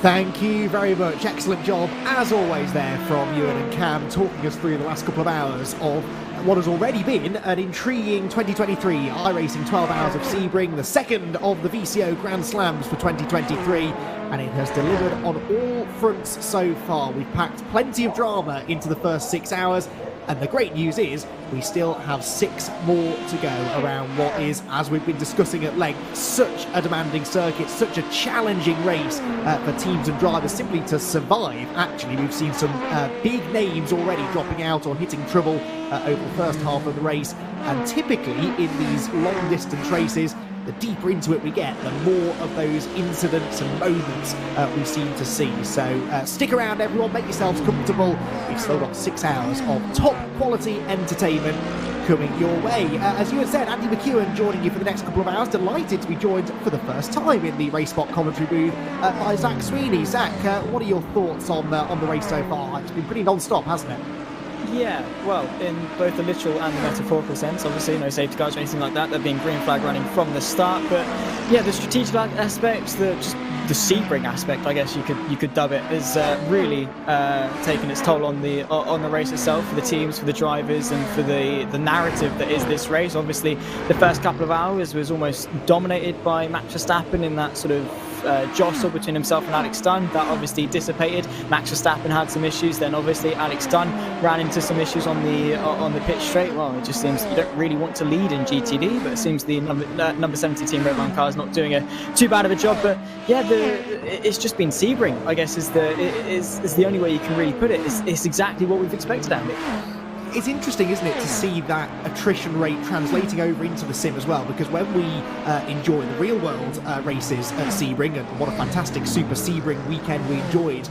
Thank you very much. Excellent job, as always, there from Ewan and Cam, talking us through the last couple of hours of what has already been an intriguing 2023 iRacing 12 Hours of Sebring, the second of the VCO Grand Slams for 2023, and it has delivered on all fronts so far. We've packed plenty of drama into the first 6 hours, and the great news is we still have 6 more to go around what is, as we've been discussing at length, such a demanding circuit, such a challenging race for teams and drivers simply to survive. Actually, we've seen some big names already dropping out or hitting trouble over the first half of the race, and typically in these long distance races, the deeper into it we get, the more of those incidents and moments we seem to see. So stick around, everyone, make yourselves comfortable. We've still got 6 hours of top quality entertainment coming your way. As you had said, Andy McEwen joining you for the next couple of hours. Delighted to be joined for the first time in the RaceSpot commentary booth by Zach Sweeney. Zach, what are your thoughts on the race so far? It's been pretty non-stop, hasn't it? Yeah, well, in both the literal and the metaphorical sense, obviously, no safety cars or anything like that. There being green flag running from the start, but yeah, the strategic aspects, the Sebring aspect, I guess you could dub it, is really taken its toll on the race itself, for the teams, for the drivers, and for the narrative that is this race. Obviously, the first couple of hours was almost dominated by Max Verstappen in that sort of jostle between himself and Alex Dunn. That obviously dissipated. Max Verstappen had some issues, then obviously Alex Dunn ran into some issues on the pitch straight. Well, it just seems you don't really want to lead in GTD, but it seems the number 70 team Redline car is not doing too bad of a job. But yeah, it's just been Sebring, I guess, is the only way you can really put it. It's exactly what we've expected, Andy. It's interesting, isn't it, to see that attrition rate translating over into the sim as well, because when we enjoy the real-world races at Sebring, and what a fantastic Super Sebring weekend we enjoyed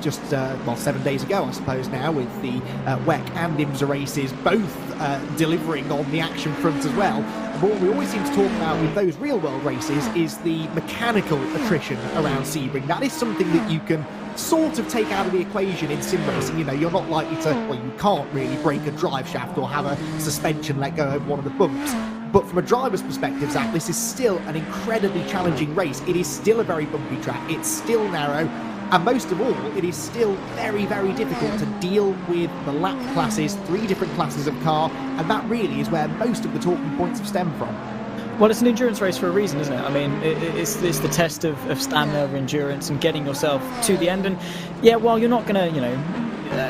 just 7 days ago, I suppose now, with the WEC and IMSA races both delivering on the action front as well. But what we always seem to talk about with those real-world races is the mechanical attrition around Sebring. That is something that you can sort of take out of the equation in sim racing. You know, you're not likely to, well, you can't really break a drive shaft or have a suspension let go over one of the bumps. But from a driver's perspective, Zach, this is still an incredibly challenging race. It is still a very bumpy track. It's still narrow. And most of all, it is still very, very difficult to deal with the lap classes, 3 different classes of car. And that really is where most of the talking points have stemmed from. Well, it's an endurance race for a reason, isn't it? I mean, it's the test of stamina, of endurance, and getting yourself to the end. And yeah, while you're not going to,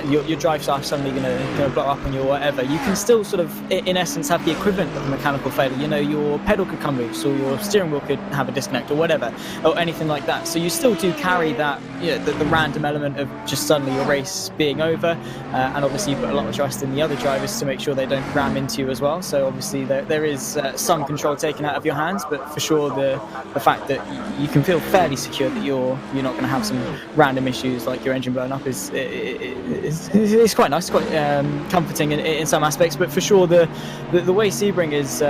your drive shaft suddenly going to blow up on you or whatever, you can still sort of, in essence, have the equivalent of a mechanical failure. You know, your pedal could come loose, or your steering wheel could have a disconnect, or whatever, or anything like that. So you still do carry that, the random element of just suddenly your race being over, and obviously you put a lot of trust in the other drivers to make sure they don't ram into you as well. So obviously there is some control taken out of your hands, but for sure the fact that you can feel fairly secure that you're not going to have some random issues like your engine blowing up is quite nice. It's quite comforting in some aspects, but for sure the way Sebring is,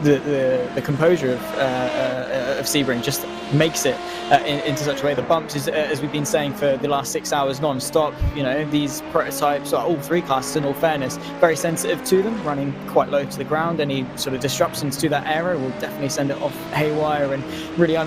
the composure of Sebring just makes it into such a way. The bumps is, as we've been saying for the last 6 hours non-stop, these prototypes, all 3 classes in all fairness, very sensitive to them, running quite low to the ground. Any sort of disruptions to that aero will definitely send it off haywire and really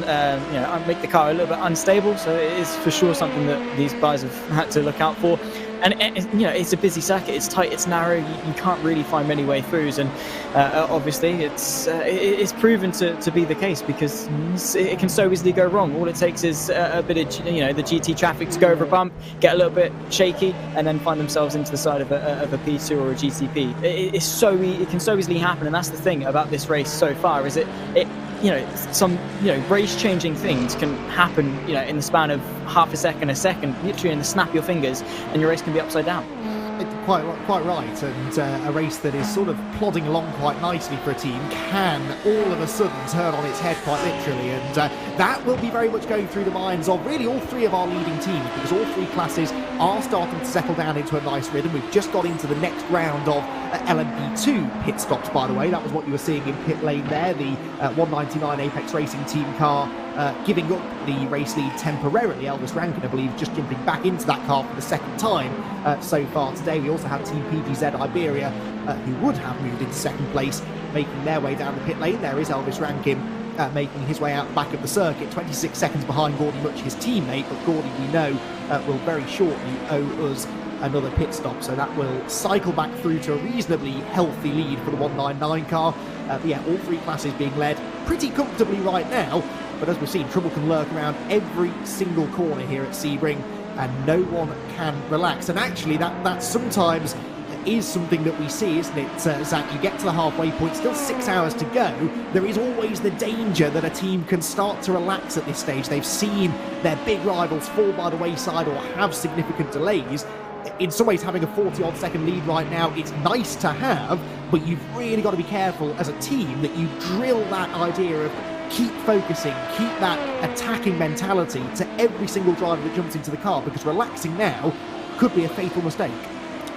make the car a little bit unstable. So it is for sure something that these guys have had to look out for. And it's a busy circuit. It's tight. It's narrow. You can't really find many way throughs, and obviously it's proven to be the case, because it can so easily go wrong. All it takes is a bit of the GT traffic to go over a bump, get a little bit shaky, and then find themselves into the side of a P2 or a GTP. It can so easily happen, and that's the thing about this race so far, is some race-changing things can happen, in the span of half a second, literally in the snap of your fingers, and your race can be upside down. Quite right, and a race that is sort of plodding along quite nicely for a team can all of a sudden turn on its head quite literally, and that will be very much going through the minds of really all 3 of our leading teams, because all 3 classes are starting to settle down into a nice rhythm. We've just got into the next round of LMP2 pit stops, by the way. That was what you were seeing in pit lane there, the 199 Apex Racing team car giving up the race lead temporarily. Elvis Rankin, I believe, just jumping back into that car for the second time so far today. We also had Team PGZ Iberia, who would have moved into second place, making their way down the pit lane. There is Elvis Rankin making his way out the back of the circuit, 26 seconds behind Gordy Much, his teammate, but Gordy, we know, will very shortly owe us another pit stop, so that will cycle back through to a reasonably healthy lead for the 199 car. But yeah, all three classes being led pretty comfortably right now, but as we've seen, trouble can lurk around every single corner here at Sebring, and no one can relax. And actually, that sometimes is something that we see, isn't it, Zach? You get to the halfway point, still 6 hours to go. There is always the danger that a team can start to relax at this stage. They've seen their big rivals fall by the wayside or have significant delays. In some ways, having a 40-odd second lead right now, it's nice to have, but you've really got to be careful as a team that you drill that idea of keep focusing, keep that attacking mentality to every single driver that jumps into the car, because relaxing now could be a fatal mistake.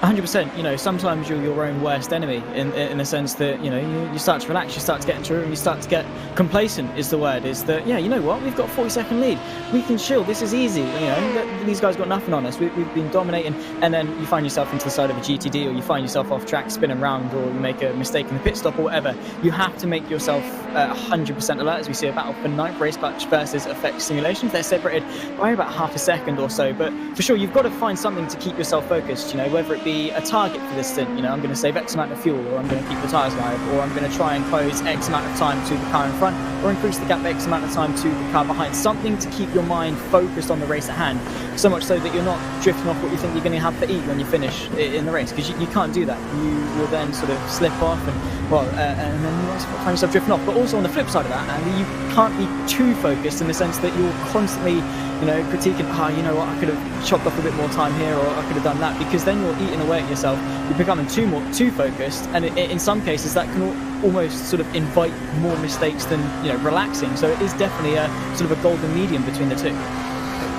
100%. You know, sometimes you're your own worst enemy in the sense that, you know, you start to relax, you start to get into a room, you start to get complacent is the word, is that, yeah, you know what, we've got a 40-second lead, we can chill, this is easy, you know, these guys got nothing on us, we've been dominating, and then you find yourself into the side of a GTD, or you find yourself off track spinning around, or you make a mistake in the pit stop or whatever. You have to make yourself 100% alert, as we see a battle for ninth. Race Clutch versus Effect Simulations, they're separated by about half a second or so, but for sure you've got to find something to keep yourself focused, you know, whether it be a target for this stint, you know, I'm going to save X amount of fuel, or I'm going to keep the tyres alive, or I'm going to try and close X amount of time to the car in front, or increase the gap X amount of time to the car behind. Something to keep your mind focused on the race at hand, so much so that you're not drifting off what you think you're going to have to eat when you finish in the race, because you can't do that. You will then sort of slip off and, well, and then you find yourself drifting off. But also on the flip side of that, Andy, you can't be too focused in the sense that you're constantly, you know, critiquing, you know what, I could have chopped off a bit more time here, or I could have done that, because then you're eating away at yourself, you're becoming too focused, and in some cases that can almost sort of invite more mistakes than, you know, relaxing. So it is definitely a sort of a golden medium between the two.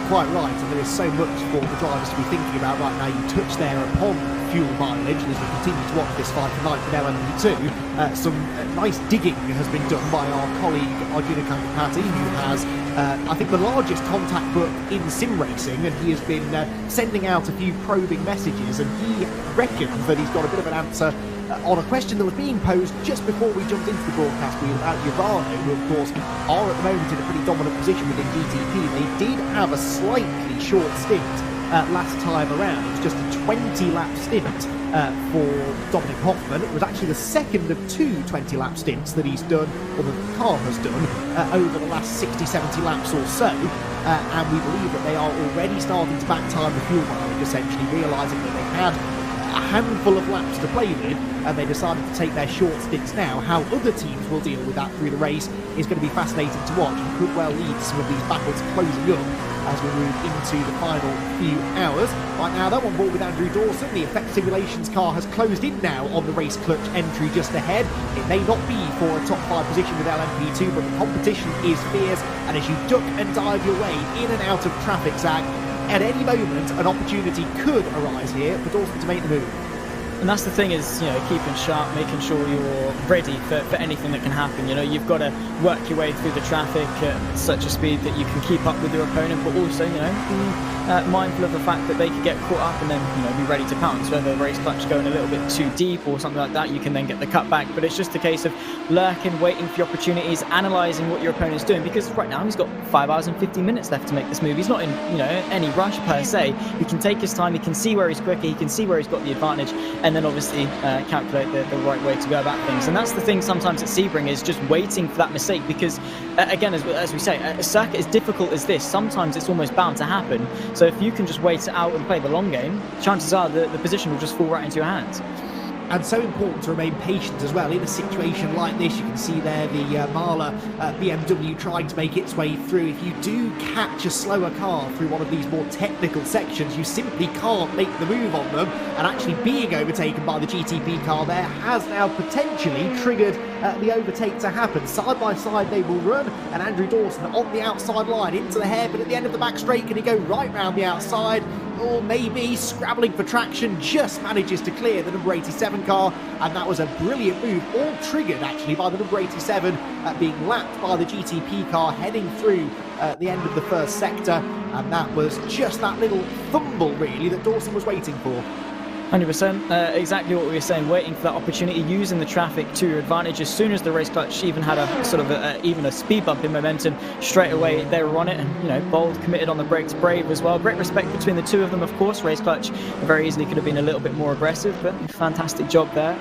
Quite right, and there is so much for the drivers to be thinking about right now. You touch there upon fuel mileage, and as we continue to watch this fight for ninth in LMP2, some nice digging has been done by our colleague Arjuna Kankapati, who has I think the largest contact book in sim racing, and he has been sending out a few probing messages, and he reckons that he's got a bit of an answer on a question that was being posed just before we jumped into the broadcast wheel about Urano, who of course are at the moment in a pretty dominant position within GTP. They did have a slightly short stint last time around. It was just a 20-lap stint for Dominic Hoffman. It was actually the second of two 20-lap stints that he's done, or that the car has done, over the last 60-70 laps or so, and we believe that they are already starting to back time the fuel mileage, essentially realising that they had a handful of laps to play with, and they decided to take their short stints now. How other teams will deal with that through the race is going to be fascinating to watch, and could well lead to some of these battles closing up as we move into the final few hours. Right now, that one ball with Andrew Dawson. The Effect Simulations car has closed in now on the Race Clutch entry just ahead. It may not be for a top 5 position with LMP2, but the competition is fierce, and as you duck and dive your way in and out of traffic, Zach, at any moment an opportunity could arise here for Dawson to make the move. And that's the thing, is, you know, keeping sharp, making sure you're ready for anything that can happen. You know, you've got to work your way through the traffic at such a speed that you can keep up with your opponent, but also, you know, be mindful of the fact that they could get caught up and then, you know, be ready to pounce. Whether the Race Clutch going a little bit too deep or something like that, you can then get the cut back. But it's just a case of lurking, waiting for your opportunities, analysing what your opponent's doing, because right now he's got 5 hours and 15 minutes left to make this move. He's not in, you know, any rush per se. He can take his time, he can see where he's quicker, he can see where he's got the advantage, and then obviously calculate the right way to go about things. And that's the thing sometimes at Sebring, is just waiting for that mistake, because again, as we say, a circuit as difficult as this, sometimes it's almost bound to happen. So if you can just wait it out and play the long game, chances are the position will just fall right into your hands. And so important to remain patient as well in a situation like this. You can see there the Marla BMW trying to make its way through. If you do catch a slower car through one of these more technical sections, you simply can't make the move on them, and actually being overtaken by the GTP car there has now potentially triggered the overtake to happen. Side by side they will run, and Andrew Dawson on the outside line into the hairpin at the end of the back straight. Can he go right round the outside? Or maybe scrabbling for traction, just manages to clear the number 87 car, and that was a brilliant move, all triggered actually by the number 87 being lapped by the GTP car heading through the end of the first sector, and that was just that little fumble really that Dawson was waiting for. 100%. Exactly what we were saying, waiting for that opportunity, using the traffic to your advantage. As soon as the race clutch even had a sort of even a speed bump in momentum, straight away they were on it, and you know, bold, committed on the brakes, brave as well. Great respect between the two of them, of course. Race clutch very easily could have been a little bit more aggressive, but fantastic job there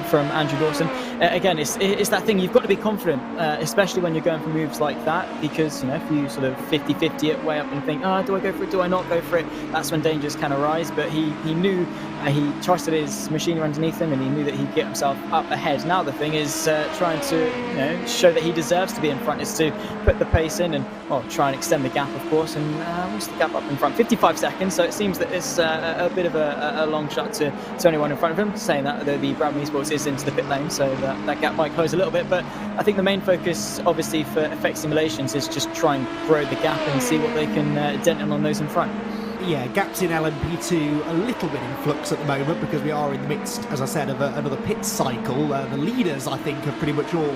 from Andrew Dawson. Again, it's that thing, you've got to be confident, especially when you're going for moves like that, because you know, if you sort of 50-50 it way up and think, oh, do I go for it, do I not go for it, that's when dangers can arise. But he knew, he trusted his machinery underneath him, and he knew that he'd get himself up ahead. Now the thing is trying to, you know, show that he deserves to be in front, is to put the pace in and, well, try and extend the gap, of course. And what's the gap up in front? 55 seconds. So it seems that it's a bit of a long shot to anyone in front of him, saying that the Brabham Esports is into the pit lane, so that gap might close a little bit. But I think the main focus, obviously, for Effect Simulations is just try and grow the gap and see what they can dent in on those in front. Yeah, gaps in LMP2 a little bit in flux at the moment, because we are in the midst, as I said, of another pit cycle. The leaders, I think, have pretty much all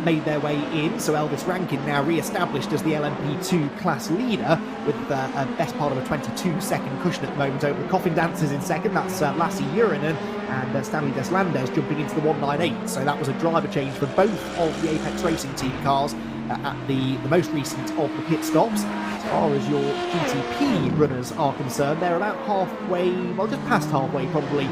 made their way in. So Elvis Rankin now re-established as the LMP2 class leader, with a best part of a 22-second cushion at the moment over the Coffin Dancers in second. That's Lassie Urinen and Stanley Deslandes jumping into the 198. So that was a driver change for both of the Apex Racing team cars at the most recent of the pit stops. As far as your GTP runners are concerned, they're about halfway, well, just past halfway probably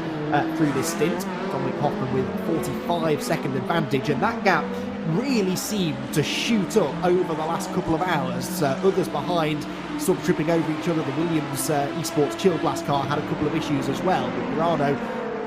through this stint. Dominic Hoffman with 45-second advantage, and that gap really seemed to shoot up over the last couple of hours. Others behind sort of tripping over each other. The Williams Esports Chill Blast car had a couple of issues as well, but Murano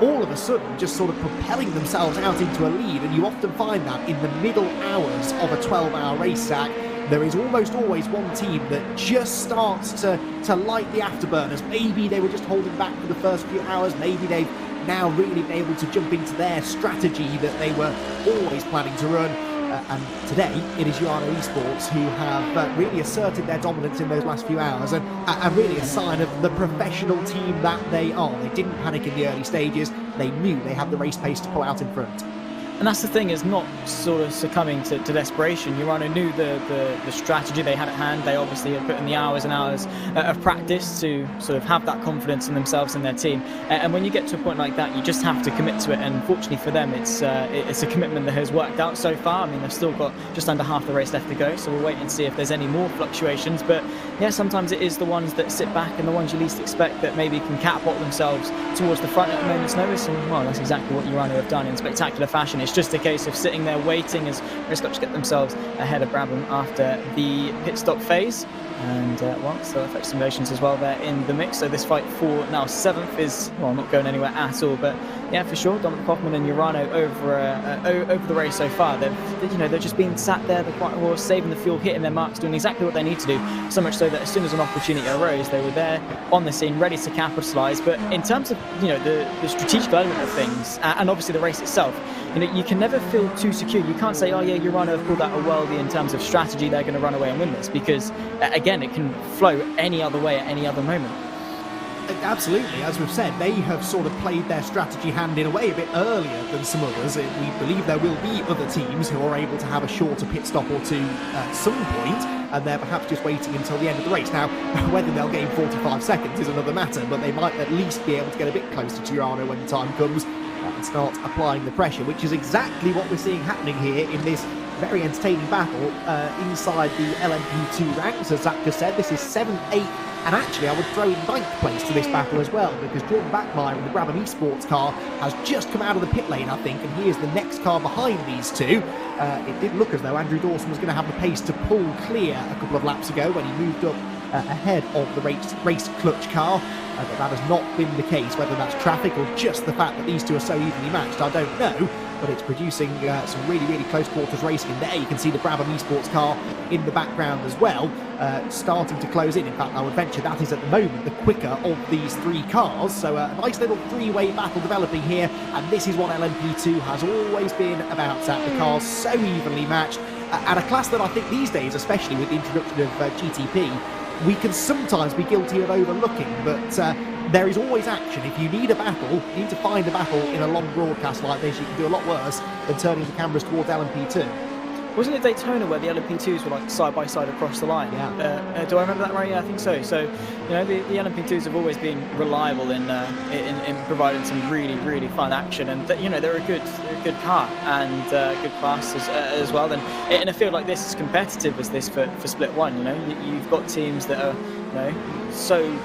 all of a sudden just sort of propelling themselves out into a lead, and you often find that in the middle hours of a 12-hour race sack. There is almost always one team that just starts to light the afterburners. Maybe they were just holding back for the first few hours, maybe they've now really been able to jump into their strategy that they were always planning to run. And today it is Urano Esports who have really asserted their dominance in those last few hours, and really a sign of the professional team that they are. They didn't panic in the early stages. They knew they had the race pace to pull out in front. And that's the thing, is not sort of succumbing to desperation. Urano knew the strategy they had at hand. They obviously had put in the hours and hours of practice to sort of have that confidence in themselves and their team. And when you get to a point like that, you just have to commit to it. And fortunately for them, it's a commitment that has worked out so far. I mean, they've still got just under half the race left to go, so we'll wait and see if there's any more fluctuations. But yeah, sometimes it is the ones that sit back and the ones you least expect that maybe can catapult themselves towards the front at a moment's notice. And well, that's exactly what Urano have done in spectacular fashion. It's just a case of sitting there waiting as RaceSpotTV get themselves ahead of Brabham after the pit stop phase. And well, so Effect Simulations as well there in the mix. So this fight for now 7th is, well, not going anywhere at all. But yeah, for sure, Dominic Hoffman and Urano over the race so far. They've just been sat there, the quiet horse, saving the fuel, hitting their marks, doing exactly what they need to do. So much so that as soon as an opportunity arose, they were there on the scene, ready to capitalise. But in terms of the strategic element of things, and obviously the race itself, you can never feel too secure. You can't say, oh yeah, Urano have pulled out a worldie in terms of strategy, they're going to run away and win this, because again, it can flow any other way at any other moment. Absolutely, as we've said, they have sort of played their strategy hand in a way a bit earlier than some others. We believe there will be other teams who are able to have a shorter pit stop or two at some point, and they're perhaps just waiting until the end of the race. Now, whether they'll gain 45 seconds is another matter, but they might at least be able to get a bit closer to Urano when the time comes and start applying the pressure, which is exactly what we're seeing happening here in this very entertaining battle inside the LMP2 ranks. As Zach just said, this is 7th, 8th, and actually I would throw in 9th place to this battle as well, because Jordan Backmeyer in the Brabham Esports car has just come out of the pit lane, I think, and he is the next car behind these two. It did look as though Andrew Dawson was going to have the pace to pull clear a couple of laps ago when he moved up ahead of the race clutch car, but that has not been the case. Whether that's traffic or just the fact that these two are so evenly matched, I don't know, but it's producing some really, really close quarters racing. And there you can see the Brabham Esports car in the background as well, starting to close in. In fact, I would venture that is at the moment the quicker of these three cars. So a nice little three-way battle developing here, and this is what LMP2 has always been about, Zach. The cars so evenly matched, and a class that I think these days, especially with the introduction of GTP, we can sometimes be guilty of overlooking, but there is always action. If you need a battle, you need to find a battle in a long broadcast like this. You can do a lot worse than turning the cameras towards LMP2. wasn't it Daytona where the LMP2s were like side by side across the line? Yeah. Do I remember that right? Yeah, I think so. So, you know, the LMP2s have always been reliable in providing some really fun action, and you know, they're a good car and good class as well. And in a field like this, as competitive as this for Split 1, you know, you've got teams that are, you know, so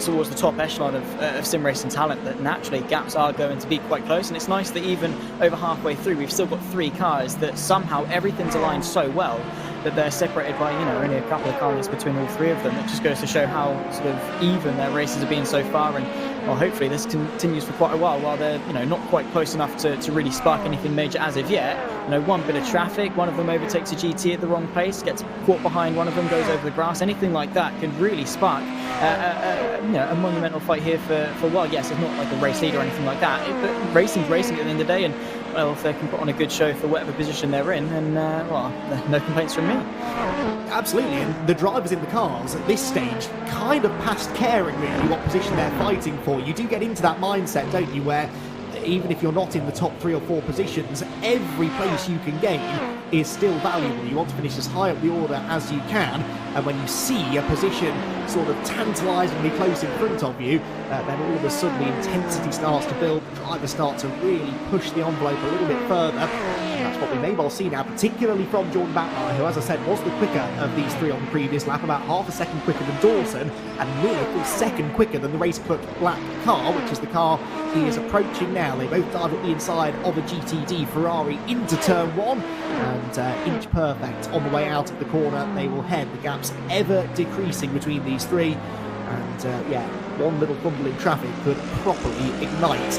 towards the top echelon of sim racing talent that naturally gaps are going to be quite close. And it's nice that even over halfway through, we've still got 3 cars that somehow everything's aligned so well that they're separated by, you know, only a couple of cars between all 3 of them. It just goes to show how sort of even their races have been so far, and well, hopefully this continues for quite a while they're, you know, not quite close enough to really spark anything major as of yet. You know, one bit of traffic, one of them overtakes a GT at the wrong place, gets caught behind one of them, goes over the grass, anything like that can really spark you know, a monumental fight here for well, yes, it's not like a race lead or anything like that, but racing's racing at the end of the day, and well, if they can put on a good show for whatever position they're in, then well, no complaints from me. Absolutely, and the drivers in the cars at this stage kind of past caring really what position they're fighting for. You do get into that mindset, don't you, where even if you're not in the top 3 or 4 positions, every place you can gain is still valuable. You want to finish as high up the order as you can, and when you see a position sort of tantalisingly close in front of you, then all of a sudden the intensity starts to build, the drivers start to really push the envelope a little bit further. And that's what we may well see now, particularly from Jordan Batmire, who, as I said, was the quicker of these 3 on the previous lap, about half a second quicker than Dawson, and nearly a full second quicker than the race cut black car, which is the car he is approaching now. They both dive up the inside of a GTD Ferrari into turn 1, and inch perfect on the way out of the corner. They will head, the gaps ever decreasing between these 3, and yeah, one little fumble in traffic could properly ignite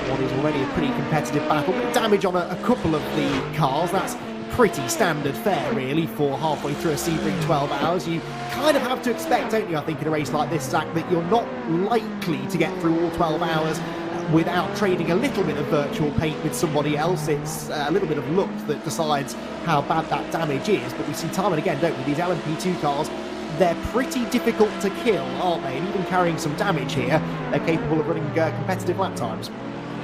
what is already a pretty competitive battle. Bit of damage on a couple of the cars, that's pretty standard fare really for halfway through a Sebring 12 hours. You kind of have to expect, don't you, I think, in a race like this, Zach, that you're not likely to get through all 12 hours without trading a little bit of virtual paint with somebody else. It's a little bit of luck that decides how bad that damage is, but we see time and again, don't we, these LMP2 cars, they're pretty difficult to kill, aren't they? And even carrying some damage here, they're capable of running competitive lap times.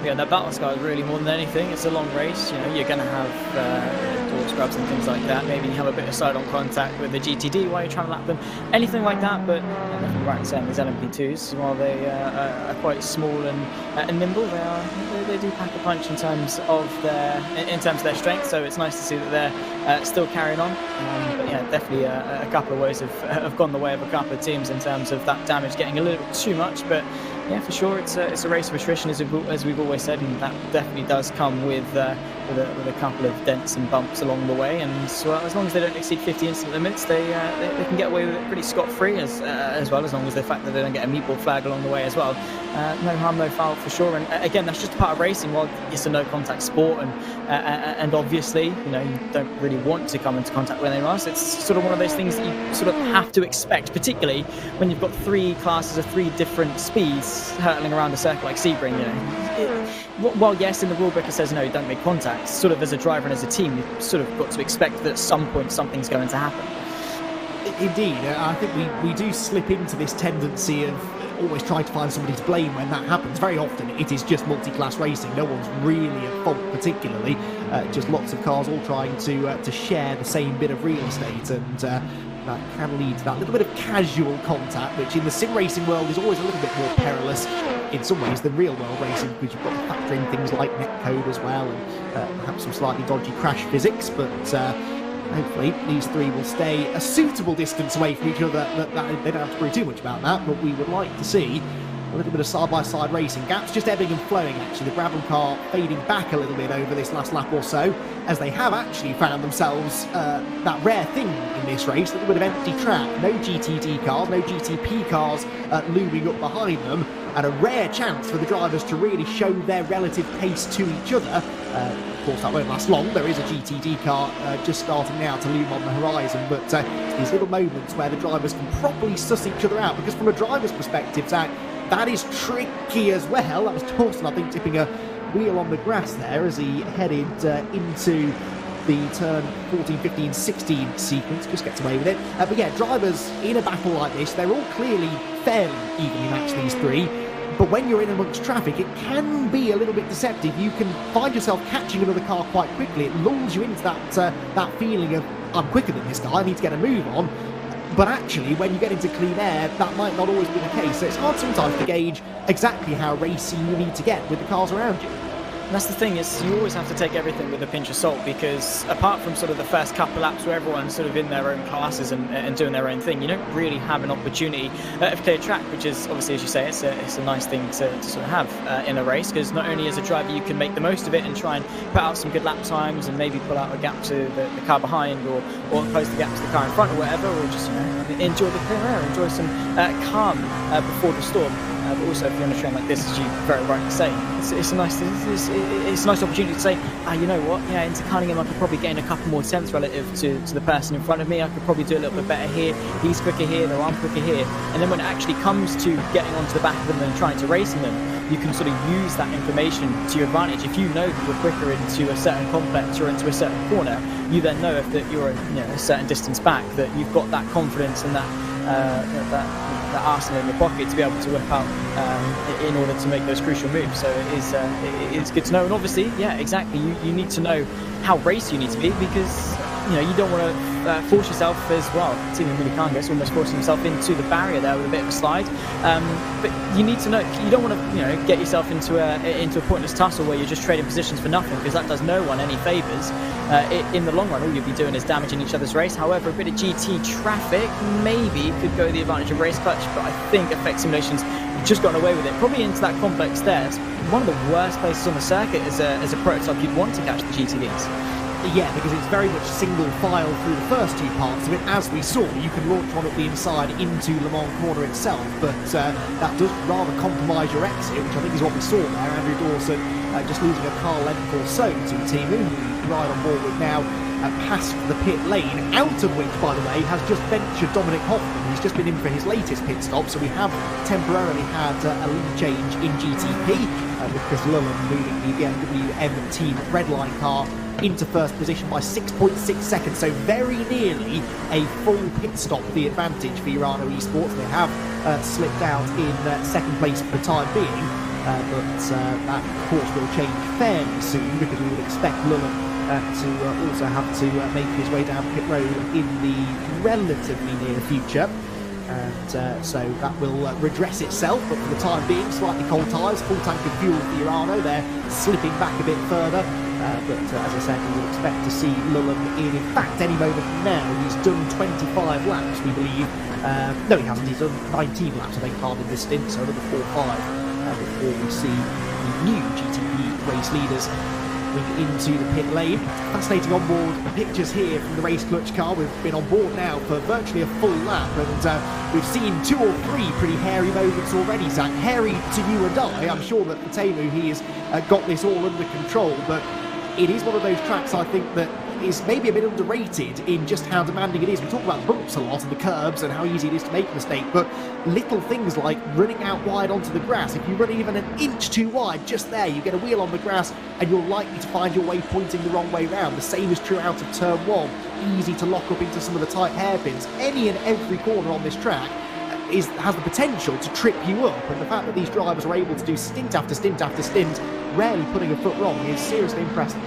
Yeah, that battle scar is really more than anything. It's a long race, you know, you're going to have door scrubs and things like that. Maybe you have a bit of side-on contact with the GTD while you're trying to lap them, anything like that. But I'm definitely right in saying these LMP2s, while they are quite small and nimble, they do pack a punch in terms of their strength. So it's nice to see that they're still carrying on. But yeah, definitely a couple of ways have gone the way of a couple of teams in terms of that damage getting a little bit too much. But yeah, for sure, it's a race of attrition, as we've always said, and that definitely does come with a couple of dents and bumps along the way. And so, as long as they don't exceed 50 instant limits, they can get away with it pretty scot-free, as well, as long as the fact that they don't get a meatball flag along the way as well. No harm, no foul for sure. And again, that's just part of racing. While it's a no-contact sport, and obviously, you know, you don't really want to come into contact with anyone else. It's sort of one of those things that you sort of have to expect, particularly when you've got 3 classes of 3 different speeds hurtling around a circle like Sebring. You know, while yes, in the rule book it says no, you don't make contact, sort of as a driver and as a team, you've sort of got to expect that at some point something's going to happen. Indeed, I think we do slip into this tendency of always trying to find somebody to blame when that happens. Very often it is just multi-class racing, no one's really at fault particularly, just lots of cars all trying to share the same bit of real estate, and that can lead to that little bit of casual contact, which in the sim racing world is always a little bit more perilous in some ways than real world racing, because you've got to factor in things like netcode as well, and perhaps some slightly dodgy crash physics, but hopefully these 3 will stay a suitable distance away from each other. They don't have to worry too much about that, but we would like to see a little bit of side-by-side racing. Gaps just ebbing and flowing, actually. The Brabham car fading back a little bit over this last lap or so, as they have actually found themselves that rare thing in this race, a little bit of empty track. No GTD cars, no GTP cars looming up behind them, and a rare chance for the drivers to really show their relative pace to each other. Of course, that won't last long. There is a GTD car just starting now to loom on the horizon, but these little moments where the drivers can properly suss each other out, because from a driver's perspective, Zach, that is tricky as well. That was Dawson, I think, tipping a wheel on the grass there as he headed into the turn 14, 15, 16 sequence, just gets away with it. But yeah, drivers in a battle like this, they're all clearly fairly evenly matched, these 3. but when you're in amongst traffic, it can be a little bit deceptive. You can find yourself catching another car quite quickly. It lulls you into that feeling of, I'm quicker than this guy, I need to get a move on. But actually, when you get into clean air, that might not always be the case. So it's hard sometimes to gauge exactly how racy you need to get with the cars around you. And that's the thing, is you always have to take everything with a pinch of salt, because apart from sort of the first couple laps where everyone's sort of in their own classes and doing their own thing, you don't really have an opportunity of clear track, which is obviously, as you say, it's a nice thing to sort of have in a race, because not only as a driver you can make the most of it and try and put out some good lap times and maybe pull out a gap to the car behind, or close the gap to the car in front or whatever, or just enjoy the clear air, enjoy some calm before the storm. But also, if you're on a train like this, as you very rightly say, it's a nice opportunity to say, you know what, yeah, into Cunningham I could probably gain a couple more tenths relative to the person in front of me. I could probably do a little bit better here. He's quicker here, though I'm quicker here. And then when it actually comes to getting onto the back of them and trying to racing them, you can sort of use that information to your advantage. If you know that you're quicker into a certain complex or into a certain corner, you then know if that you're a certain distance back, that you've got that confidence and that arsenal in your pocket to be able to whip out in order to make those crucial moves. So it's good to know. And obviously, yeah, exactly, you need to know how racy you need to be, because you don't want to force yourself as well. Team really can't get almost forcing himself into the barrier there with a bit of a slide. But you need to know, you don't want to get yourself into a pointless tussle where you're just trading positions for nothing, because that does no one any favours. In the long run, all you'll be doing is damaging each other's race. However, a bit of GT traffic maybe could go the advantage of race clutch, but I think Effect Simulation's just gotten away with it. Probably into that complex there. It's one of the worst places on the circuit as a prototype you'd want to catch the GTDs. Yeah, because it's very much single file through the first two parts of it. As we saw, you can launch one up the inside into Le Mans Corner itself, but that does rather compromise your exit, which I think is what we saw there. Andrew Dawson just losing a car length or so to Timu, who ride on board with now past the pit lane, out of which, by the way, has just ventured Dominic Hoffman. He's just been in for his latest pit stop, so we have temporarily had a lead change in GTP, with Chris Lullen moving the BMW M Team Redline car into first position by 6.6 seconds, so very nearly a full pit stop for the advantage for Urano Esports. They have slipped out in second place for the time being, but that of course will change fairly soon, because we would expect Lullen to also have to make his way down pit road in the relatively near future. And so that will redress itself, but for the time being, slightly cold tyres, full tank of fuel for Urano. They're slipping back a bit further, but as I said, we would expect to see Lullen in fact, any moment now. He's done 25 laps, we believe. No, he hasn't. He's done 19 laps, I think, hard in this stint, so another 4-5 before we see the new GTP race leaders into the pit lane. Fascinating onboard pictures here from the Race Clutch car. We've been on board now for virtually a full lap, and we've seen 2 or 3 pretty hairy moments already, Zach. Hairy to you and I. I'm sure that for Temu, he has got this all under control, but it is one of those tracks, I think, that is maybe a bit underrated in just how demanding it is. We talk about bumps a lot and the curbs and how easy it is to make a mistake, but little things like running out wide onto the grass. If you run even an inch too wide, just there, you get a wheel on the grass and you're likely to find your way pointing the wrong way round. The same is true out of turn 1. Easy to lock up into some of the tight hairpins. Any and every corner on this track has the potential to trip you up, and the fact that these drivers are able to do stint after stint after stint, rarely putting a foot wrong, is seriously impressive.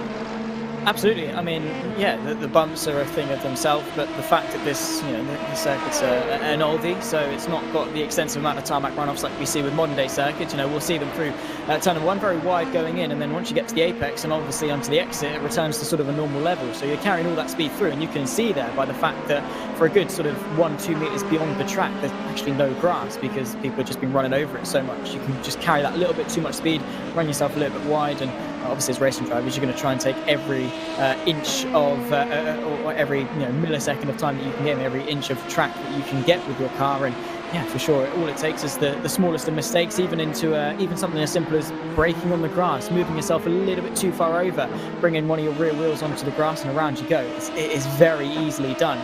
Absolutely. I mean, yeah, the bumps are a thing of themselves, but the fact that this, the circuit's an oldie, so it's not got the extensive amount of tarmac runoffs like we see with modern day circuits. We'll see them through turn number 1 very wide going in, and then once you get to the apex and obviously onto the exit, it returns to sort of a normal level. So you're carrying all that speed through, and you can see there by the fact that for a good sort of 1-2 meters beyond the track, there's actually no grass, because people have just been running over it so much. You can just carry that little bit too much speed, run yourself a little bit wide, and obviously as racing drivers, you're going to try and take every inch of or every millisecond of time that you can get, every inch of track that you can get with your car. And yeah, for sure, all it takes is the smallest of mistakes, even into even something as simple as braking on the grass, moving yourself a little bit too far over, bringing one of your rear wheels onto the grass, and around you go. It is very easily done.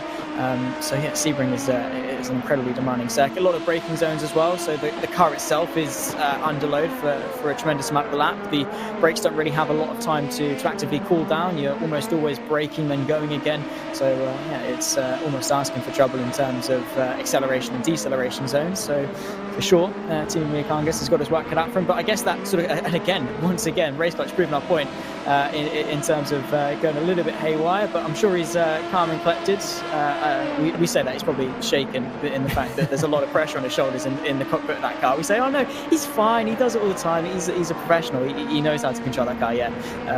So yeah, Sebring is an incredibly demanding circuit. A lot of braking zones as well, so the car itself is under load for a tremendous amount of the lap. The brakes don't really have a lot of time to actively cool down. You're almost always braking then going again, so yeah, it's almost asking for trouble in terms of acceleration and deceleration zones. So for sure, Team Kangas has got his work cut out for him. But I guess that sort of, and again, once again, RaceSpot's proven our point in terms of going a little bit haywire. But I'm sure he's calm and collected. We say that he's probably shaken in the fact that there's a lot of pressure on his shoulders in the cockpit of that car. We say, oh no, he's fine. He does it all the time. He's a professional. He knows how to control that car. Yeah,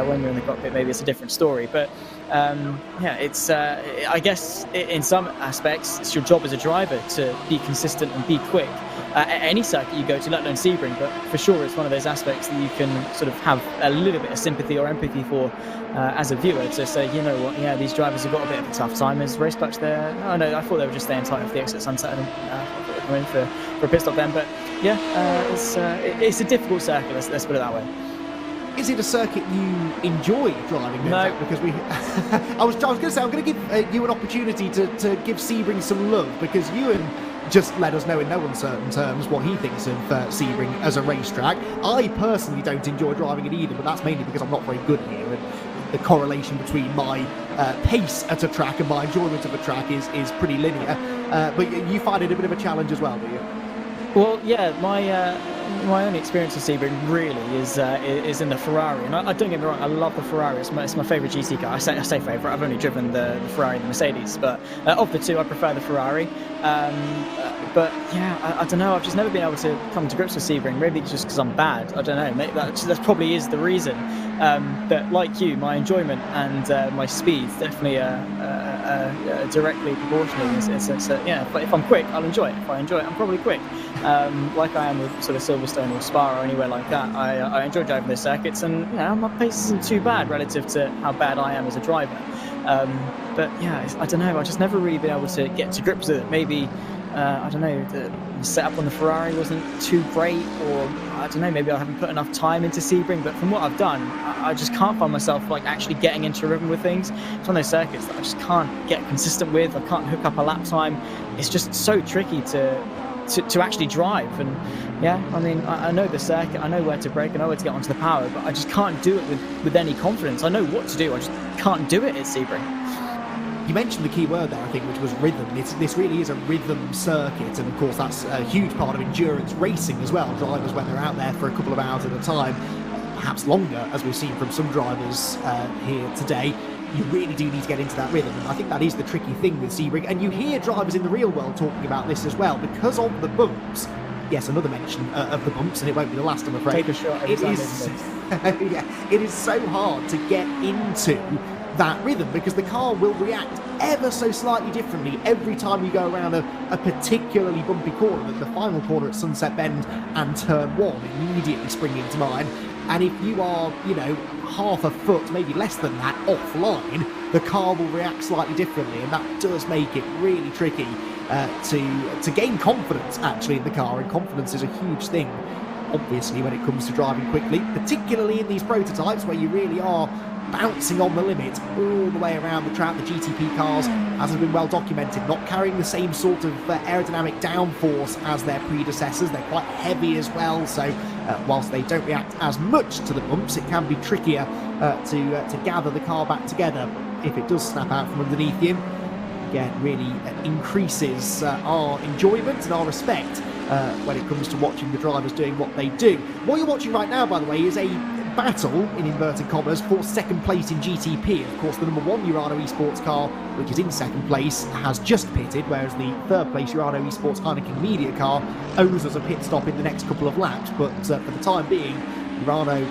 when you're in the cockpit, maybe it's a different story. But yeah, it's I guess in some aspects, it's your job as a driver to be consistent and be quick. At any circuit you go to, let alone Sebring, but for sure it's one of those aspects that you can sort of have a little bit of sympathy or empathy for as a viewer, to say, you know what, yeah, these drivers have got a bit of a tough time. As RaceSpot there, oh no, I thought they were just staying tight for the exit sunset, and I thought they were coming for a pit stop then. But yeah, it's a difficult circuit, let's put it that way. Is it a circuit you enjoy driving? No, because I was going to say, I'm going to give you an opportunity to give Sebring some love, because Ewan just let us know in no uncertain terms what he thinks of Sebring as a racetrack. I personally don't enjoy driving it either, but that's mainly because I'm not very good here, and the correlation between my pace at a track and my enjoyment of a track is pretty linear. But you find it a bit of a challenge as well, do you? Well, yeah, my only experience with Sebring really is in the Ferrari, and I don't get me wrong, I love the Ferrari. It's my favourite GT car. I say favourite. I've only driven the Ferrari and the Mercedes, but of the two, I prefer the Ferrari. But yeah, I don't know. I've just never been able to come to grips with Sebring. Maybe it's just because I'm bad. I don't know. Maybe that probably is the reason. But like you, my enjoyment and my speed definitely directly proportional. Yeah, if I'm quick, I'll enjoy it. If I enjoy it, I'm probably quick. Like I am with sort of Silverstone or Spa or anywhere like that. I enjoy driving those circuits, and you know, my pace isn't too bad relative to how bad I am as a driver. But yeah, I don't know. I just never really been able to get to grips with it. Maybe I don't know, the setup on the Ferrari wasn't too great, or I don't know, maybe I haven't put enough time into Sebring. But from what I've done, I just can't find myself like actually getting into a rhythm with things. It's one of those circuits that I just can't get consistent with. I can't hook up a lap time. It's just so tricky to actually drive. And yeah, I mean, I know the circuit, I know where to brake, I know where to get onto the power, but I just can't do it with any confidence. I know what to do, I just can't do it at Sebring. You mentioned the key word there, I think, which was rhythm. This really is a rhythm circuit, and of course that's a huge part of endurance racing as well. Drivers, when they're out there for a couple of hours at a time, perhaps longer, as we've seen from some drivers here today, you really do need to get into that rhythm. And I think that is the tricky thing with Sebring. And you hear drivers in the real world talking about this as well, because of the bumps. Yes, another mention of the bumps, and it won't be the last, I'm afraid. Take a shot every time. Yeah, it is so hard to get into that rhythm, because the car will react ever so slightly differently every time you go around a particularly bumpy corner. The final corner at Sunset Bend and turn 1 immediately springing to mind. And if you are, you know, half a foot, maybe less than that, offline, the car will react slightly differently, and that does make it really tricky to gain confidence actually in the car. And confidence is a huge thing, obviously, when it comes to driving quickly, particularly in these prototypes where you really are bouncing on the limit all the way around the track. The GTP cars, as has been well documented, not carrying the same sort of aerodynamic downforce as their predecessors. They're quite heavy as well, so whilst they don't react as much to the bumps, it can be trickier to gather the car back together if it does snap out from underneath you. Again, really increases our enjoyment and our respect when it comes to watching the drivers doing what they do. What you're watching right now, by the way, is a battle, in inverted commas, for second place in GTP. Of course, the number 1 Urano Esports car, which is in second place, has just pitted, whereas the third place Urano Esports Heineken Media car owes us a pit stop in the next couple of laps. But for the time being, Urano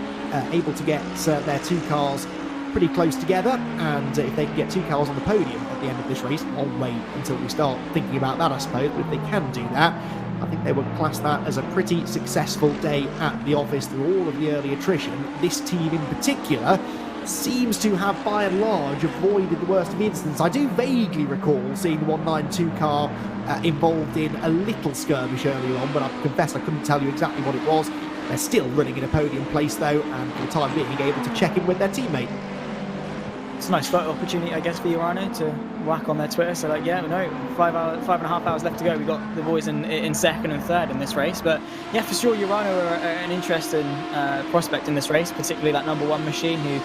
able to get their two cars pretty close together, and if they can get two cars on the podium at the end of this race, I'll wait until we start thinking about that, I suppose. But if they can do that, I think they would class that as a pretty successful day at the office through all of the early attrition. This team in particular seems to have, by and large, avoided the worst of the incidents. I do vaguely recall seeing the 192 car involved in a little skirmish earlier on, but I confess I couldn't tell you exactly what it was. They're still running in a podium place, though, and for the time being able to check in with their teammate. it's a nice photo opportunity, I guess, for Urano to whack on their Twitter. So like, yeah, no, 5.5 hours left to go. We got the boys in second and third in this race. But yeah, for sure, Urano are an interesting prospect in this race, particularly that number 1 machine who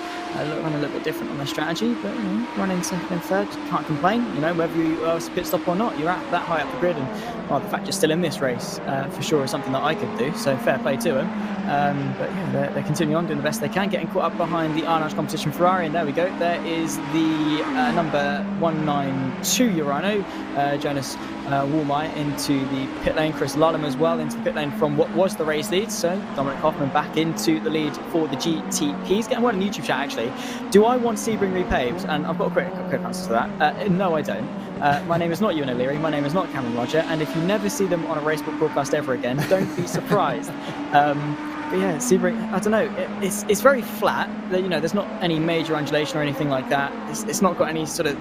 run a little bit different on their strategy. But running second and third, can't complain. Whether you are pit stop or not, you're at that high up the grid, and well, the fact you're still in this race for sure is something that I could do. So fair play to them. But yeah, they're continuing on doing the best they can, getting caught up behind the Arnage competition Ferrari, and there we go. There is the number 192 Urano, Jonas Woolmeyer into the pit lane. Chris Lullum as well into the pit lane from what was the race lead. So Dominic Hoffman back into the lead for the GTPs. Getting one in YouTube chat actually. Do I want Sebring repaved? And I've got a quick answer to that. No, I don't. My name is not Ewan O'Leary. My name is not Cameron Roger. And if you never see them on a RaceSpot broadcast ever again, don't be surprised. But yeah, Sebring, I don't know, it's very flat. There's not any major undulation or anything like that. It's not got any sort of,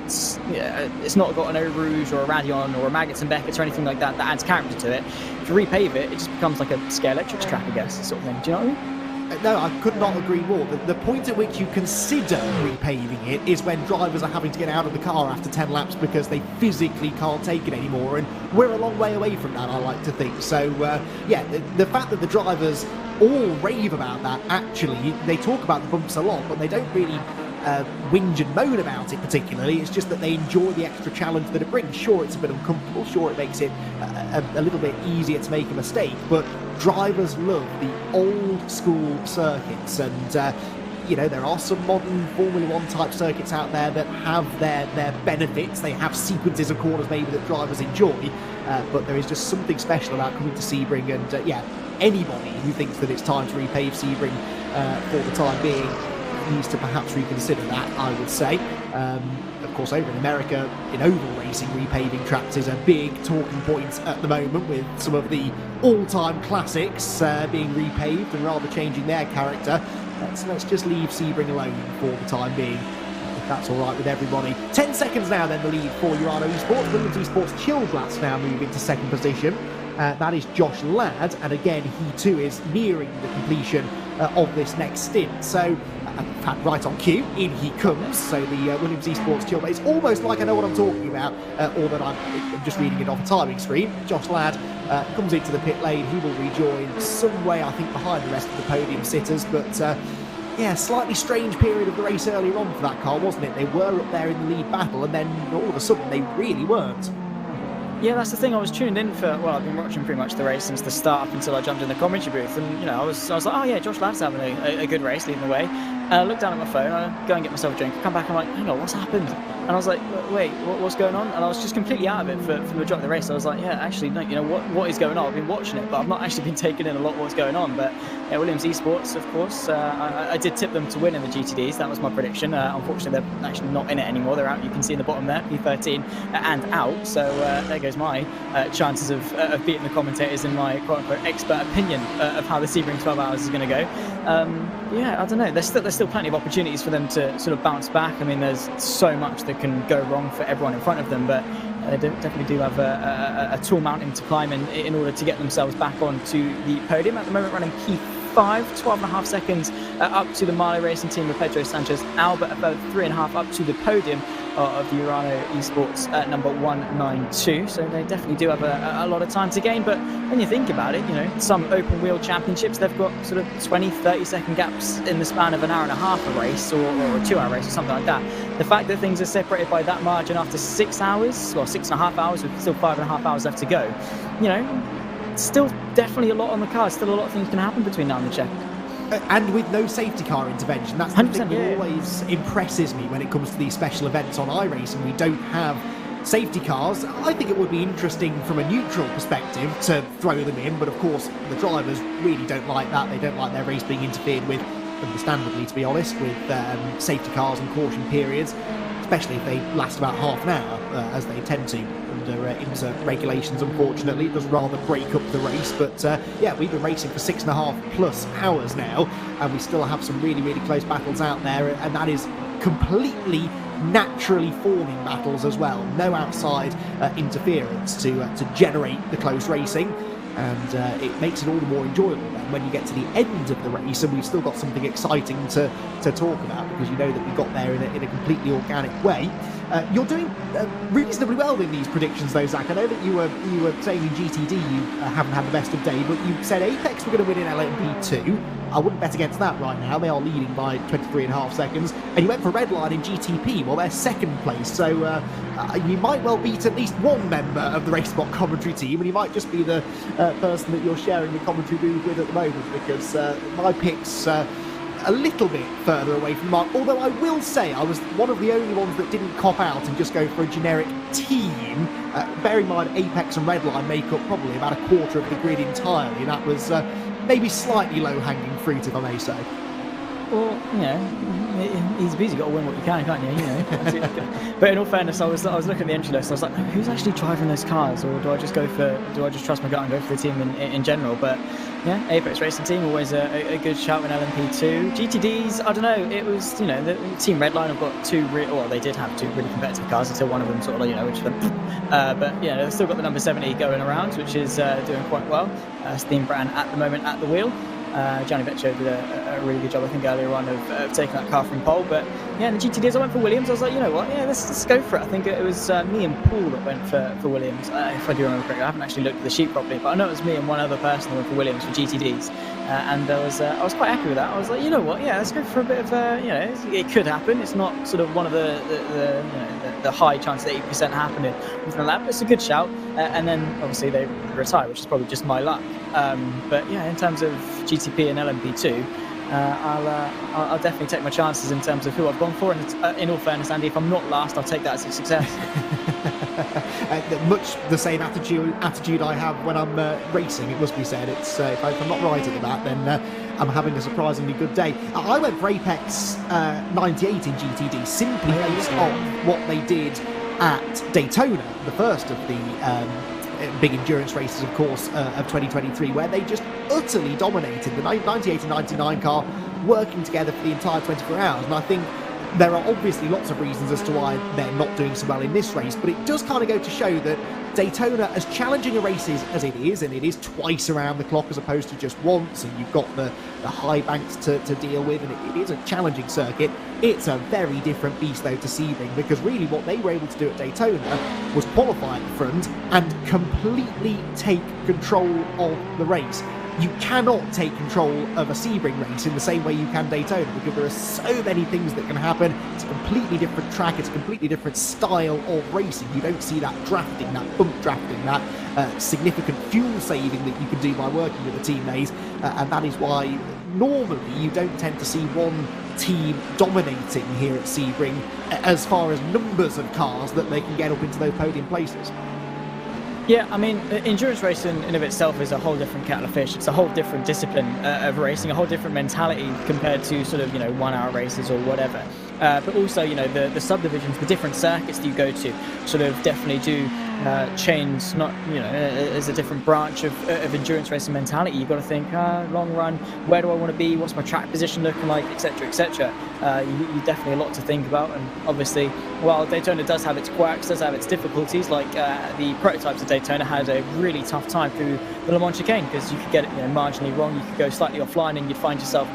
it's not got an Eau Rouge or a Radion or a Maggots and Beckett's or anything like that that adds character to it. If you repave it, it just becomes like a Scale Electrics track, I guess, sort of thing. Do you know what I mean? No, I could not agree more. The point at which you consider repaving it is when drivers are having to get out of the car after 10 laps because they physically can't take it anymore, and we're a long way away from that, I like to think. So, yeah, the fact that the drivers all rave about that, actually, they talk about the bumps a lot, but they don't really whinge and moan about it particularly. It's just that they enjoy the extra challenge that it brings. Sure, it's a bit uncomfortable, sure it makes it a little bit easier to make a mistake, but drivers love the old school circuits, and there are some modern Formula 1 type circuits out there that have their benefits. They have sequences of corners maybe that drivers enjoy, but there is just something special about coming to Sebring, and yeah, anybody who thinks that it's time to repave Sebring for the time being needs to perhaps reconsider that, I would say. Of course, over in America, in oval racing, repaving tracks is a big talking point at the moment, with some of the all-time classics being repaved and rather changing their character. So let's just leave Sebring alone for the time being, if that's all right with everybody. 10 seconds now then, the lead for Urano Esports. Williams Esports Chilblass now move into second position. That is Josh Ladd, and again, he too is nearing the completion of this next stint. So, in fact, right on cue, in he comes. So the Williams Esports Chilblass, it's almost like I know what I'm talking about, or that I'm just reading it off a timing screen. Josh Ladd comes into the pit lane. He will rejoin some way, I think, behind the rest of the podium sitters, but yeah, slightly strange period of the race earlier on for that car, wasn't it? They were up there in the lead battle, and then all of a sudden they really weren't. Yeah, that's the thing. I was tuned in for, well, I've been watching pretty much the race since the start up until I jumped in the commentary booth, and I was like, oh yeah, Josh Ladd's having a good race, leading the way. And I looked down at my phone, I go and get myself a drink, I come back, I'm like, hang on, what's happened? And I was like, wait, what's going on? And I was just completely out of it for the majority of the race. I was like, yeah, actually, no, what is going on? I've been watching it, but I've not actually been taking in a lot of what's going on. But yeah, Williams Esports, of course, I did tip them to win in the GTDs. That was my prediction. Unfortunately, they're actually not in it anymore. They're out. You can see in the bottom there, P13 and out. So there goes my chances of beating the commentators in my quote-unquote expert opinion of how the Sebring 12 hours is going to go. Yeah, I don't know. There's still plenty of opportunities for them to sort of bounce back. I mean, there's so much that can go wrong for everyone in front of them, but they definitely do have a tall mountain to climb in order to get themselves back onto the podium. At the moment, running P5, 12.5 seconds up to the Marley Racing team with Pedro Sanchez Albert, about 3.5 up to the podium of the Urano Esports number 192. So they definitely do have a lot of time to gain. But when you think about it, some open wheel championships, they've got sort of 20-30 second gaps in the span of an hour and a half a race, or a 2-hour race or something like that. The fact that things are separated by that margin after 6 hours, or 6.5 hours, with still 5.5 hours left to go, still definitely a lot on the card. Still a lot of things can happen between now and the check. And with no safety car intervention. That's the thing that always impresses me when it comes to these special events on iRacing. We don't have safety cars. I think it would be interesting from a neutral perspective to throw them in, but of course the drivers really don't like that. They don't like their race being interfered with, understandably to be honest, with safety cars and caution periods, especially if they last about half an hour, as they tend to under IMSA regulations. Unfortunately, it does rather break up the race, but yeah, we've been racing for 6.5+ hours now, and we still have some really, really close battles out there, and that is completely naturally forming battles as well. No outside interference to generate the close racing. and it makes it all the more enjoyable then when you get to the end of the race and we've still got something exciting to talk about, because you know that we got there in a completely organic way. You're doing reasonably well in these predictions though, Zach. I know that you were saying in GTD you haven't had the best of day, but you said Apex were going to win in LMP2. I wouldn't bet against that right now. They are leading by 23.5 seconds. And you went for Redline in GTP. Well, they're second place. So you might well beat at least one member of the RaceSpot commentary team, and you might just be the person that you're sharing the commentary booth with at the moment, because my pick's a little bit further away from the mark. Although I will say I was one of the only ones that didn't cop out and just go for a generic team. Bearing in mind Apex and Redline make up probably about a quarter of the grid entirely. That was maybe slightly low-hanging fruit, if I may say. Well, you know, easy peasy, got to win what you can, can't you? You know. But in all fairness, I was looking at the entry list. I was like, who's actually driving those cars, or do I just trust my gut and go for the team in general? But yeah, Apex Racing Team always a good shout in LMP2. GTDs, I don't know. It was, you know, the Team Redline have got they did have two really competitive cars until one of them sort of, you know, which of them. But yeah, they've still got the number 70 going around, which is doing quite well. Steam Brand at the moment at the wheel. Gianni Vecchio did a really good job, I think, earlier on of taking that car from pole. But yeah, in the GTDs I went for Williams. I was like, you know what, yeah, let's go for it. I think it was me and Paul that went for Williams, if I do remember correctly. I haven't actually looked at the sheet properly, but I know it was me and one other person that went for Williams for GTDs, and I was quite happy with that. I was like, you know what, yeah, let's go for a bit of you know, it could happen. It's not sort of one of the high chances of 80% happening within a lap, but it's a good shout. And then obviously they retire, which is probably just my luck. But yeah, in terms of GTP and LMP2, I'll definitely take my chances in terms of who I've gone for. And in all fairness, Andy, if I'm not last, I'll take that as a success. Much the same attitude I have when I'm racing, it must be said. It's if I'm not right at that, then I'm having a surprisingly good day. I went for Apex 98 in GTD simply based on what they did at Daytona, the first of the big endurance races, of course, of 2023, where they just utterly dominated the 98 and 99 car, working together for the entire 24 hours. And I think there are obviously lots of reasons as to why they're not doing so well in this race, but it does kind of go to show that Daytona, as challenging a race as it is, and it is twice around the clock as opposed to just once, and you've got the high banks to deal with, and it is a challenging circuit. It's a very different beast, though, to Sebring, because really what they were able to do at Daytona was qualify at the front and completely take control of the race. You cannot take control of a Sebring race in the same way you can Daytona, because there are so many things that can happen. It's a completely different track, it's a completely different style of racing. You don't see that drafting, that bump drafting, that significant fuel saving that you can do by working with a teammate, and that is why normally you don't tend to see one team dominating here at Sebring as far as numbers of cars that they can get up into those podium places. Yeah, I mean, endurance racing in of itself is a whole different kettle of fish. It's a whole different discipline of racing, a whole different mentality compared to sort of, you know, 1 hour races or whatever. But also, you know, the subdivisions, the different circuits that you go to sort of definitely do change, not, you know, as a different branch of endurance racing mentality. You've got to think, long run, where do I want to be? What's my track position looking like, etc., etc. You definitely a lot to think about. And obviously, while Daytona does have its quirks, does have its difficulties, like the prototypes of Daytona had a really tough time through the Le Mans chicane, because you could get it, you know, marginally wrong. You could go slightly offline and you'd find yourself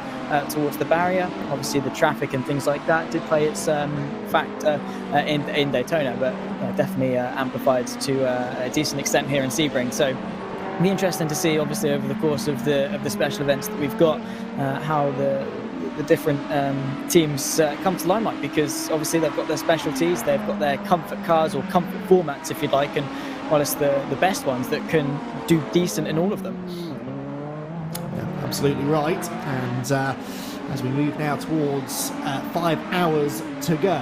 towards the barrier. Obviously the traffic and things like that did play its factor in Daytona, but definitely amplified to a decent extent here in Sebring. So it'll be interesting to see, obviously, over the course of the special events that we've got, how the different teams come to limelight, because obviously they've got their specialties, they've got their comfort cars or comfort formats, if you'd like, and well, it's the best ones that can do decent in all of them. Absolutely right. And as we move now towards 5 hours to go,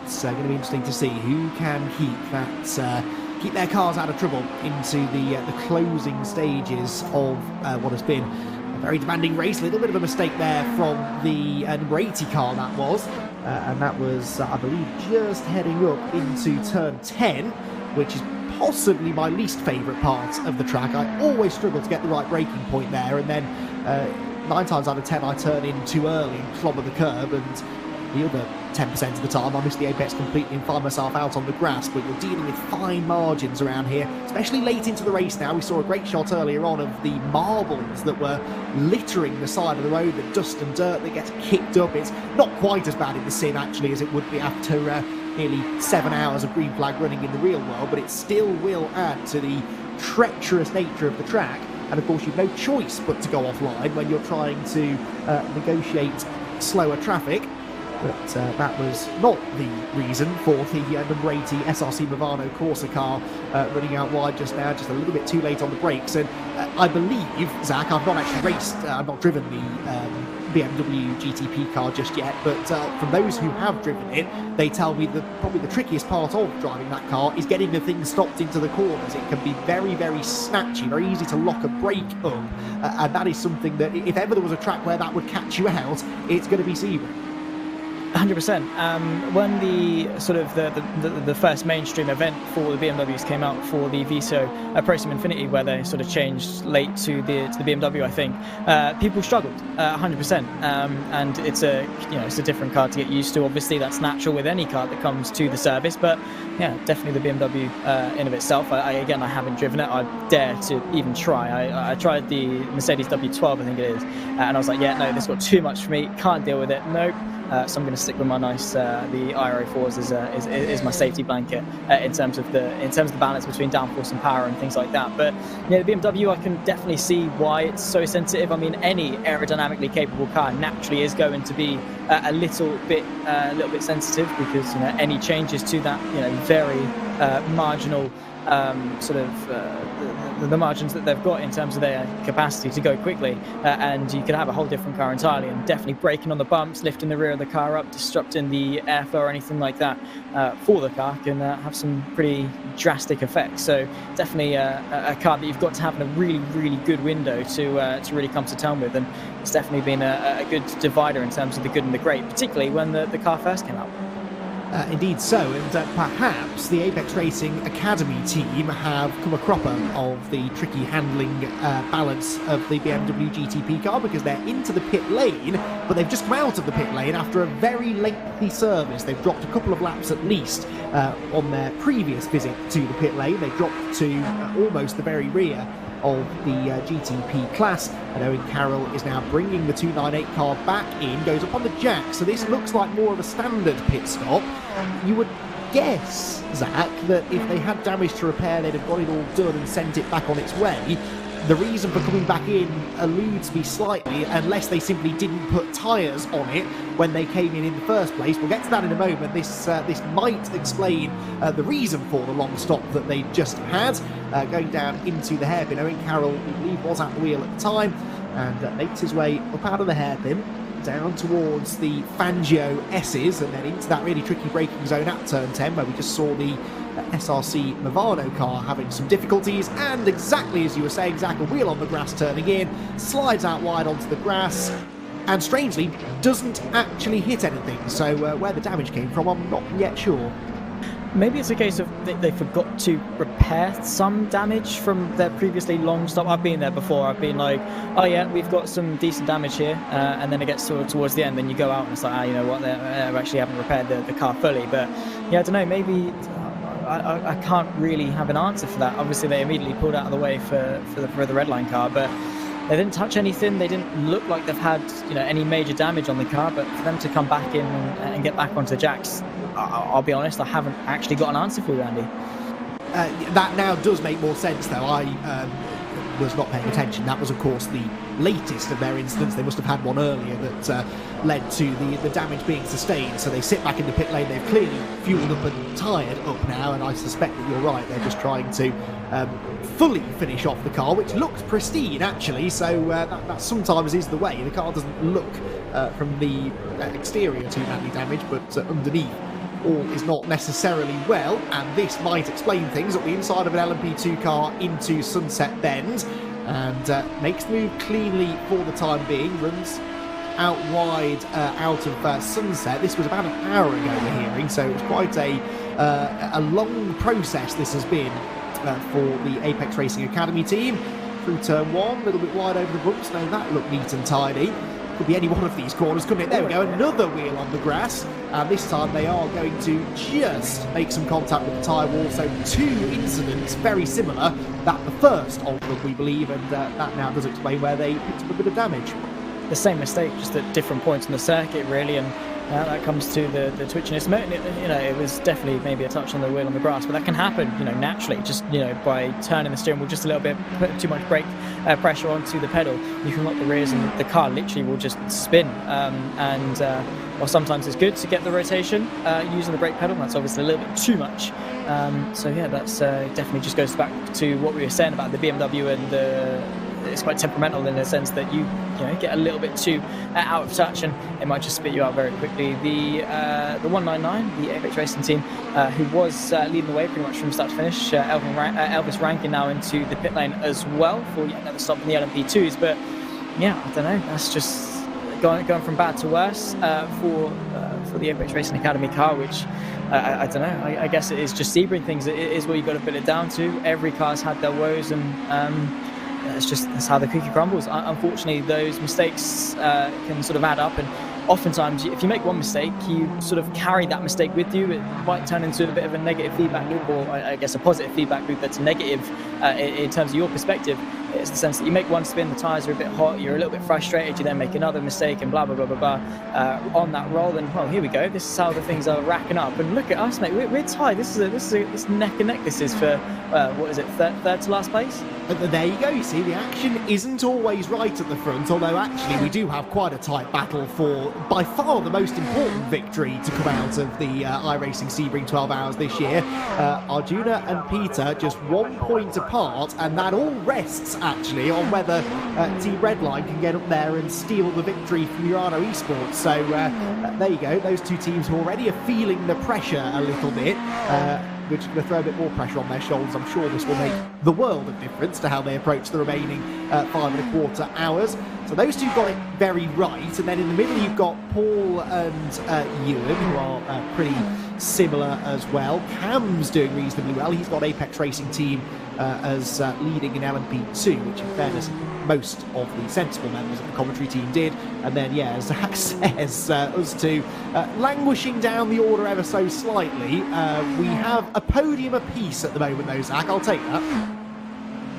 it's going to be interesting to see who can keep their cars out of trouble into the closing stages of what has been a very demanding race. A little bit of a mistake there from the number 80 car, that was, and that was, I believe, just heading up into turn 10, which is possibly my least favourite part of the track. I always struggle to get the right braking point there, and then 9 times out of 10 I turn in too early and clobber the curb, and The other 10% of the time, I miss the apex completely and find myself out on the grass, but you're dealing with fine margins around here, especially late into the race now. We saw a great shot earlier on of the marbles that were littering the side of the road, the dust and dirt that gets kicked up. It's not quite as bad in the sim, actually, as it would be after nearly 7 hours of green flag running in the real world, but it still will add to the treacherous nature of the track. And of course, you've no choice but to go offline when you're trying to negotiate slower traffic. But that was not the reason for the number 80 SRC Movano Corsa car running out wide just now, just a little bit too late on the brakes. And I believe, Zach, I've not actually raced, I've not driven the BMW GTP car just yet, but from those who have driven it, they tell me that probably the trickiest part of driving that car is getting the thing stopped into the corners. It can be very, very snatchy, very easy to lock a brake up, and that is something that if ever there was a track where that would catch you out, it's going to be Sebring. 100%. When the sort of the first mainstream event for the BMWs came out for the VCO Podium Infinity, where they sort of changed late to the BMW, I think people struggled 100%. And it's a different car to get used to. Obviously, that's natural with any car that comes to the service, but yeah, definitely the BMW in of itself. I haven't driven it. I dare to even try. I tried the Mercedes W12, I think it is, and I was like, yeah, no, this got too much for me. Can't deal with it. Nope. So I'm going to stick with my nice the iRacing is my safety blanket in terms of the balance between downforce and power and things like that. But yeah, the BMW, I can definitely see why it's so sensitive. I mean, any aerodynamically capable car naturally is going to be a little bit sensitive, because any changes to that very marginal the margins that they've got in terms of their capacity to go quickly, and you could have a whole different car entirely, and definitely braking on the bumps, lifting the rear of the car up, disrupting the airflow or anything like that for the car can have some pretty drastic effects. So definitely a car that you've got to have in a really, really good window to really come to terms with, and it's definitely been a good divider in terms of the good and the great, particularly when the car first came out. Indeed so, and perhaps the Apex Racing Academy team have come a cropper of the tricky handling balance of the BMW GTP car, because they're into the pit lane, but they've just come out of the pit lane after a very lengthy service. They've dropped a couple of laps at least on their previous visit to the pit lane. They dropped to almost the very rear of the GTP class, and Owen Carroll is now bringing the 298 car back in, goes up on the jack, so this looks like more of a standard pit stop. You would guess, Zach, that if they had damage to repair, they'd have got it all done and sent it back on its way. The reason for coming back in eludes me slightly, unless they simply didn't put tyres on it when they came in the first place. We'll get to that in a moment. This might explain the reason for the long stop that they just had, going down into the hairpin. Owen Carroll, we believe, was at the wheel at the time, and makes his way up out of the hairpin, down towards the Fangio S's, and then into that really tricky braking zone at turn 10, where we just saw the SRC Movano car having some difficulties, and exactly as you were saying, Zach, a wheel on the grass turning in, slides out wide onto the grass, and strangely doesn't actually hit anything. So where the damage came from, I'm not yet sure. Maybe it's a case of they forgot to repair some damage from their previously long stop. I've been there before. I've been like, oh yeah, we've got some decent damage here, and then it gets sort of towards the end, then you go out and it's like, you know what, they actually haven't repaired the car fully. But yeah, I don't know, maybe I can't really have an answer for that. Obviously they immediately pulled out of the way for the red line car, but they didn't touch anything. They didn't look like they've had any major damage on the car. But for them to come back in and get back onto the jacks, I'll be honest, I haven't actually got an answer for you, Andy. That now does make more sense, though. I was not paying attention. That was, of course, the latest of their incidents. They must have had one earlier that led to the damage being sustained. So they sit back in the pit lane. They've clearly fueled up and tired up now, and I suspect that you're right. They're just trying to fully finish off the car, which looked pristine, actually. So that sometimes is the way. The car doesn't look from the exterior too badly damaged, but underneath all is not necessarily well, and this might explain things. Up the inside of an LMP2 car into Sunset Bend, and makes the move cleanly for the time being, runs out wide out of Sunset. This was about an hour ago, we're hearing, so it was quite a long process this has been for the Apex Racing Academy team. Through turn one, a little bit wide over the bumps. No, that looked neat and tidy. Could be any one of these corners, couldn't it? There we go, another wheel on the grass. And this time they are going to just make some contact with the tyre wall. So 2 incidents, very similar. That the first of them, we believe, and that now does explain where they picked up a bit of damage. The same mistake, just at different points in the circuit, really, and that comes to the twitchiness. It was definitely maybe a touch on the wheel on the grass, but that can happen, naturally, just by turning the steering wheel just a little bit, putting too much brake pressure onto the pedal. You can lock the rears, and the car literally will just spin. Well, sometimes it's good to get the rotation using the brake pedal. That's obviously a little bit too much. That's definitely just goes back to what we were saying about the BMW and it's quite temperamental in the sense that you get a little bit too out of touch and it might just spit you out very quickly. The 199, the Apex Racing team, who was leading the way pretty much from start to finish, Elvis Rankin now into the pit lane as well for yet another stop in the LMP2s. But yeah, I don't know, that's just going from bad to worse for the Apex Racing Academy car, which I don't know. I guess it is just Sebring things. It is what you've got to put it down to. Every car's had their woes, and that's how the cookie crumbles. Unfortunately, those mistakes can sort of add up, and oftentimes if you make one mistake, you sort of carry that mistake with you. It might turn into a bit of a negative feedback loop, or I guess a positive feedback loop that's negative in terms of your perspective. It's the sense that you make one spin, the tyres are a bit hot, you're a little bit frustrated, you then make another mistake and blah blah blah blah blah on that roll, and well, here we go, this is how the things are racking up. And look at us, mate, we're tied. This is neck and neck. This is for what is it, third to last place. There you go. You see, the action isn't always right at the front, although actually we do have quite a tight battle for by far the most important victory to come out of the iRacing Sebring 12 Hours this year. Arjuna and Peter just 1 point apart, and that all rests actually on whether Team Redline can get up there and steal the victory from Urano Esports. So there you go. Those two teams who already are feeling the pressure a little bit. Which is going to throw a bit more pressure on their shoulders. I'm sure this will make the world of difference to how they approach the remaining 5.25 hours. So those two got it very right. And then in the middle, you've got Paul and Ewan, who are pretty similar as well. Cam's doing reasonably well. He's got Apex Racing team as leading in LMP2, which in fairness, most of the sensible members of the commentary team did. And then, yeah, as Zach says, us two languishing down the order ever so slightly. We have a podium apiece at the moment, though, Zach. I'll take that.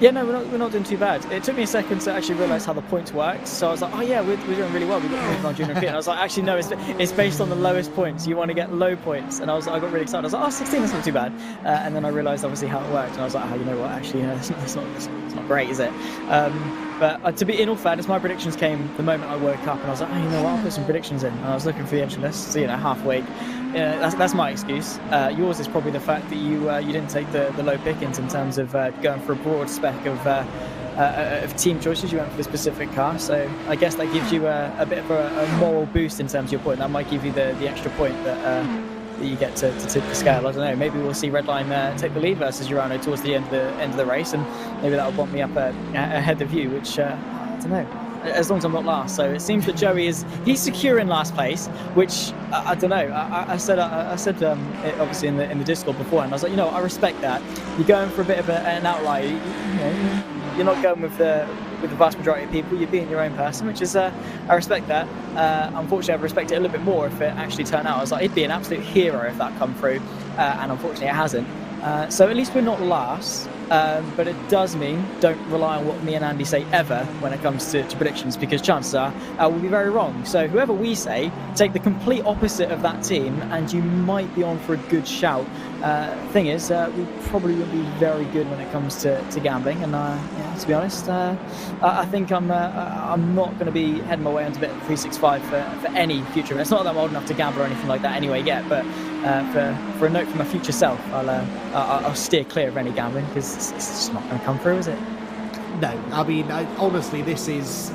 Yeah, no, we're not doing too bad. It took me a second to actually realise how the points worked. So I was like, oh yeah, we're doing really well. We've got on junior and I was like, actually no, it's based on the lowest points. You want to get low points. And I got really excited. I was like, oh, 16, that's not too bad. And then I realised obviously how it worked. And I was like, oh, you know what? Actually, it's not great, is it? But to be in all fairness, my predictions came the moment I woke up, and I was like, oh, you know what? I'll put some predictions in. And I was looking for the entry list, so half awake. That's my excuse. Yours is probably the fact that you didn't take the low pickings in terms of going for a broad spec of team choices. You went for the specific car, so I guess that gives you a bit of a moral boost in terms of your point. That might give you the extra point that you get to tip the scale. I don't know. Maybe we'll see Redline take the lead versus Urano towards the end of the race, and maybe that will bump me up ahead of you, which I don't know. As long as I'm not last. So it seems that Joey he's secure in last place, which I don't know. I said it obviously in the Discord before, and I was like, I respect that. You're going for a bit of an outlier. You're not going with the vast majority of people. You're being your own person, which is I respect that. Unfortunately, I respect it a little bit more if it actually turned out. I was like, it'd be an absolute hero if that come through, and unfortunately, it hasn't. So at least we're not last. But it does mean don't rely on what me and Andy say ever when it comes to predictions, because chances are we'll be very wrong. So whoever we say, take the complete opposite of that team and you might be on for a good shout. Thing is, we probably won't be very good when it comes to gambling, and to be honest, I think I'm not going to be heading my way onto bit 365 for any future. It's not that I'm old enough to gamble or anything like that anyway yet, but for a note from my future self, I'll steer clear of any gambling, because it's just not going to come through, is it? No, I mean, honestly, this is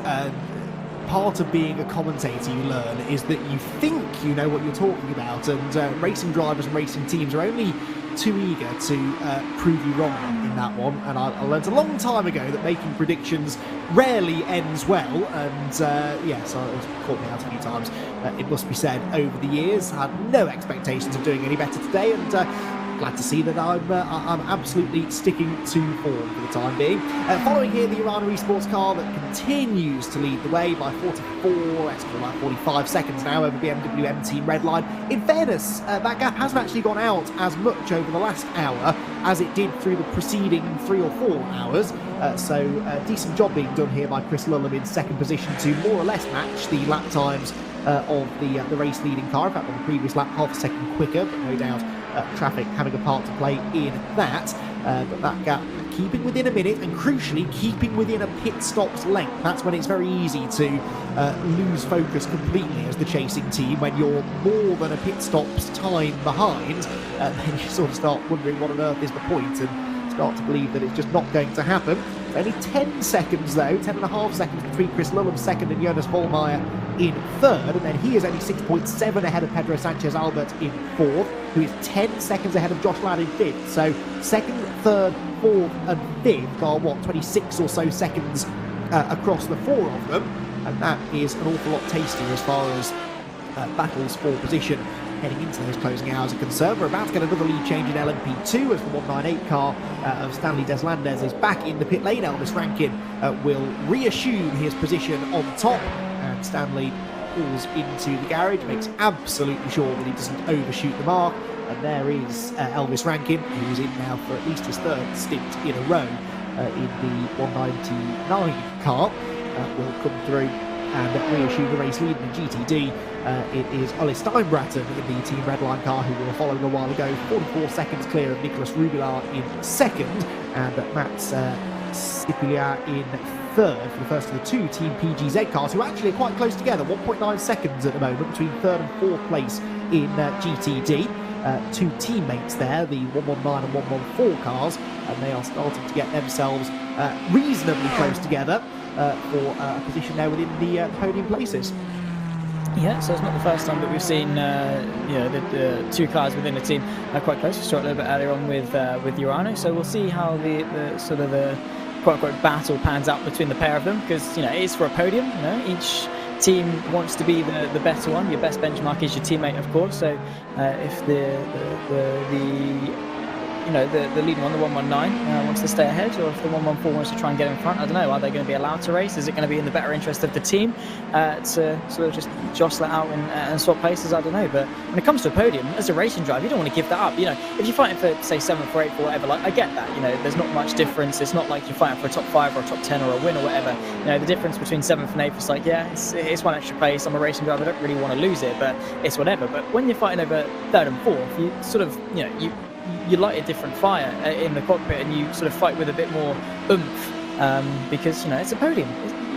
part of being a commentator. You learn is that you think you know what you're talking about, and racing drivers and racing teams are only too eager to prove you wrong in that one. And I learned a long time ago that making predictions rarely ends well, and yes, it's caught me out a few times. It must be said, over the years, I had no expectations of doing any better today, and glad to see that I'm absolutely sticking to form for the time being. Following here, the Urano Esports car that continues to lead the way by 44, extra like 45 seconds now over BMW M Team Redline. In fairness, that gap hasn't actually gone out as much over the last hour as it did through the preceding 3 or 4 hours. So decent job being done here by Chris Lullum in second position to more or less match the lap times of the race leading car. In fact, on the previous lap, half a second quicker, but no doubt traffic having a part to play in that. But that gap keeping within a minute, and crucially keeping within a pit stop's length. That's when it's very easy to lose focus completely as the chasing team. When you're more than a pit stop's time behind, then you sort of start wondering what on earth is the point, and start to believe that it's just not going to happen. Only 10 seconds though, 10.5 seconds between Chris Lullum second and Jonas Vollmeyer in third, and then he is only 6.7 ahead of Pedro Sanchez Albert in fourth, who is 10 seconds ahead of Josh Ladd in fifth. So second, third, fourth and fifth are 26 or so seconds across the 4 of them, and that is an awful lot tastier as far as battles for position heading into those closing hours are concerned. We're about to get another lead change in LMP2 as the 198 car of Stanley Deslandes is back in the pit lane. Elvis Rankin will reassume his position on top, and Stanley pulls into the garage, makes absolutely sure that he doesn't overshoot the mark, and there is Elvis Rankin, who's in now for at least his third stint in a row in the 199 car. Will come through and reissue the race lead in the GTD. It is Ole Steinbratten in the Team Redline car, who we were following a while ago, 44 seconds clear of Nicolas Rubilar in second, and Mats Stipulia in third for the first of the 2 Team PGZ cars, who actually are quite close together, 1.9 seconds at the moment between third and fourth place in GTD. 2 teammates there, the 119 and 114 cars, and they are starting to get themselves reasonably close together for a position there within the podium places. Yeah, so it's not the first time that we've seen the 2 cars within the team are quite close. We saw it a little bit earlier on with Urano, so we'll see how the sort of the quote-unquote battle pans out between the pair of them, because it is for a podium. Each team wants to be the better one. Your best benchmark is your teammate, of course. So if the leading one, the 119, wants to stay ahead, or if the 114 wants to try and get in front, I don't know. Are they going to be allowed to race? Is it going to be in the better interest of the team to sort of just jostle it out and swap places? I don't know. But when it comes to a podium, as a racing driver, you don't want to give that up. If you're fighting for, say, 7th or 8th or whatever, I get that. There's not much difference. It's not like you're fighting for a top 5 or a top 10 or a win or whatever. The difference between 7th and 8th is like, yeah, it's 1 extra place. I'm a racing driver. I don't really want to lose it, but it's whatever. But when you're fighting over 3rd and 4th, you sort of, you light a different fire in the cockpit, and you sort of fight with a bit more oomph, because it's a podium.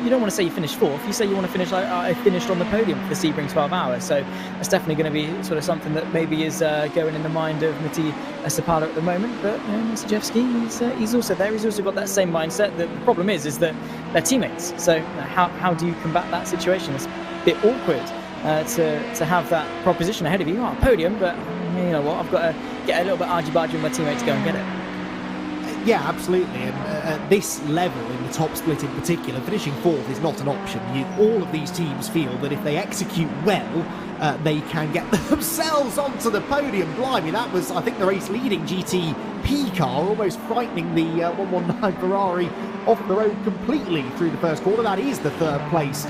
You don't want to say you finished 4th. You say you want to finish like I finished on the podium for the Sebring 12 hours. So that's definitely going to be sort of something that maybe is going in the mind of Mati Sapalo at the moment. But Mr. he's also there. He's also got that same mindset. The problem is that they're teammates. So how do you combat that situation? It's a bit awkward to have that proposition ahead of you. Oh, podium, but you know what? I've got to get a little bit argy-bargy with my teammate to go and get it. Yeah, absolutely. And at this level, in the top split in particular, finishing 4th is not an option. All of these teams feel that if they execute well, they can get themselves onto the podium. Blimey, that was, I think, the race-leading GTP car, almost frightening the 119 Ferrari off the road completely through the first quarter. That is the 3rd placed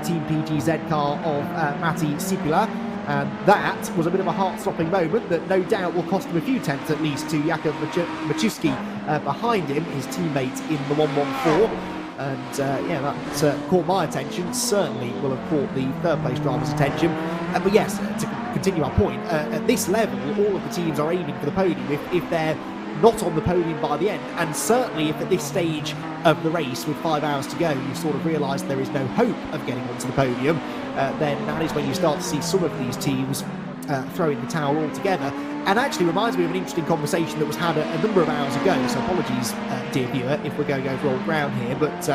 Team PGZ car of Matti Sipila. And that was a bit of a heart-stopping moment that no doubt will cost him a few tenths at least to Jakub Machuski behind him, his teammate in the 114. And that caught my attention. Certainly will have caught the 3rd place driver's attention. But yes, to continue our point, at this level, all of the teams are aiming for the podium. If they're not on the podium by the end, and certainly if at this stage of the race with 5 hours to go you sort of realise there is no hope of getting onto the podium, then that is when you start to see some of these teams throw in the towel altogether. And actually reminds me of an interesting conversation that was had a number of hours ago, so apologies dear viewer if we're going over old ground here, but it's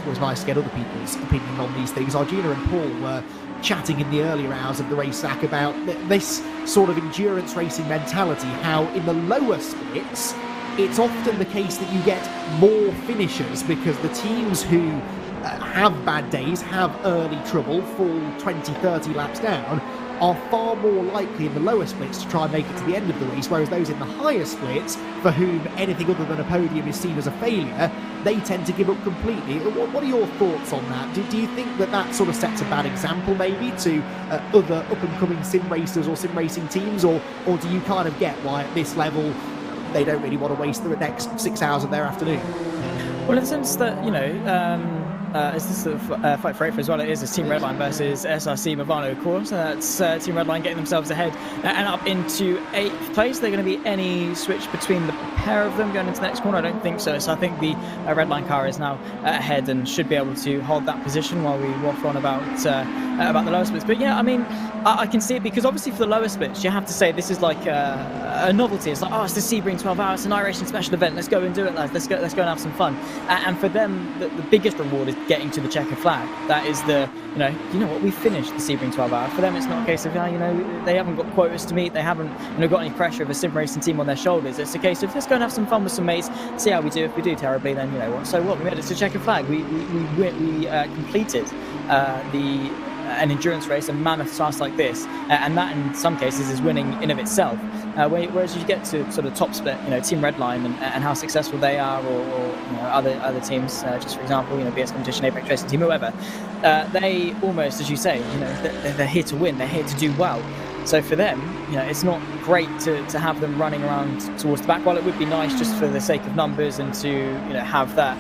always nice to get other people's opinion on these things. Arjuna and Paul were chatting in the earlier hours of the race sack about this sort of endurance racing mentality, how in the lower splits it's often the case that you get more finishers because the teams who have bad days, have early trouble, fall 20-30 laps down, are far more likely in the lower splits to try and make it to the end of the race, whereas those in the higher splits, for whom anything other than a podium is seen as a failure, they tend to give up completely. What are your thoughts on that? Do you think that sort of sets a bad example maybe to other up-and-coming sim racers or sim racing teams, or do you kind of get why at this level they don't really want to waste the next 6 hours of their afternoon? Well, in the sense that, is this a fight for 8 as well? It is. It's Team Redline versus SRC Movano, of course. That's Team Redline getting themselves ahead and up into 8th place. Are there going to be any switch between the pair of them going into the next corner? I don't think so. So I think the Redline car is now ahead and should be able to hold that position while we waffle on about the lower splits. But yeah, I mean, I can see it, because obviously for the lower splits, you have to say this is like a novelty. It's like, oh, it's the Sebring 12 hours, it's an iRacing special event. Let's go and do it, lads. Let's go and have some fun. And for them, the biggest reward is getting to the checker flag. That is the, you know what, we finished the Sebring 12 hour. For them, it's not a case of, they haven't got quotas to meet. They haven't, got any pressure of a sim racing team on their shoulders. It's a case of, let's go and have some fun with some mates, see how we do. If we do terribly, then you know what, so what? We made it to checker flag. We completed an endurance race, a mammoth task like this, and that in some cases is winning in of itself. Whereas you get to sort of top split, Team Redline and how successful they are, or other teams, just for example, BS Competition, Apex Racing Team, whoever, they almost, as you say, they're here to win, they're here to do well. So for them, it's not great to have them running around towards the back. While it would be nice just for the sake of numbers and to have that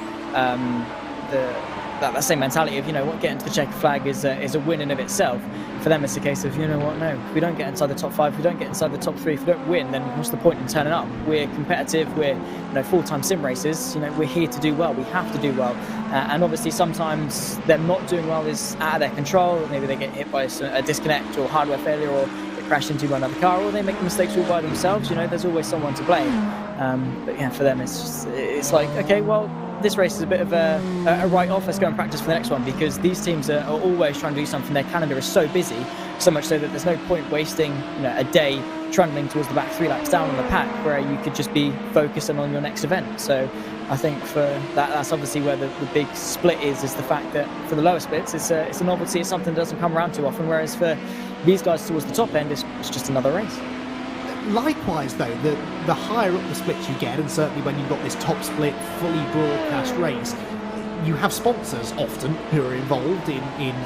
that same mentality of getting to the checker flag is a win in of itself. For them, it's a case of no, if we don't get inside the top 5, if we don't get inside the top 3, if we don't win, then what's the point in turning up? We're competitive, we're full-time sim racers. We're here to do well. We have to do well, and obviously sometimes them not doing well is out of their control. Maybe they get hit by a disconnect or hardware failure, or they crash into another car, or they make mistakes all by themselves. There's always someone to blame. But yeah, for them, it's like, okay, well, this race is a bit of a write-off. Let's go and practice for the next one, because these teams are always trying to do something. Their calendar is so busy, so much so that there's no point wasting a day trundling towards the back 3 laps down on the pack, where you could just be focusing on your next event. So I think for that's obviously where the big split is the fact that for the lower splits, it's a novelty. It's something that doesn't come around too often, whereas for these guys towards the top end, it's just another race. Likewise, though, the higher up the splits you get, and certainly when you've got this top split, fully broadcast race, you have sponsors often who are involved in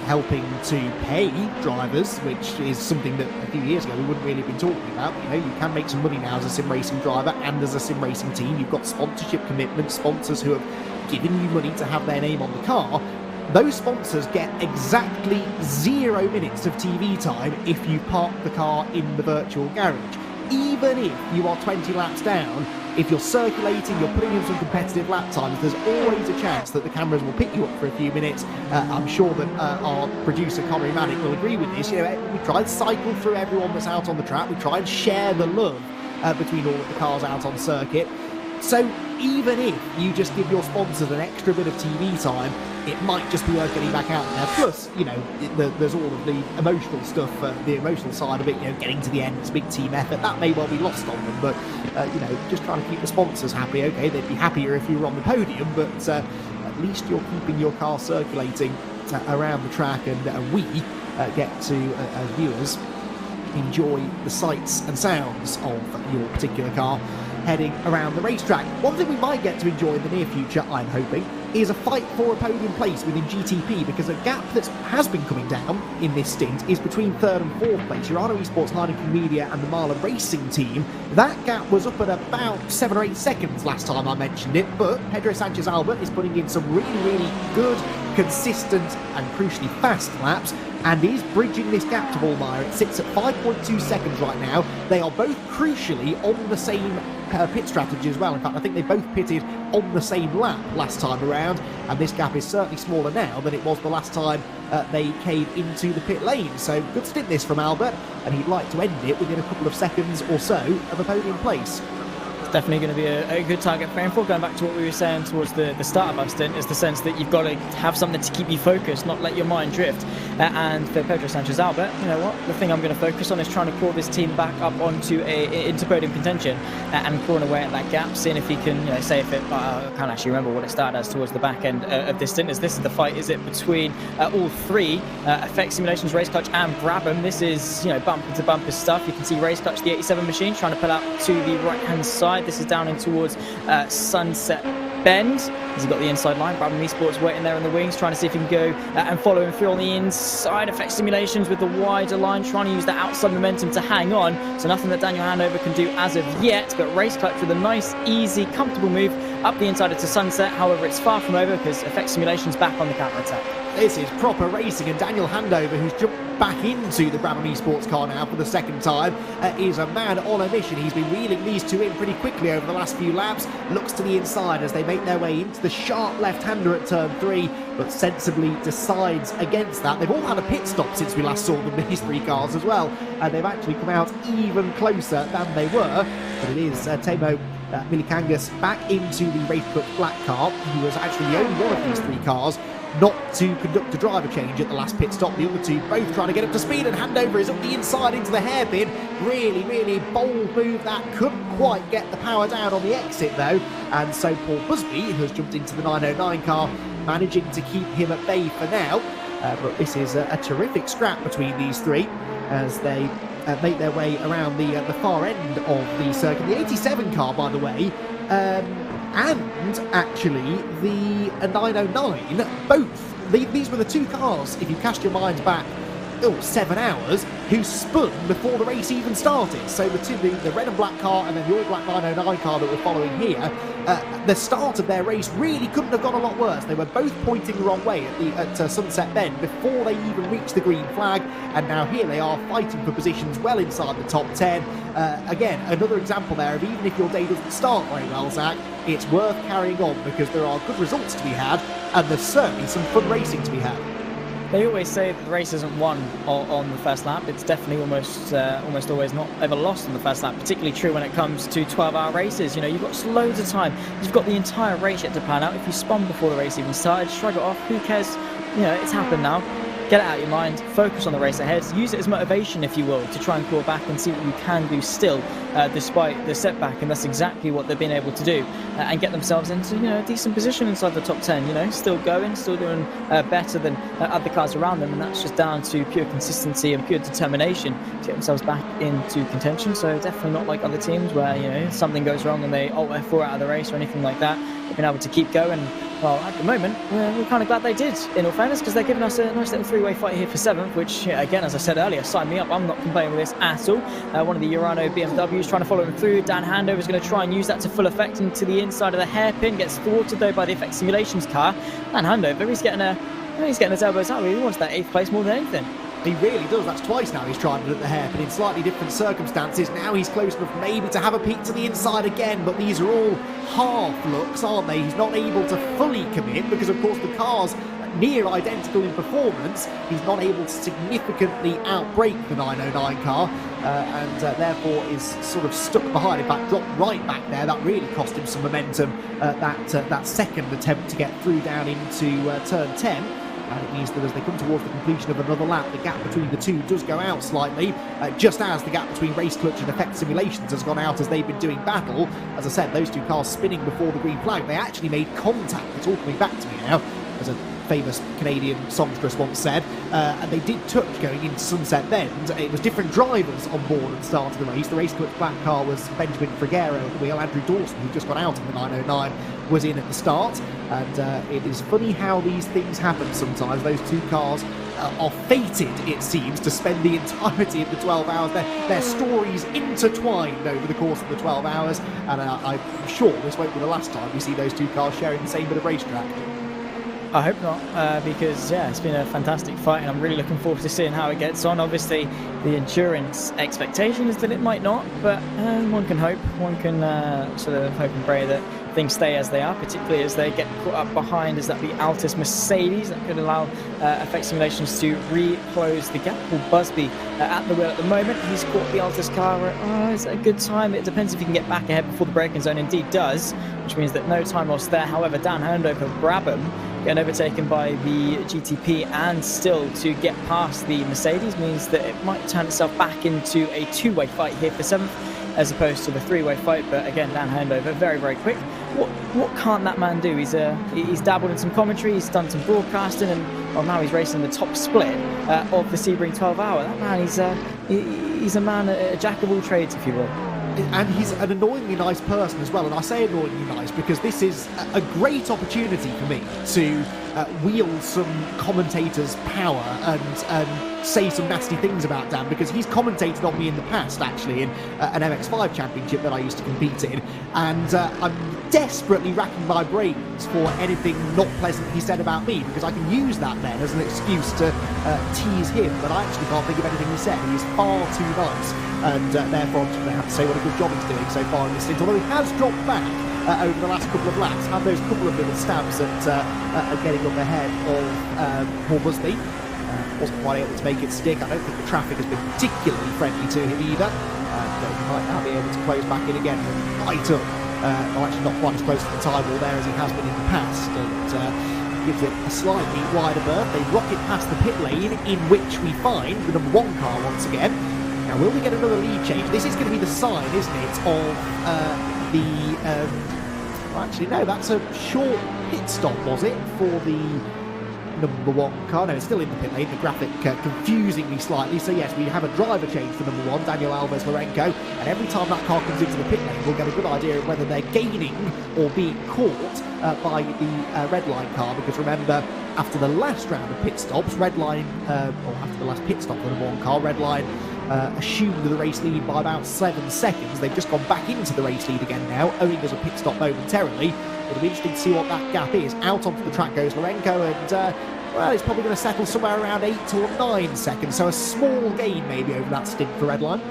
helping to pay drivers, which is something that a few years ago we wouldn't really have been talking about. You can make some money now as a sim racing driver and as a sim racing team. You've got sponsorship commitments, sponsors who have given you money to have their name on the car. Those sponsors get exactly 0 minutes of TV time if you park the car in the virtual garage. Even if you are 20 laps down, if you're circulating, you're putting in some competitive lap times, there's always a chance that the cameras will pick you up for a few minutes. I'm sure that our producer, Connery Maddock, will agree with this. We try and cycle through everyone that's out on the track. We try and share the love between all of the cars out on circuit. So even if you just give your sponsors an extra bit of TV time, it might just be worth getting back out there. Plus, there's all of the emotional stuff, the emotional side of it, getting to the end, it's a big team effort. That may well be lost on them, but, just trying to keep the sponsors happy. Okay, they'd be happier if you were on the podium, but at least you're keeping your car circulating around the track, and we get to, as viewers, enjoy the sights and sounds of your particular car heading around the racetrack. One thing we might get to enjoy in the near future, I'm hoping, is a fight for a podium place within GTP, because a gap that has been coming down in this stint is between 3rd and 4th place. Urano Esports, Heineken Media and the Marlin Racing team. That gap was up at about 7 or 8 seconds last time I mentioned it, but Pedro Sanchez Albert is putting in some really good, consistent and crucially fast laps, and is bridging this gap to Wallmeyer. It sits at 5.2 seconds right now. They are both crucially on the same pit strategy as well. In fact, I think they both pitted on the same lap last time around, and this gap is certainly smaller now than it was the last time they came into the pit lane. So good stint this from Albert, and he'd like to end it within a couple of seconds or so of a podium place. definitely going to be a good target for him. Going back to what we were saying towards the start of our stint, is the sense that you've got to have something to keep you focused, not let your mind drift. And for Pedro Sanchez Albert, you know what? The thing I'm going to focus on is trying to crawl this team back up onto into podium contention and clawing away at that gap, seeing if he can, you know, say if it. I can't actually remember what it started as towards the back end of this stint. As this is the fight, is it between all three? Effect Simulations, Race Clutch, and Brabham. This is, you know, bumper to bumper stuff. You can see Race Clutch, the 87 machine, trying to pull out to the right hand side. This is down in towards Sunset Bend. He's got the inside line. Brabham Esports waiting there in the wings, trying to see if he can go and follow him through on the inside. Effect Simulations with the wider line, trying to use that outside momentum to hang on. So nothing that Daniel Hanover can do as of yet, but Race Clutch with a nice, easy, comfortable move up the inside to Sunset. However, it's far from over because Effect Simulations back on the counter-attack. This is proper racing, and Daniel Handover, who's jumped back into the Brabham Esports car now for the second time, is a man on a mission. He's been wheeling these two in pretty quickly over the last few laps. Looks to the inside as they make their way into the sharp left-hander at turn 3, but sensibly decides against that. They've all had a pit stop since we last saw them, these three cars as well, and they've actually come out even closer than they were. But it is Temo Milikangas back into the Race Clutch black car, who was actually the only one of these three cars not to conduct a driver change at the last pit stop. The other two both trying to get up to speed, and Handover is up the inside into the hairpin. Really, really bold move that. Couldn't quite get the power down on the exit though, and so Paul Busby, who has jumped into the 909 car, managing to keep him at bay for now. But this is a terrific scrap between these three as they make their way around the far end of the circuit. The 87 car, by the way, and actually the 909, both. These were the two cars, if you cast your minds back 7 hours, who spun before the race even started. So the red and black car and then the all black 909 car that we're following here, the start of their race really couldn't have gone a lot worse. They were both pointing the wrong way at Sunset Bend before they even reached the green flag, and now here they are fighting for positions well inside the top 10. Again, another example there of even if your day doesn't start very well, Zach, it's worth carrying on because there are good results to be had, and there's certainly some fun racing to be had. They always say that the race isn't won on the first lap. It's definitely almost always not ever lost on the first lap, particularly true when it comes to 12-hour races. You know, you've got loads of time. You've got the entire race yet to plan out. If you spun before the race even started, shrug it off. Who cares? You know, it's happened now. Get it out of your mind, focus on the race ahead, use it as motivation, if you will, to try and claw back and see what you can do still, despite the setback, and that's exactly what they've been able to do, and get themselves into, you know, a decent position inside the top 10, you know, still going, still doing better than other cars around them, and that's just down to pure consistency and pure determination to get themselves back into contention. So definitely not like other teams where, you know, something goes wrong and they alt F4 out of the race or anything like that. They've been able to keep going. Well, at the moment, we're kind of glad they did, in all fairness, because they're giving us a nice little three-way fight here for 7th, which, again, as I said earlier, sign me up. I'm not complaining with this at all. One of the Urano BMWs trying to follow him through. Dan Handover is going to try and use that to full effect into the inside of the hairpin. Gets thwarted, though, by the Effect Simulations car. Dan Handover, he's getting his elbows out. He wants that 8th place more than anything. He really does. That's twice now he's tried it at the hairpin in slightly different circumstances. Now he's close enough maybe to have a peek to the inside again, but these are all half looks, aren't they? He's not able to fully commit because, of course, the car's near identical in performance. He's not able to significantly outbrake the 909 car, and therefore is sort of stuck behind. In fact, dropped right back there. That really cost him some momentum, that second attempt to get through down into turn 10. And it means that as they come towards the completion of another lap, the gap between the two does go out slightly, just as the gap between Race Clutch and Effect Simulations has gone out as they've been doing battle. As I said, those two cars spinning before the green flag, they actually made contact. It's all coming back to me now, as a famous Canadian songstress once said, and they did touch going into Sunset Bend. It was different drivers on board at the start of the race. The Race Clutch black car was Benjamin Frigero at the wheel. Andrew Dawson, who just got out of the 909, was in at the start, and it is funny how these things happen sometimes. Those two cars are fated, it seems, to spend the entirety of the 12 hours. Their stories intertwined over the course of the 12 hours, and I'm sure this won't be the last time we see those two cars sharing the same bit of racetrack. I hope not, because yeah, it's been a fantastic fight, and I'm really looking forward to seeing how it gets on. Obviously, the endurance expectation is that it might not, but one can hope. One can sort of hope and pray that things stay as they are, particularly as they get caught up behind. Is that the Altus Mercedes that could allow Effect Simulations to re-close the gap? Paul Busby at the wheel at the moment. He's caught the Altus car. It's a good time. It depends if he can get back ahead before the braking zone. Indeed does, which means that no time lost there. However, Dan Herndorf of Brabham getting overtaken by the GTP, and still to get past the Mercedes means that it might turn itself back into a two-way fight here for 7th as opposed to the three-way fight. But again, Dan Handover very, very quick. What can't that man do? He's dabbled in some commentary, he's done some broadcasting, and well, now he's racing the top split of the Sebring 12 hour. That man, he's a man, a jack of all trades, if you will. And he's an annoyingly nice person as well, and I say annoyingly nice because this is a great opportunity for me to wield some commentator's power and say some nasty things about Dan, because he's commentated on me in the past, actually, in an MX5 championship that I used to compete in, and I'm desperately racking my brains for anything not pleasant he said about me, because I can use that then as an excuse to tease him, but I actually can't think of anything he said. He's far too nice, and therefore I'm just going to have to say what a good job he's doing so far in this stint, although he has dropped back over the last couple of laps, had those couple of little stabs at getting up ahead of Paul Busby. Wasn't quite able to make it stick. I don't think the traffic has been particularly friendly to him either. But he might now be able to close back in again and light up. Well, actually not quite as close to the time wall there as he has been in the past, and gives it a slightly wider berth. They rocket past the pit lane, in which we find the number 1 car once again. Now, will we get another lead change? This is going to be the sign, isn't it, of well, actually, no, that's a short pit stop, was it, for the number 1 car? No, it's still in the pit lane, the graphic confusing me slightly. So yes, we have a driver change for number 1, Daniel Alves Lorenco, and every time that car comes into the pit lane, we'll get a good idea of whether they're gaining or being caught by the red line car, because remember, after the last round of pit stops, or after the last pit stop for the number 1 car, red line assumed the race lead by about 7 seconds. They've just gone back into the race lead again now, owing as a pit stop momentarily. It'll be interesting to see what that gap is. Out onto the track goes Lorenco, and well, it's probably going to settle somewhere around 8 or 9 seconds, so a small gain maybe over that stint for Redline.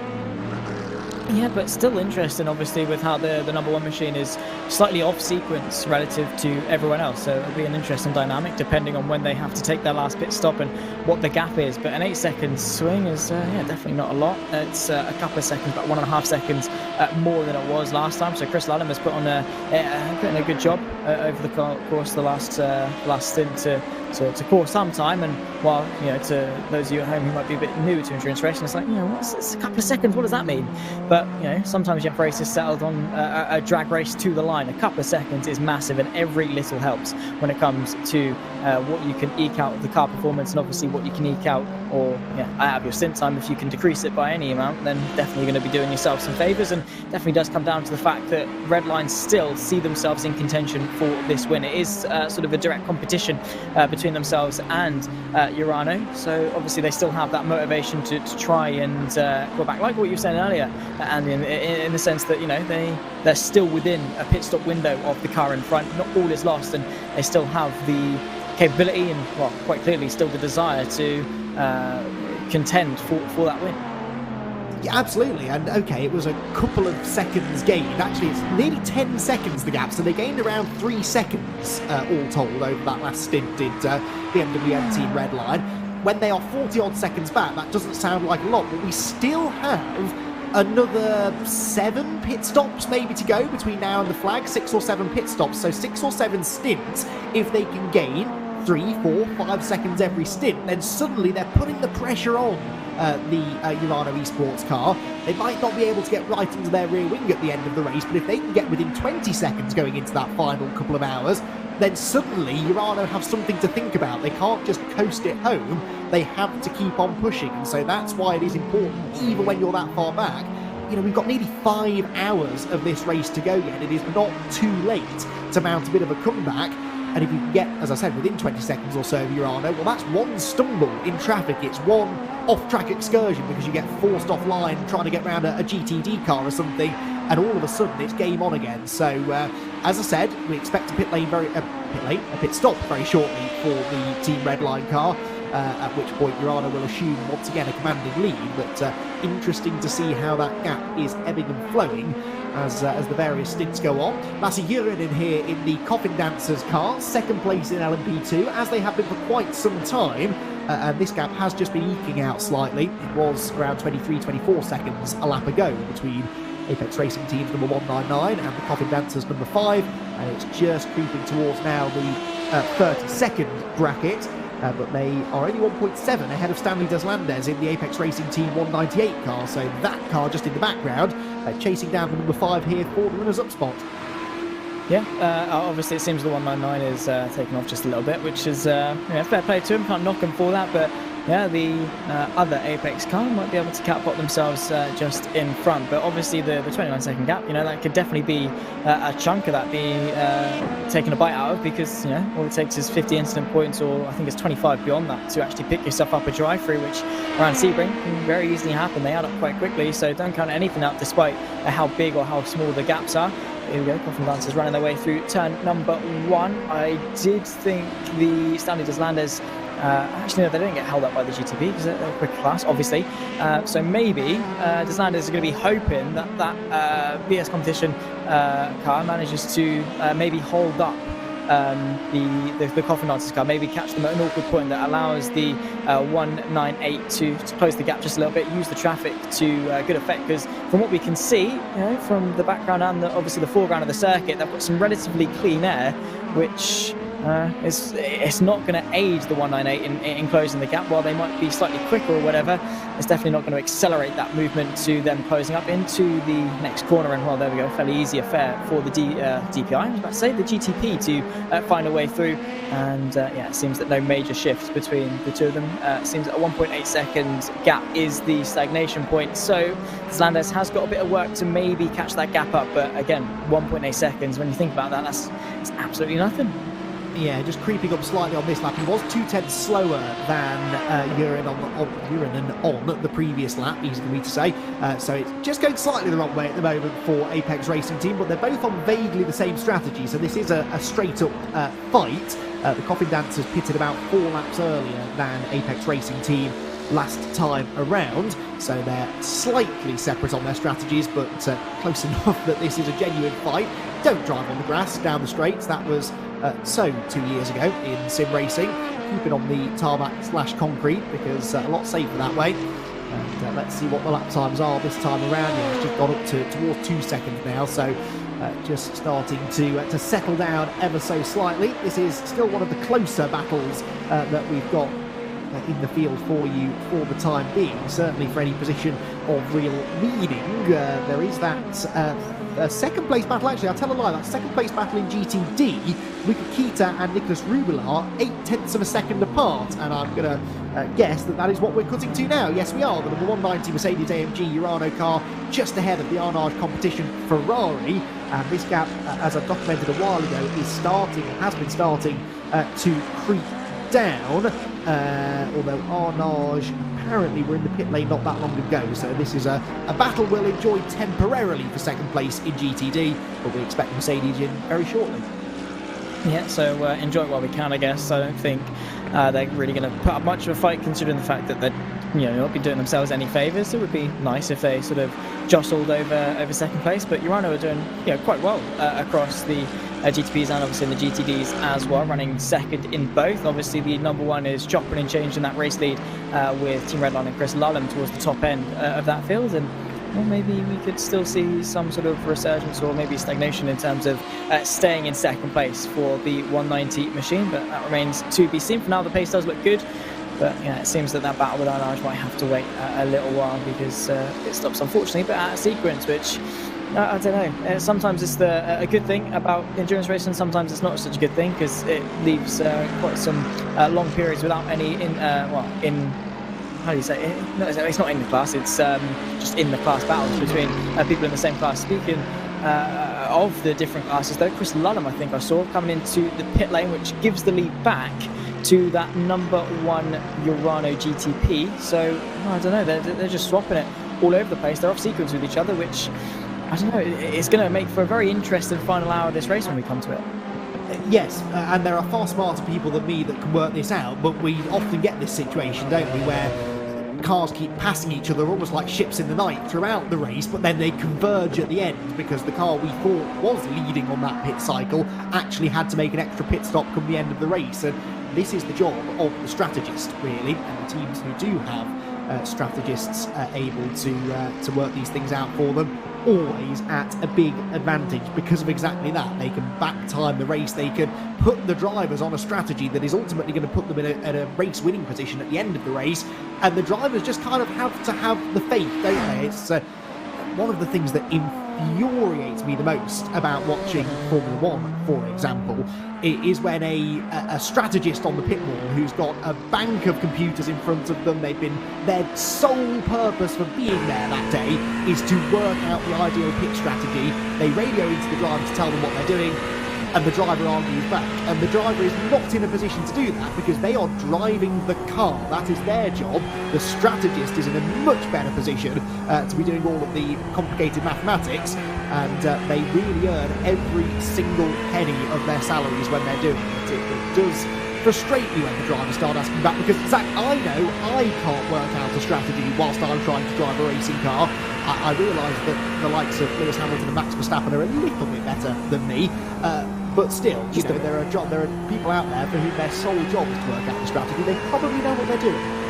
Yeah, but still interesting, obviously, with how the number 1 machine is slightly off sequence relative to everyone else. So it'll be an interesting dynamic depending on when they have to take their last pit stop and what the gap is. But an 8-second swing is definitely not a lot. It's a couple of seconds, about 1.5 seconds more than it was last time. So Chris Lallam has put in a good job over the course of the last stint to cause some time. And while, to those of you at home who might be a bit new to endurance racing, it's like, it's a couple of seconds, what does that mean? But sometimes you have races settled on a drag race to the line. A couple of seconds is massive, and every little helps when it comes to what you can eke out of the car performance, and obviously what you can eke out out of your stint time. If you can decrease it by any amount, then definitely going to be doing yourself some favours, and definitely does come down to the fact that Redline still see themselves in contention for this win. It is sort of a direct competition between themselves and Urano, so obviously they still have that motivation to try and go back, like what you were saying earlier, and in the sense that they're still within a pit stop window of the car in front. Not all is lost, and they still have the capability and, well, quite clearly still the desire to contend for that win. Yeah, absolutely, and okay, it was a couple of seconds gained. Actually, it's nearly 10 seconds the gap, so they gained around 3 seconds all told over that last stint, did the MWM team Redline. When they are 40 odd seconds back, that doesn't sound like a lot, but we still have another 7 pit stops maybe to go between now and the flag. 6 or 7 pit stops, so 6 or 7 stints. If they can gain 3, 4, 5 seconds every stint, then suddenly they're putting the pressure on the Urano Esports car. They might not be able to get right into their rear wing at the end of the race, but if they can get within 20 seconds going into that final couple of hours, then suddenly Urano have something to think about. They can't just coast it home, they have to keep on pushing, and so that's why it is important, even when you're that far back. We've got nearly 5 hours of this race to go yet. It is not too late to mount a bit of a comeback. And if you can get, as I said, within 20 seconds or so of Urano, well, that's one stumble in traffic. It's one off-track excursion because you get forced offline trying to get around a GTD car or something. and all of a sudden it's game on again. So as I said, we expect a pit stop very shortly for the Team Redline car, at which point Urano will assume once again a commanding lead, but interesting to see how that gap is ebbing and flowing as the various stints go on. Lasse Jurinen here in the Coffin Dancers car, second place in LMP2, as they have been for quite some time, and this gap has just been eking out slightly. It was around 23-24 seconds a lap ago between Apex Racing Team's number 199 and the Coffin Dancers number 5, and it's just creeping towards now the 30-second bracket. But they are only 1.7 ahead of Stanley Deslandes in the Apex Racing Team 198 car, so that car just in the background, chasing down the number 5 here for the runners-up spot. Yeah, obviously it seems the 199 is taking off just a little bit, which is fair play to him, can't knock him for that, but yeah, the other Apex car might be able to catapult themselves just in front, but obviously the 29-second gap, that could definitely be a chunk of that being taken a bite out of, because all it takes is 50 incident points, or I think it's 25 beyond that, to actually pick yourself up a drive-through, which around Sebring can very easily happen. They add up quite quickly, so don't count anything out despite how big or how small the gaps are. Here we go, Coffin Dancers running their way through turn number 1. I did think the Stanley Deslandes, actually no, they didn't get held up by the GTP because they're a quick class, obviously. So maybe Deslandes are going to be hoping that BS competition car manages to maybe hold up the Coffin Dancers car, maybe catch them at an awkward point that allows the 198 to close the gap just a little bit, use the traffic to good effect, because from what we can see, from the background and obviously the foreground of the circuit, they've got some relatively clean air, which it's not going to aid the 198 in closing the gap. While they might be slightly quicker or whatever, it's definitely not going to accelerate that movement to them closing up into the next corner. And well, there we go, fairly easy affair for the DPI, I was about to say the GTP, to find a way through. And yeah, it seems that no major shift between the two of them. It seems that a 1.8 second gap is the stagnation point, so Deslandes has got a bit of work to maybe catch that gap up, but again, 1.8 seconds, when you think about that, that's absolutely nothing. Yeah, just creeping up slightly on this lap. He was 2/10 slower than Urinen on the previous lap, easy for me to say. So it's just going slightly the wrong way at the moment for Apex Racing Team, but they're both on vaguely the same strategy. So this is a straight-up fight. The Coffin Dancers pitted about 4 laps earlier than Apex Racing Team last time around, so they're slightly separate on their strategies, but close enough that this is a genuine fight. Don't drive on the grass down the straights. That was so 2 years ago in sim racing. Keep it on the tarmac/concrete, because a lot safer that way. And let's see what the lap times are this time around. Yeah, it's just gone up towards 2 seconds now, so just starting to settle down ever so slightly. This is still one of the closer battles that we've got in the field for you for the time being. Certainly for any position of real meaning, there is that second place battle. Actually, I'll tell a lie, that second place battle in GTD, Luca Kita and Nicholas Rubilar, 0.8 of a second apart, and I'm going to guess that is what we're cutting to now. Yes, we are. The number 190 Mercedes-AMG Urano car just ahead of the Arnage competition Ferrari, and this gap, as I documented a while ago, has been starting to creep down, although Arnage apparently were in the pit lane not that long ago, so this is a battle we'll enjoy temporarily for second place in GTD, but we expect Mercedes in very shortly. Yeah, so enjoy it while we can, I guess. I don't think they're really going to put up much of a fight, considering the fact that they're not be doing themselves any favours. It would be nice if they sort of jostled over second place, but Urano are doing quite well across the GTPs and obviously in the GTDs as well, running second in both. Obviously the number 1 is chopping and changing that race lead with Team Redline and Chris Lullum towards the top end of that field, and well, maybe we could still see some sort of resurgence or maybe stagnation in terms of staying in second place for the 190 machine, but that remains to be seen. For now, the pace does look good, but it seems that battle with Arnage might have to wait a little while, because it stops unfortunately but out of sequence, which I don't know. Sometimes it's a good thing about endurance racing, sometimes it's not such a good thing, because it leaves quite some long periods without any how do you say it? No, it's not in the class, it's just in the class battles between people in the same class. Speaking of the different classes though, Chris Lullum I think I saw coming into the pit lane, which gives the lead back to that number 1 Urano GTP. So I don't know, they're just swapping it all over the place. They're off sequence with each other, which I don't know, it's going to make for a very interesting final hour of this race when we come to it. Yes, and there are far smarter people than me that can work this out, but we often get this situation, don't we, where cars keep passing each other almost like ships in the night throughout the race, but then they converge at the end because the car we thought was leading on that pit cycle actually had to make an extra pit stop come the end of the race. And this is the job of the strategist, really, and the teams who do have strategists able to work these things out for them, always at a big advantage because of exactly that. They can back time the race, they can put the drivers on a strategy that is ultimately going to put them in a race winning position at the end of the race, and the drivers just kind of have to have the faith, don't they? It's one of the things that infuriates me the most about watching Formula One, for example, is when a strategist on the pit wall who's got a bank of computers in front of them, their sole purpose for being there that day is to work out the ideal pit strategy. They radio into the driver to tell them what they're doing, and the driver argues back, and the driver is not in a position to do that because they are driving the car. That is their job. The strategist is in a much better position to be doing all of the complicated mathematics, and they really earn every single penny of their salaries when they're doing it. It does frustrate me when the drivers start asking back because, Zach, I know I can't work out a strategy whilst I'm trying to drive a racing car. I realise that the likes of Lewis Hamilton and Max Verstappen are a little bit better than me, but still, there are people out there for whom their sole job is to work out the strategy. They probably know what they're doing.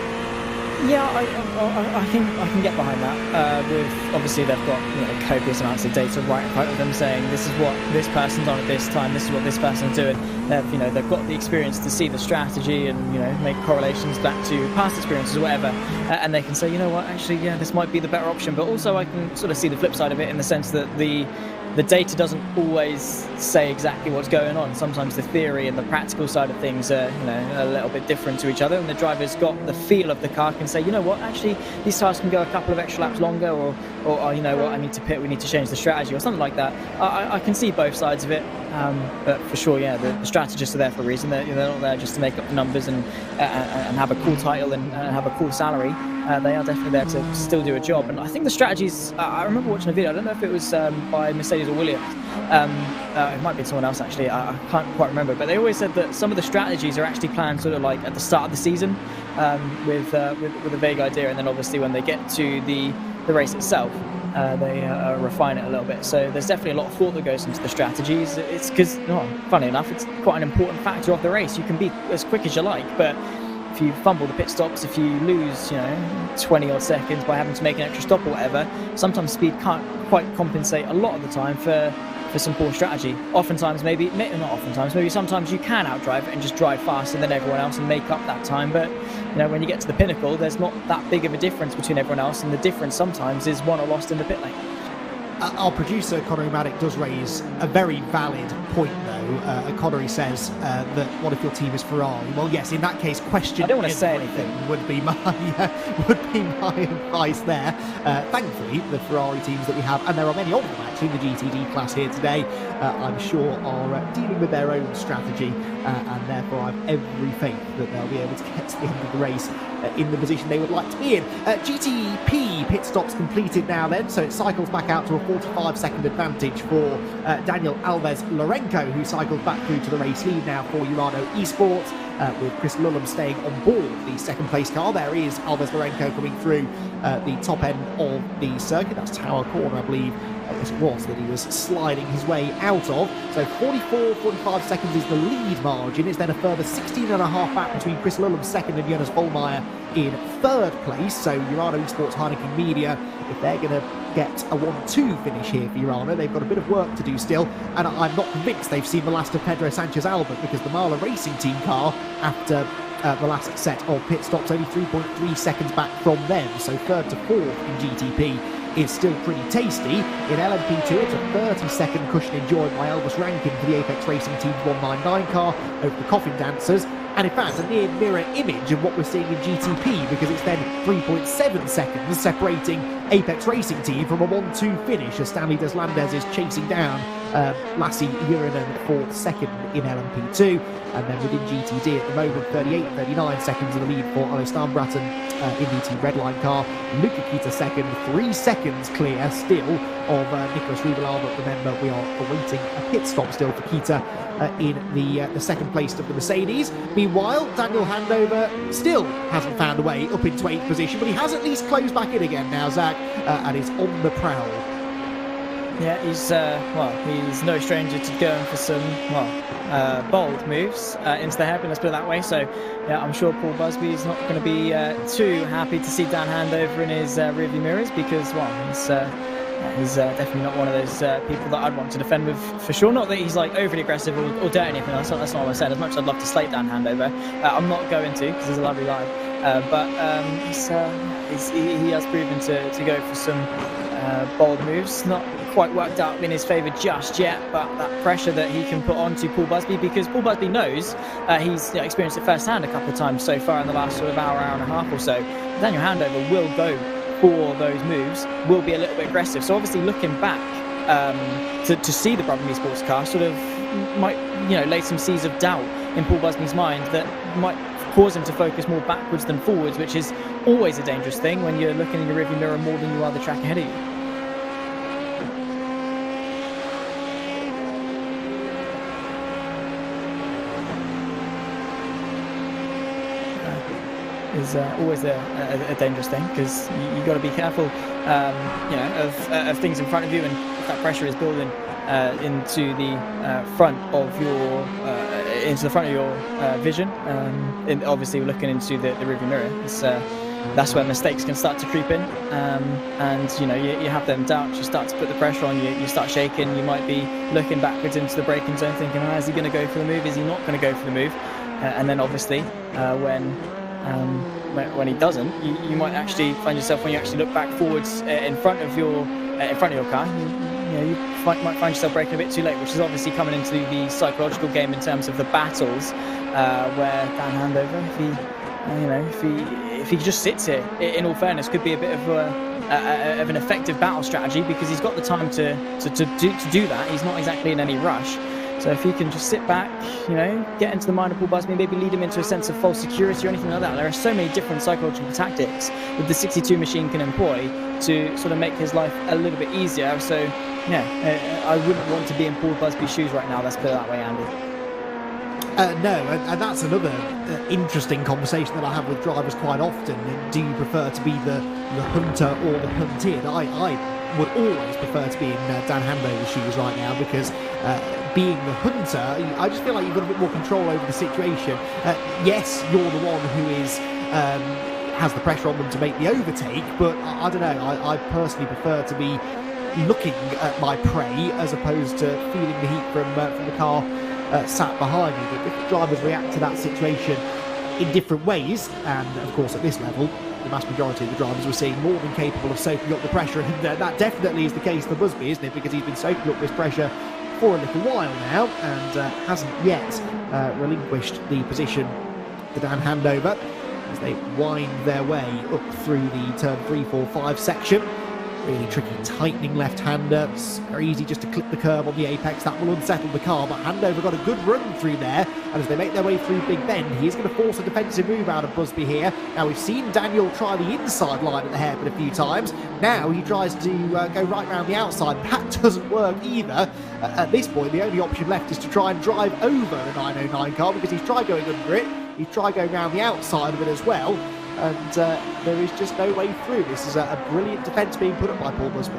Yeah, I can get behind that. With obviously they've got copious amounts of data right in front of them saying this is what this person's on at this time, this is what this person's doing. They've got the experience to see the strategy and make correlations back to past experiences or whatever, and they can say, you know what, actually, yeah, this might be the better option. But also, I can sort of see the flip side of it in the sense that the data doesn't always say exactly what's going on. Sometimes the theory and the practical side of things are, a little bit different to each other, and the driver's got the feel of the car, can say, you know what, actually, these tires can go a couple of extra laps longer, or you know what, I need to pit, we need to change the strategy, or something like that. I can see both sides of it, but for sure, yeah, the strategists are there for a reason. They're not there just to make up the numbers and have a cool title and have a cool salary. They are definitely there to still do a job. And I think the strategies, I remember watching a video, I don't know if it was by Mercedes or Williams, it might be someone else actually, I can't quite remember, but they always said that some of the strategies are actually planned sort of like at the start of the season with a vague idea, and then obviously when they get to the race itself, they refine it a little bit. So there's definitely a lot of thought that goes into the strategies. It's because, funny enough, it's quite an important factor of the race. You can be as quick as you like, but if you fumble the pit stops, if you lose 20 odd seconds by having to make an extra stop or whatever, sometimes speed can't quite compensate a lot of the time for some poor strategy. Sometimes you can outdrive it and just drive faster than everyone else and make up that time, but when you get to the pinnacle, there's not that big of a difference between everyone else, and the difference sometimes is won or lost in the pit lane. Our producer, Connery Maddock, does raise a very valid point, though. Connery says that what if your team is Ferrari? Well, yes, in that case, question. I don't want to say anything. Would be my advice there. Thankfully, the Ferrari teams that we have, and there are many of them actually in the GTD class here today, I'm sure are dealing with their own strategy, and therefore I have every faith that they'll be able to get to the end of the race in the position they would like to be in. GTP pit stops completed now then, so it cycles back out to a 45-second advantage for Daniel Alves Lorenco, who cycles back through to the race lead now for Urano Esports, with Chris Lullum staying on board the second place car. There is Alves Lorenco coming through the top end of the circuit. That's Tower Corner, I believe. Yes, it was that he was sliding his way out of. So 45 seconds is the lead margin. It's then a further 16 and a half back between Chris Lullum second and Jonas Vollmeyer in third place. So Urano Esports, Heineken Media, if they're going to get a 1-2 finish here for Urano, they've got a bit of work to do still, and I'm not convinced they've seen the last of Pedro Sanchez Albert, because the Marla Racing Team car, after the last set of pit stops, only 3.3 seconds back from them. So third to fourth in GTP is still pretty tasty. In LMP2, it's a 30-second cushion enjoyed by Elvis Rankin for the Apex Racing Team's 199 car over the Coffin Dancers. and in fact a near mirror image of what we're seeing in GTP, because it's then 3.7 seconds separating Apex Racing Team from a 1-2 finish as Stanley Deslandes is chasing down Lassie Urinen for second in LMP2, and then within GTD at the moment 38-39 seconds in the lead for Alestan Bratton in the Team Redline car. Luca Kita second, 3 seconds clear still of Nicholas Rivelar, but remember we are awaiting a pit stop still for Kita in the second place of the Mercedes. Meanwhile, Daniel Handover still hasn't found a way up into 8th position, but he has at least closed back in again now, Zach, and is on the prowl. Yeah, he's no stranger to going for some, bold moves into the hairpin, let's put it that way. So, yeah, I'm sure Paul Busby is not going to be too happy to see Dan Handover in his rearview mirrors, because, he's definitely not one of those people that I'd want to defend with, for sure. Not that he's like overly aggressive or dirty anything else. That's not what I said. As much as I'd love to slate Dan Handover, I'm not going to, because he's a lovely lad. But he has proven to go for some bold moves. Not quite worked out in his favour just yet, but that pressure that he can put onto Paul Busby, because Paul Busby knows he's experienced it firsthand a couple of times so far in the last sort of hour and a half or so. Daniel Handover will go for those moves, will be a little bit aggressive. So obviously looking back to see the Brabham Esports car sort of might lay some seeds of doubt in Paul Busby's mind that might cause him to focus more backwards than forwards, which is always a dangerous thing when you're looking in your rearview mirror more than you are the track ahead of you. Is always a dangerous thing, because you've got to be careful, of things in front of you, and if that pressure is building into the front of your vision. And obviously, looking into the rearview mirror, that's where mistakes can start to creep in, and you have them doubts. You start to put the pressure on you. You start shaking. You might be looking backwards into the braking zone, thinking, "Is he going to go for the move? Is he not going to go for the move?" And then obviously, when he doesn't, you might actually find yourself, when you actually look back forwards in front of your car, you might find yourself braking a bit too late, which is obviously coming into the psychological game in terms of the battles, where Dan Handover, if he just sits here, in all fairness, could be a bit of an effective battle strategy, because he's got the time to do that. He's not exactly in any rush. So if he can just sit back, get into the mind of Paul Busby, maybe lead him into a sense of false security or anything like that. There are so many different psychological tactics that the 62 machine can employ to sort of make his life a little bit easier. So, I wouldn't want to be in Paul Busby's shoes right now, let's put it that way, Andy. No, and that's another interesting conversation that I have with drivers quite often. Do you prefer to be the hunter or the hunted? I would always prefer to be in Dan Handover's shoes right now, because being the hunter, I just feel like you've got a bit more control over the situation. Yes, you're the one who has the pressure on them to make the overtake, but I don't know, I personally prefer to be looking at my prey as opposed to feeling the heat from the car sat behind me. But different drivers react to that situation in different ways, and of course at this level the vast majority of the drivers we're seeing more than capable of soaking up the pressure, and that definitely is the case for Busby, isn't it? Because he's been soaking up this pressure for a little while now, and hasn't yet relinquished the position to Dan Handover as they wind their way up through the turn 3, 4, 5 section. Really tricky, tightening left-hander. It's very easy just to clip the curb on the apex. That will unsettle the car, but Handover got a good run through there, and as they make their way through Big Bend, he is going to force a defensive move out of Busby here. Now, we've seen Daniel try the inside line at the hairpin a few times. Now he tries to go right round the outside. That doesn't work either. At this point, the only option left is to try and drive over the 909 car, because he's tried going under it. He's tried going round the outside of it as well. And there is just no way through. This is a brilliant defence being put up by Paul Busby.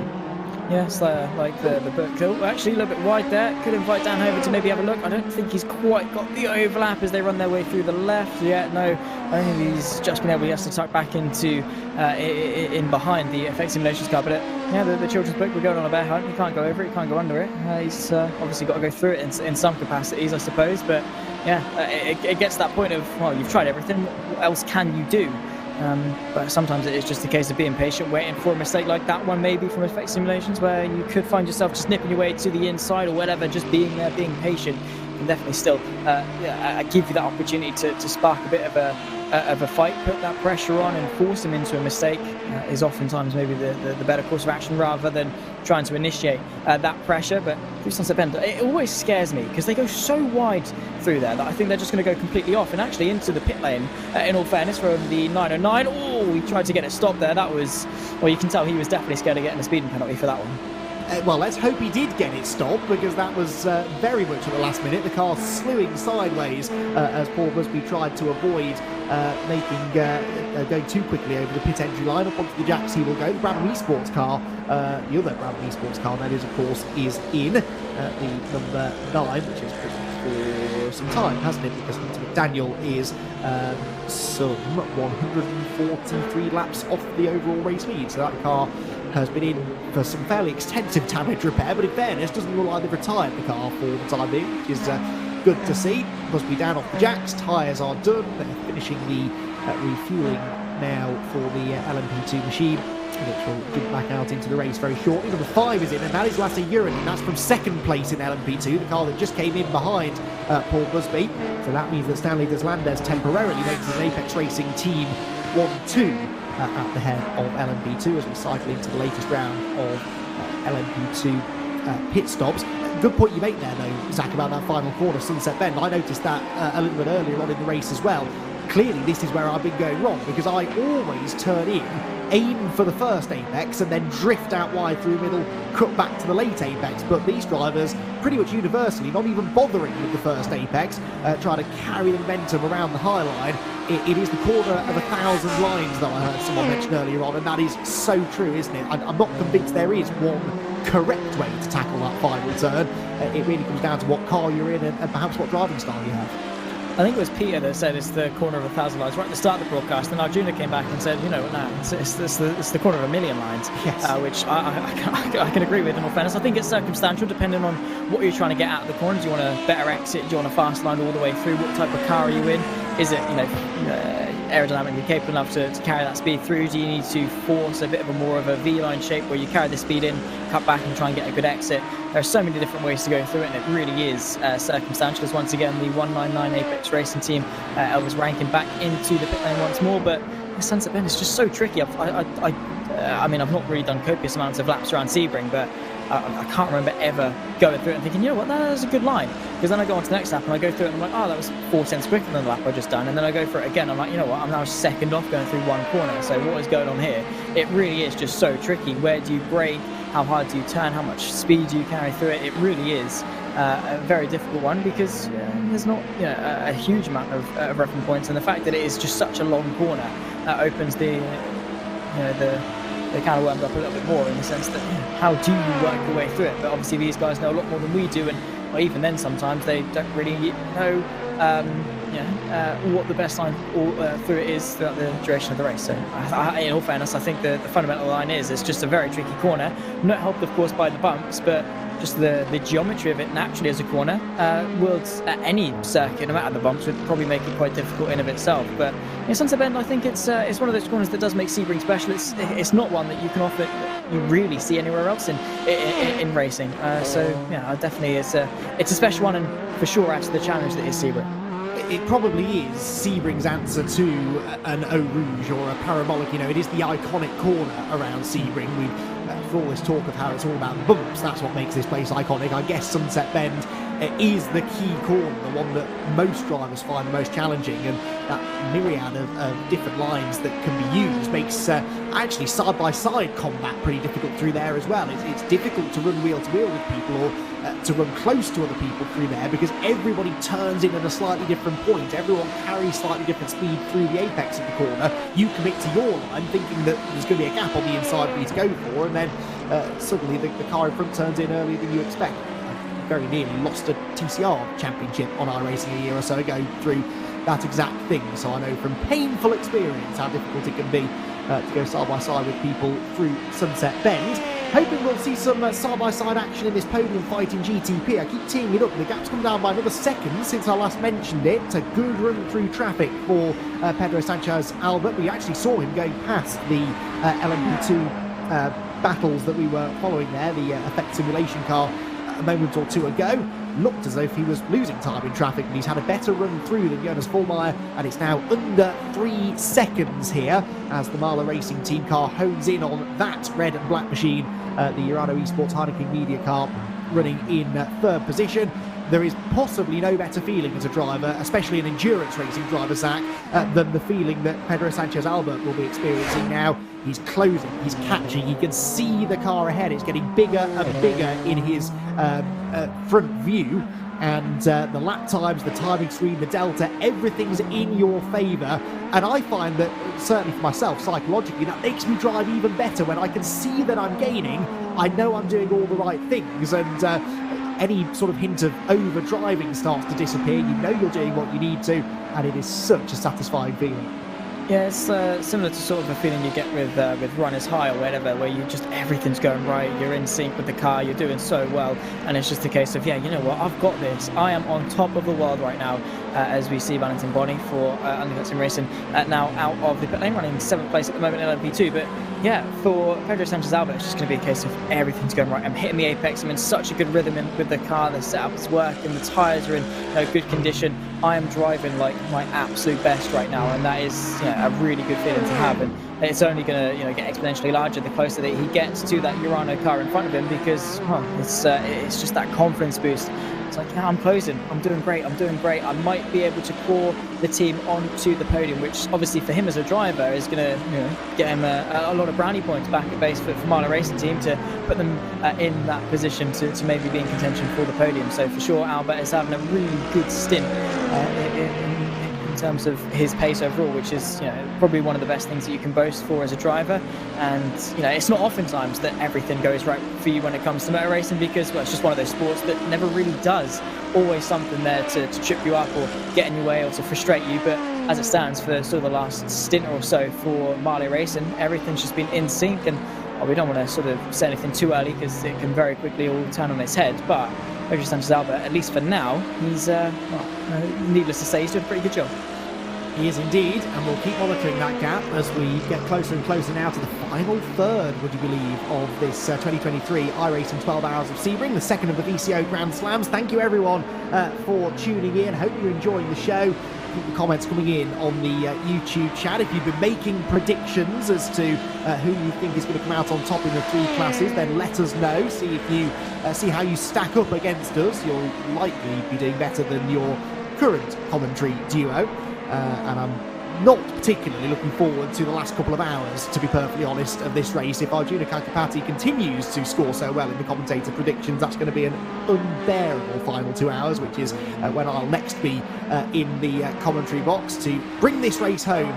Yes, like the book kill. Actually, a little bit wide there. Could invite Dan over to maybe have a look. I don't think he's quite got the overlap as they run their way through the left. Yeah, no, I think he's just been able to tuck back into in behind the effect simulations car. But the children's book, we're going on a bear hunt. You can't go over it, you can't go under it. He's obviously got to go through it in some capacities, I suppose. But it gets to that point of, well, you've tried everything. What else can you do? But sometimes it is just a case of being patient, waiting for a mistake like that one, maybe from effect simulations, where you could find yourself just nipping your way to the inside or whatever, just being there, being patient. can definitely still give you that opportunity to spark a bit of a fight, put that pressure on and force him into a mistake is oftentimes maybe the better course of action rather than trying to initiate that pressure. But through Sunset Bend, it always scares me because they go so wide through there that I think they're just going to go completely off and actually into the pit lane. In all fairness, from the 909, he tried to get it stopped there. That was, well, you can tell he was definitely scared of getting a speeding penalty for that one. Well, let's hope he did get it stopped, because that was very much at the last minute. The car slewing sideways as Paul Busby tried to avoid going too quickly over the pit entry line. Up onto the jacks he will go. The Brabham Esports car, the other Brabham Esports car, that is, of course, is in the number 9, which is for some time, hasn't it? Because Hunter McDaniel is some 143 laps off the overall race lead. So that car has been in for some fairly extensive damage repair, but in fairness, doesn't look like they've retired the car for the time being, which is good to see. Must be down off the jacks, tyres are done, they're finishing the refuelling now for the LMP2 machine, which will get back out into the race very shortly. Number 5 is in, and that is Lasse Uren, and that's from second place in LMP2, the car that just came in behind Paul Busby. So that means that Stanley Deslandes temporarily makes an Apex Racing Team 1-2 at the head of LMP2 as we cycle into the latest round of LMP2 pit stops. Good point you make there, though, Zach, about that final corner, Sunset Bend. I noticed that a little bit earlier on in the race as well. Clearly, this is where I've been going wrong, because I always turn in, aim for the first apex, and then drift out wide through middle, cut back to the late apex. But these drivers, pretty much universally, not even bothering with the first apex, trying to carry the momentum around the high line. It is the corner of 1,000 lines that I heard someone mention earlier on, and that is so true, isn't it? I'm not convinced there is one correct way to tackle that final turn. It really comes down to what car you're in and perhaps what driving style you have. I think it was Peter that said it's the corner of 1,000 lines right at the start of the broadcast, and Arjuna came back and said, you know, no, it's the corner of 1,000,000 lines, yes. Which I can agree with, in all fairness. I think it's circumstantial depending on what you're trying to get out of the corner. Do you want a better exit? Do you want a fast line all the way through? What type of car are you in? Is it, aerodynamically capable enough to carry that speed through? Do you need to force a bit of a more of a V-line shape where you carry the speed in, cut back and try and get a good exit? There are so many different ways to go through it, and it really is circumstantial. Because once again, the 199 Apex Racing Team, Elvis ranking back into the pit lane once more, but Sunset Bend is just so tricky. I mean, I've not really done copious amounts of laps around Sebring, but I can't remember ever going through it and thinking, you know what, that was a good line. Because then I go on to the next lap and I go through it and I'm like, oh, that was 4 tenths quicker than the lap I just done. And then I go for it again. I'm like, you know what, I'm now second off going through one corner. So what is going on here? It really is just so tricky. Where do you brake? How hard do you turn? How much speed do you carry through it? It really is a very difficult one, because there's not a huge amount of reference points. And the fact that it is just such a long corner opens the kind of wormed up a little bit more, in the sense that how do you work your way through it? But obviously these guys know a lot more than we do, and even then sometimes they don't really know what the best line through it is throughout the duration of the race. So in all fairness, I think the fundamental line is it's just a very tricky corner, not helped of course by the bumps, but just the geometry of it naturally as a corner would, at any circuit, no matter the bumps, would probably make it quite difficult in of itself. But in Sunset Bend, I think it's one of those corners that does make Sebring special. It's not one that you can offer you really see anywhere else in racing. So yeah, definitely it's a special one, and for sure adds to the challenge that is Sebring. It probably is Sebring's answer to an Eau Rouge or a Parabolic. It is the iconic corner around Sebring. For all this talk of how it's all about the bumps, that's what makes this place iconic. I guess Sunset Bend is the key corner, the one that most drivers find the most challenging, and that myriad of different lines that can be used makes actually side-by-side combat pretty difficult through there as well. It's difficult to run wheel-to-wheel with people, or to run close to other people through there, because everybody turns in at a slightly different point. Everyone carries slightly different speed through the apex of the corner. You commit to your line thinking that there's going to be a gap on the inside for you to go for, and then suddenly the car in front turns in earlier than you expect. Very nearly lost a TCR championship on iRacing a year or so ago through that exact thing. So I know from painful experience how difficult it can be to go side by side with people through Sunset Bend. Hoping we'll see some side-by-side action in this podium fight in GTP. I keep teeing it up. The gap's come down by another second since I last mentioned it. It's a good run through traffic for Pedro Sanchez Albert. We actually saw him going past the LMP2 battles that we were following there, the effect simulation car, a moment or two ago, looked as though if he was losing time in traffic, and he's had a better run through than Jonas Vollmeyer, and it's now under 3 seconds here as the Mahler Racing team car hones in on that red and black machine, the Urano Esports Heineken Media car running in third position. There is possibly no better feeling as a driver, especially an endurance racing driver, Zach, than the feeling that Pedro Sanchez Albert will be experiencing now. He's closing, he's catching, he can see the car ahead. It's getting bigger and bigger in his front view. And the lap times, the timing screen, the delta, everything's in your favour. And I find that, certainly for myself, psychologically, that makes me drive even better. When I can see that I'm gaining, I know I'm doing all the right things. And any sort of hint of over-driving starts to disappear. You know you're doing what you need to, and it is such a satisfying feeling. Yeah, it's similar to sort of a feeling you get with runners high or whatever, where you just, everything's going right, you're in sync with the car, you're doing so well, and it's just a case of, yeah, you know what, I've got this. I am on top of the world right now, as we see Valentin Boni for Undercut Racing now out of the pit lane, running 7th place at the moment in LMP2. But yeah, for Pedro Sanchez Albert, it's just going to be a case of everything's going right. I'm hitting the apex, I'm in such a good rhythm with the car, the setup is working, the tyres are in good condition. I am driving like my absolute best right now, and that is a really good feeling to have. And it's only going to get exponentially larger the closer that he gets to that Urano car in front of him, because it's just that confidence boost. It's like, yeah, I'm closing, I'm doing great, I might be able to claw the team onto the podium, which obviously for him as a driver is going to get him a lot of brownie points back at base for Mahler Racing team to put them in that position to maybe be in contention for the podium. So for sure, Albert is having a really good stint in terms of his pace overall, which is probably one of the best things that you can boast for as a driver. And it's not oftentimes that everything goes right for you when it comes to motor racing, because it's just one of those sports that never really does. Always something there to trip you up or get in your way or to frustrate you. But as it stands, for sort of the last stint or so for Mahler Racing, everything's just been in sync. And we don't want to sort of say anything too early, because it can very quickly all turn on its head. But Pedro Sanchez Albert, at least for now, he's needless to say, he's doing a pretty good job. He is indeed, and we'll keep monitoring that gap as we get closer and closer now to the final third, would you believe, of this 2023 iRacing 12 Hours of Sebring, the second of the VCO Grand Slams. Thank you everyone for tuning in. Hope you're enjoying the show. Keep the comments coming in on the YouTube chat. If you've been making predictions as to who you think is going to come out on top in the 3 classes, then let us know. See if you see how you stack up against us. You'll likely be doing better than your current commentary duo. And I'm not particularly looking forward to the last couple of hours, to be perfectly honest, of this race. If Arjuna Kakapati continues to score so well in the commentator predictions, that's going to be an unbearable final 2 hours, which is when I'll next be in the commentary box to bring this race home.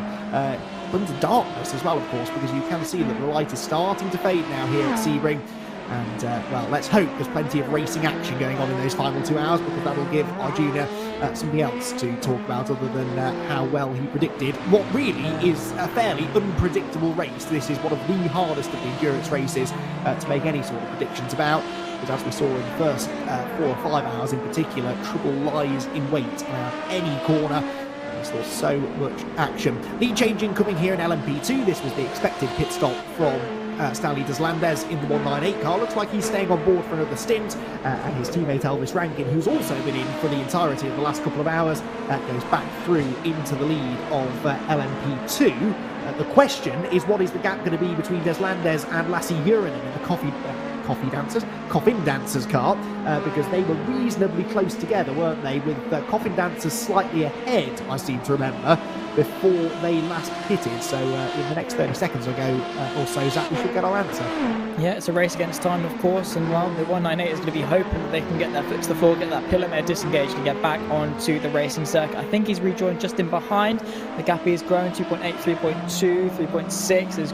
Under darkness as well, of course, because you can see that the light is starting to fade now here at Sebring. And, well, let's hope there's plenty of racing action going on in those final 2 hours, because that'll give Arjuna something else to talk about other than how well he predicted what really is a fairly unpredictable race. This is one of the hardest of the endurance races to make any sort of predictions about, because as we saw in the first 4 or 5 hours in particular, trouble lies in wait around any corner. We saw so much action. Lead changing coming here in LMP2. This was the expected pit stop from Stanley Deslandes in the 198 car. Looks like he's staying on board for another stint, and his teammate Elvis Rankin, who's also been in for the entirety of the last couple of hours, goes back through into the lead of LMP2. The question is, what is the gap going to be between Deslandes and Lassie Urinen in the Coffin Dancers car, because they were reasonably close together, weren't they, with Coffin Dancers slightly ahead, I seem to remember, before they last pitted. So in the next 30 seconds or so, Zach, we should get our answer. Yeah, it's a race against time, of course, and well, the 198 is going to be hoping that they can get their foot to the floor, get that pillar disengaged and get back onto the racing circuit. I think he's rejoined just in behind. The gap is growing, 2.8, 3.2, 3.6, it's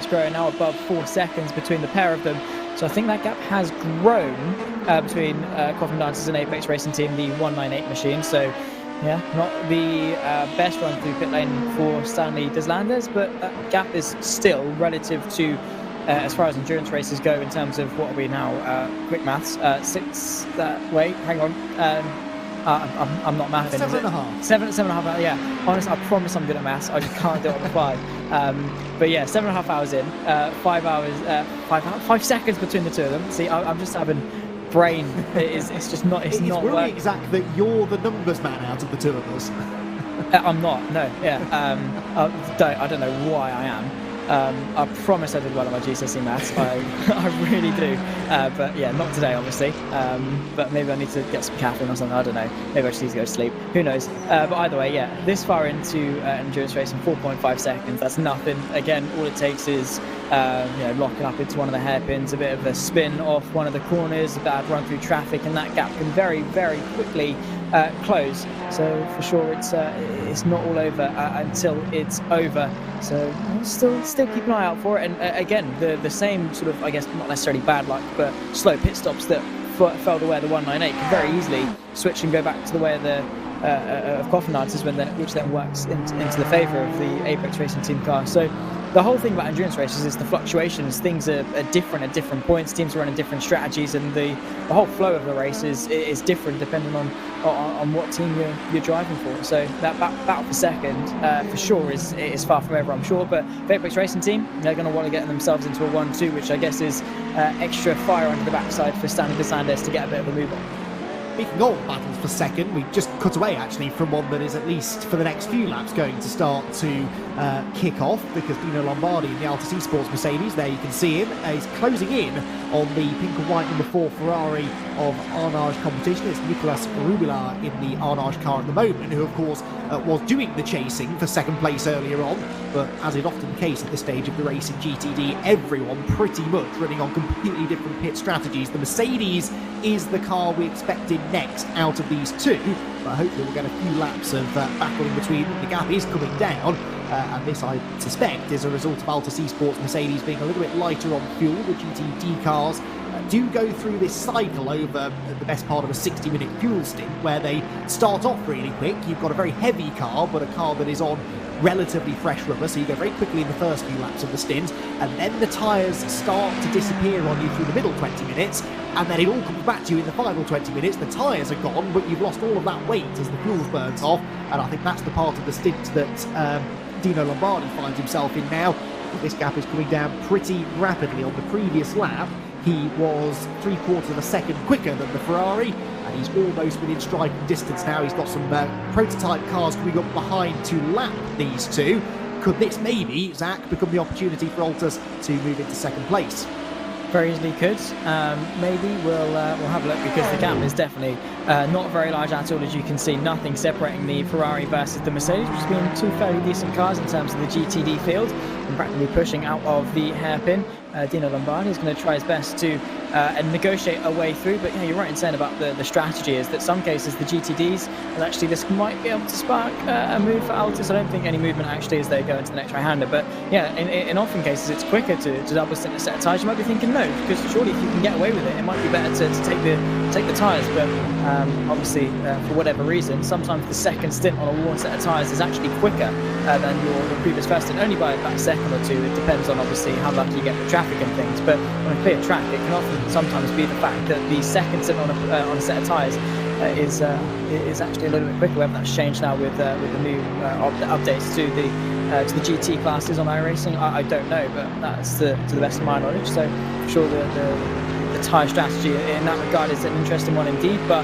growing now above 4 seconds between the pair of them. So I think that gap has grown between Coffin Dancers and Apex Racing Team, the 198 machine. So yeah, not the best run through pit lane for Stanley Deslandes, but that gap is still relative to, as far as endurance races go, in terms of what are we now, quick maths, 6, wait, hang on, I'm not mathing. 7.5. 7.5 hours, yeah. Honestly, I promise I'm good at maths, I just can't do it on the fly. But yeah, 7.5 hours in, 5 hours, 5 seconds between the two of them. See, I'm just having brain it's just not it's not worrying, working. Zach, that you're the numbers man out of the two of us. I'm not. No. Yeah. I don't know why I am. I promise I did well on my GCSE maths. I really do. But yeah, not today, obviously. But maybe I need to get some caffeine or something. I don't know. Maybe I just need to go to sleep. Who knows? But either way, yeah, this far into endurance racing, 4.5 seconds. That's nothing. Again, all it takes is locking up into one of the hairpins, a bit of a spin off one of the corners, a bad run through traffic, and that gap can very, very quickly close. So for sure, it's not all over until it's over. So still keep an eye out for it. And again, the same sort of, I guess, not necessarily bad luck, but slow pit stops that fell the way of the 198 can very easily switch and go back to the way of the coffin dancers, which then works into the favour of the Apex Racing Team car. So the whole thing about endurance races is the fluctuations. Things are different at different points. Teams are running different strategies, and the whole flow of the race is different depending on what team you're driving for. So that battle for second, for sure, is far from over, I'm sure. But the Apex Racing Team, they're going to want to get themselves into a 1-2, which I guess is extra fire under the backside for Stanley DeSantis to get a bit of a move on. Speaking of battles for second, we just cut away actually from one that is, at least for the next few laps, going to start to kick off, because Dino Lombardi in the Altus Esports Mercedes, there you can see him, is closing in on the pink and white number 4 Ferrari of Arnage Competition. It's Nicolas Rubila in the Arnage car at the moment, who of course was doing the chasing for second place earlier on, but as is often the case at this stage of the race in GTD, everyone pretty much running on completely different pit strategies. The Mercedes is the car we expected next out of these two, but hopefully we'll get a few laps of battle in between. The gap is coming down, and this, I suspect, is a result of Altus Esports Mercedes being a little bit lighter on fuel. The GTD cars do go through this cycle over the best part of a 60-minute fuel stint, where they start off really quick. You've got a very heavy car, but a car that is on relatively fresh rubber, so you go very quickly in the first few laps of the stint, and then the tyres start to disappear on you through the middle 20 minutes, and then it all comes back to you in the final 20 minutes. The tyres are gone, but you've lost all of that weight as the fuel's burnt off, and I think that's the part of the stint that Dino Lombardi finds himself in now. This gap is coming down pretty rapidly. On the previous lap, he was 3/4 of a second quicker than the Ferrari, and he's almost within striking distance now. He's got some prototype cars coming up behind to lap these two. Could this maybe, Zach, become the opportunity for Altus to move into second place? Very easily could. Maybe we'll have a look, because the gap is definitely not very large at all, as you can see. Nothing separating the Ferrari versus the Mercedes, which has been two fairly decent cars in terms of the GTD field, and practically pushing out of the hairpin. Dino Lombardi is going to try his best to negotiate a way through, but yeah, you're right in saying about the strategy is that some cases the GTDs, and actually this might be able to spark a move for Altus. I don't think any movement actually as they go into the next right-hander, but yeah, in often cases it's quicker to double stint a set of tyres. You might be thinking no, because surely if you can get away with it, it might be better to take the tyres, but obviously for whatever reason, sometimes the second stint on a worn set of tyres is actually quicker than your previous first stint, only by about a second or two. It depends on obviously how lucky you get with traffic and things, but on a clear track it can often sometimes be the fact that the second stint on a set of tyres is actually a little bit quicker. Whether that's changed now with the new updates to the GT classes on iRacing, I don't know, but that's to the best of my knowledge. So I'm sure the tyre strategy in that regard is an interesting one indeed, but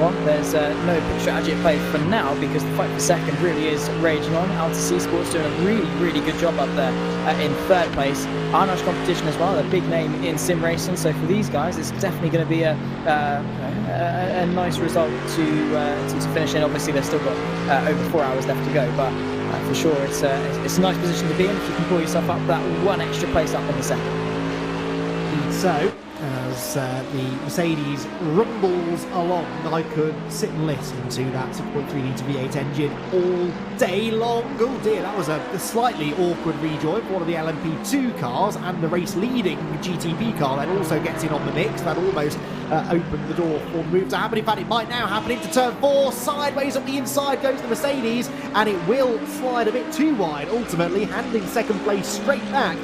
well, there's no pit strategy at play for now, because the fight for second really is raging on. Altus Esports doing a really good job up there in third place. Arnage Competition as well, a big name in sim racing, so for these guys it's definitely going to be a nice result to finish in. Obviously they've still got over 4 hours left to go, but for sure it's a nice position to be in if you can pull yourself up that one extra place up in the second. So, as the Mercedes rumbles along, I could sit and listen to that 6.3 litre V8 engine all day long. Oh dear, that was a slightly awkward rejoin for one of the LMP2 cars, and the race-leading GTB car then also gets in on the mix. That almost opened the door for the move to happen. In fact, it might now happen into turn 4. Sideways up the inside goes the Mercedes, and it will slide a bit too wide, ultimately handing second place straight back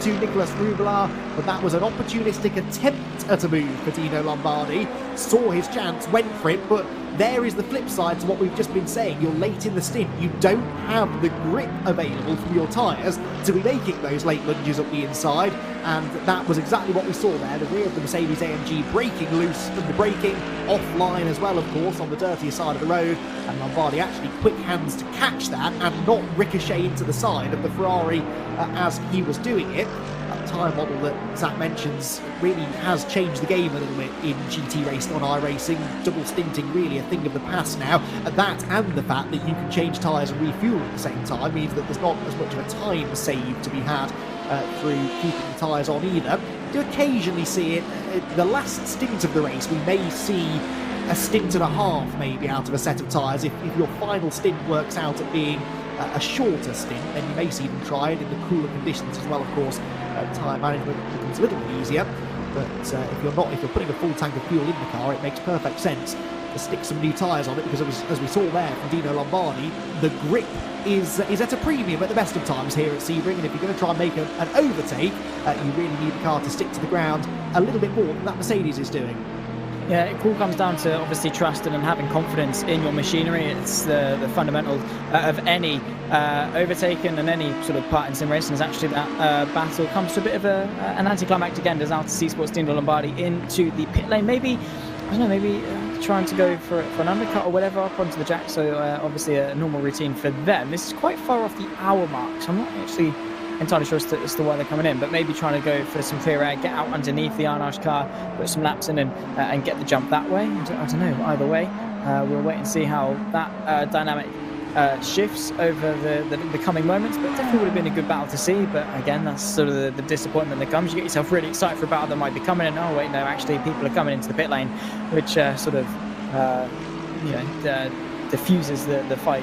to Nicolas Rubila. But that was an opportunistic attempt at a move for Dino Lombardi. Saw his chance, went for it, but there is the flip side to what we've just been saying. You're late in the stint. You don't have the grip available from your tyres to be making those late lunges up the inside, and that was exactly what we saw there. The rear of the Mercedes-AMG breaking loose from the braking, offline as well, of course, on the dirtier side of the road, and Lombardi actually quick hands to catch that and not ricochet into the side of the Ferrari as he was doing it. That tyre model that Zach mentions really has changed the game a little bit in GT racing on iRacing. Double stinting really a thing of the past now. That and the fact that you can change tyres and refuel at the same time means that there's not as much of a time save to be had through keeping the tyres on either. You do occasionally see it, the last stint of the race, we may see a stint and a half maybe out of a set of tyres. If your final stint works out at being a shorter stint, then you may see them try it in the cooler conditions as well, of course. Tyre management becomes a little bit easier, but if you're putting a full tank of fuel in the car, it makes perfect sense to stick some new tyres on it, because as we saw there from Dino Lombardi, the grip is at a premium at the best of times here at Sebring, and if you're going to try and make an overtake, you really need the car to stick to the ground a little bit more than that Mercedes is doing. Yeah, it all comes down to obviously trusting and having confidence in your machinery. It's the fundamental of any overtaking and any sort of part in sim racing is actually that battle comes to a bit of an anticlimactic end as Alta C Sports Dino Lombardi into the pit lane. Maybe trying to go for an undercut or whatever up onto the jack. So obviously a normal routine for them. This is quite far off the hour mark, so I'm not actually entirely sure as to why they're coming in, but maybe trying to go for some clear air, get out underneath the Arnage car, put some laps in and get the jump that way. I don't know, either way, we'll wait and see how that dynamic shifts over the coming moments, but definitely would have been a good battle to see. But again, that's sort of the disappointment that comes. You get yourself really excited for a battle that might be coming, and oh wait, no, actually people are coming into the pit lane, which sort of diffuses the fight,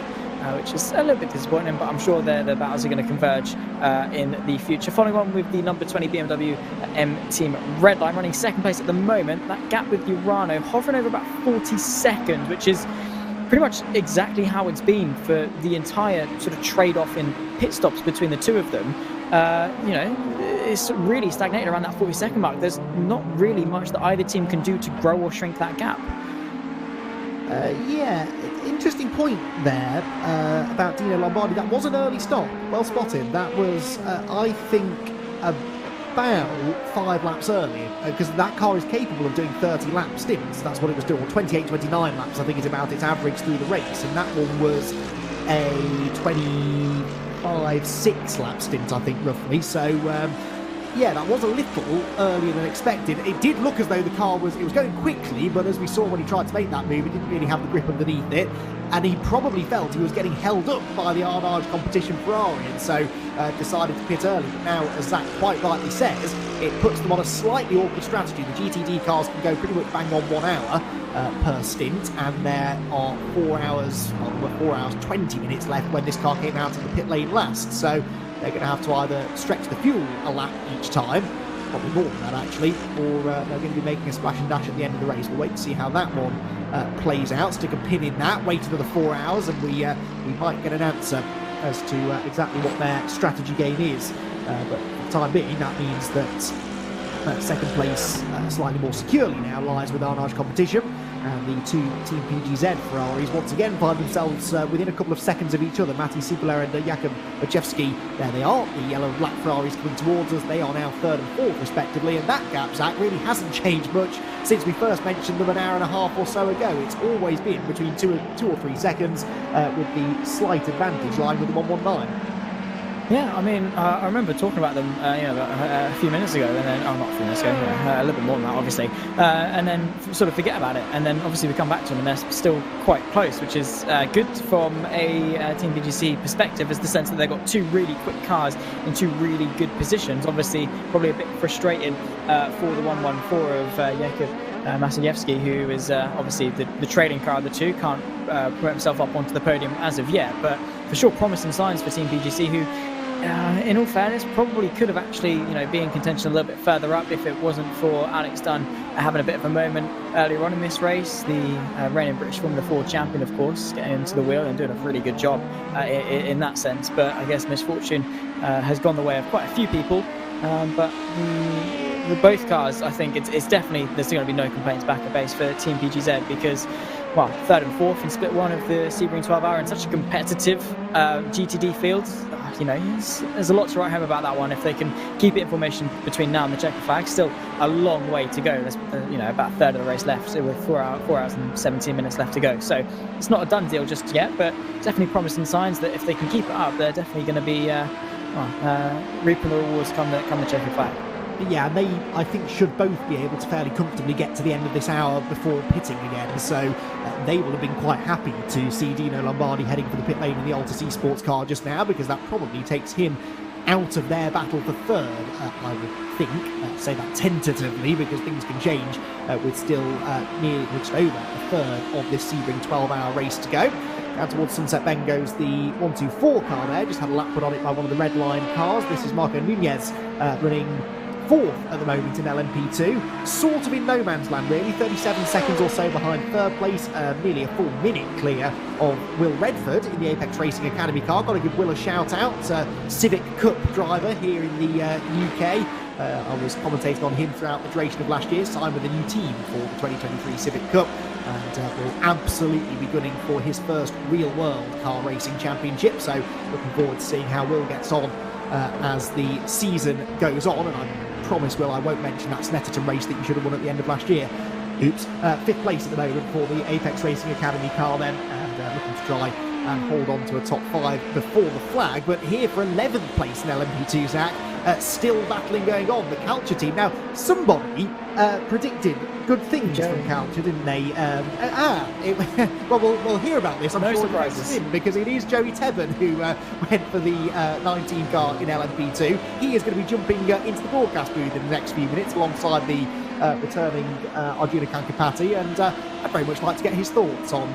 which is a little bit disappointing, but I'm sure the battles are going to converge in the future. Following on with the number 20 BMW M Team Red Line, running second place at the moment. That gap with Urano hovering over about 40 seconds, which is pretty much exactly how it's been for the entire sort of trade-off in pit stops between the two of them. It's really stagnated around that 40-second mark. There's not really much that either team can do to grow or shrink that gap. Interesting point there about Dino Lombardi. That was an early stop, well spotted. That was, I think, about 5 laps early, because that car is capable of doing 30 lap stints. That's what it was doing, or 28, 29 laps, I think is about its average through the race, and that one was a 25, 6 lap stint, I think, roughly. So, that was a little earlier than expected. It did look as though the car was going quickly, but as we saw when he tried to make that move, he didn't really have the grip underneath it, and he probably felt he was getting held up by the Arnage competition Ferrari, and so decided to pit early. But now, as Zach quite rightly says, it puts them on a slightly awkward strategy. The GTD cars can go pretty much bang on 1 hour per stint, and there are 4 hours 20 minutes left when this car came out of the pit lane last, so they're going to have to either stretch the fuel a lap each time, probably more than that actually, or they're going to be making a splash and dash at the end of the race. We'll wait to see how that one plays out. Stick a pin in that, wait another 4 hours, and we might get an answer as to exactly what their strategy game is. But for the time being, that means that second place slightly more securely now lies with Arnage competition, and the two Team PGZ Ferraris once again find themselves within a couple of seconds of each other. Matti Sipler and Jakub Bajewski, there they are, the yellow and black Ferraris coming towards us. They are now 3rd and 4th respectively, and that gap, Zach, really hasn't changed much since we first mentioned them an hour and a half or so ago. It's always been between 2 or 3 seconds, with the slight advantage lying with the 119. Yeah, I mean, I remember talking about them, a few minutes ago, and then, not a few minutes ago, a little bit more than that, obviously, and then sort of forget about it, and then obviously we come back to them, and they're still quite close, which is good from a Team BGC perspective, as the sense that they've got 2 really quick cars in 2 really good positions. Obviously, probably a bit frustrating for the 114 of Jakub Maseniewski, who is obviously the trading car of the 2, can't promote himself up onto the podium as of yet, but for sure promising signs for Team BGC, who in all fairness probably could have actually be in contention a little bit further up if it wasn't for Alex Dunn having a bit of a moment earlier on in this race. The reigning British Formula 4 champion, of course, getting into the wheel and doing a really good job in that sense, but I guess misfortune has gone the way of quite a few people, but with both cars, I think it's definitely, there's going to be no complaints back at base for Team PGZ because, well, third and fourth in split one of the Sebring 12 hour in such a competitive GTD field. You know, there's a lot to write home about that one. If they can keep it in formation between now and the checker flag, still a long way to go. There's about a third of the race left, so with 4 hours and 17 minutes left to go. So it's not a done deal just yet, but definitely promising signs that if they can keep it up, they're definitely going to be reaping the rewards come the checker flag. Yeah, and they, I think, should both be able to fairly comfortably get to the end of this hour before pitting again. So they will have been quite happy to see Dino Lombardi heading for the pit lane in the Altus Esports car just now, because that probably takes him out of their battle for third, I would think. Say that tentatively, because things can change with still nearly just over a third of this Sebring 12-hour race to go. Down towards Sunset Bend goes the 124 car there. Just had a lap put on it by one of the red line cars. This is Marco Nunez running fourth at the moment in LMP2, sort of in no man's land really, 37 seconds or so behind third place, nearly a full minute clear of Will Redford in the Apex Racing Academy car. Got to give Will a shout out, Civic Cup driver here in the UK. I was commentating on him throughout the duration of last year, signed with a new team for the 2023 Civic Cup, and will absolutely be gunning for his first real world car racing championship, so looking forward to seeing how Will gets on as the season goes on. And I promise, Will, I won't mention that Snetterton race that you should have won at the end of last year. Oops. Fifth place at the moment for the Apex Racing Academy car then, and looking to try and hold on to a top 5 before the flag. But here for 11th place in LMP2, Zach, still battling going on, the Culture team. Now, somebody predicted good things from Culture, didn't they? Well, we'll hear about this. I'm no sure surprises. Because it is Joey Tebben who went for the 19 car in LMP2. He is going to be jumping into the broadcast booth in the next few minutes alongside the returning Arjuna Kankapati, and I'd very much like to get his thoughts on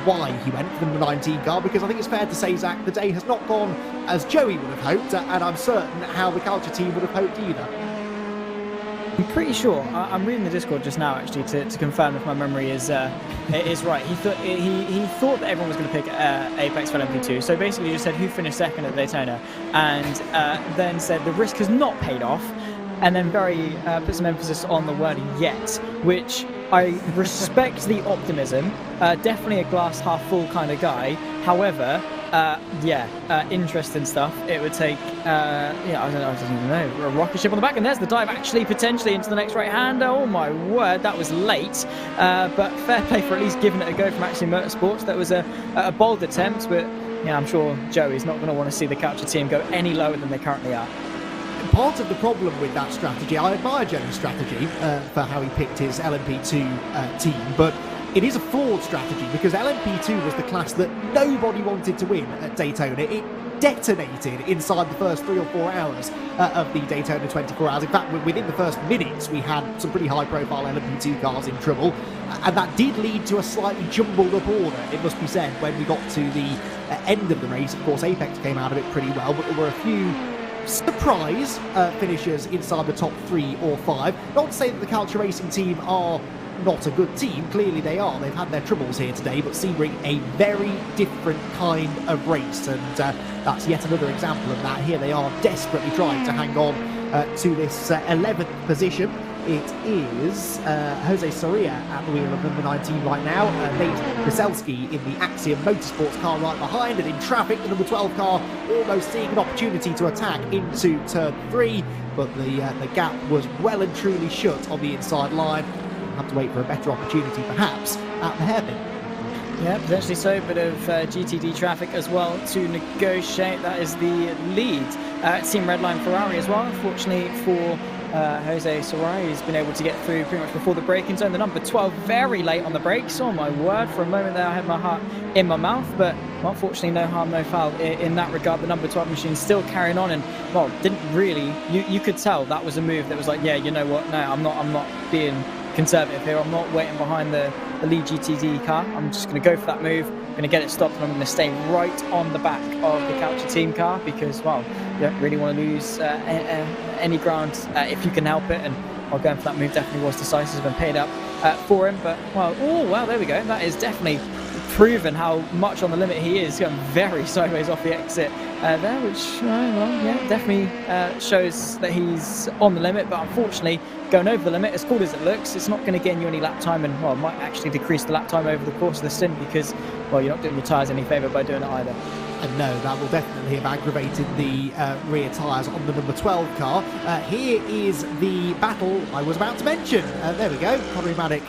why he went for the 19 car, because I think it's fair to say, Zach, the day has not gone as Joey would have hoped, and I'm certain how the Culture team would have hoped either. I'm pretty sure. I'm reading the Discord just now, actually, to confirm if my memory is right. He thought that everyone was going to pick Apex for LMP2. So basically, he just said who finished second at Daytona, and then said the risk has not paid off, and then put some emphasis on the word yet, which I respect the optimism. Definitely a glass half full kind of guy. However, interesting stuff. It would take, I don't even know, a rocket ship on the back, and there's the dive actually potentially into the next right-hander. Oh my word, that was late, but fair play for at least giving it a go from Axiom Motorsports. That was a bold attempt, but yeah, I'm sure Joey's not going to want to see the Culture team go any lower than they currently are. Part of the problem with that strategy, I admire Joey's strategy for how he picked his LMP2 team, but it is a flawed strategy because LMP2 was the class that nobody wanted to win at Daytona. It detonated inside the first 3 or 4 hours of the Daytona 24 hours. In fact, within the first minutes, we had some pretty high-profile LMP2 cars in trouble, and that did lead to a slightly jumbled-up order, it must be said, when we got to the end of the race. Of course, Apex came out of it pretty well, but there were a few surprise finishers inside the top 3 or 5. Not to say that the Culture Racing team are not a good team, clearly they are. They've had their troubles here today, but Sebring a very different kind of race, and that's yet another example of that. Here they are desperately trying to hang on to this 11th position. It is Jose Soria at the wheel of number 19 right now. Nate Grzelski in the Axiom Motorsports car right behind, and in traffic, the number 12 car almost seeing an opportunity to attack into turn 3, but the gap was well and truly shut on the inside line. We'll have to wait for a better opportunity, perhaps, at the hairpin. Yeah, potentially so. Bit of GTD traffic as well to negotiate. That is the lead. Team Redline Ferrari as well. Unfortunately for Jose Soria, he's been able to get through pretty much before the braking zone. The number 12 very late on the brakes. Oh my word, for a moment there I had my heart in my mouth, but unfortunately no harm, no foul in that regard. The number 12 machine still carrying on, and well, didn't really, you could tell that was a move that was like, yeah, you know what, no, I'm not being conservative here. I'm not waiting behind the lead GTD car. I'm just going to go for that move. I'm going to get it stopped, and I'm going to stay right on the back of the Culture team car because, well, you don't really want to lose any ground if you can help it. And while going for that move definitely was decisive and paid up for him. But, well, oh, wow, there we go. That is definitely proven how much on the limit he is, going very sideways off the exit there, which well, yeah, definitely shows that he's on the limit. But unfortunately, going over the limit, as cool as it looks, it's not going to gain you any lap time, and well, might actually decrease the lap time over the course of the stint, because well, you're not doing your tyres any favour by doing it either. And no, that will definitely have aggravated the rear tyres on the number 12 car. Here is the battle I was about to mention. There we go, Connery Maddock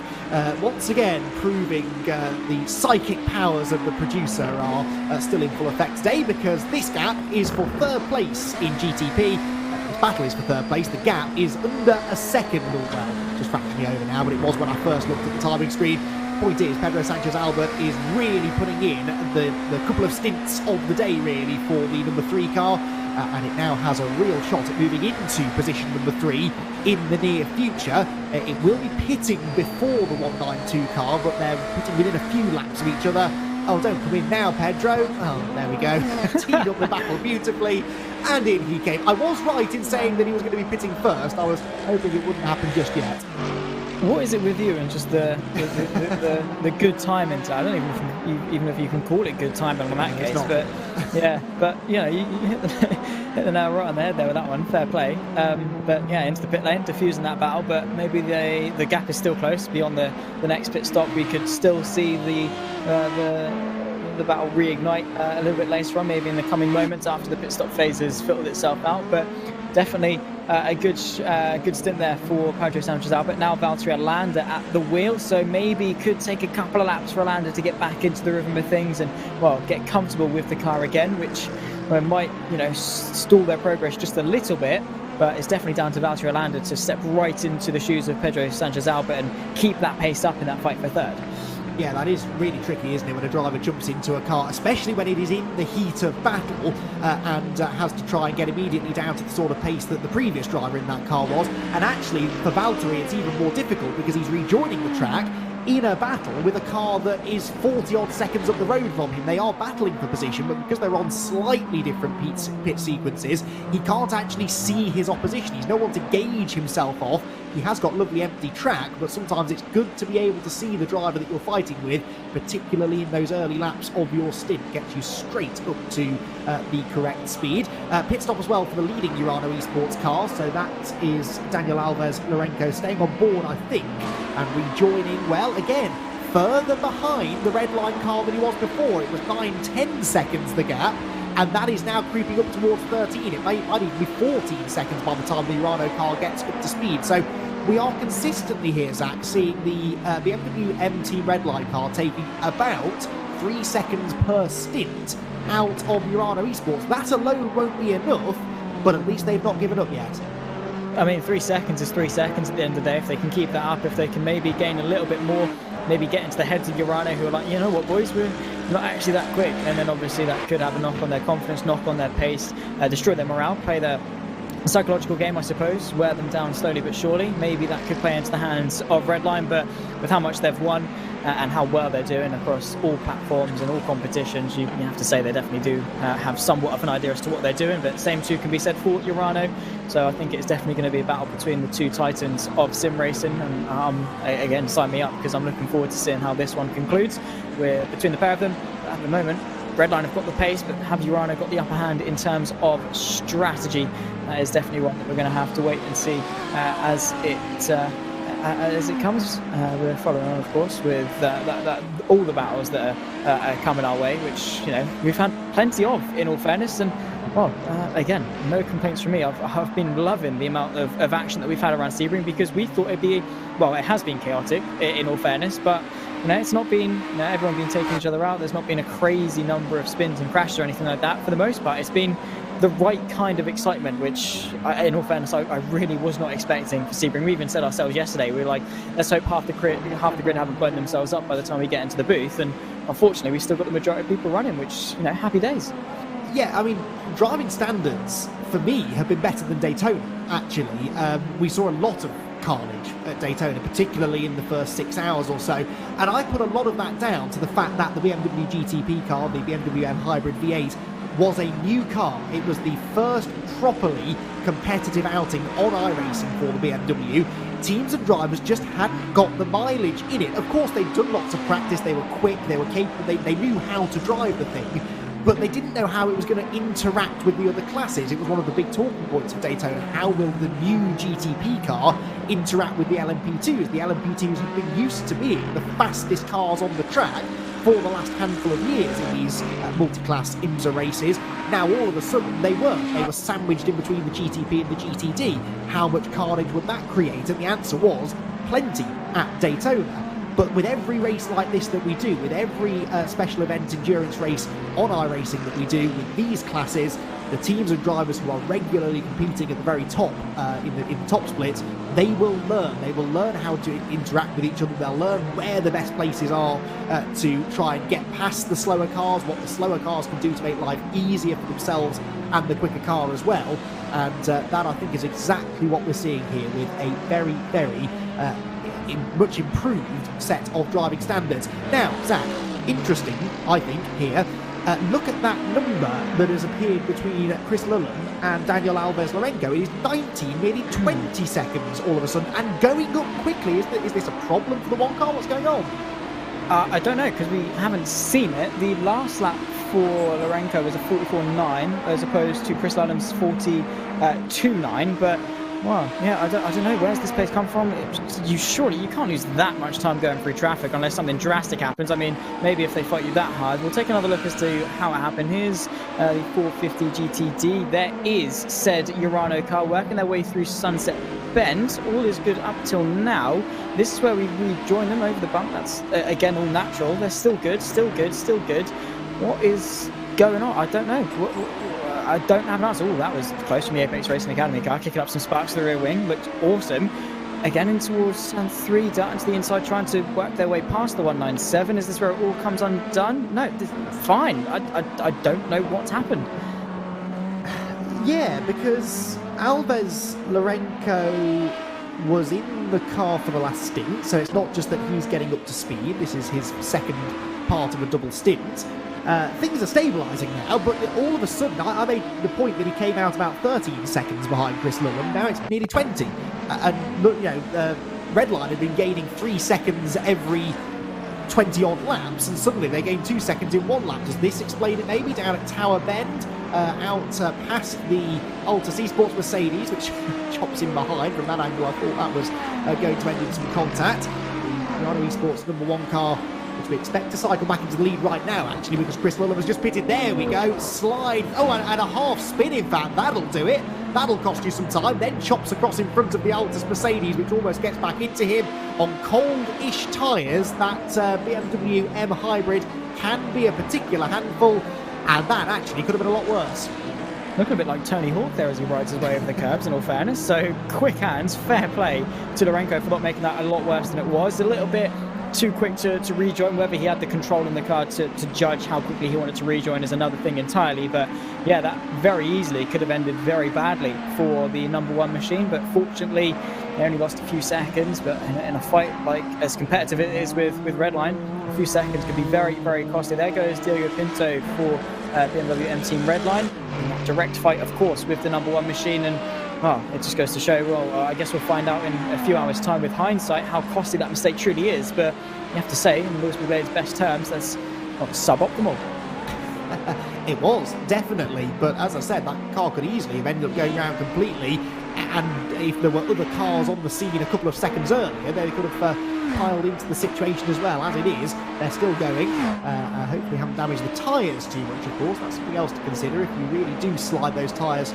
once again proving the psychic powers of the producer are still in full effect today, because this gap is for third place in GTP. This battle is for third place. The gap is under a second. Well, just fractionally over now, but it was when I first looked at the timing screen. Point is, Pedro Sanchez Albert is really putting in the couple of stints of the day, really, for the number 3 car, and it now has a real shot at moving into position number 3 in the near future. It will be pitting before the 192 car, but they're pitting within a few laps of each other. Oh, don't come in now, Pedro. Oh, there we go. Teed up the battle beautifully, and in he came. I was right in saying that he was going to be pitting first. I was hoping it wouldn't happen just yet. What is it with you and just the good timing? I don't even if you can call it good timing in that case, but yeah, but you know, you hit the nail right on the head there with that one. Fair play. But yeah, into the pit lane, diffusing that battle. But maybe the gap is still close. Beyond the next pit stop, we could still see the battle reignite a little bit later on, maybe in the coming moments after the pit stop phase has filtered itself out. But definitely a good stint there for Pedro Sanchez Albert. Now Valtteri Landa at the wheel, so maybe could take a couple of laps for Landa to get back into the rhythm of things and well, get comfortable with the car again, which might, you know, stall their progress just a little bit. But it's definitely down to Valtteri Landa to step right into the shoes of Pedro Sanchez Albert and keep that pace up in that fight for third. Yeah, that is really tricky, isn't it, when a driver jumps into a car, especially when it is in the heat of battle and has to try and get immediately down to the sort of pace that the previous driver in that car was. And actually, for Valtteri, it's even more difficult because he's rejoining the track in a battle with a car that is 40-odd seconds up the road from him. They are battling for position, but because they're on slightly different pit sequences, he can't actually see his opposition. He's no one to gauge himself off. He has got lovely empty track, but sometimes it's good to be able to see the driver that you're fighting with, particularly in those early laps of your stint. Gets you straight up to the correct speed. Pit stop as well for the leading Urano Esports car, so that is Daniel Alves Lourenco staying on board, I think, and rejoining, well, again, further behind the red line car than he was before. It was 9-10 seconds the gap, and that is now creeping up towards 13. It might even be 14 seconds by the time the Urano car gets up to speed. So we are consistently here, Zach, seeing the BMW M Team red line car taking about 3 seconds per stint out of Urano Esports. That alone won't be enough, but at least they've not given up yet. I mean, 3 seconds is 3 seconds at the end of the day. If they can keep that up, if they can maybe gain a little bit more, maybe get into the heads of Urano, who are like, you know what, boys, we're not actually that quick. And then obviously that could have a knock on their confidence, knock on their pace, destroy their morale, play their psychological game, I suppose, wear them down slowly but surely. Maybe that could play into the hands of Redline, but with how much they've won and how well they're doing across all platforms and all competitions, you have to say they definitely do have somewhat of an idea as to what they're doing, but the same too can be said for Urano. So I think it's definitely going to be a battle between the two titans of sim racing, and again, sign me up, because I'm looking forward to seeing how this one concludes. We're between the pair of them at the moment. Redline have got the pace, but have Urano got the upper hand in terms of strategy? That is definitely one that we're going to have to wait and see as it comes. We're following on, of course, with all the battles that are coming our way, which, you know, we've had plenty of, in all fairness. And well, again, no complaints from me. I've been loving the amount of action that we've had around Sebring, because we thought it'd be, well, it has been chaotic, in all fairness, but you know, it's not been, you know, everyone been taking each other out. There's not been a crazy number of spins and crashes or anything like that. For the most part, it's been the right kind of excitement, which, in all fairness, I really was not expecting for Sebring. We even said ourselves yesterday, we were like, let's hope half the grid haven't blown themselves up by the time we get into the booth. And unfortunately, we still got the majority of people running, which, you know, happy days. Yeah, I mean, driving standards for me have been better than Daytona, actually. We saw a lot of carnage at Daytona, particularly in the first 6 hours or so, and I put a lot of that down to the fact that the BMW GTP car, the BMW M Hybrid V8, was a new car. It was the first properly competitive outing on iRacing for the BMW. teams and drivers just hadn't got the mileage in it. Of course, they'd done lots of practice, they were quick, they were capable, they knew how to drive the thing, but they didn't know how it was going to interact with the other classes. It was one of the big talking points of Daytona. How will the new GTP car interact with the LMP2s? The LMP2s have been used to being the fastest cars on the track for the last handful of years in these multi-class IMSA races. Now all of a sudden they weren't. They were sandwiched in between the GTP and the GTD. How much carnage would that create? And the answer was plenty at Daytona. But with every race like this that we do, with every special event endurance race on iRacing that we do with these classes, the teams and drivers who are regularly competing at the very top in the top split, they will learn. They will learn how to interact with each other. They'll learn where the best places are to try and get past the slower cars, what the slower cars can do to make life easier for themselves and the quicker car as well. And that, I think, is exactly what we're seeing here with a very, very much improved set of driving standards. Now, Zach, interesting, I think, here. Look at that number that has appeared between Chris Lullen and Daniel Alves Lorenco. It is 19, nearly 20 seconds all of a sudden, and going up quickly. Is this a problem for the one car? What's going on? I don't know, because we haven't seen it. The last lap for Lorenco was a 44.9 as opposed to Chris Lullen's 42.9, but well, yeah, I don't know. Where's this pace come from? You can't lose that much time going through traffic unless something drastic happens. I mean, maybe if they fight you that hard. We'll take another look as to how it happened. Here's the 450 GTD. There is said Urano car working their way through Sunset Bend. All is good up till now. This is where we rejoin them over the bump. That's, again, all natural. They're still good, still good, still good. What is going on? I don't know. I don't have an answer. Oh, that was close from the Apex Racing Academy car, kicking up some sparks to the rear wing. Looked awesome. Again in towards turn 3, down to the inside, trying to work their way past the 197. Is this where it all comes undone? No, fine. I don't know what's happened. Yeah, because Alves Lorenco was in the car for the last stint, so it's not just that he's getting up to speed. This is his second part of a double stint. Things are stabilising now, but all of a sudden, I made the point that he came out about 13 seconds behind Chris Lullen. Now it's nearly 20. And look, Redline had been gaining 3 seconds every 20-odd laps, and suddenly they gained 2 seconds in 1 lap. Does this explain it maybe? Down at Tower Bend, out past the Altus Esports Mercedes, which chops in behind. From that angle, I thought that was going to end in some contact. The Urano Esports #1 car, which we expect to cycle back into the lead right now, actually, because Chris Lullen has just pitted. There we go, slide. Oh, and a half spin, in fact. That'll do it. That'll cost you some time. Then chops across in front of the Altus Mercedes, which almost gets back into him on cold-ish tyres. That BMW M Hybrid can be a particular handful, and that actually could have been a lot worse. Looking a bit like Tony Hawk there as he rides his way over the curbs, in all fairness. So, quick hands, fair play to Lorenco for not making that a lot worse than it was. A little bit too quick to rejoin. Whether he had the control in the car to judge how quickly he wanted to rejoin is another thing entirely. But yeah, that very easily could have ended very badly for the #1 machine. But fortunately, they only lost a few seconds. But in a fight like as competitive it is with Redline, a few seconds could be very, very costly. There goes Diego Pinto for BMW M Team Redline. Direct fight, of course, with the #1 machine. And well, it just goes to show, well, I guess we'll find out in a few hours' time with hindsight how costly that mistake truly is. But you have to say, in Lewis Blade's best terms, that's not suboptimal. It was, definitely. But as I said, that car could easily have ended up going around completely. And if there were other cars on the scene a couple of seconds earlier, they could have piled into the situation as well. As it is, they're still going. Hopefully haven't damaged the tyres too much, of course. That's something else to consider. If you really do slide those tyres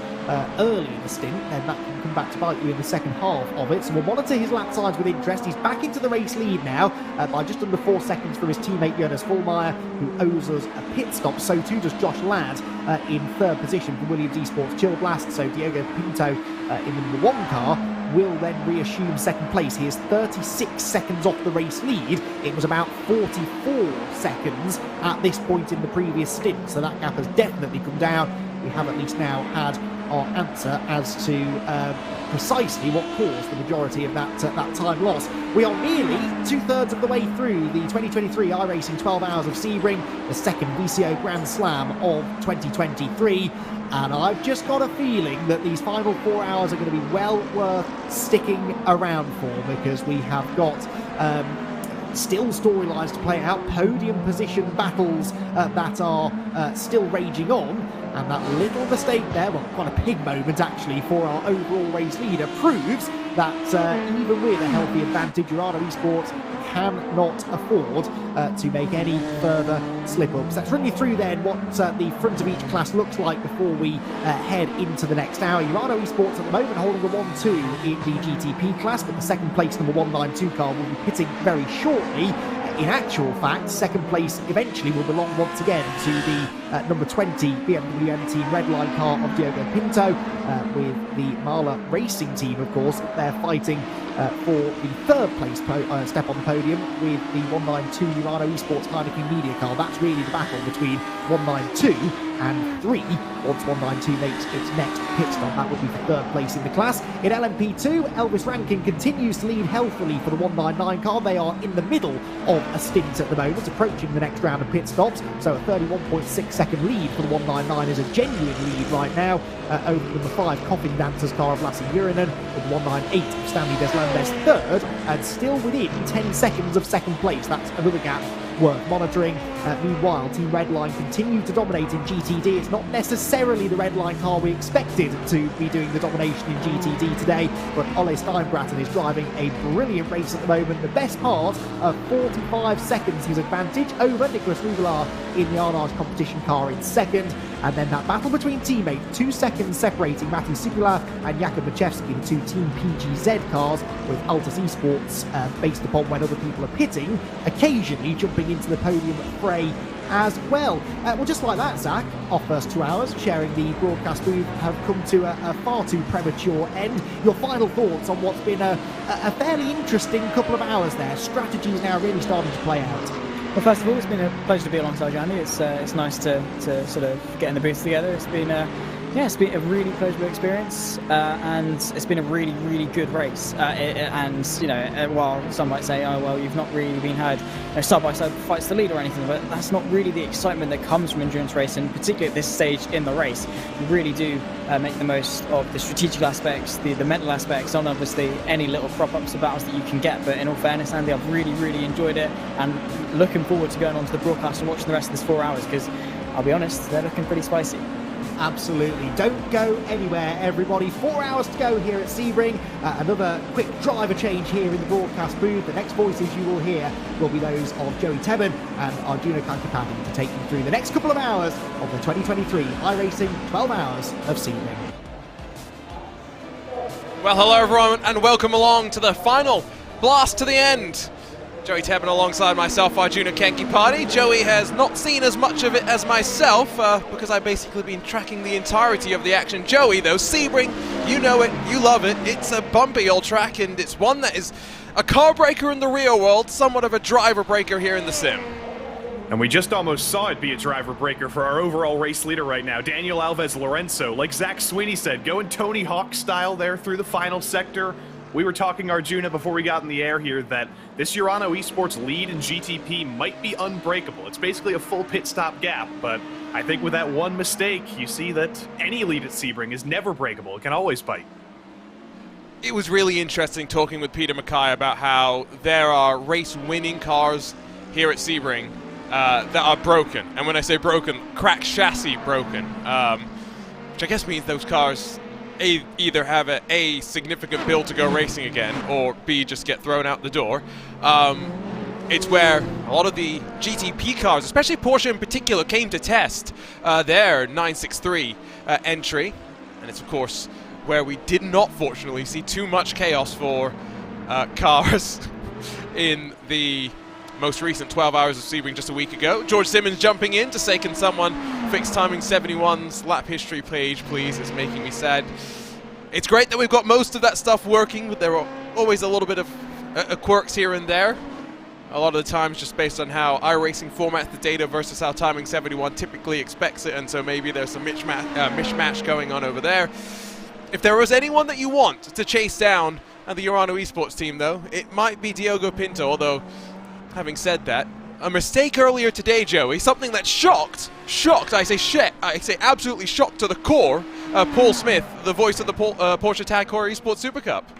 early in the stint, then that can come back to bite you in the second half of it. So we'll monitor his lap times with interest. He's back into the race lead now by just under 4 seconds from his teammate Jonas Vollmeyer, who owes us a pit stop. So too does Josh Ladd in 3rd position for Williams Esports Chill Blast. So Diego Pinto in the #1 car will then reassume 2nd place. He is 36 seconds off the race lead. It was about 44 seconds at this point in the previous stint, so that gap has definitely come down. We have at least now had our answer as to precisely what caused the majority of that time loss. We are nearly 2/3 of the way through the 2023 iRacing 12 Hours of Sebring, the 2nd VCO Grand Slam of 2023. and I've just got a feeling that these final 4 hours are going to be well worth sticking around for, because we have got still storylines to play out, podium position battles that are still raging on, and that little mistake there, well, quite a big moment actually for our overall race leader, proves that even with a healthy advantage, Urano Esports cannot afford to make any further slip-ups. Let's run you through then what the front of each class looks like before we head into the next hour. Urano Esports at the moment holding the 1-2 in the GTP class, but the second place number 192 car will be pitting very shortly. In actual fact, second place eventually will belong once again to the number 20 BMW M Team Redline car of Diogo Pinto, with the Marla Racing team, of course. They're fighting for the third place step on the podium with the 192 Urano Esports Heineken Media car. That's really the battle between 192 and 3. Once 192 makes its next pit stop, that will be for third place in the class. In LMP2, Elvis Rankin continues to lead healthily for the 199 car. They are in the middle of a stint at the moment, approaching the next round of pit stops. So a 31.6 second lead for the 199 is a genuine lead right now over number 5 Coffin Dancers car of Lassie Urinen, with 198 of Stanley Deslandes third, and still within 10 seconds of second place. That's another gap worth monitoring. Meanwhile, Team Redline continue to dominate in GTD. It's not necessarily the Redline car we expected to be doing the domination in GTD today, but Ole Steinbraten is driving a brilliant race at the moment. The best part of 45 seconds his advantage over Nicolas Rugelaar in the Arnage competition car in second. And then that battle between teammates, 2 seconds separating Matti Sipula and Jakub Machewski, the two Team PGZ cars, with Altus Esports, based upon when other people are pitting, occasionally jumping into the podium fray as well. Well, just like that, Zach, our first 2 hours sharing the broadcast booth have come to a far too premature end. Your final thoughts on what's been a fairly interesting couple of hours there. Strategy is now really starting to play out. Well, first of all, it's been a pleasure to be alongside Andy. It's nice to sort of get in the booth together. It's been it's been a really pleasurable experience, and it's been a really, really good race. And while some might say, oh well, you've not really been had side-by-side fights to lead or anything, but that's not really the excitement that comes from endurance racing, particularly at this stage in the race. You really do make the most of the strategic aspects, the mental aspects, and obviously any little prop-ups of battles that you can get. But in all fairness, Andy, I've really, really enjoyed it, and looking forward to going on to the broadcast and watching the rest of this 4 hours, because I'll be honest, they're looking pretty spicy. Absolutely. Don't go anywhere, everybody. 4 hours to go here at Sebring. Another quick driver change here in the broadcast booth. The next voices you will hear will be those of Joey Tebben and Arjuna Kankapati to take you through the next couple of hours of the 2023 iRacing 12 Hours of Sebring. Well, hello everyone, and welcome along to the final blast to the end. Joey Tebben alongside myself, Arjuna Kankapati. Joey has not seen as much of it as myself because I've basically been tracking the entirety of the action. Joey, though, Sebring, you know it, you love it. It's a bumpy old track, and it's one that is a car breaker in the real world, somewhat of a driver breaker here in the sim. And we just almost saw it be a driver breaker for our overall race leader right now, Daniel Alves Lorenzo. Like Zach Sweeney said, going Tony Hawk style there through the final sector. We were talking, Arjuna, before we got in the air here, that this Urano Esports lead in GTP might be unbreakable. It's basically a full pit stop gap, but I think with that one mistake, you see that any lead at Sebring is never breakable. It can always bite. It was really interesting talking with Peter Mackay about how there are race-winning cars here at Sebring that are broken. And when I say broken, cracked chassis broken, which I guess means those cars either have a significant build to go racing again, or B, just get thrown out the door. It's where a lot of the GTP cars, especially Porsche in particular, came to test their 963 entry. And it's, of course, where we did not, fortunately, see too much chaos for cars in the most recent 12 hours of Sebring just a week ago. George Simmons jumping in to say, can someone fix Timing 71's lap history page, please? It's making me sad. It's great that we've got most of that stuff working, but there are always a little bit of quirks here and there. A lot of the times just based on how iRacing formats the data versus how Timing 71 typically expects it, and so maybe there's some mishmash going on over there. If there was anyone that you want to chase down at the Urano Esports team, though, it might be Diogo Pinto, although having said that, a mistake earlier today, Joey, something that shocked, I say absolutely shocked to the core, Paul Smith, the voice of the Porsche Tag Core Esports Super Cup.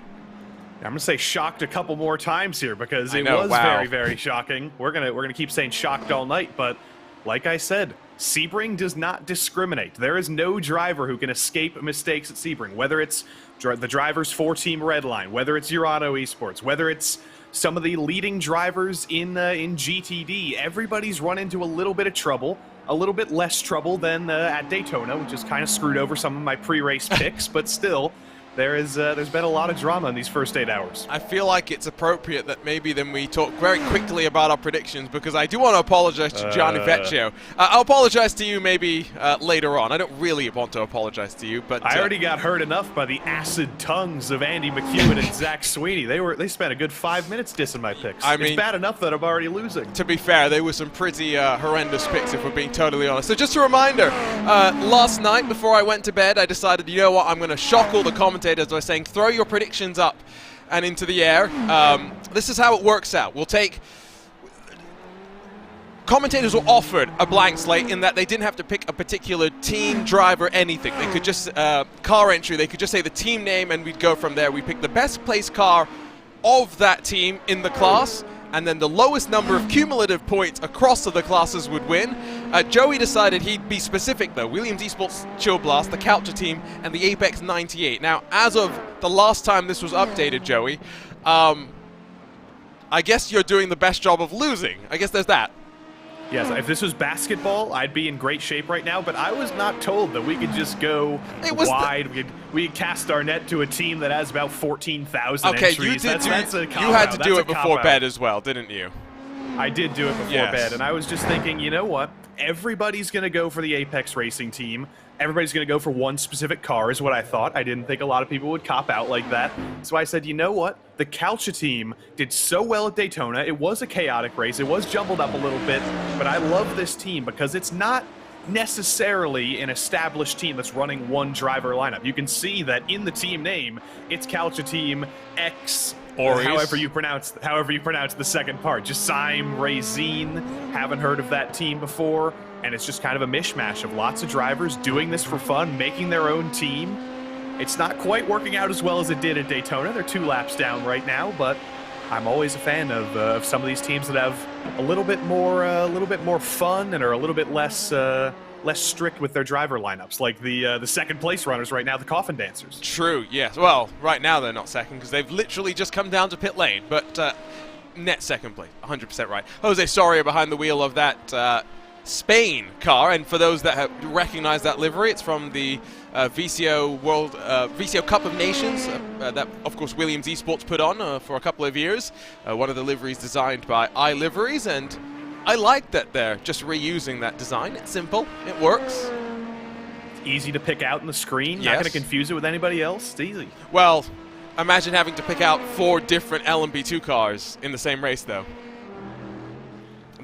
I'm gonna say shocked a couple more times here because it was very, very shocking. We're gonna keep saying shocked all night, but like I said, Sebring does not discriminate. There is no driver who can escape mistakes at Sebring, whether it's the drivers for Team Redline, whether it's Urano Esports, whether it's some of the leading drivers in GTD. Everybody's run into a little bit of trouble, a little bit less trouble than at Daytona, which has kind of screwed over some of my pre-race picks, but still, there's been a lot of drama in these first 8 hours. I feel like it's appropriate that maybe then we talk very quickly about our predictions, because I do want to apologize to Gianni Vecchio. I'll apologize to you maybe later on. I don't really want to apologize to you, but I already got hurt enough by the acid tongues of Andy McEwen and Zach Sweeney. They spent a good 5 minutes dissing my picks. I mean, it's bad enough that I'm already losing. To be fair, they were some pretty horrendous picks, if we're being totally honest. So just a reminder, last night before I went to bed, I decided, you know what, I'm going to shock all the commentators by saying throw your predictions up and into the air. This is how it works out. We'll take... Commentators were offered a blank slate in that they didn't have to pick a particular team, driver, anything. They could just, car entry, they could just say the team name and we'd go from there. We pick the best placed car of that team in the class, and then the lowest number of cumulative points across the classes would win. Joey decided he'd be specific though. Williams Esports Chill Blast, the Culture team, and the Apex 98. Now, as of the last time this was updated, Joey, I guess you're doing the best job of losing. I guess there's that. Yes, if this was basketball, I'd be in great shape right now, but I was not told that we could just go wide. We could cast our net to a team that has about 14,000 entries. Okay, you had to do it before bed as well, didn't you? I did do it before bed, and I was just thinking, you know what? Everybody's going to go for the Apex Racing team. Everybody's going to go for one specific car is what I thought. I didn't think a lot of people would cop out like that. So I said, you know what? The Culture team did so well at Daytona. It was a chaotic race. It was jumbled up a little bit, but I love this team because it's not necessarily an established team that's running one driver lineup. You can see that in the team name, it's Culture Team X, or however you pronounce the second part. Jasim, Razine, haven't heard of that team before, and it's just kind of a mishmash of lots of drivers doing this for fun, making their own team. It's not quite working out as well as it did at Daytona. They're 2 laps down right now, but I'm always a fan of some of these teams that have a little bit more fun and are a little bit less strict with their driver lineups, like the second place runners right now, the Coffin Dancers. True, yes. Well, right now they're not second because they've literally just come down to pit lane, but net second place, 100% right. Jose Soria behind the wheel of that Spain car, and for those that have recognized that livery, it's from the VCO Cup of Nations that, of course, Williams Esports put on for a couple of years. One of the liveries designed by iLiveries, and I like that they're just reusing that design. It's simple, it works. It's easy to pick out on the screen, not going to confuse it with anybody else. It's easy. Well, imagine having to pick out 4 different LMP2 cars in the same race, though.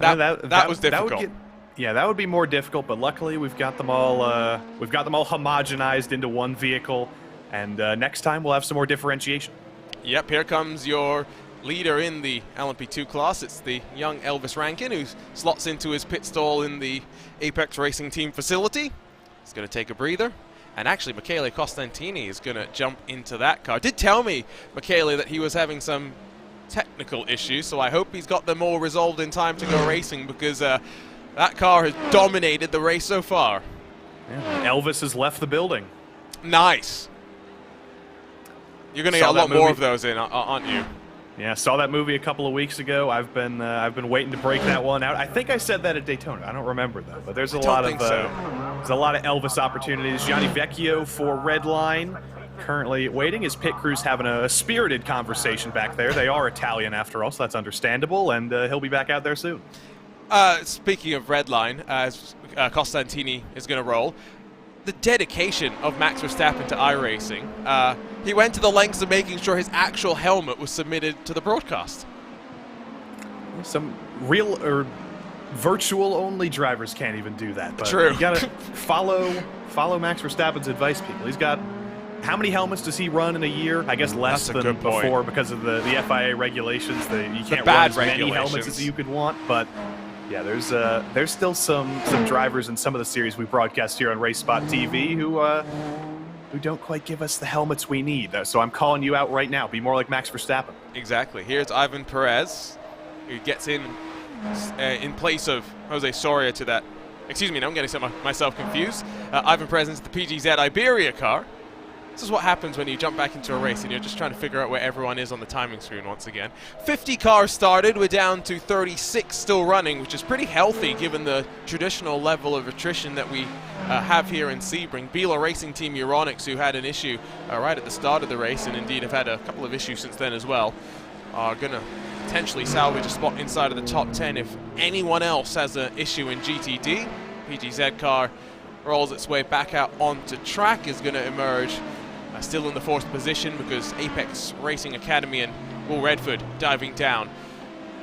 That was difficult. That would be more difficult, but luckily we've got them all homogenized into one vehicle, and next time we'll have some more differentiation. Yep, here comes your leader in the LMP2 class. It's the young Elvis Rankin, who slots into his pit stall in the Apex Racing Team facility. He's going to take a breather. And actually, Michele Costantini is going to jump into that car. Did tell me, Michele, that he was having some technical issues, so I hope he's got them all resolved in time to go racing, because that car has dominated the race so far. Yeah. Elvis has left the building. Nice. You're going to get a lot more of those in, aren't you? Yeah, saw that movie a couple of weeks ago. I've been waiting to break that one out. I think I said that at Daytona. I don't remember though, but there's a lot of Elvis opportunities. Gianni Vecchio for Redline, currently waiting. His pit crew's having a spirited conversation back there. They are Italian after all, so that's understandable, and he'll be back out there soon. Speaking of Redline, as Costantini is going to roll, the dedication of Max Verstappen to iRacing. He went to the lengths of making sure his actual helmet was submitted to the broadcast. Some real or virtual only drivers can't even do that. But true. You gotta follow Max Verstappen's advice, people. He's got, how many helmets does he run in a year? I guess less than before because of the FIA regulations. You can't run as many helmets as you could want, but Yeah, there's still some drivers in some of the series we broadcast here on RaceSpotTV who don't quite give us the helmets we need. So I'm calling you out right now. Be more like Max Verstappen. Exactly. Here's Ivan Perez, who gets in place of Jose Soria to that. Excuse me, now I'm getting myself confused. Ivan Perez into the PGZ Iberia car. This is what happens when you jump back into a race and you're just trying to figure out where everyone is on the timing screen once again. 50 cars started. We're down to 36 still running, which is pretty healthy given the traditional level of attrition that we have here in Sebring. Biela Racing Team Euronics, who had an issue right at the start of the race, and indeed have had a couple of issues since then as well, are going to potentially salvage a spot inside of the top 10 if anyone else has an issue in GTD. PGZ car rolls its way back out onto track, is going to emerge still in the fourth position because Apex Racing Academy and Will Redford diving down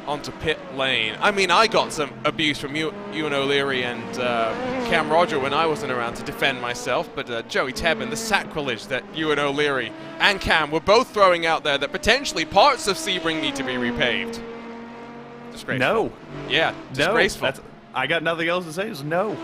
onto pit lane. I mean, I got some abuse from Ewan O'Leary and Cam Roger when I wasn't around to defend myself, but Joey Tebbin, the sacrilege that Ewan O'Leary and Cam were both throwing out there that potentially parts of Sebring need to be repaved. Disgraceful. No. Yeah, disgraceful. No, I got nothing else to say. Is no.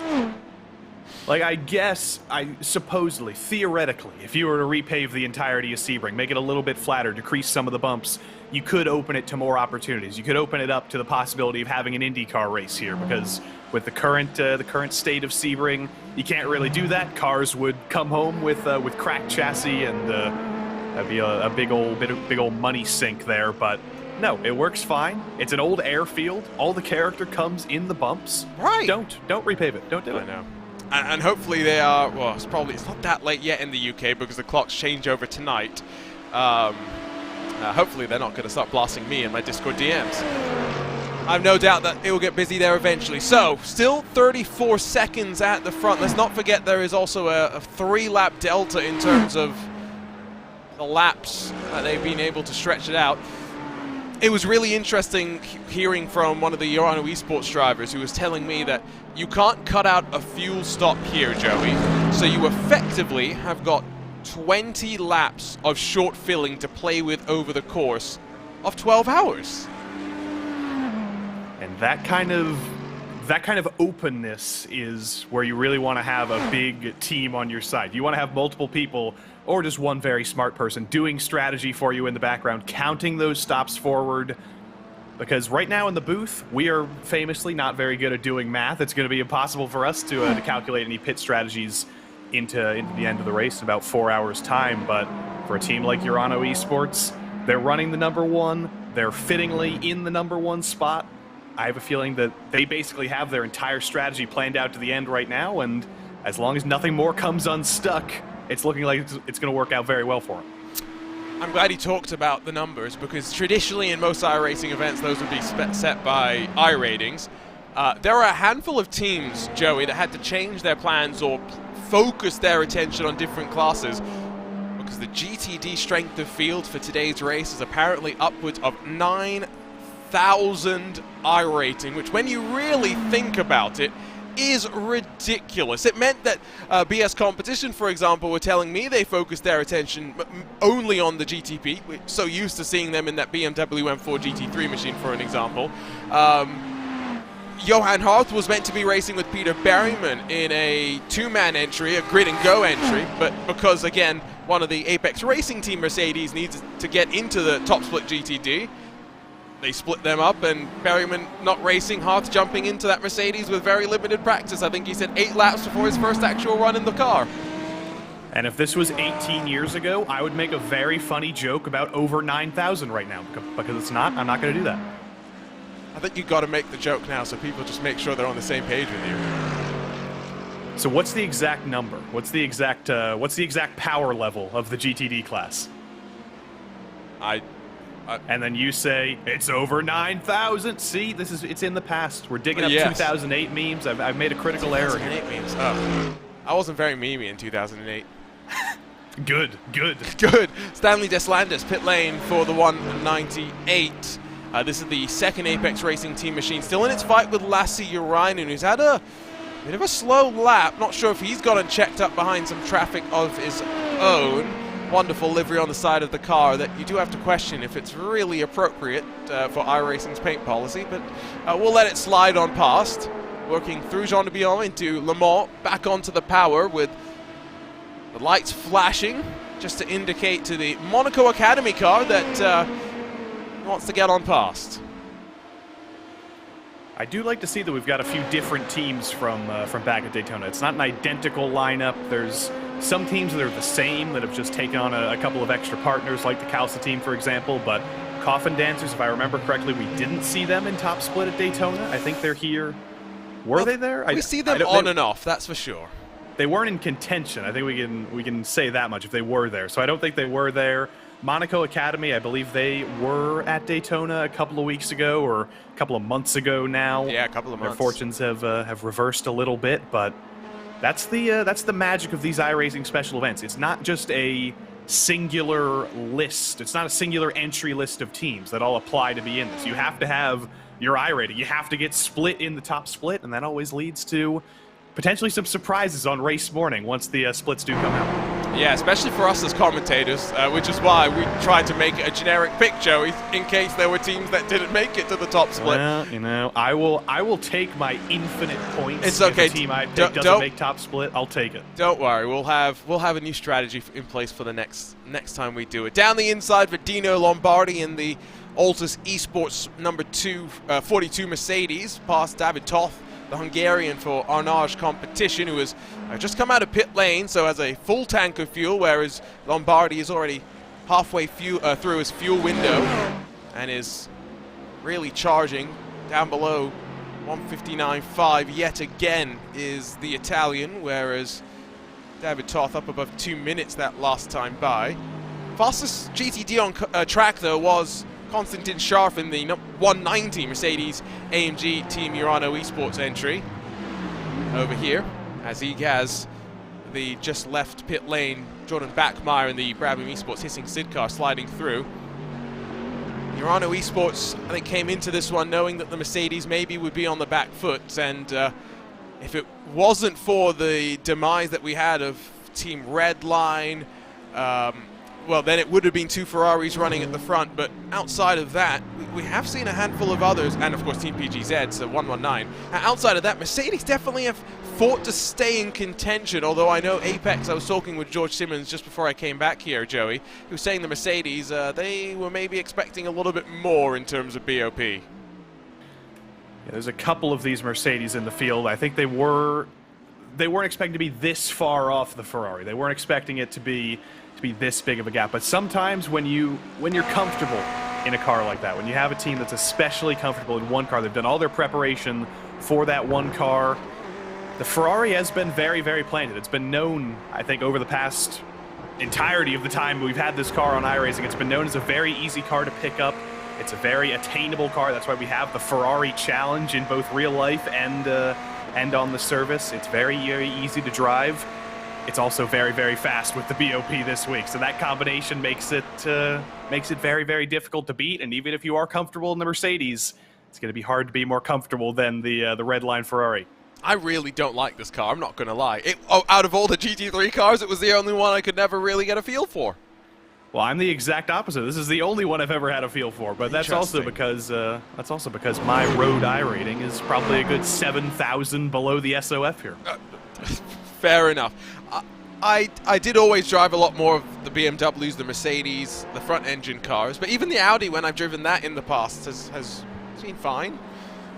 Like, I guess, supposedly, theoretically, if you were to repave the entirety of Sebring, make it a little bit flatter, decrease some of the bumps, you could open it to more opportunities. You could open it up to the possibility of having an IndyCar race here, because with the current state of Sebring, you can't really do that. Cars would come home with cracked chassis, and that'd be a big old money sink there. But no, it works fine. It's an old airfield. All the character comes in the bumps. Right. Don't repave it. Don't do it. I know. And hopefully they are, well, it's not that late yet in the UK because the clocks change over tonight. Hopefully they're not going to start blasting me in my Discord DMs. I've no doubt that it will get busy there eventually. So, still 34 seconds at the front. Let's not forget there is also a 3-lap delta in terms of the laps that they've been able to stretch it out. It was really interesting hearing from one of the Urano Esports drivers who was telling me that you can't cut out a fuel stop here, Joey, so you effectively have got 20 laps of short filling to play with over the course of 12 hours. And that kind of openness is where you really want to have a big team on your side. You want to have multiple people, or just one very smart person, doing strategy for you in the background, counting those stops forward. Because right now in the booth, we are famously not very good at doing math. It's going to be impossible for us to calculate any pit strategies into the end of the race in about 4 hours' time. But for a team like Urano Esports, they're running the number one. They're fittingly in the number one spot. I have a feeling that they basically have their entire strategy planned out to the end right now. And as long as nothing more comes unstuck, it's looking like it's going to work out very well for them. I'm glad he talked about the numbers because traditionally in most iRacing events, those would be set by iRatings. There are a handful of teams, Joey, that had to change their plans or focus their attention on different classes because the GTD strength of field for today's race is apparently upwards of 9,000 iRating, which when you really think about it, is ridiculous. It meant that BS Competition, for example, were telling me they focused their attention only on the GTP. We're so used to seeing them in that BMW M4 GT3 machine, for an example. Johan Hart was meant to be racing with Peter Berryman in a two-man entry, a grid and go entry, but because, again, one of the Apex Racing Team Mercedes needs to get into the top split GTD, they split them up, and Berryman not racing, Hart jumping into that Mercedes with very limited practice. I think he said 8 laps before his first actual run in the car. And if this was 18 years ago, I would make a very funny joke about over 9,000 right now. Because it's not, I'm not going to do that. I think you've got to make the joke now so people just make sure they're on the same page with you. So what's the exact number? What's the exact power level of the GTD class? And then you say, it's over 9,000. See, it's in the past. We're digging up 2008 memes. I've made a critical error. 2008 memes. Oh. I wasn't very memey in 2008. Good. Stanley Deslandis, pit lane for the 198. This is the second Apex Racing Team machine. Still in its fight with Lassi Urainen, who's had a bit of a slow lap. Not sure if he's got checked up behind some traffic of his own. wonderful livery on the side of the car that you do have to question if it's really appropriate for iRacing's paint policy, but we'll let it slide on past. Working through Jean de Bion into Le Mans, back onto the power with the lights flashing just to indicate to the Monaco Academy car that he wants to get on past. I do like to see that we've got a few different teams from back at Daytona. It's not an identical lineup. There's some teams that are the same that have just taken on a couple of extra partners, like the Calsa team, for example. But Coffin Dancers, if I remember correctly, we didn't see them in top split at Daytona. I think they're here. Were they there? We see them on and off, that's for sure. They weren't in contention. I think we can say that much if they were there. So I don't think they were there. Monaco Academy, I believe they were at Daytona a couple of weeks ago, or a couple of months ago now. Yeah, a couple of months. Their fortunes have reversed a little bit, but that's the magic of these iRacing special events. It's not just a singular list. It's not a singular entry list of teams that all apply to be in this. You have to have your iRating. You have to get split in the top split, and that always leads to potentially some surprises on race morning once the splits do come out. Yeah, especially for us as commentators, which is why we tried to make a generic pick, Joey, in case there were teams that didn't make it to the top split. Well, you know, I will take my infinite points. It's okay. If the team I pick doesn't make top split, I'll take it. Don't worry, we'll have a new strategy in place for the next time we do it. Down the inside for Dino Lombardi in the Altus Esports number 42 Mercedes, past David Toth, the Hungarian for Arnage Competition, who has just come out of pit lane, so has a full tank of fuel, whereas Lombardi is already halfway through his fuel window and is really charging down below 159.5 yet again is the Italian, whereas David Toth up above 2 minutes that last time by. Fastest GTD on track, though, was Konstantin Scharf in the 190 Mercedes AMG Team Urano Esports entry over here, as he has the just left pit lane Jordan Backmeyer in the Brabham Esports hissing Sid car sliding through. Urano Esports, I think, came into this one knowing that the Mercedes maybe would be on the back foot, and if it wasn't for the demise that we had of Team Redline, well, then it would have been two Ferraris running at the front, but outside of that, we have seen a handful of others, and of course Team PGZ, so 119. Outside of that, Mercedes definitely have fought to stay in contention, although I know Apex, I was talking with George Simmons just before I came back here, Joey, who was saying the Mercedes, they were maybe expecting a little bit more in terms of BOP. Yeah, there's a couple of these Mercedes in the field. I think they weren't expecting to be this far off the Ferrari. They weren't expecting it to be this big of a gap. But sometimes when you're comfortable in a car like that, when you have a team that's especially comfortable in one car, they've done all their preparation for that one car. The Ferrari has been very, very planted. It's been known, I think, over the past entirety of the time we've had this car on iRacing, it's been known as a very easy car to pick up. It's a very attainable car. That's why we have the Ferrari Challenge in both real life and on the service. It's very, very easy to drive. It's also very, very fast with the BOP this week. So that combination makes it very, very difficult to beat. And even if you are comfortable in the Mercedes, it's going to be hard to be more comfortable than the Redline Ferrari. I really don't like this car, I'm not going to lie. Out of all the GT3 cars, it was the only one I could never really get a feel for. Well, I'm the exact opposite. This is the only one I've ever had a feel for, but that's also because my road iRating is probably a good 7,000 below the SOF here. Fair enough. I did always drive a lot more of the BMWs, the Mercedes, the front-engine cars, but even the Audi, when I've driven that in the past, has been fine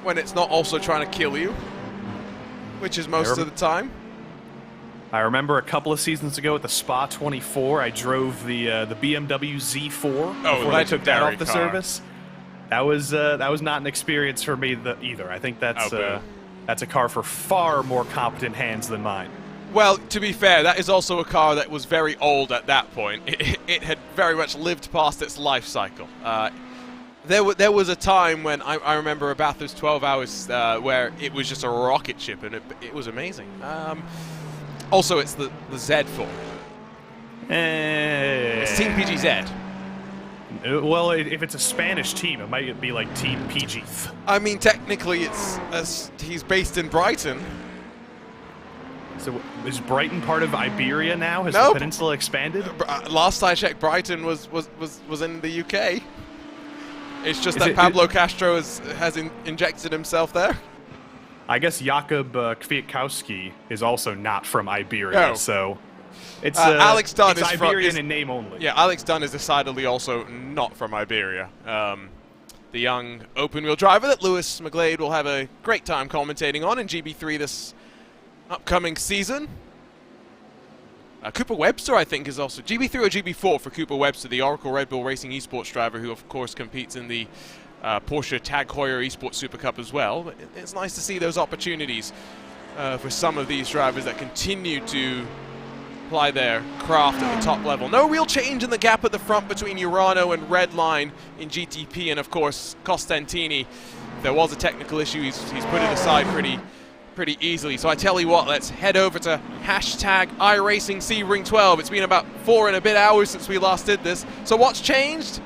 when it's not also trying to kill you, which is most of the time. I remember a couple of seasons ago at the Spa 24, I drove the BMW Z4 before I took that off the service. That was not an experience for me either. I think that's a car for far more competent hands than mine. Well, to be fair, that is also a car that was very old at that point. It had very much lived past its life cycle. There was a time when I remember a Bathurst 12 Hours where it was just a rocket ship, and it was amazing. Also, it's the Z4. It's Team PGZ. Well, if it's a Spanish team, it might be like Team PG. I mean, technically, he's based in Brighton. So is Brighton part of Iberia now? Has Nope. the peninsula expanded? Last I checked, Brighton was in the UK. It's just Is that it- Pablo Castro has injected himself there. I guess Jakub Kwiatkowski is also not from Iberia, No. so it's Alex Dunn it's is from- Iberian is- in name only. Yeah, Alex Dunn is decidedly also not from Iberia. The young open-wheel driver that Lewis McGlade will have a great time commentating on in GB3 this upcoming season. Cooper Webster, I think, is also GB3 or GB4 for Cooper Webster, the Oracle Red Bull Racing esports driver who, of course, competes in the Porsche Tag Heuer Esports Super Cup as well. But it's nice to see those opportunities for some of these drivers that continue to apply their craft at the top level. No real change in the gap at the front between Urano and Redline in GTP, and of course Costantini. If there was a technical issue, he's put it aside pretty easily. So I tell you what, let's head over to hashtag iRacing Sebring 12. It's been about 4 and a bit hours since we last did this. So what's changed?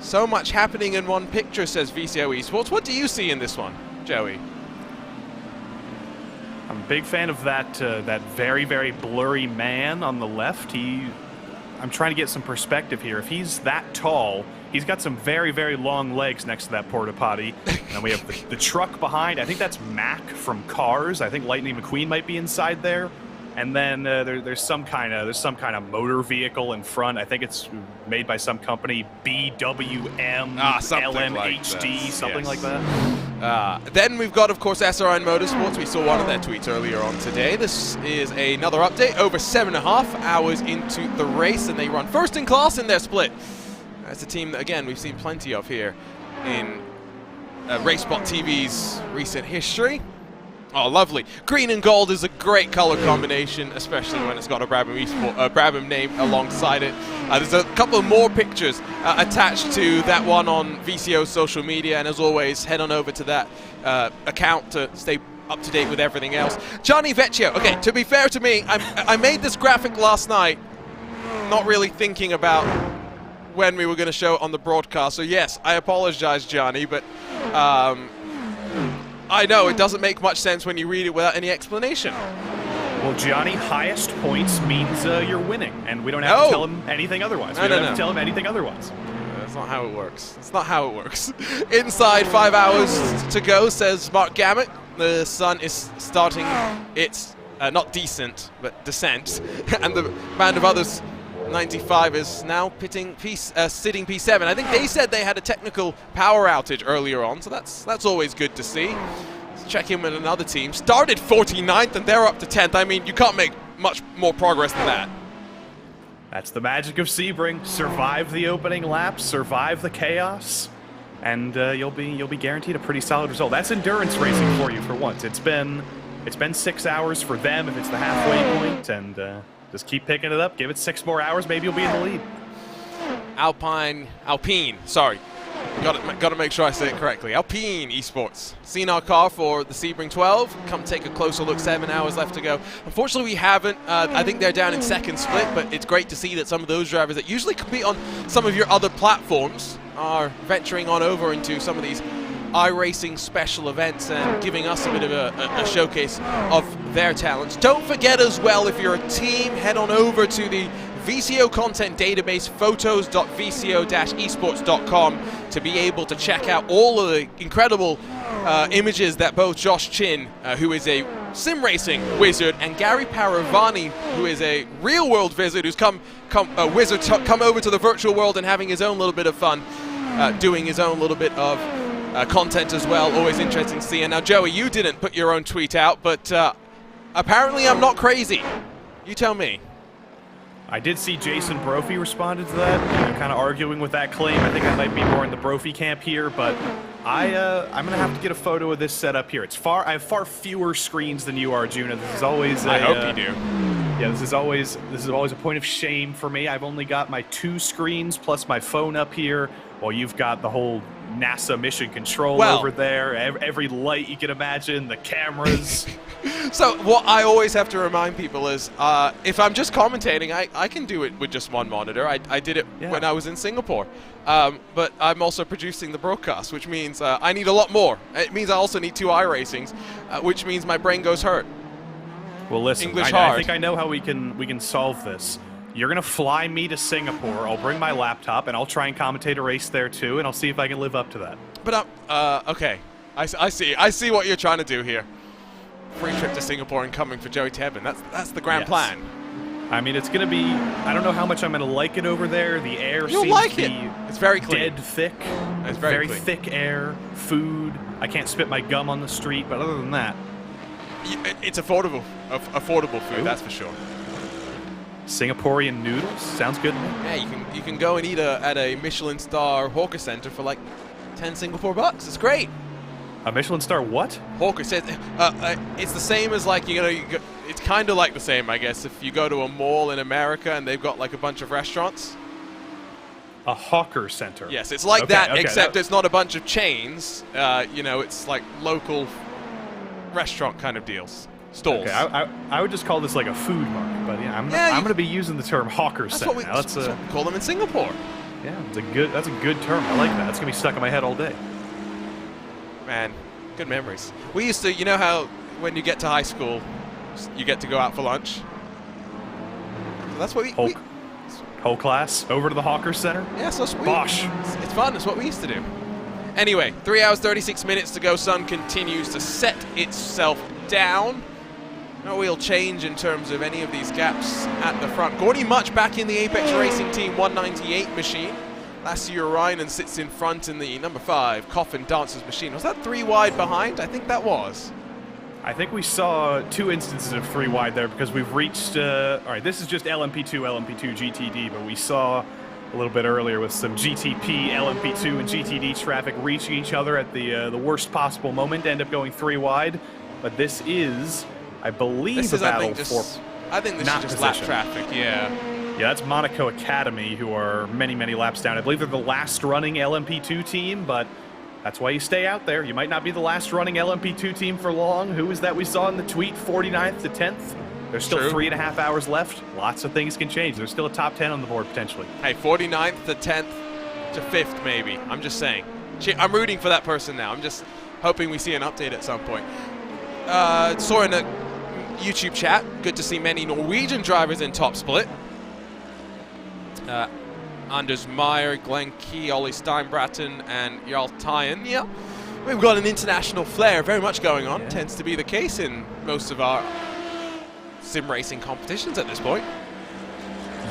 So much happening in one picture, says VCO Esports. What do you see in this one, Joey? I'm a big fan of that that very, very blurry man on the left. I'm trying to get some perspective here. If he's that tall, he's got some very, very long legs next to that porta potty. And then we have the truck behind. I think that's Mac from Cars. I think Lightning McQueen might be inside there. And then there's some kind of motor vehicle in front. I think it's made by some company, BWM, LMHD, something like that. Then we've got, of course, SRN Motorsports. We saw one of their tweets earlier on today. This is another update, over 7.5 hours into the race, and they run first in class in their split. That's a team that, again, we've seen plenty of here in RaceSpotTV's recent history. Oh, lovely. Green and gold is a great color combination, especially when it's got a Brabham name alongside it. There's a couple of more pictures attached to that one on VCO's social media, and as always, head on over to that account to stay up to date with everything else. Gianni Vecchio. Okay, to be fair to me, I made this graphic last night, not really thinking about when we were going to show it on the broadcast. So yes, I apologize, Gianni, but I know it doesn't make much sense when you read it without any explanation. Well, Johnny, highest points means you're winning, and we don't have to tell him anything otherwise. We don't have to tell him anything otherwise. That's not how it works. That's not how it works. Inside 5 hours to go, says Mark Gammett. The sun is starting its, not decent, but descent. And the band of others, 95, is now sitting P7. I think they said they had a technical power outage earlier on, so that's always good to see. Let's check in with another team. Started 49th, and they're up to 10th. I mean, you can't make much more progress than that. That's the magic of Sebring. Survive the opening laps, survive the chaos, and you'll be guaranteed a pretty solid result. That's endurance racing for you for once. It's been 6 hours for them if it's the halfway point, and just keep picking it up. Give it 6 more hours, maybe you'll be in the lead. Alpine, sorry. Got to make sure I say it correctly. Alpine Esports. Seen our car for the Sebring 12. Come take a closer look. 7 hours left to go. Unfortunately, we haven't. I think they're down in second split, but it's great to see that some of those drivers that usually compete on some of your other platforms are venturing on over into some of these iRacing special events and giving us a bit of a showcase of their talents. Don't forget as well, if you're a team, head on over to the VCO content database, photos.vco-esports.com, to be able to check out all of the incredible images that both Josh Chin, who is a sim racing wizard, and Gary Paravani, who is a real world wizard, who's come over to the virtual world and having his own little bit of fun, doing his own little bit of content as well. Always interesting to see. And now, Joey, you didn't put your own tweet out, but apparently I'm not crazy. You tell me. I did see Jason Brophy responded to that, kind of arguing with that claim. I think I might be more in the Brophy camp here, but I'm gonna have to get a photo of this setup here. I have far fewer screens than you are, Juna. This is always I hope you do. Yeah, this is always a point of shame for me. I've only got my 2 screens plus my phone up here, while you've got the whole NASA mission control over there, every light you can imagine, the cameras. So what I always have to remind people is, if I'm just commentating, I can do it with just one monitor. I did it when I was in Singapore. But I'm also producing the broadcast, which means I need a lot more. It means I also need 2 iRacings, which means my brain goes hurt. Well, listen, English I hard. think I know how we can solve this. You're going to fly me to Singapore. I'll bring my laptop, and I'll try and commentate a race there, too, and I'll see if I can live up to that. But, okay. I see what you're trying to do here. Free trip to Singapore and coming for Joey Tebben. That's the grand plan. I mean, it's going to be... I don't know how much I'm going to like it over there. The air You'll seems like to it. be It's very clean. dead thick. It's very clean. thick air, food. I can't spit my gum on the street, but other than that... It's affordable food, that's for sure. Singaporean noodles? Sounds good to me. Yeah, you can go and eat at a Michelin star hawker center for like 10 Singapore bucks. It's great. A Michelin star what? Hawker says it's the same as like it's kind of like the same, I guess, if you go to a mall in America and they've got like a bunch of restaurants. A hawker center. Yes, it's like Okay, that, okay, except it's not a bunch of chains. It's like local restaurant kind of deals, stalls. Okay, I would just call this like a food market, but yeah, I'm going to be using the term hawker That's center what we, now. that's what we call them in Singapore. Yeah, that's a good term. I like that. It's gonna be stuck in my head all day. Man, good memories. We used to, you know how when you get to high school, you get to go out for lunch? So that's what we... Whole class over to the hawker center? Yeah, so sweet. Bosh. It's fun. It's what we used to do. Anyway, 3 hours, 36 minutes to go. Sun continues to set itself down. No real change in terms of any of these gaps at the front. Gordy Much back in the Apex Racing Team 198 machine. Last year, Ryan sits in front in the number 5 Coffin Dancers machine. Was that 3 wide behind? I think that was. I think we saw 2 instances of 3 wide there because we've reached... all right, this is just LMP2, LMP2, GTD, but we saw a little bit earlier with some GTP, LMP2, and GTD traffic reaching each other at the worst possible moment, end up going 3 wide. But this is, I believe, a battle for... I think this is just lap traffic, yeah. Yeah, that's Monaco Academy, who are many, many laps down. I believe they're the last running LMP2 team, but that's why you stay out there. You might not be the last running LMP2 team for long. Who was that we saw in the tweet? 49th to 10th? There's still 3.5 hours left. Lots of things can change. There's still a top 10 on the board, potentially. Hey, 49th to 10th to 5th, maybe. I'm just saying. I'm rooting for that person now. I'm just hoping we see an update at some point. Saw in a YouTube chat, good to see many Norwegian drivers in top split. Anders Meyer, Glenn Key, Ollie Steinbratten, and Jarl Tyen. Yeah, we've got an international flair very much going on. Yeah. Tends to be the case in most of our sim racing competitions at this point.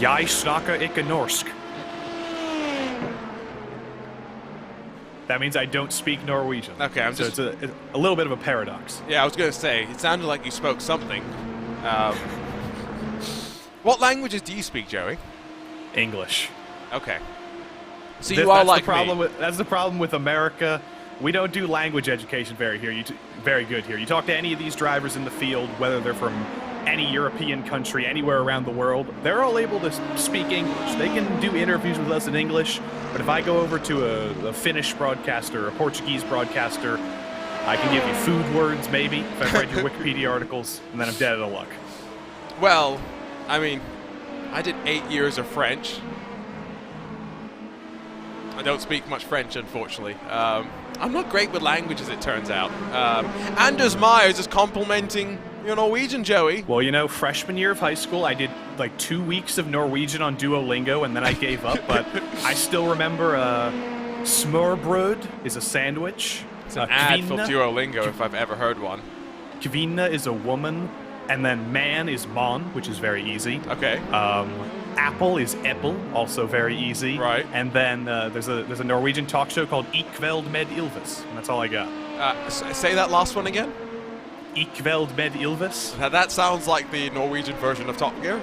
Jeg snakker ikke norsk. That means I don't speak Norwegian. Okay, so it's a little bit of a paradox. Yeah, I was going to say, it sounded like you spoke something. What languages do you speak, Joey? English. Okay. So you are like me. That's the problem with America. We don't do language education very good here. You talk to any of these drivers in the field, whether they're from any European country, anywhere around the world, they're all able to speak English. They can do interviews with us in English, but if I go over to a Finnish broadcaster, a Portuguese broadcaster, I can give you food words, maybe, if I've read your Wikipedia articles, and then I'm dead out of luck. Well, I mean, I did 8 years of French. I don't speak much French, unfortunately. I'm not great with languages, it turns out. Anders Myers is complimenting your Norwegian, Joey. Well, you know, freshman year of high school, I did like 2 weeks of Norwegian on Duolingo, and then I gave up. But I still remember smørbrød is a sandwich. It's an ad for Duolingo, if I've ever heard one. Kvinne is a woman, and then man is man, which is very easy. Okay. Apple is Apple, also very easy. Right. And then there's a Norwegian talk show called I kveld med Ylvis, and that's all I got. Say that last one again. I kveld med Ylvis. Now that sounds like the Norwegian version of Top Gear.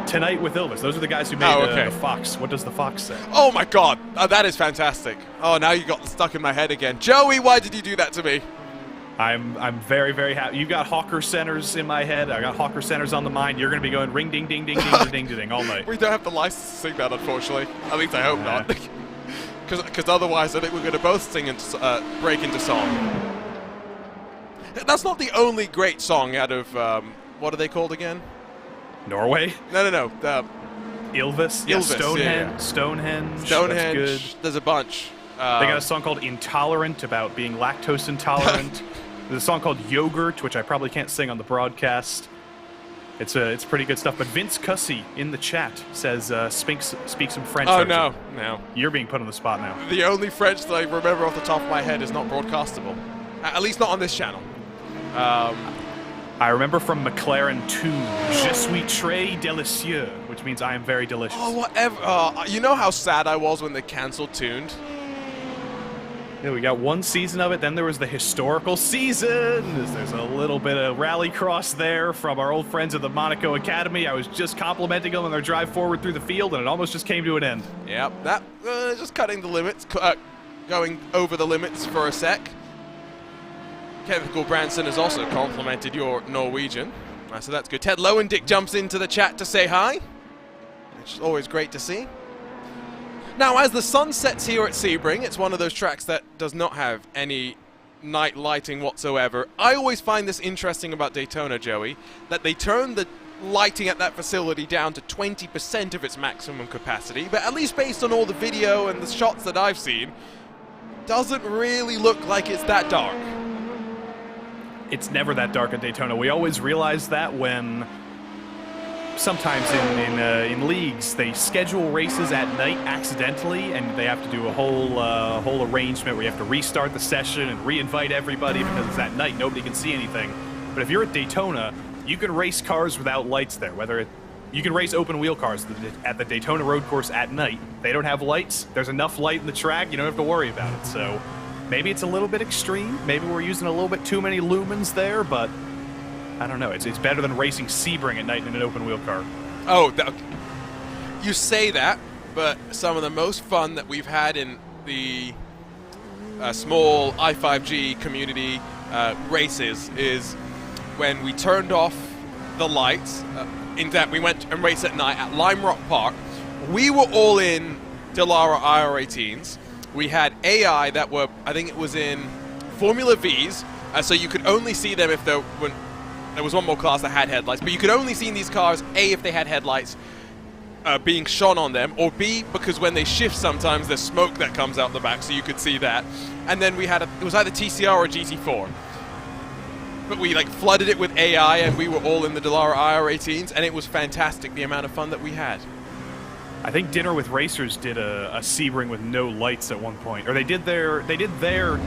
Tonight with Ylvis. Those are the guys who made the Fox. What does the Fox say? Oh my God, that is fantastic. Oh, now you got stuck in my head again. Joey, why did you do that to me? I'm very, very happy. You got hawker centers in my head. I got hawker centers on the mind. You're going to be going ring, ding, ding, ding, ding, ding, ding, ding all night. We don't have the license to sing that, unfortunately. At least I hope not. Because otherwise, I think we're going to both sing and break into song. That's not the only great song out of, what are they called again? Norway? No. Ylvis? Yeah, Stonehenge. Yeah. Stonehenge. Stonehenge. That's good. There's a bunch. They got a song called Intolerant about being lactose intolerant. There's a song called Yogurt, which I probably can't sing on the broadcast. It's pretty good stuff. But Vince Cussy in the chat says, speak some French. Oh, no. You're being put on the spot now. The only French that I remember off the top of my head is not broadcastable. At least not on this channel. I remember from McLaren 2, Je suis très délicieux, which means I am very delicious. Oh, whatever. You know how sad I was when they cancelled Tuned? Yeah, we got one season of it, then there was the historical season. There's a little bit of rallycross there from our old friends at the Monaco Academy. I was just complimenting them on their drive forward through the field, and it almost just came to an end. Yep, that just cutting the limits, going over the limits for a sec. Kevin Branson has also complimented your Norwegian, so that's good. Ted Lowendick jumps into the chat to say hi, which is always great to see. Now, as the sun sets here at Sebring, it's one of those tracks that does not have any night lighting whatsoever. I always find this interesting about Daytona, Joey, that they turn the lighting at that facility down to 20% of its maximum capacity, but at least based on all the video and the shots that I've seen, doesn't really look like it's that dark. It's never that dark at Daytona. We always realize that when sometimes in leagues they schedule races at night accidentally, and they have to do a whole arrangement where you have to restart the session and re-invite everybody because it's at night, nobody can see anything. But if you're at Daytona, you can race cars without lights there. You can race open wheel cars at the Daytona road course at night. They don't have lights. There's enough light in the track. You don't have to worry about it. So maybe it's a little bit extreme. Maybe we're using a little bit too many lumens there, but I don't know. It's better than racing Sebring at night in an open wheel car. Oh, you say that, but some of the most fun that we've had in the small i5G community races is when we turned off the lights. In that we went and raced at night at Lime Rock Park. We were all in Dallara IR18s. We had AI that were, I think it was in Formula Vs, so you could only see them if there was one more class that had headlights, but you could only see these cars, A, if they had headlights being shone on them, or B, because when they shift sometimes there's smoke that comes out the back, so you could see that. And then we had, it was either TCR or GT4. But we flooded it with AI, and we were all in the Dallara IR18s, and it was fantastic, the amount of fun that we had. I think Dinner with Racers did a Sebring with no lights at one point, or they did their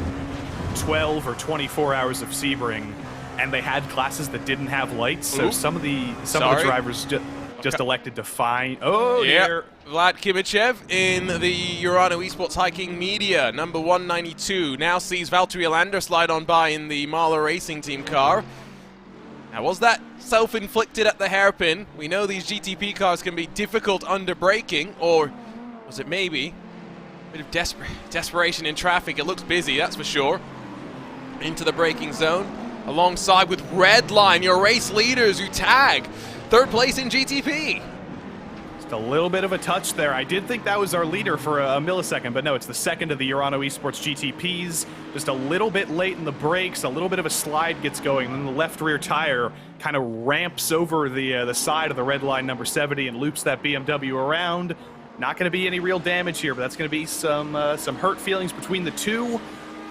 12 or 24 hours of Sebring, and they had classes that didn't have lights. So some of the drivers just elected to find. Oh, yeah. Vlad Kimichev in the Urano Esports Hiking Media, number 192, now sees Valtteri Alander slide on by in the Mahler Racing Team car. Now, was that self-inflicted at the hairpin? We know these GTP cars can be difficult under braking, or was it maybe a bit of desperation in traffic? It looks busy, that's for sure. Into the braking zone, alongside with Redline, your race leaders who tag third place in GTP. Just a little bit of a touch there. I did think that was our leader for a millisecond, but no, it's the second of the Urano Esports GTPs. Just a little bit late in the brakes, a little bit of a slide gets going, and then the left rear tire kind of ramps over the side of the Redline number 70 and loops that BMW around. Not going to be any real damage here, but that's going to be some hurt feelings between the two.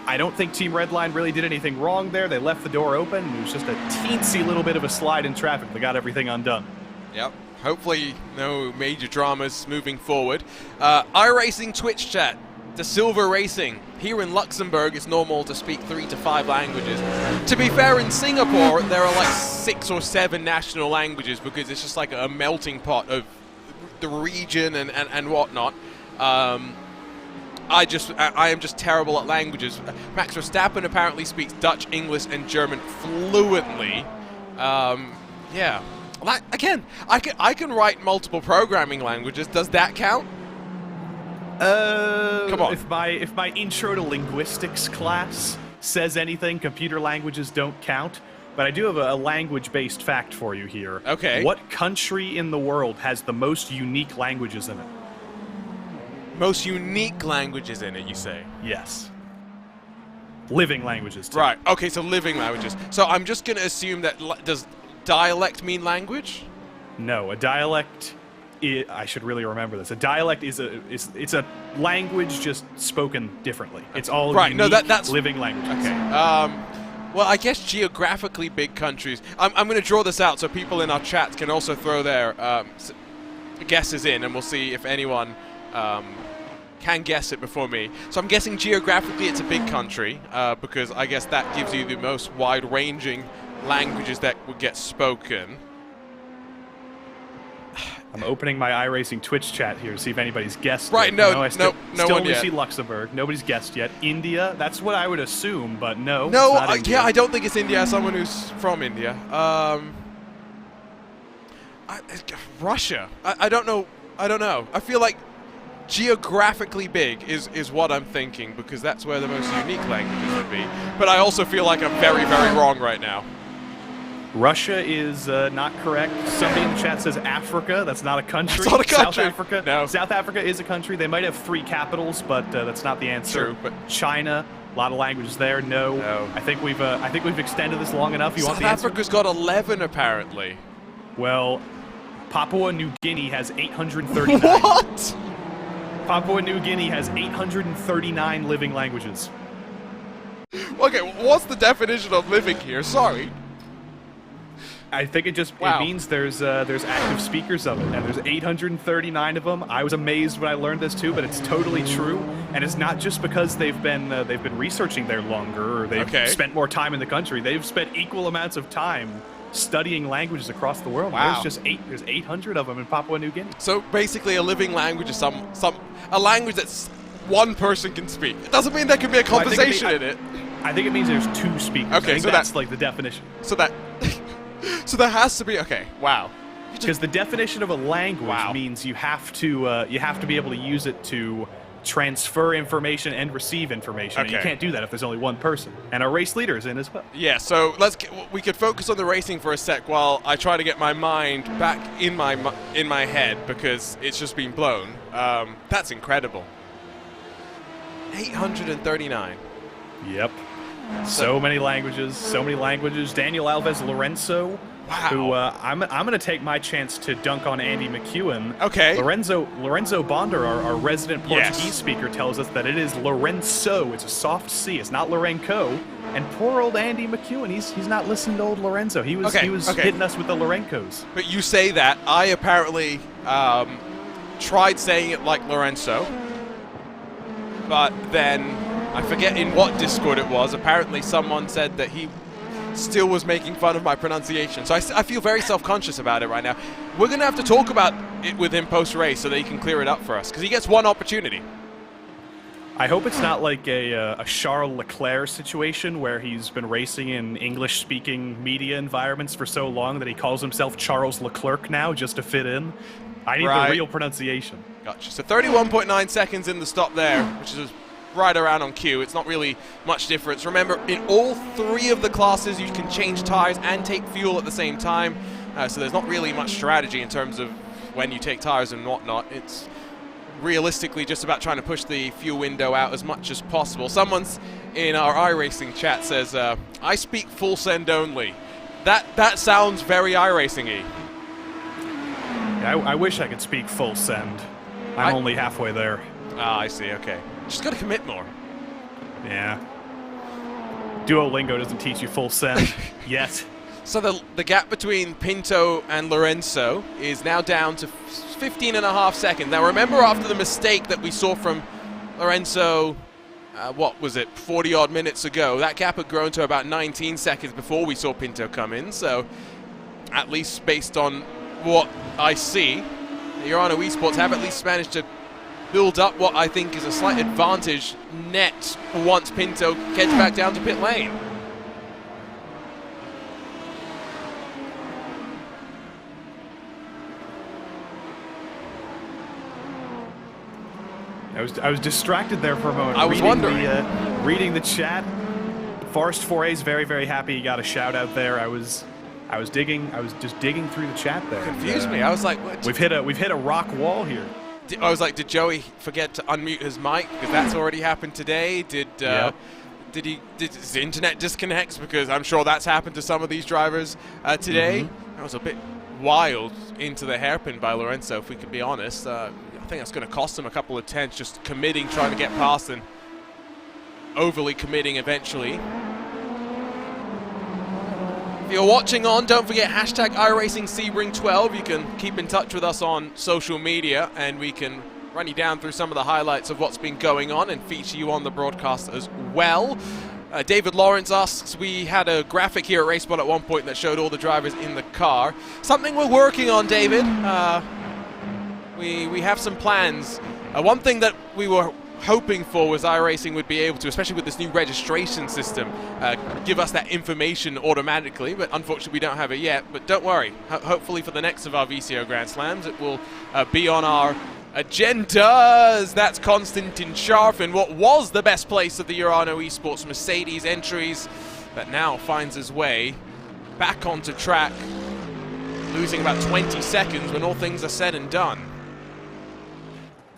I don't think Team Redline really did anything wrong there. They left the door open. It was just a teensy little bit of a slide in traffic that got everything undone. Yep. Hopefully no major dramas moving forward. iRacing Twitch chat. De Silva Racing. Here in Luxembourg, it's normal to speak 3 to 5 languages. To be fair, in Singapore, there are 6 or 7 national languages because it's just like a melting pot of the region and whatnot. I am just terrible at languages. Max Verstappen apparently speaks Dutch, English, and German fluently. Yeah. Again, I can write multiple programming languages. Does that count? Come on. If my intro to linguistics class says anything, computer languages don't count. But I do have a language-based fact for you here. Okay. What country in the world has the most unique languages in it? Most unique languages in it, you say? Yes. Living languages, too. Right. Okay, so living languages. So I'm just going to assume that, does dialect mean language? No, a dialect, I should really remember this. A dialect is a language just spoken differently. It's all right. unique No, that's living languages. Okay. Well, I guess geographically big countries. I'm going to draw this out so people in our chat can also throw their guesses in, and we'll see if anyone can guess it before me. So I'm guessing geographically it's a big country, because I guess that gives you the most wide-ranging languages that would get spoken. I'm opening my iRacing Twitch chat here to see if anybody's guessed. Right, it. no still one only yet. see Luxembourg. Nobody's guessed yet. India, that's what I would assume, but no. No, it's not India. yeah, I don't think it's India. As someone who's from India, Russia. I don't know. I feel like geographically big is what I'm thinking, because that's where the most unique languages would be. But I also feel like I'm very, very wrong right now. Russia is not correct. Somebody in the chat says Africa. That's not a country. That's not a country. South Africa. No. South Africa is a country. They might have 3 capitals, but that's not the answer. True, but China, a lot of languages there. No. I think we've extended this long enough. You want South the answer? Africa's got 11 apparently. Well, Papua New Guinea has 839. What? Papua New Guinea has 839 living languages. Okay, what's the definition of living here? Sorry. I think it just Wow. it means there's active speakers of it, and there's 839 of them. I was amazed when I learned this too, but it's totally true, and it's not just because they've been researching there longer or they've spent more time in the country. They've spent equal amounts of time studying languages across the world. Wow. There's 800 of them in Papua New Guinea. So basically, a living language is a language that one person can speak. It doesn't mean there can be a conversation in it. I think it means there's 2 speakers. Okay, I think so that's like the definition. So that. So there has to be. Okay. Wow. Because the definition of a language means you have to be able to use it to transfer information and receive information. And you can't do that if there's only one person. And our race leader is in as well. Yeah. So we could focus on the racing for a sec while I try to get my mind back in my head, because it's just been blown. That's incredible. 839. Yep. So many languages. Daniel Alves Lorenzo, who I'm going to take my chance to dunk on Andy McEwen. Okay. Lorenzo Bonder, our resident Portuguese speaker, tells us that it is Lorenzo. It's a soft C. It's not Lorenco. And poor old Andy McEwen, he's not listening to old Lorenzo. He was hitting us with the Lorencos. But you say that. I apparently tried saying it like Lorenzo, but then I forget in what Discord it was. Apparently someone said that he still was making fun of my pronunciation. So I feel very self-conscious about it right now. We're going to have to talk about it with him post-race so that he can clear it up for us, because he gets one opportunity. I hope it's not like a Charles Leclerc situation where he's been racing in English-speaking media environments for so long that he calls himself Charles Leclerc now just to fit in. I need the real pronunciation. Gotcha. So 31.9 seconds in the stop there, which is right around on cue. It's not really much difference. Remember, in all 3 of the classes, you can change tires and take fuel at the same time. So there's not really much strategy in terms of when you take tires and whatnot. It's realistically just about trying to push the fuel window out as much as possible. Someone's in our iRacing chat says, I speak full send only. That sounds very iRacing-y. Yeah, I wish I could speak full send. I'm only halfway there. Ah, I see, okay. Just gotta commit more. Yeah. Duolingo doesn't teach you full send yet. So the gap between Pinto and Lorenzo is now down to 15.5 seconds. Now remember, after the mistake that we saw from Lorenzo, what was it, 40-odd minutes ago, that gap had grown to about 19 seconds before we saw Pinto come in. So at least based on what I see, Urano Esports have at least managed to build up what I think is a slight advantage net once Pinto gets back down to pit lane. I was distracted there for a moment. I was wondering. Reading the chat. Forest 4A is very, very happy he got a shout out there. I was just digging through the chat there. Confused me. I was like, what? We've hit a rock wall here. I was like, did Joey forget to unmute his mic? Because that's already happened today. Did his internet disconnect? Because I'm sure that's happened to some of these drivers today. That was a bit wild into the hairpin by Lorenzo, if we can be honest. I think that's going to cost him a couple of tenths, just committing, trying to get past and overly committing eventually. If you're watching on, don't forget hashtag iRacing Sebring 12. You can keep in touch with us on social media, and we can run you down through some of the highlights of what's been going on and feature you on the broadcast as well. David Lawrence asks, we had a graphic here at RaceSpot at one point that showed all the drivers in the car. Something we're working on, David. We have some plans. One thing that we were hoping for was iRacing would be able to, especially with this new registration system, give us that information automatically, but unfortunately we don't have it yet. But don't worry, hopefully for the next of our VCO Grand Slams it will be on our agendas. That's Konstantin Scharf in what was the best place of the Urano Esports Mercedes entries, that now finds his way back onto track, losing about 20 seconds when all things are said and done.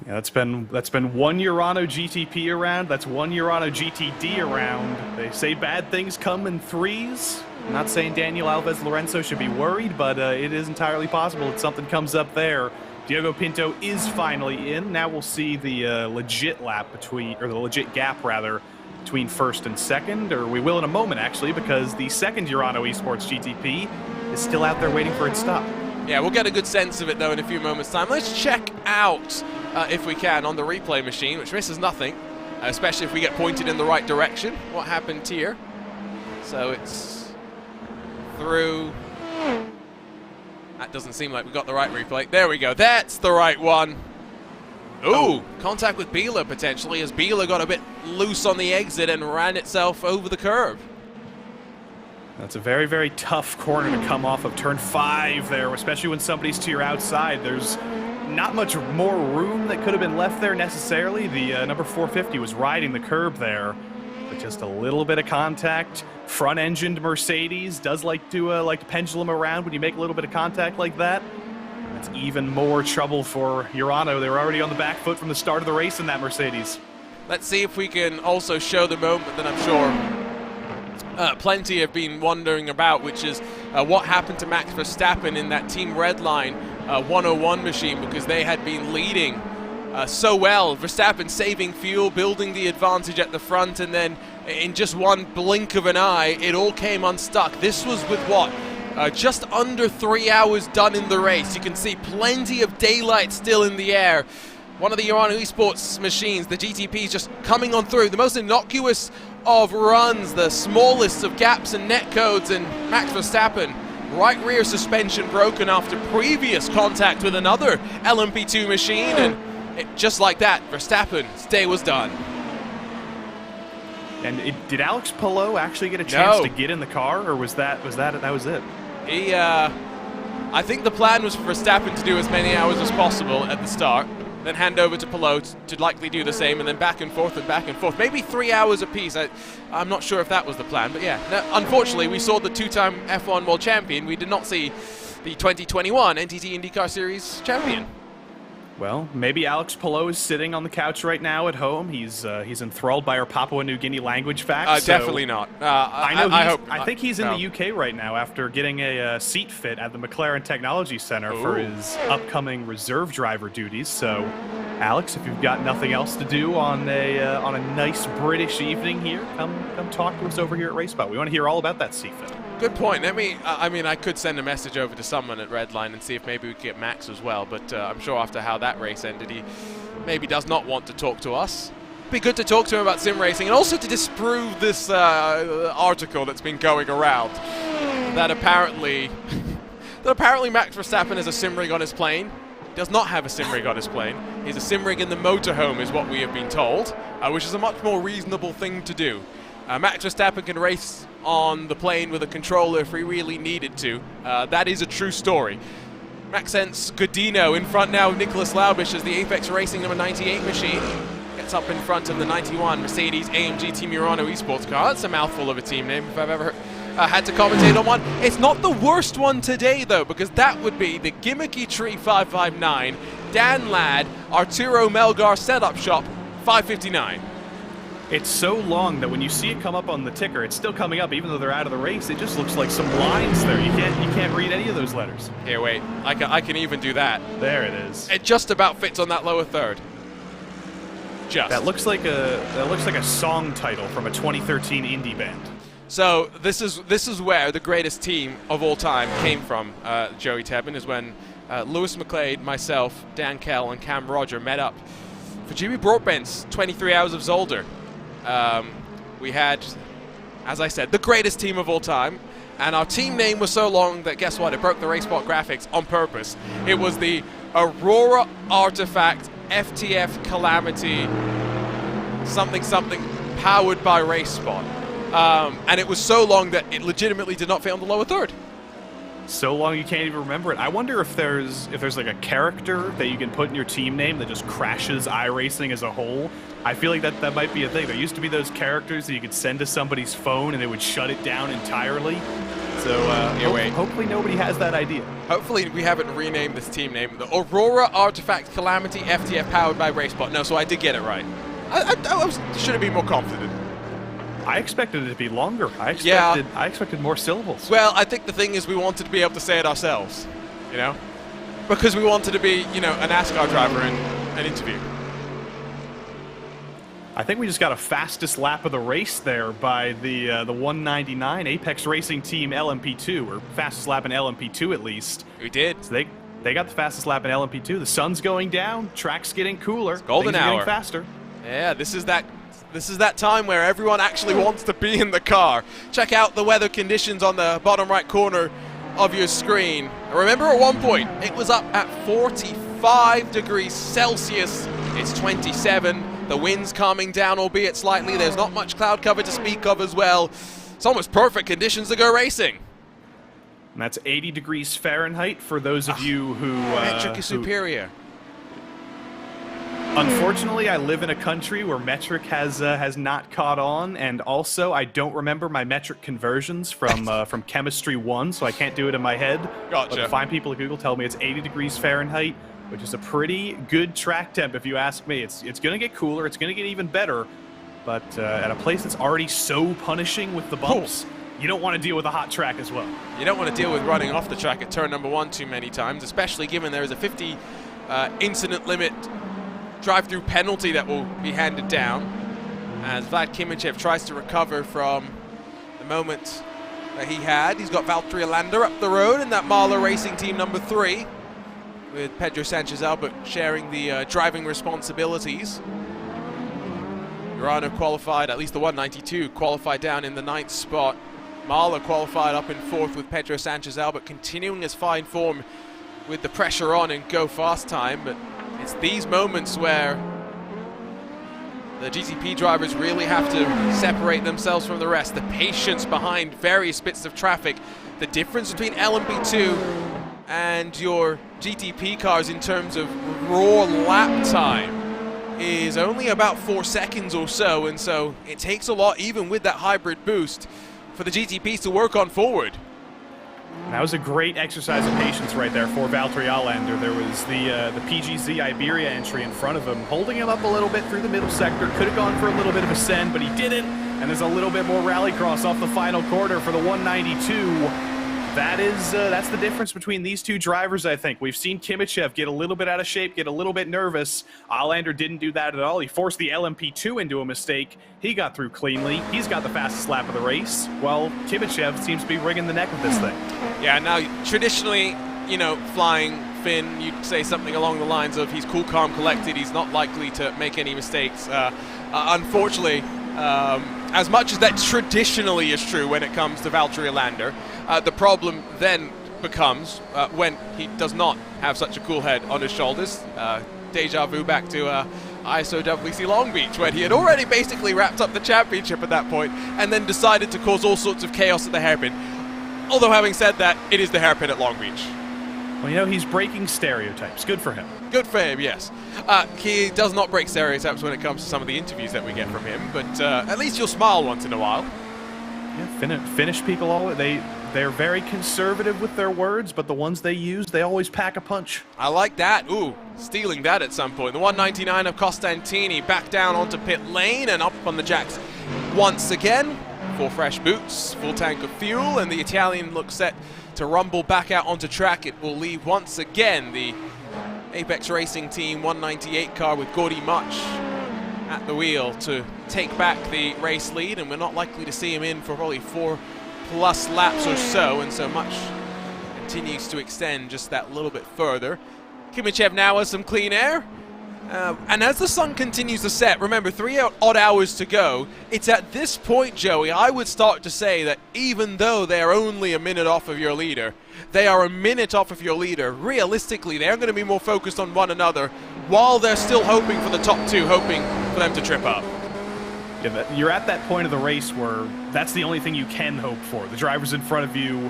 Yeah, that's been one Urano GTP around. That's one Urano GTD around. They say bad things come in threes. I'm not saying Daniel Alves Lorenzo should be worried, but it is entirely possible that something comes up there. Diogo Pinto is finally in. Now we'll see the legit lap between, or the legit gap rather, between first and second, or we will in a moment actually, because the second Urano Esports GTP is still out there waiting for its stop. Yeah, we'll get a good sense of it though in a few moments' time. Let's check out, if we can, on the replay machine, which misses nothing, especially if we get pointed in the right direction, what happened here. So it's through. That doesn't seem like we got the right replay. There we go. That's the right one. Ooh, contact with Biela potentially, as Biela got a bit loose on the exit and ran itself over the curb. That's a very, very tough corner to come off of turn 5 there, especially when somebody's to your outside. There's not much more room that could have been left there necessarily. The number 450 was riding the curb there, but just a little bit of contact. Front-engined Mercedes does like to pendulum around when you make a little bit of contact like that. That's even more trouble for Urano. They were already on the back foot from the start of the race in that Mercedes. Let's see if we can also show the moment that I'm sure plenty have been wondering about, which is what happened to Max Verstappen in that Team Redline 101 machine, because they had been leading so well. Verstappen saving fuel, building the advantage at the front, and then in just one blink of an eye, it all came unstuck. This was with what? Just under 3 hours done in the race. You can see plenty of daylight still in the air. One of the Urano Esports machines, the GTP, is just coming on through. The most innocuous of runs, the smallest of gaps and net codes, and Max Verstappen, right rear suspension broken after previous contact with another LMP2 machine, and just like that, Verstappen's day was done. And did Alex Palou actually get a chance to get in the car, or was that it? He, I think the plan was for Verstappen to do as many hours as possible at the start, then hand over to Palou to likely do the same, and then back and forth and back and forth. Maybe 3 hours apiece. I'm not sure if that was the plan, but yeah. No, unfortunately, we saw the two-time F1 World Champion. We did not see the 2021 NTT IndyCar Series champion. Well, maybe Alex Palou is sitting on the couch right now at home. He's enthralled by our Papua New Guinea language facts. Definitely not. I think he's in the UK right now after getting a seat fit at the McLaren Technology Center for his upcoming reserve driver duties. So, Alex, if you've got nothing else to do on a nice British evening here, come talk to us over here at RaceSpot. We want to hear all about that seat fit. Good point. I could send a message over to someone at Redline and see if maybe we could get Max as well, but I'm sure after how that race ended, he maybe does not want to talk to us. It'd be good to talk to him about sim racing, and also to disprove this article that's been going around that apparently Max Verstappen has a sim rig on his plane. He does not have a sim rig on his plane. He's a sim rig in the motorhome, is what we have been told, which is a much more reasonable thing to do. Max Verstappen can race on the plane with a controller if he really needed to. That is a true story. Maxence Godino in front now of Nicholas Laubish as the Apex Racing number 98 machine gets up in front of the 91 Mercedes AMG Team Urano Esports car. That's a mouthful of a team name if I've ever had to commentate on one. It's not the worst one today though, because that would be the Gimmicky Tree 559, Dan Ladd, Arturo Melgar Setup Shop 559. It's so long that when you see it come up on the ticker, it's still coming up even though they're out of the race. It just looks like some lines there. You can't read any of those letters. Here, wait. I can even do that. There it is. It just about fits on that lower third. Just. That looks like a song title from a 2013 indie band. So this is where the greatest team of all time came from, Joey Tebben, is when Lewis McLeod, myself, Dan Kell, and Cam Roger met up for Jimmy Broadbent's 23 Hours of Zolder. We had, as I said, the greatest team of all time, and our team name was so long that, guess what, it broke the RaceSpot graphics on purpose. It was the Aurora Artifact FTF Calamity something powered by RaceSpot. And it was so long that it legitimately did not fit on the lower third. So long you can't even remember it. I wonder if there's like a character that you can put in your team name that just crashes iRacing as a whole. I feel like that might be a thing. There used to be those characters that you could send to somebody's phone and it would shut it down entirely. So hopefully nobody has that idea. Hopefully we haven't renamed this team name. The Aurora Artifact Calamity FTF powered by RaceSpot. No, so I did get it right. I should have been more confident. I expected it to be longer. I expected more syllables. Well, I think the thing is we wanted to be able to say it ourselves, you know? Because we wanted to be, you know, a NASCAR driver in an interview. I think we just got a fastest lap of the race there by the 199 Apex Racing Team LMP2, or fastest lap in LMP2 at least. We did. So they got the fastest lap in LMP2. The sun's going down, track's getting cooler, it's golden things are hour. getting faster. Yeah, this is that time where everyone actually wants to be in the car. Check out the weather conditions on the bottom right corner of your screen. Remember at one point, it was up at 45 degrees Celsius. It's 27. The wind's calming down, albeit slightly. There's not much cloud cover to speak of as well. It's almost perfect conditions to go racing. And that's 80 degrees Fahrenheit for those of you who... metric is superior. Unfortunately, I live in a country where metric has not caught on, and also I don't remember my metric conversions from Chemistry 1, so I can't do it in my head. Gotcha. But fine people at Google tell me it's 80 degrees Fahrenheit, which is a pretty good track temp if you ask me. It's going to get cooler, it's going to get even better, but at a place that's already so punishing with the bumps, you don't want to deal with a hot track as well. You don't want to deal with running off the track at turn number 1 too many times, especially given there is a 50 incident limit drive-through penalty that will be handed down as Vlad Kimichev tries to recover from the moment that he had. He's got Valtteri Alander up the road in that Marla Racing Team number 3 with Pedro Sanchez-Albert sharing the driving responsibilities. Urano qualified, at least the 192, qualified down in the 9th spot. Marla qualified up in 4th with Pedro Sanchez-Albert continuing his fine form with the pressure on and go fast time, but it's these moments where the GTP drivers really have to separate themselves from the rest. The patience behind various bits of traffic. The difference between LMP2 and your GTP cars in terms of raw lap time is only about 4 seconds or so, and so it takes a lot, even with that hybrid boost, for the GTPs to work on forward. That was a great exercise of patience right there for Valtteri Alander. There was the PGZ Iberia entry in front of him, holding him up a little bit through the middle sector. Could have gone for a little bit of a send, but he didn't. And there's a little bit more rallycross off the final quarter for the 192. That's the difference between these two drivers, I think. We've seen Kimichev get a little bit out of shape, get a little bit nervous. Alander didn't do that at all. He forced the LMP2 into a mistake. He got through cleanly. He's got the fastest lap of the race, while Kimichev seems to be wringing the neck of this thing. Yeah, now, traditionally, you know, flying Finn, you'd say something along the lines of he's cool, calm, collected. He's not likely to make any mistakes. Unfortunately, as much as that traditionally is true when it comes to Valtteri Alander, the problem then becomes when he does not have such a cool head on his shoulders. Deja vu back to ISO WC Long Beach, when he had already basically wrapped up the championship at that point and then decided to cause all sorts of chaos at the hairpin. Although, having said that, it is the hairpin at Long Beach. Well, you know, he's breaking stereotypes. Good for him. Good for him, yes. He does not break stereotypes when it comes to some of the interviews that we get from him, but at least you'll smile once in a while. Yeah, Finnish people, they're very conservative with their words, but the ones they use, they always pack a punch. I like that. Ooh, stealing that at some point. The 199 of Costantini back down onto pit lane and up on the jacks once again. 4 fresh boots, full tank of fuel, and the Italian looks set to rumble back out onto track. It will leave once again the Apex Racing Team 198 car with Gordy Much at the wheel to take back the race lead, and we're not likely to see him in for probably 4+ laps or so, and so much continues to extend just that little bit further. Kimichev now has some clean air. And as the sun continues to set, remember, 3 odd hours to go, it's at this point, Joey, I would start to say that even though they're only a minute off of your leader, they are a minute off of your leader. Realistically, they're going to be more focused on one another while they're still hoping for the top two, hoping for them to trip up. Yeah, you're at that point of the race where that's the only thing you can hope for. The drivers in front of you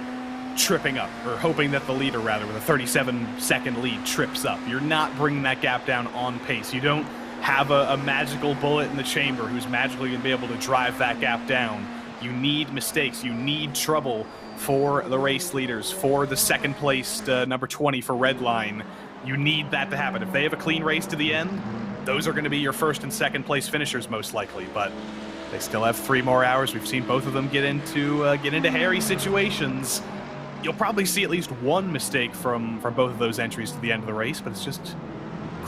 tripping up, or hoping that the leader, rather, with a 37-second lead, trips up. You're not bringing that gap down on pace. You don't have a magical bullet in the chamber who's magically going to be able to drive that gap down. You need mistakes. You need trouble for the race leaders, for the second-placed number 20 for Redline. You need that to happen. If they have a clean race to the end, those are going to be your first and second-place finishers, most likely, but they still have 3 more hours. We've seen both of them get into hairy situations. You'll probably see at least one mistake from both of those entries to the end of the race, but it's just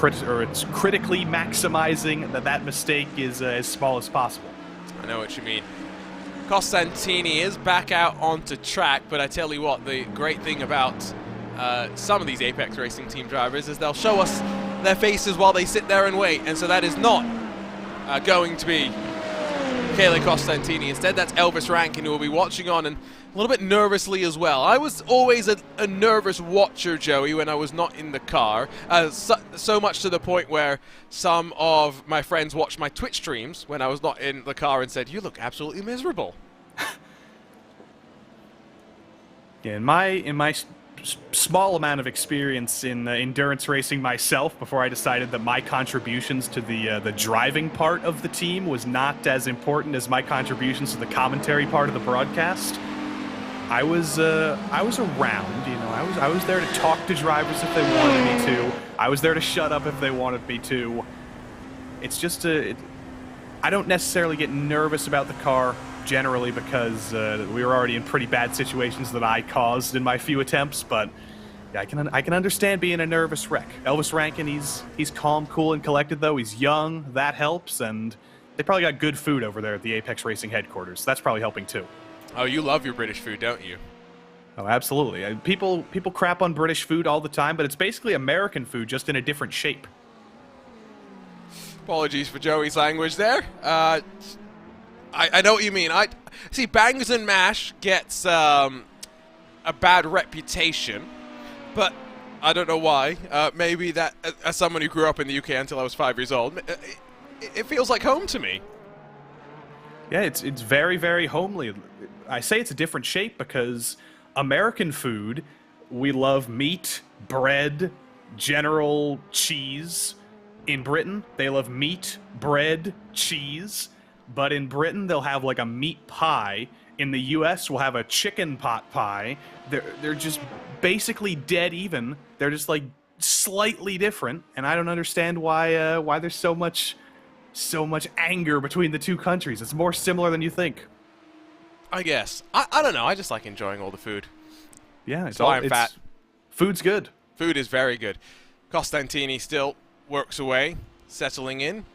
it's critically maximizing that mistake is as small as possible. I know what you mean. Costantini is back out onto track, but I tell you what, the great thing about some of these Apex Racing Team drivers is they'll show us their faces while they sit there and wait, and so that is not going to be Michele Costantini. Instead, that's Elvis Rankin, who will be watching on, and a little bit nervously as well. I was always a nervous watcher, Joey, when I was not in the car. So much to the point where some of my friends watched my Twitch streams when I was not in the car and said, "You look absolutely miserable." Yeah, in my small amount of experience in endurance racing myself, before I decided that my contributions to the driving part of the team was not as important as my contributions to the commentary part of the broadcast, I was around, you know. I was there to talk to drivers if they wanted me to. I was there to shut up if they wanted me to. It's just I don't necessarily get nervous about the car generally because we were already in pretty bad situations that I caused in my few attempts. But yeah, I can understand being a nervous wreck. Elvis Rankin, he's calm, cool, and collected though. He's young, that helps, and they probably got good food over there at the Apex Racing headquarters. That's probably helping too. Oh, you love your British food, don't you? Oh, absolutely. People crap on British food all the time, but it's basically American food, just in a different shape. Apologies for Joey's language there. I know what you mean. See, Bangers and Mash gets a bad reputation, but I don't know why. Maybe that, as someone who grew up in the UK until I was 5 years old, it feels like home to me. Yeah, it's very, very homely. I say it's a different shape because American food, we love meat, bread, general cheese. In Britain, they love meat, bread, cheese. But in Britain, they'll have like a meat pie. In the US, we'll have a chicken pot pie. They're just basically dead even. They're just like slightly different, and I don't understand why there's so much anger between the two countries. It's more similar than you think. I guess. I don't know. I just like enjoying all the food. Yeah, it's why I'm fat. Food's good. Food is very good. Costantini still works away, settling in.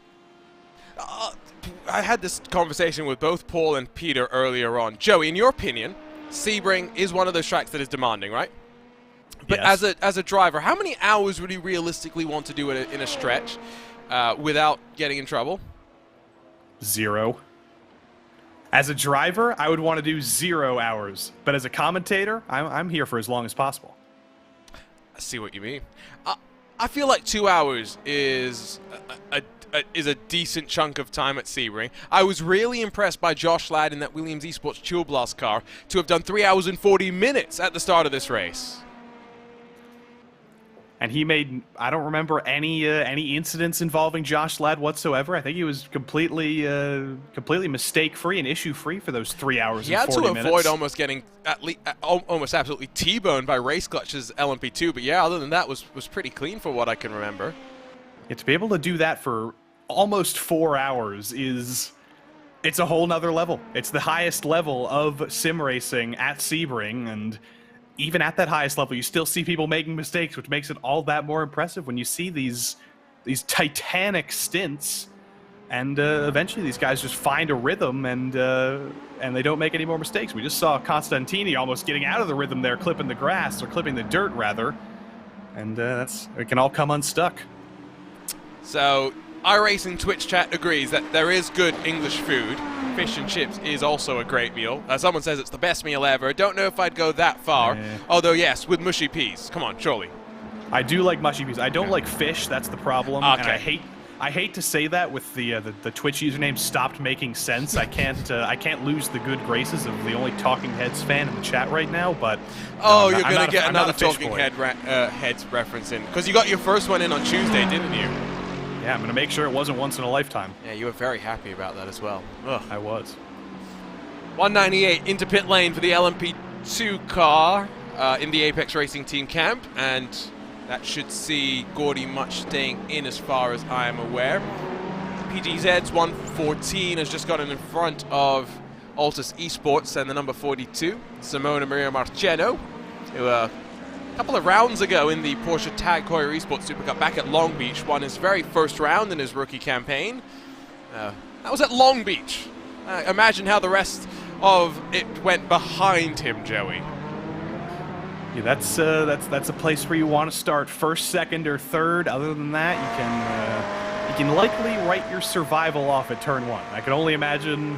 I had this conversation with both Paul and Peter earlier on. Joey, in your opinion, Sebring is one of those tracks that is demanding, right? But yes. as a driver, how many hours would you realistically want to do it in a stretch without getting in trouble? 0. As a driver, I would want to do 0 hours. But as a commentator, I'm here for as long as possible. I see what you mean. I feel like 2 hours is a decent chunk of time at Sebring. I was really impressed by Josh Ladd in that Williams Esports Chill Blast car to have done 3 hours and 40 minutes at the start of this race. And he made, I don't remember any incidents involving Josh Ladd whatsoever. I think he was completely mistake-free and issue-free for those 3 hours and 40 minutes. He had to avoid almost getting almost absolutely T-boned by Race Clutch's LMP2, but yeah, other than that was pretty clean for what I can remember. Yeah, to be able to do that for almost 4 hours it's a whole nother level. It's the highest level of sim racing at Sebring, and even at that highest level, you still see people making mistakes, which makes it all that more impressive when you see these titanic stints and eventually these guys just find a rhythm, and they don't make any more mistakes. We just saw Constantini almost getting out of the rhythm there, clipping the grass, or clipping the dirt, rather, and it can all come unstuck. So, iRacing Twitch chat agrees that there is good English food. Fish and chips is also a great meal. Someone says it's the best meal ever. Don't know if I'd go that far. Although, yes, with mushy peas. Come on, surely. I do like mushy peas. I don't like fish. That's the problem. Okay. And I hate to say that with the Twitch username stopped making sense. I can't lose the good graces of the only Talking Heads fan in the chat right now. But you're gonna get another Talking Heads reference in, because you got your first one in on Tuesday, didn't you? Yeah, I'm going to make sure it wasn't once in a lifetime. Yeah, you were very happy about that as well. Ugh. I was. 198 into pit lane for the LMP2 car in the Apex Racing Team camp, and that should see Gordy Much staying in as far as I am aware. PGZ's 114 has just gotten in front of Altus Esports and the number 42, Simona Maria Marcheno, who a couple of rounds ago in the Porsche Tag Heuer Esports Super Cup back at Long Beach, won his very first round in his rookie campaign. That was at Long Beach. Imagine how the rest of it went behind him, Joey. Yeah, that's a place where you want to start first, second, or third. Other than that, you can likely write your survival off at turn 1. I can only imagine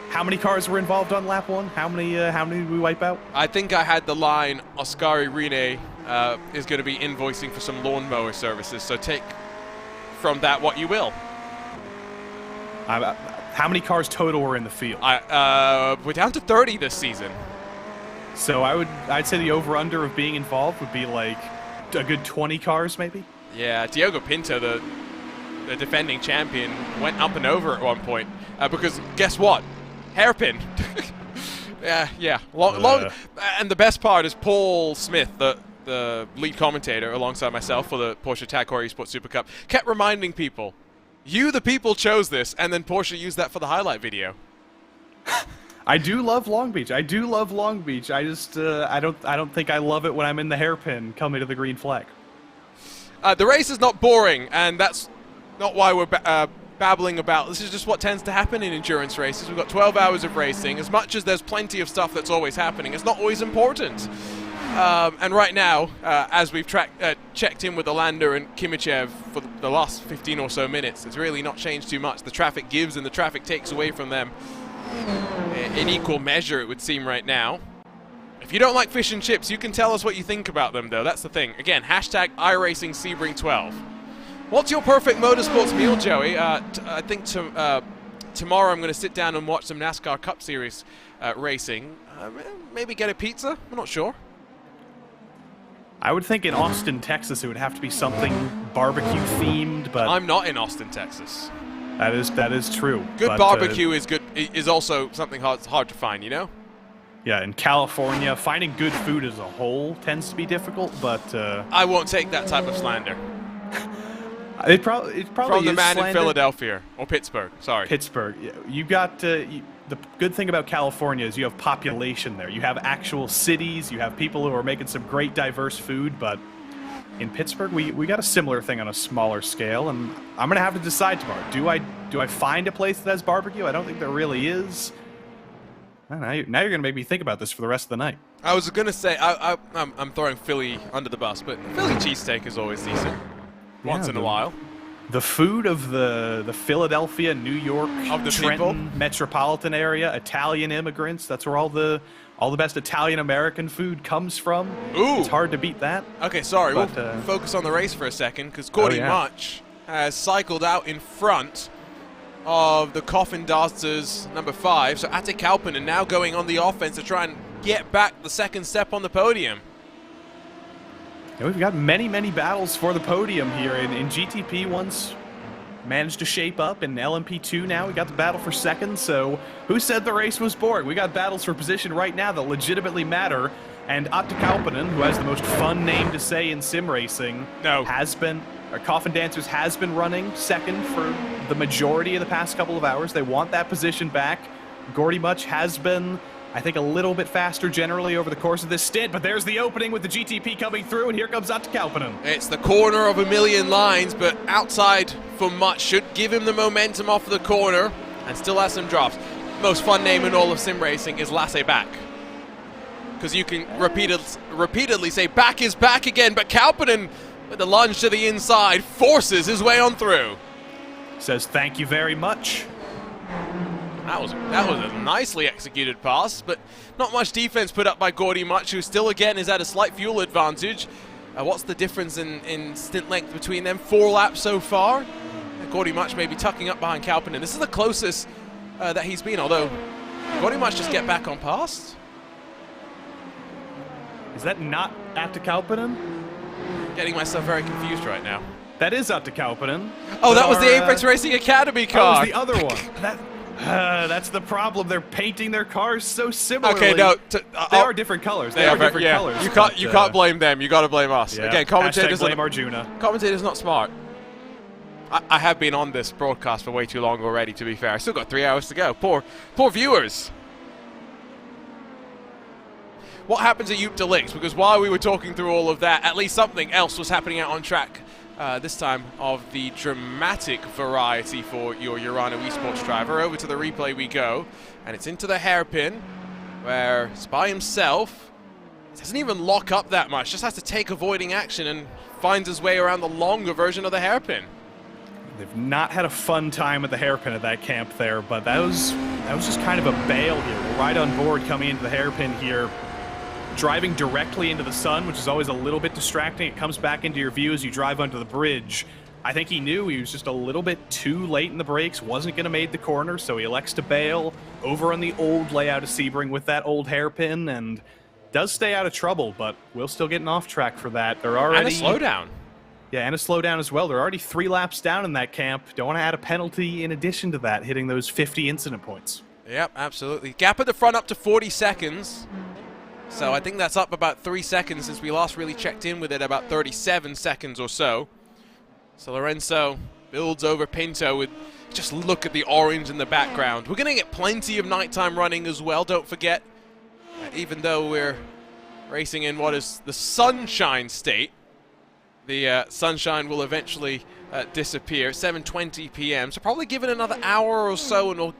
how many cars were involved on lap 1. How many did we wipe out? I think I had the line Oscari Rene is going to be invoicing for some lawnmower services. So take from that what you will. How many cars total were in the field? We're down to 30 this season. So I'd say the over-under of being involved would be like a good 20 cars, maybe? Yeah, Diogo Pinto, the defending champion, went up and over at one point. Because guess what? Hairpin. Yeah. Long, and the best part is Paul Smith, the lead commentator alongside myself for the Porsche Tag Heuer Esports Super Cup, kept reminding people, you the people chose this, and then Porsche used that for the highlight video. I do love Long Beach. I just I don't think I love it when I'm in the hairpin coming to the green flag. The race is not boring, and that's not why we're babbling about. This is just what tends to happen in endurance races. We've got 12 hours of racing. As much as there's plenty of stuff that's always happening, it's not always important. And right now, as we've checked in with Olander and Kimichev for the last 15 or so minutes, it's really not changed too much. The traffic gives and the traffic takes away from them in equal measure, it would seem right now. If you don't like fish and chips, you can tell us what you think about them, though. That's the thing. Again, hashtag iRacing Sebring 12. What's your perfect motorsports meal, Joey? I think tomorrow I'm going to sit down and watch some NASCAR Cup Series racing. Maybe get a pizza? I'm not sure. I would think in Austin, Texas, it would have to be something barbecue themed, but I'm not in Austin, Texas. That is true. Good barbecue is also something hard to find, you know? Yeah, in California, finding good food as a whole tends to be difficult, but I won't take that type of slander. It probably from the is man slander. in Philadelphia or Pittsburgh. Sorry, Pittsburgh. You got the good thing about California is you have population there. You have actual cities. You have people who are making some great diverse food. But in Pittsburgh, we got a similar thing on a smaller scale, and I'm gonna have to decide tomorrow. Do I find a place that has barbecue? I don't think there really is. Now you're gonna make me think about this for the rest of the night. I was gonna say I'm throwing Philly under the bus, but Philly cheesesteak is always decent. Once in a while. The food of the Philadelphia, New York, of the Trenton people? metropolitan area, Italian immigrants. That's where all the best Italian American food comes from. Ooh. It's hard to beat that. Okay, sorry. But, We'll focus on the race for a second, because Gordy Much has cycled out in front of the Coffin Dasters number 5. So Ate Kalpinen now going on the offense to try and get back the second step on the podium. Yeah, we've got many battles for the podium here. In GTP, one's managed to shape up. In LMP2 now, we got the battle for second. So who said the race was boring? We got battles for position right now that legitimately matter. And Ate Kalpinen, who has the most fun name to say in sim racing, Coffin Dancers has been running second for the majority of the past couple of hours. They want that position back. Gordy Much has been I think a little bit faster generally over the course of this stint, but there's the opening with the GTP coming through, and here comes Attrition. It's the corner of a million lines, but outside for much should give him the momentum off of the corner and still has some drops. Most fun name in all of sim racing is Lasse back, because you can repeatedly say back is back again, but Kauppinen with the lunge to the inside forces his way on through. Says thank you very much. That was a nicely executed pass, but not much defense put up by Gordy Much, who still again is at a slight fuel advantage. What's the difference in stint length between them? 4 laps so far. Gordy Much may be tucking up behind Kauppinen. This is the closest that he's been, although Gordy Much just get back on past. Is that not Attrition? Getting myself very confused right now. That is Attrition. Oh, that was the Apex Racing Academy car. That was the other one. That's the problem. They're painting their cars so similarly. Okay, no, they are different colors. They are different colors. You can't blame them. You got to blame us. Yeah. Again, commentators blame Arjuna. Commentator's not smart. I have been on this broadcast for way too long already. To be fair, I still got 3 hours to go. Poor viewers. What happens at Joop de Ligt? Because while we were talking through all of that, at least something else was happening out on track. This time of the dramatic variety for your Urano esports driver. Over to the replay we go, and it's into the hairpin, where Spy himself doesn't even lock up that much, just has to take avoiding action and finds his way around the longer version of the hairpin. They've not had a fun time at the hairpin at that camp there, but that was just kind of a bail here. We're right on board coming into the hairpin here. Driving directly into the sun, which is always a little bit distracting. It comes back into your view as you drive onto the bridge. I think he knew he was just a little bit too late in the brakes, wasn't going to make the corner, so he elects to bail over on the old layout of Sebring with that old hairpin, and does stay out of trouble, but will still get an off track for that. They're already... And a slowdown. Yeah, and a slowdown as well. They're already 3 laps down in that camp. Don't want to add a penalty in addition to that, hitting those 50 incident points. Yep, absolutely. Gap at the front up to 40 seconds. So I think that's up about 3 seconds since we last really checked in with it, about 37 seconds or so. So Lorenzo builds over Pinto with, just look at the orange in the background. We're going to get plenty of nighttime running as well, don't forget. Even though we're racing in what is the sunshine state, the sunshine will eventually disappear. 7:20 p.m. So probably give it another hour or so and we'll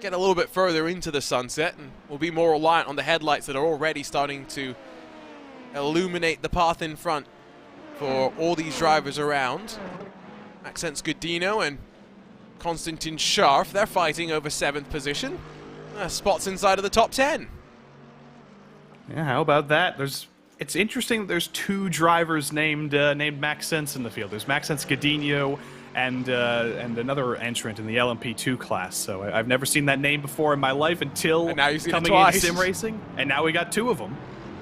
get a little bit further into the sunset, and we'll be more reliant on the headlights that are already starting to illuminate the path in front for all these drivers around. Maxence Godino and Konstantin Scharf, they're fighting over 7th position. Spots inside of the top 10. Yeah, how about that? It's interesting that there's 2 drivers named Maxence in the field. There's Maxence Godino and another entrant in the LMP2 class. So I've never seen that name before in my life until coming into sim racing, and now we got 2 of them.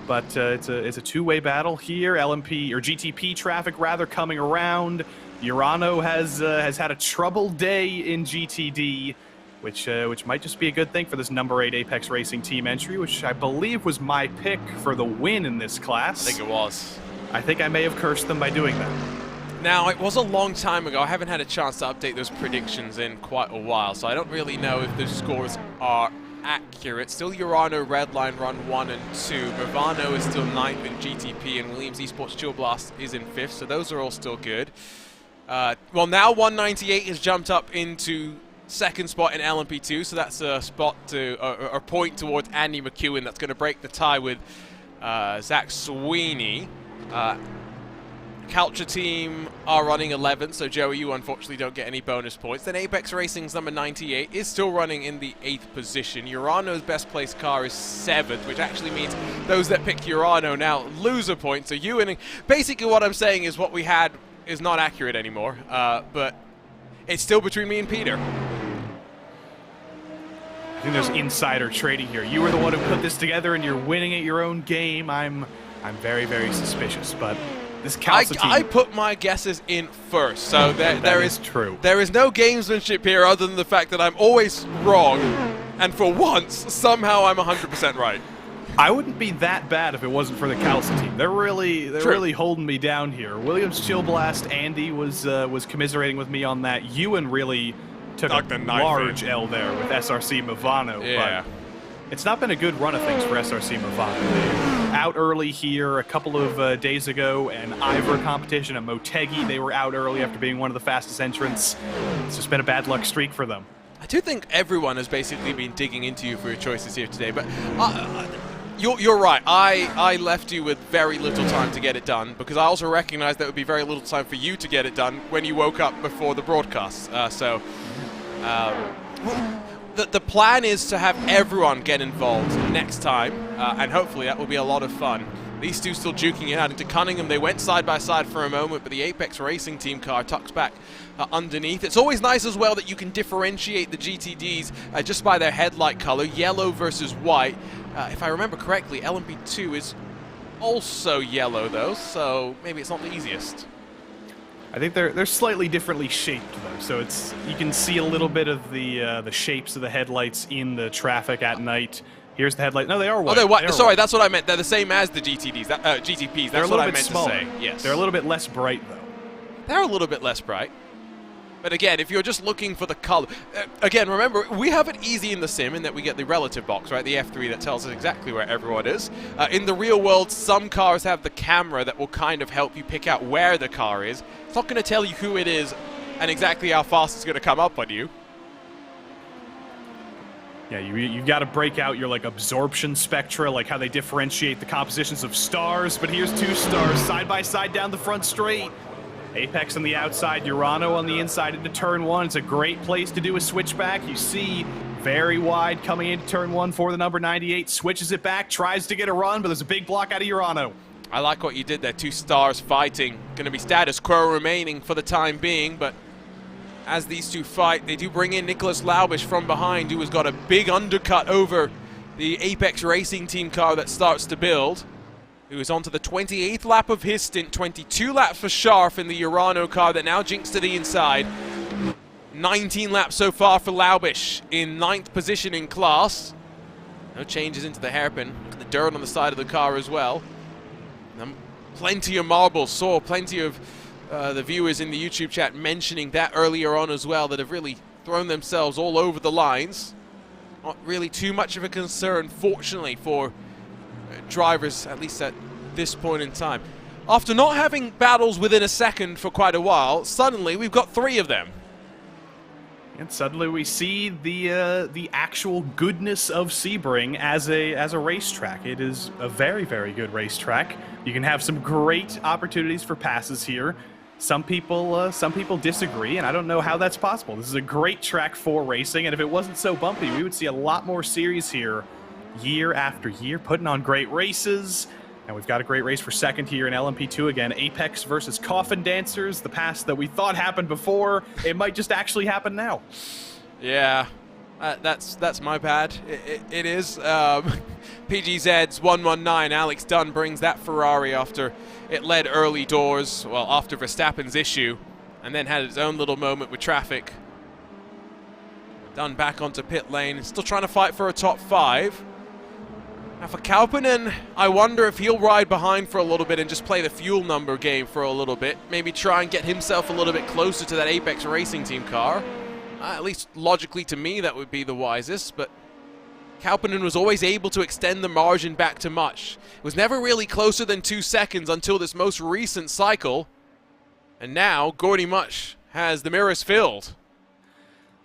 But it's a 2-way battle here. LMP or GTP traffic rather coming around. Urano has had a troubled day in GTD, which might just be a good thing for this number 8 Apex Racing team entry, which I believe was my pick for the win in this class. I think it was. I think I may have cursed them by doing that. Now, it was a long time ago. I haven't had a chance to update those predictions in quite a while, so I don't really know if those scores are accurate. Still Urano Redline run 1 and 2. Movano is still 9th in GTP, and Williams Esports Chill Blast is in 5th, so those are all still good. Well, now 198 has jumped up into 2nd spot in LMP2, so that's a spot to a point towards Andy McEwen. That's going to break the tie with Zach Sweeney. Culture team are running 11th, so Joey, you unfortunately don't get any bonus points. Then Apex Racing's number 98 is still running in the 8th position. Urano's best placed car is 7th, which actually means those that pick Urano now lose a point. So you and basically what I'm saying is what we had is not accurate anymore, but it's still between me and Peter. I think there's insider trading here. You were the one who put this together, and you're winning at your own game. I'm very, very suspicious, but this Calza team... I put my guesses in first, so there is true. There is no gamesmanship here other than the fact that I'm always wrong, and for once, somehow I'm 100% right. I wouldn't be that bad if it wasn't for the Calza team. They're really holding me down here. Williams Chill Blast, Andy was commiserating with me on that. Ewan really took a large L there with SRC Movano. Yeah. It's not been a good run of things for SRC Movado. They were out early here a couple of days ago, and Ivor competition at Motegi, they were out early after being one of the fastest entrants. It's just been a bad luck streak for them. I do think everyone has basically been digging into you for your choices here today, but you're right. I left you with very little time to get it done, because I also recognize there would be very little time for you to get it done when you woke up before the broadcast. The plan is to have everyone get involved next time, and hopefully that will be a lot of fun. These two still duking it out into Cunningham. They went side by side for a moment, but the Apex Racing team car tucks back underneath. It's always nice as well that you can differentiate the GTDs just by their headlight color, yellow versus white. If I remember correctly, LMP2 is also yellow though, so maybe it's not the easiest. I think they're slightly differently shaped though, so it's you can see a little bit of the shapes of the headlights in the traffic at night. Here's the headlight. No, they are white. Oh, they're white. Sorry, white. that's what I meant. They're the same as the GTDs, GTPs. That's what I meant to say. Yes. They're a little bit less bright though. They're a little bit less bright. But again, if you're just looking for the color, again, remember, we have it easy in the sim in that we get the relative box, right? The F3 that tells us exactly where everyone is. In the real world, some cars have the camera that will kind of help you pick out where the car is. It's not going to tell you who it is and exactly how fast it's going to come up on you. Yeah, you've got to break out your like absorption spectra, like how they differentiate the compositions of stars. But here's two stars side by side down the front straight. Apex on the outside, Urano on the inside into turn one. It's a great place to do a switchback. You see very wide coming into turn one for the number 98. Switches it back, tries to get a run, but there's a big block out of Urano. I like what you did there. Two stars fighting. Going to be status quo remaining for the time being, but as these two fight, they do bring in Nicholas Laubish from behind, who has got a big undercut over the Apex Racing team car that starts to build, who is onto the 28th lap of his stint, 22 laps for Scharf in the Urano car that now jinks to the inside. 19 laps so far for Laubish in 9th position in class. No changes into the hairpin. The dirt on the side of the car as well. Plenty of marbles. Saw plenty of the viewers in the YouTube chat mentioning that earlier on as well, that have really thrown themselves all over the lines. Not really too much of a concern, fortunately, for drivers, at least at this point in time. After not having battles within a second for quite a while, suddenly we've got 3 of them. And suddenly we see the actual goodness of Sebring as a racetrack. It is a very, very good racetrack. You can have some great opportunities for passes here. Some people disagree, and I don't know how that's possible. This is a great track for racing, and if it wasn't so bumpy, we would see a lot more series here year after year, putting on great races. And we've got a great race for second here in LMP2 again. Apex versus Coffin Dancers, the pass that we thought happened before. It might just actually happen now. Yeah, that's my bad. It is. PGZ's 119, Alex Dunn brings that Ferrari after it led early doors, well, after Verstappen's issue, and then had its own little moment with traffic. Dunn back onto pit lane, still trying to fight for a top 5. Now for Kauppinen, I wonder if he'll ride behind for a little bit and just play the fuel number game for a little bit. Maybe try and get himself a little bit closer to that Apex Racing team car. At least logically to me that would be the wisest, but Kauppinen was always able to extend the margin back to much. It was never really closer than 2 seconds until this most recent cycle. And now Gordy Much has the mirrors filled.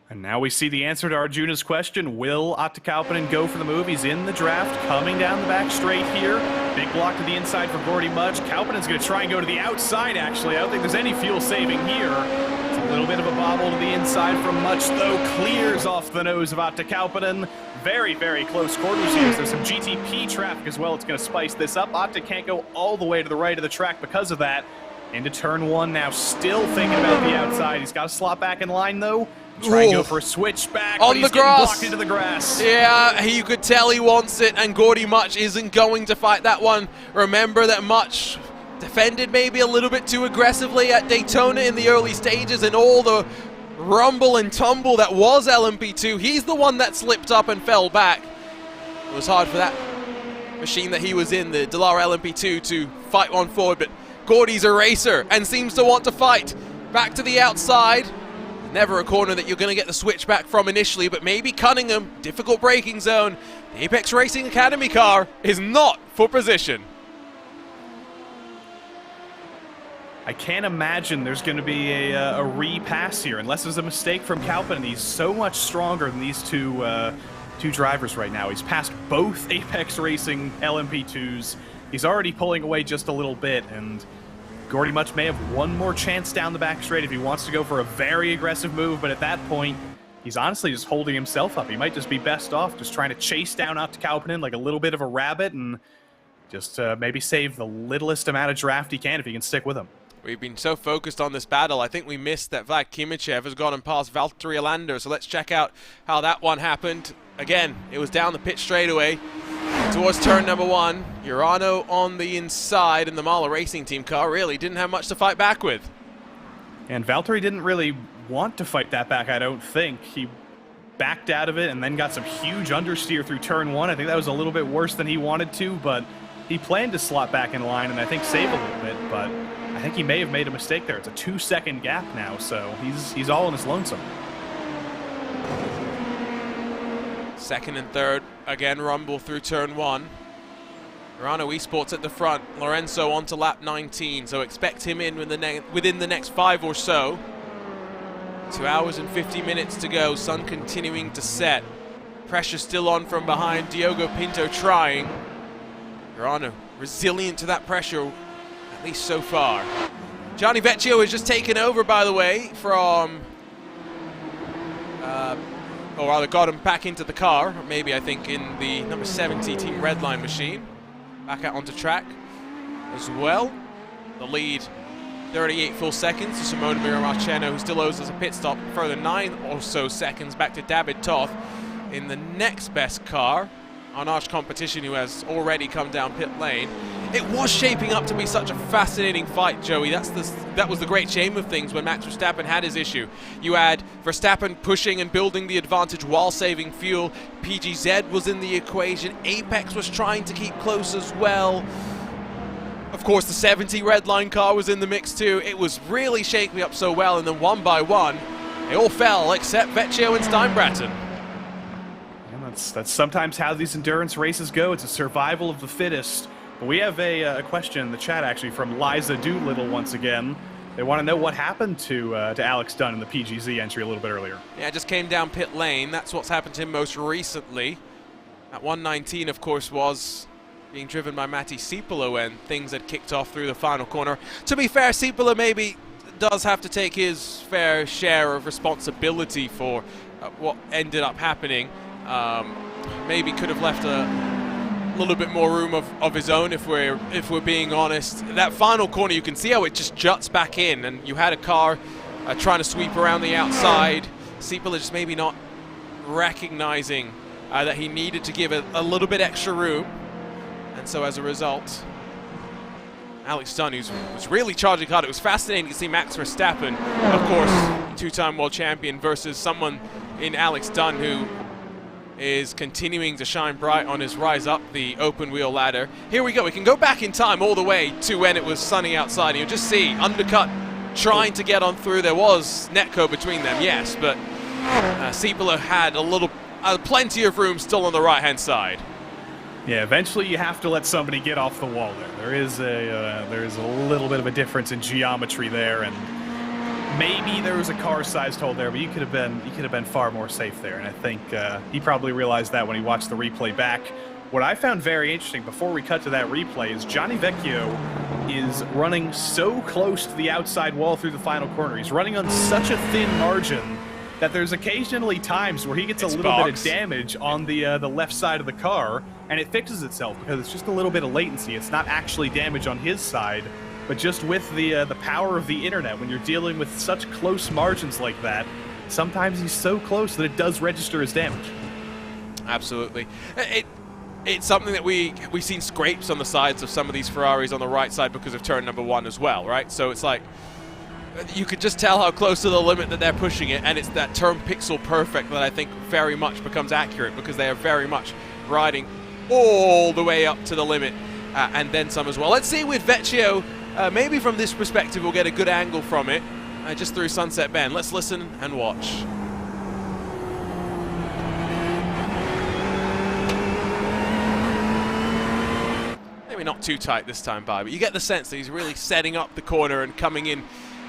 And now we see the answer to Arjuna's question. Will Atte Kauppinen go for the move? He's in the draft, coming down the back straight here. Big block to the inside for Gordy Much. Kauppinen's going to try and go to the outside, actually. I don't think there's any fuel saving here. It's a little bit of a bobble to the inside from Much, though. Clears off the nose of Atte Kauppinen. Very, very close quarters here. There's some GTP traffic as well. It's going to spice this up. Atte can't go all the way to the right of the track because of that. Into turn one now, still thinking about the outside. He's got to slot back in line, though. Try and go for a switchback, on but he's the grass. Getting blocked into the grass. Yeah, you could tell he wants it, and Gordy Much isn't going to fight that one. Remember that Much defended maybe a little bit too aggressively at Daytona in the early stages, and all the rumble and tumble that was LMP2. He's the one that slipped up and fell back. It was hard for that machine that he was in, the Dallara LMP2, to fight one forward, but Gordy's a racer and seems to want to fight. Back to the outside. Never a corner that you're going to get the switch back from initially, but maybe Cunningham, difficult braking zone, The Apex Racing Academy car is not for position. I can't imagine there's going to be a repass here unless there's a mistake from Kalpin. He's so much stronger than these two drivers right now. He's passed both Apex Racing LMP2s. He's already pulling away just a little bit, and Gordy Much may have one more chance down the back straight if he wants to go for a very aggressive move, but at that point, he's honestly just holding himself up. He might just be best off just trying to chase down out to Kalpinen like a little bit of a rabbit and just maybe save the littlest amount of draft he can if he can stick with him. We've been so focused on this battle, I think we missed that Vlad Kimichev has gone and passed Valtteri Alander, so let's check out how that one happened. Again, it was down the pit straightaway towards turn number 1. Urano on the inside, and the Mahler Racing Team car really didn't have much to fight back with. And Valtteri didn't really want to fight that back, I don't think. He backed out of it and then got some huge understeer through turn 1. I think that was a little bit worse than he wanted to, but he planned to slot back in line and I think save a little bit, but I think he may have made a mistake there. It's a 2-second gap now, so he's all in his lonesome. Second and third, again rumble through turn 1. Urano Esports at the front, Lorenzo onto lap 19, so expect him in within the next 5 or so. 2 hours and 50 minutes to go, sun continuing to set. Pressure still on from behind, Diogo Pinto trying. Urano resilient to that pressure, at least so far. Gianni Vecchio has just taken over, by the way, from, or rather got him back into the car, maybe I think in the number 70 Team Redline machine. Back out onto track as well. The lead, 38 full seconds to Simone Miramarceno, who still owes us a pit stop. Further 9 or so seconds back to David Toth in the next best car, on Arch Competition, who has already come down pit lane. It was shaping up to be such a fascinating fight, Joey. That was the great shame of things when Max Verstappen had his issue. You had Verstappen pushing and building the advantage while saving fuel. PGZ was in the equation. Apex was trying to keep close as well. Of course, the 70 red line car was in the mix too. It was really shaping up so well, and then one by one, they all fell except Vecchio and Steinbratton. That's sometimes how these endurance races go. It's a survival of the fittest. But we have a question in the chat, actually, from Liza Doolittle once again. They want to know what happened to Alex Dunn in the PGZ entry a little bit earlier. Yeah, just came down pit lane. That's what's happened to him most recently. At 119, of course, was being driven by Matti Sipola when things had kicked off through the final corner. To be fair, Sipola maybe does have to take his fair share of responsibility for what ended up happening. Maybe could have left a little bit more room of his own if we're being honest. That final corner, you can see how it just juts back in, and you had a car trying to sweep around the outside. Sipola just maybe not recognizing that he needed to give a little bit extra room, and so as a result, Alex Dunn, who was really charging hard. It was fascinating to see Max Verstappen, of course, two-time world champion, versus someone in Alex Dunn who is continuing to shine bright on his rise up the open wheel ladder. Here we go. We can go back in time all the way to when it was sunny outside. You'll just see undercut trying to get on through. There was Netco between them, yes, but Sipola had plenty of room still on the right-hand side. Yeah, eventually you have to let somebody get off the wall there. There is a little bit of a difference in geometry there, and maybe there was a car-sized hole there, but you could have been far more safe there. And I think he probably realized that when he watched the replay back. What I found very interesting before we cut to that replay is Gianni Vecchio is running so close to the outside wall through the final corner. He's running on such a thin margin that there's occasionally times where he gets a little bit of damage on the left side of the car, and it fixes itself because it's just a little bit of latency. It's not actually damage on his side, but just with the power of the internet, when you're dealing with such close margins like that, sometimes he's so close that it does register as damage. Absolutely. It's something that we've seen scrapes on the sides of some of these Ferraris on the right side because of turn number 1 as well, right? So it's like, you could just tell how close to the limit that they're pushing it, and it's that term pixel perfect that I think very much becomes accurate, because they are very much riding all the way up to the limit and then some as well. Let's see with Vecchio, maybe from this perspective we'll get a good angle from it, just through Sunset Bend. Let's listen and watch. too tight this time by, but you get the sense that he's really setting up the corner and coming in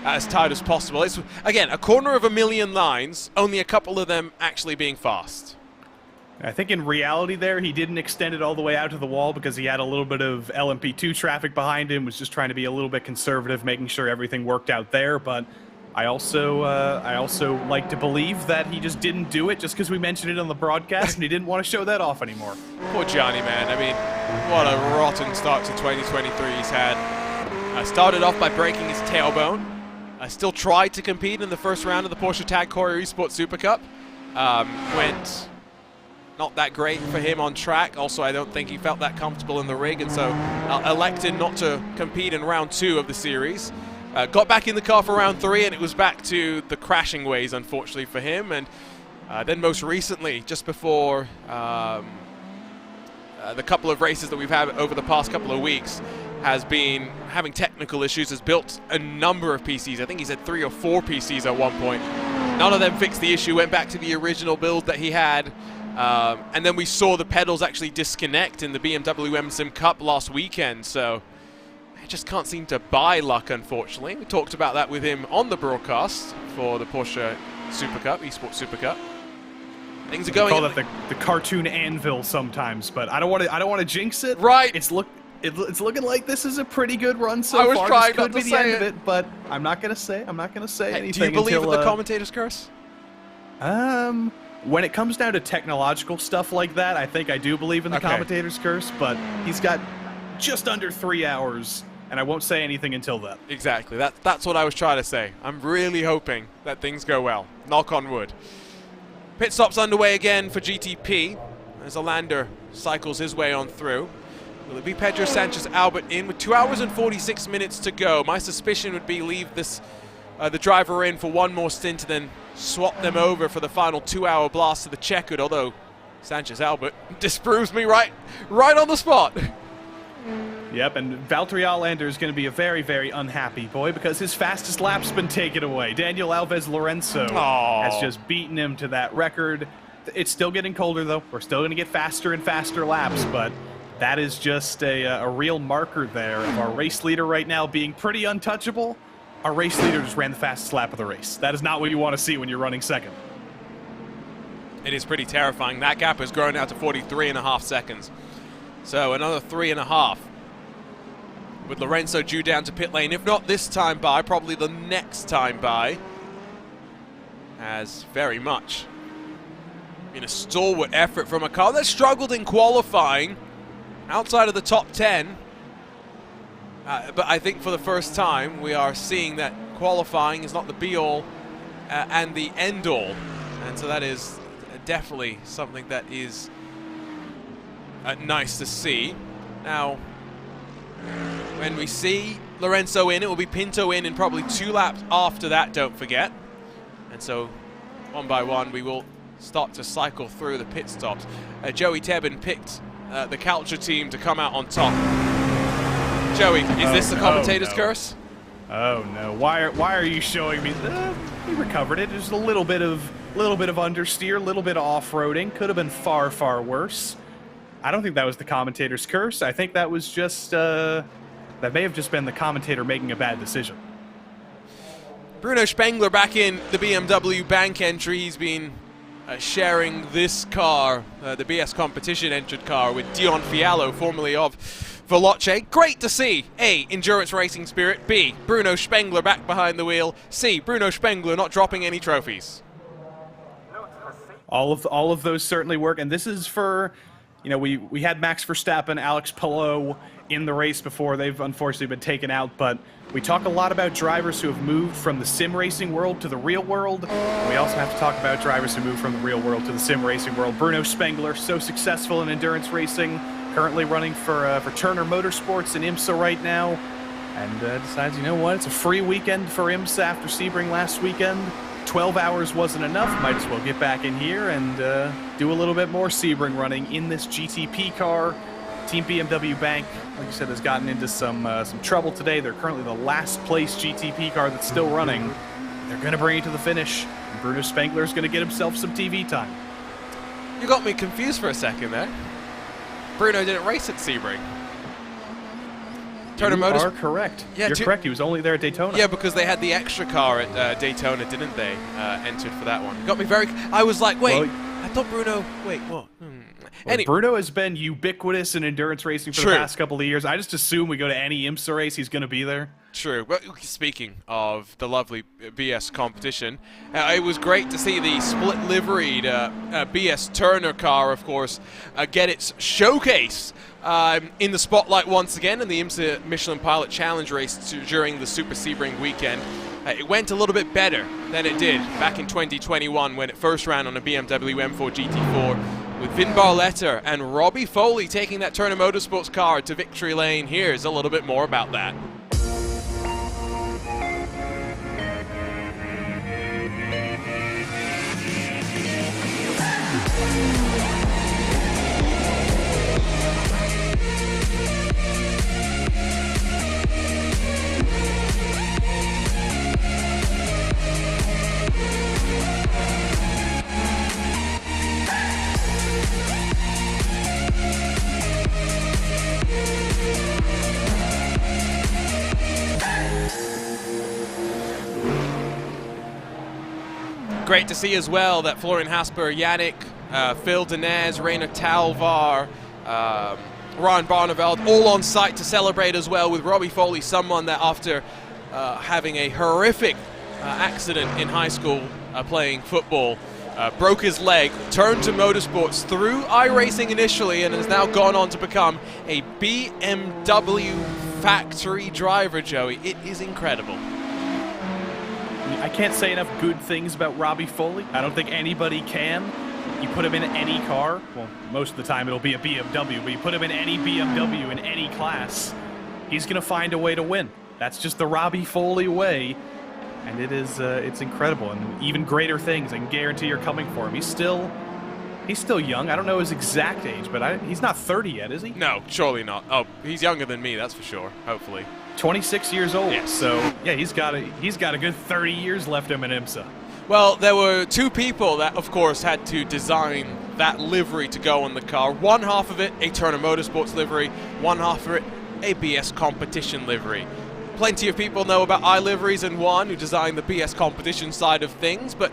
as tight as possible. It's, again, a corner of a million lines, only a couple of them actually being fast. I think in reality there, he didn't extend it all the way out to the wall because he had a little bit of LMP2 traffic behind him, was just trying to be a little bit conservative, making sure everything worked out there. But I also like to believe that he just didn't do it just because we mentioned it on the broadcast and he didn't want to show that off anymore. Poor Gianni, man. I mean, what a rotten start to 2023 he's had. Started off by breaking his tailbone. Still tried to compete in the first round of the Porsche Tag Heuer Esports Super Cup. Went not that great for him on track. Also, I don't think he felt that comfortable in the rig, and so elected not to compete in round 2 of the series. Got back in the car for round 3, and it was back to the crashing ways, unfortunately for him. And then most recently, just before the couple of races that we've had over the past couple of weeks, has been having technical issues, has built a number of PCs. I think he's had 3 or 4 PCs at one point. None of them fixed the issue, went back to the original build that he had. And then we saw the pedals actually disconnect in the BMW M-Sim Cup last weekend. So he just can't seem to buy luck, unfortunately. We talked about that with him on the broadcast for the Porsche Super Cup, Esports Super Cup. Things are going. We call that the cartoon anvil sometimes, but I don't want to jinx it. Right. It's looking like this is a pretty good run so I was far. trying this not could to be the say end of it. it, but I'm not gonna say anything. Do you believe until, in the commentator's curse? When it comes down to technological stuff like that, I think I do believe in the commentator's curse, but he's got just under 3 hours, and I won't say anything until then. Exactly. That's what I was trying to say. I'm really hoping that things go well. Knock on wood. Pit stop's underway again for GTP as Alander cycles his way on through. Will it be Pedro Sanchez Albert in with 2 hours and 46 minutes to go? My suspicion would be leave this the driver in for one more stint and then swap them over for the final 2-hour blast to the checkered, although Sanchez Albert disproves me right on the spot. Yep, and Valtteri Alander is going to be a very, very unhappy boy because his fastest lap's been taken away. Daniel Alves Lorenzo has just beaten him to that record. It's still getting colder, though. We're still going to get faster and faster laps, but that is just a real marker there of our race leader right now being pretty untouchable. Our race leader just ran the fastest lap of the race. That is not what you want to see when you're running second. It is pretty terrifying. That gap has grown out to 43.5 seconds. So another 3.5. With Lorenzo due down to pit lane. If not this time by, probably the next time by. Has very much been a stalwart effort from a car that struggled in qualifying outside of the top 10. But I think for the first time, we are seeing that qualifying is not the be-all and the end-all. And so that is definitely something that is nice to see. Now, when we see Lorenzo in, it will be Pinto in probably 2 laps after that, don't forget. And so, one by one, we will start to cycle through the pit stops. Joey Tebbin picked the Culture team to come out on top. Joey, is this the commentator's curse? Oh no! Why are you showing me? He recovered it. Just a little bit of understeer, a little bit of off-roading. Could have been far, far worse. I don't think that was the commentator's curse. I think that was just that may have just been the commentator making a bad decision. Bruno Spengler back in the BMW bank entry. He's been sharing this car, the BS competition entered car, with Dion Fiallo, formerly of Veloce. Great to see. A, endurance racing spirit. B, Bruno Spengler back behind the wheel. C, Bruno Spengler not dropping any trophies. All of those certainly work, and this is for, you know, we had Max Verstappen, Alex Palou in the race before. They've unfortunately been taken out, but we talk a lot about drivers who have moved from the sim racing world to the real world. We also have to talk about drivers who move from the real world to the sim racing world. Bruno Spengler, so successful in endurance racing, currently running for Turner Motorsports in IMSA right now, and decides, you know what, it's a free weekend for IMSA after Sebring last weekend. 12 hours wasn't enough, might as well get back in here and do a little bit more Sebring running in this GTP car. Team BMW Bank, like I said, has gotten into some trouble today. They're currently the last place GTP car that's still running. They're going to bring it to the finish, and Bruno Spengler is going to get himself some TV time. You got me confused for a second there. Bruno didn't race at Sebring. Turner You Motors. are correct. Yeah, You're correct. He was only there at Daytona. Yeah, because they had the extra car at Daytona, didn't they? Entered for that one. Got me very. I was like, wait. Well, I thought Bruno. Wait, what? Well, Bruno has been ubiquitous in endurance racing for the past couple of years. I just assume we go to any IMSA race, he's going to be there. True. But speaking of the lovely BS competition, it was great to see the split liveried BS Turner car, of course, get its showcase in the spotlight once again in the IMSA Michelin Pilot Challenge race during the Super Sebring weekend. It went a little bit better than it did back in 2021 when it first ran on a BMW M4 GT4 with Vin Barletta and Robbie Foley taking that Turner Motorsports car to victory lane. Here's a little bit more about that. Great to see as well that Florian Hasper, Yannick, Phil Denez, Rainer Talvar, Ryan Barneveld all on site to celebrate as well, with Robbie Foley, someone that after having a horrific accident in high school playing football, broke his leg, turned to motorsports through iRacing initially, and has now gone on to become a BMW factory driver, Joey. It is incredible. I can't say enough good things about Robbie Foley. I don't think anybody can. You put him in any car, well, most of the time it'll be a BMW, but you put him in any BMW in any class, he's going to find a way to win. That's just the Robbie Foley way, and it is it's incredible. And even greater things, I can guarantee, are coming for him. He's still young. I don't know his exact age, but he's not 30 yet, is he? No, surely not. Oh, he's younger than me, that's for sure, hopefully. 26 years old. Yes. So yeah, he's got a good 30 years left him in IMSA. Well, there were two people that, of course, had to design that livery to go on the car. One half of it, a Turner Motorsports livery. One half of it, a BS competition livery. Plenty of people know about iLiveries and One, who designed the BS competition side of things, but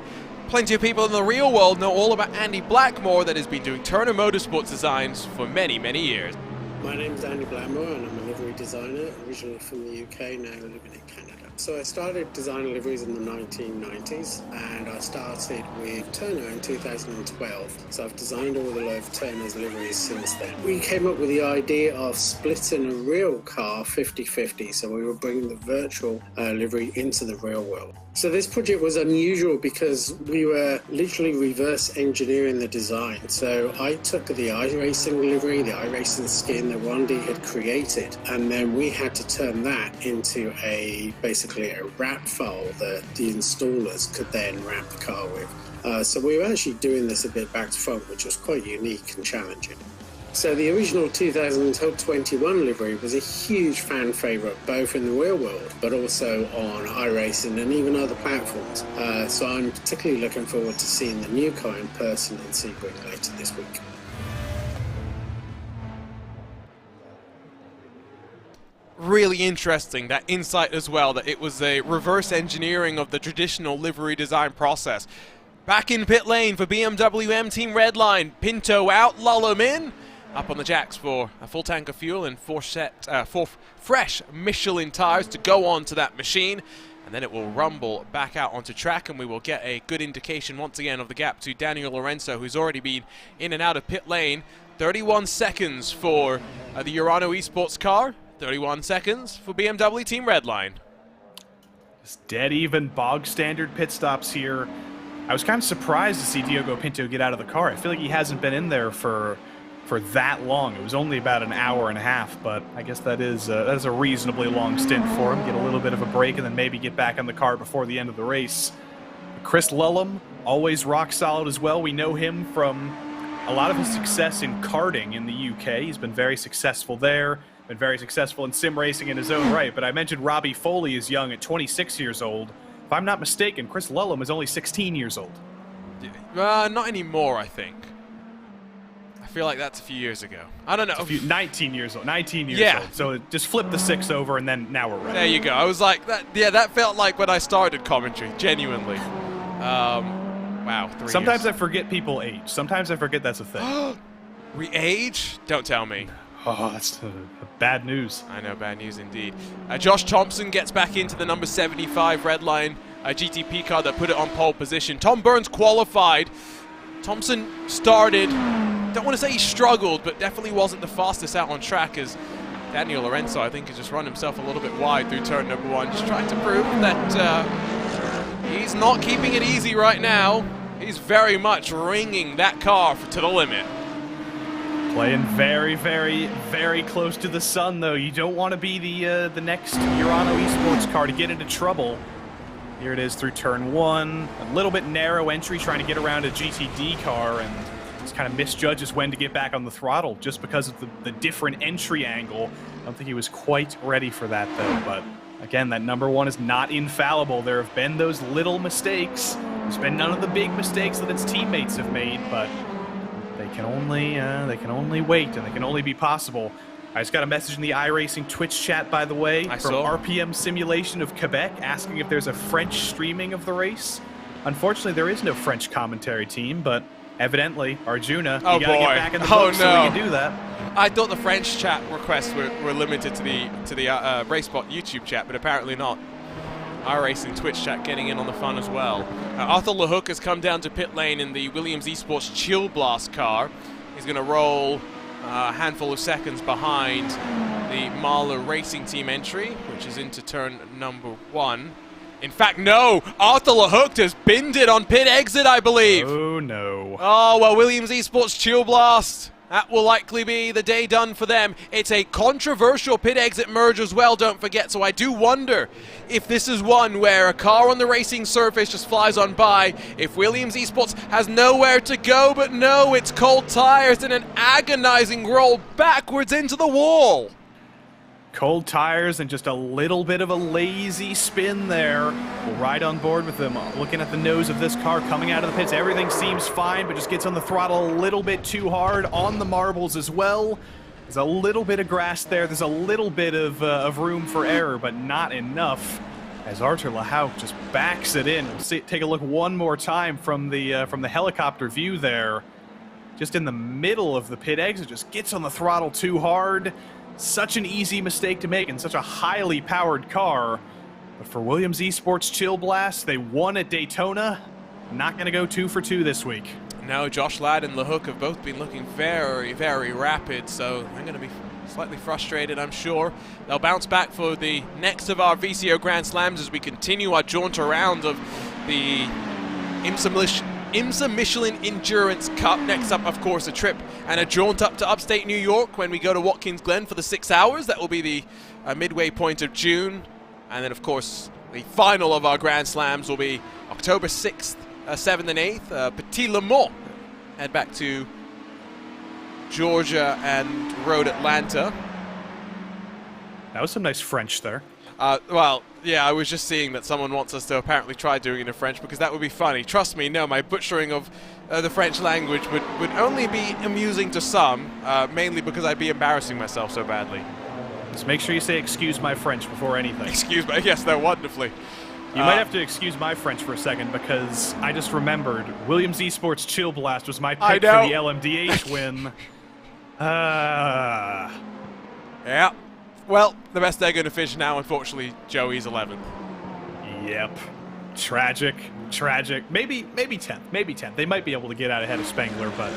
plenty of people in the real world know all about Andy Blackmore, that has been doing Turner Motorsports designs for many, many years. My name's Andy Blackmore and I'm a livery designer, originally from the UK, now living in Canada. So I started designing liveries in the 1990s, and I started with Turner in 2012. So I've designed all of Turner's liveries since then. We came up with the idea of splitting a real car 50-50, so we were bringing the virtual livery into the real world. So this project was unusual because we were literally reverse engineering the design. So I took the iRacing livery, the iRacing skin that Rondi had created, and then we had to turn that into basically a wrap file that the installers could then wrap the car with. So we were actually doing this a bit back to front, which was quite unique and challenging. So the original 2021 livery was a huge fan favourite, both in the real world, but also on iRacing and even other platforms. So I'm particularly looking forward to seeing the new car in person in Sebring later this week. Really interesting, that insight as well, that it was a reverse engineering of the traditional livery design process. Back in pit lane for BMW M Team Redline, Pinto out, lull him in. Up on the jacks for a full tank of fuel and four fresh Michelin tires to go on to that machine. And then it will rumble back out onto track, and we will get a good indication once again of the gap to Daniel Lorenzo, who's already been in and out of pit lane. 31 seconds for the Urano Esports car, 31 seconds for BMW Team Redline. Just dead even, bog standard pit stops here. I was kind of surprised to see Diogo Pinto get out of the car. I feel like he hasn't been in there for that long. It was only about an hour and a half, but I guess that is a reasonably long stint for him. Get a little bit of a break and then maybe get back in the car before the end of the race. Chris Lullum, always rock solid as well. We know him from a lot of his success in karting in the UK. He's been very successful there, been very successful in sim racing in his own right, but I mentioned Robbie Foley is young at 26 years old. If I'm not mistaken, Chris Lullum is only 16 years old. Not anymore, I think. feel like that's a few years ago. I don't know. 19 years old. 19 years Yeah. old. So just flip the 6 over, and then now we're ready. There you go. I was like, that felt like when I started commentary, genuinely. Wow, 3 Sometimes years. I forget people age. Sometimes I forget that's a thing. We age? Don't tell me. Oh, that's bad news. I know, bad news indeed. Josh Thompson gets back into the number 75 Redline GTP car that put it on pole position. Tom Burns qualified. Thompson started, don't want to say he struggled, but definitely wasn't the fastest out on track, as Daniel Lorenzo, I think, has just run himself a little bit wide through turn number 1, just trying to prove that he's not keeping it easy right now. He's very much ringing that car to the limit. Playing very, very, very close to the sun, though. You don't want to be the next Urano Esports car to get into trouble. Here it is through turn 1. A little bit narrow entry, trying to get around a GTD car, and just kind of misjudges when to get back on the throttle just because of the different entry angle. I don't think he was quite ready for that, though. But again, that number 1 is not infallible. There have been those little mistakes. There's been none of the big mistakes that its teammates have made, but they can only wait, and they can only be possible. I just got a message in the iRacing Twitch chat, by the way, from RPM Simulation of Quebec, asking if there's a French streaming of the race. Unfortunately, there is no French commentary team, but evidently, Arjuna, you gotta get back in the book so we can do that. I thought the French chat requests were limited to the RaceSpot YouTube chat, but apparently not. iRacing Twitch chat getting in on the fun as well. Arthur LeHook has come down to pit lane in the Williams Esports Chill Blast car. He's going to roll a handful of seconds behind the Marlow Racing Team entry, which is into turn number 1. In fact, no! Arthur LeHook has binned it on pit exit, I believe! Oh, no. Oh, well, Williams Esports Chill Blast. That will likely be the day done for them. It's a controversial pit exit merge as well, don't forget. So I do wonder if this is one where a car on the racing surface just flies on by. If Williams Esports has nowhere to go, but no, it's cold tires and an agonizing roll backwards into the wall. Cold tires and just a little bit of a lazy spin there. We'll ride on board with them. Looking at the nose of this car coming out of the pits, everything seems fine, but just gets on the throttle a little bit too hard on the marbles as well. There's a little bit of grass there. There's a little bit of room for error, but not enough. As Arthur LeHouk just backs it in. We'll take a look one more time from the helicopter view there. Just in the middle of the pit exit, just gets on the throttle too hard. Such an easy mistake to make in such a highly powered car. But for Williams Esports Chill Blast, they won at Daytona. Not going to go 2 for 2 this week. No, Josh Ladd and LeHook have both been looking very, very rapid, so they're going to be slightly frustrated, I'm sure. They'll bounce back for the next of our VCO Grand Slams as we continue our jaunt around of the IMSA Michelin Endurance Cup. Next up, of course, a trip and a jaunt up to upstate New York when we go to Watkins Glen for the 6 hours. That will be the midway point of June. And then, of course, the final of our Grand Slams will be October 6th, 7th, and 8th. Petit Le Mans. Head back to Georgia and Road Atlanta. That was some nice French there. Well, yeah, I was just seeing that someone wants us to apparently try doing it in French because that would be funny. Trust me, no, my butchering of the French language would only be amusing to some, mainly because I'd be embarrassing myself so badly. Just make sure you say excuse my French before anything. Excuse me, yes, no, wonderfully. You might have to excuse my French for a second because I just remembered Williams Esports Chill Blast was my pick for the LMDH win. Yeah. Well, the best they're going to finish now, unfortunately, Joey's 11th. Yep. Tragic. Maybe 10th. They might be able to get out ahead of Spengler, but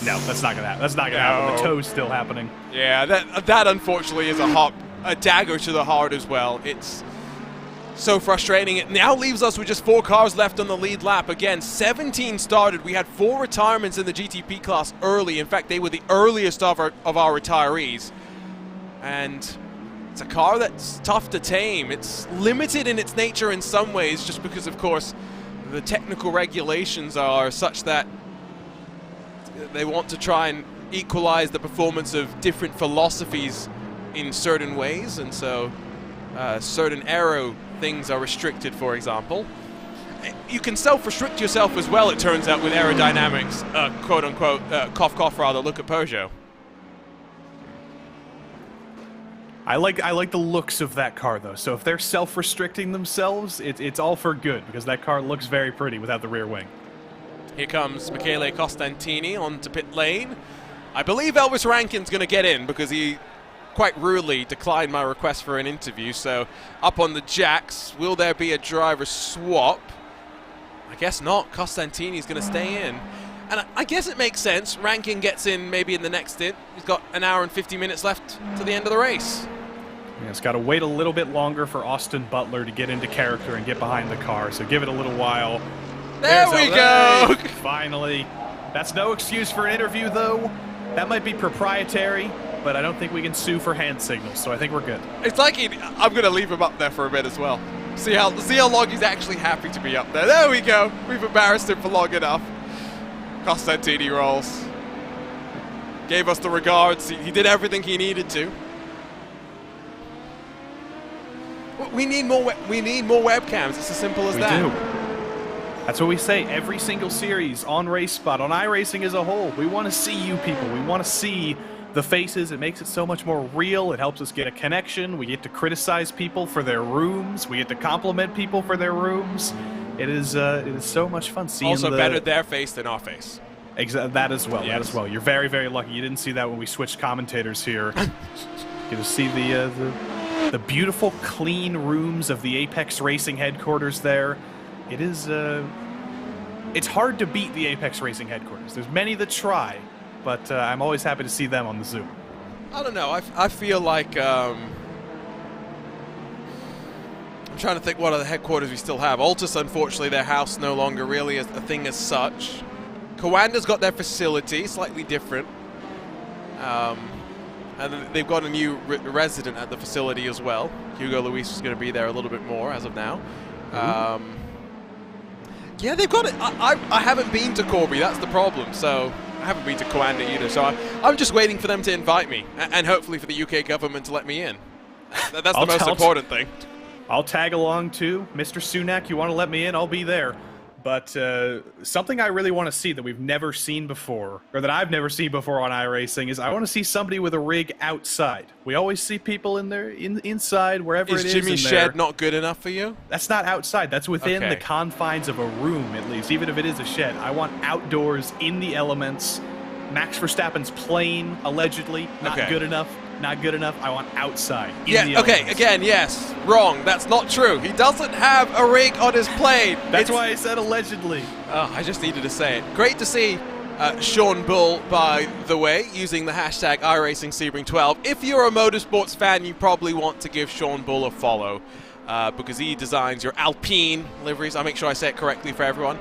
no, that's not going to happen. That's not going to happen. The toe's still happening. Yeah, that unfortunately is a dagger to the heart as well. It's so frustrating. It now leaves us with just 4 cars left on the lead lap. Again, 17 started. We had 4 retirements in the GTP class early. In fact, they were the earliest of our retirees. And it's a car that's tough to tame. It's limited in its nature in some ways just because, of course, the technical regulations are such that they want to try and equalize the performance of different philosophies in certain ways, and so certain aero things are restricted, for example. you can self-restrict yourself as well, it turns out, with aerodynamics, quote-unquote, cough, rather, look at Peugeot. I like the looks of that car, though. So if they're self-restricting themselves, it's all for good, because that car looks very pretty without the rear wing. Here comes Michele Costantini onto pit lane. I believe Elvis Rankin's going to get in, because he quite rudely declined my request for an interview. So up on the jacks, will there be a driver swap? I guess not. Costantini's going to stay in. And I guess it makes sense. Rankin gets in maybe in the next stint. He's got an hour and 50 minutes left to the end of the race. Yeah, it's got to wait a little bit longer for Austin Butler to get into character and get behind the car, so give it a little while. There we go! Finally. That's no excuse for an interview, though. That might be proprietary, but I don't think we can sue for hand signals, so I think we're good. It's like I'm going to leave him up there for a bit as well. See how long he's actually happy to be up there. There we go. We've embarrassed him for long enough. Costantini rolls. Gave us the regards. He did everything he needed to. We need more webcams. It's as simple as that. We do. That's what we say every single series on RaceSpot, on iRacing as a whole. We want to see you people. We want to see the faces. It makes it so much more real. It helps us get a connection. We get to criticize people for their rooms. We get to compliment people for their rooms. It is so much fun seeing also better their face than our face. That as well. Yes. That as well. You're very, very lucky. You didn't see that when we switched commentators here. You get to see the beautiful, clean rooms of the Apex Racing headquarters there. It is. It's hard to beat the Apex Racing headquarters. There's many that try, but I'm always happy to see them on the Zoom. I don't know. I feel like I'm trying to think what other headquarters we still have. Altus, unfortunately, their house no longer really is a thing as such. Coanda's got their facility, slightly different. And they've got a new resident at the facility as well. Hugo Luis is going to be there a little bit more as of now. Yeah, they've got it. I haven't been to Corby, that's the problem. So I haven't been to Coanda either. So I'm just waiting for them to invite me, and hopefully for the UK government to let me in. That's the most important thing. I'll tag along too. Mr. Sunak, you want to let me in? I'll be there. But something I really want to see that we've never seen before, or that I've never seen before on iRacing, is I want to see somebody with a rig outside. We always see people in there, inside, wherever it is. Is Jimmy's shed not good enough for you? That's not outside. That's within the confines of a room, at least, even if it is a shed. I want outdoors, in the elements. Max Verstappen's plane, allegedly, not good enough. Not good enough. I want outside. Yeah, okay, again, yes. Wrong. That's not true. He doesn't have a rig on his plane. That's why I said allegedly. Oh, I just needed to say it. Great to see Sean Bull, by the way, using the hashtag iRacingSebring12. If you're a motorsports fan, you probably want to give Sean Bull a follow because he designs your Alpine liveries. I'll make sure I say it correctly for everyone.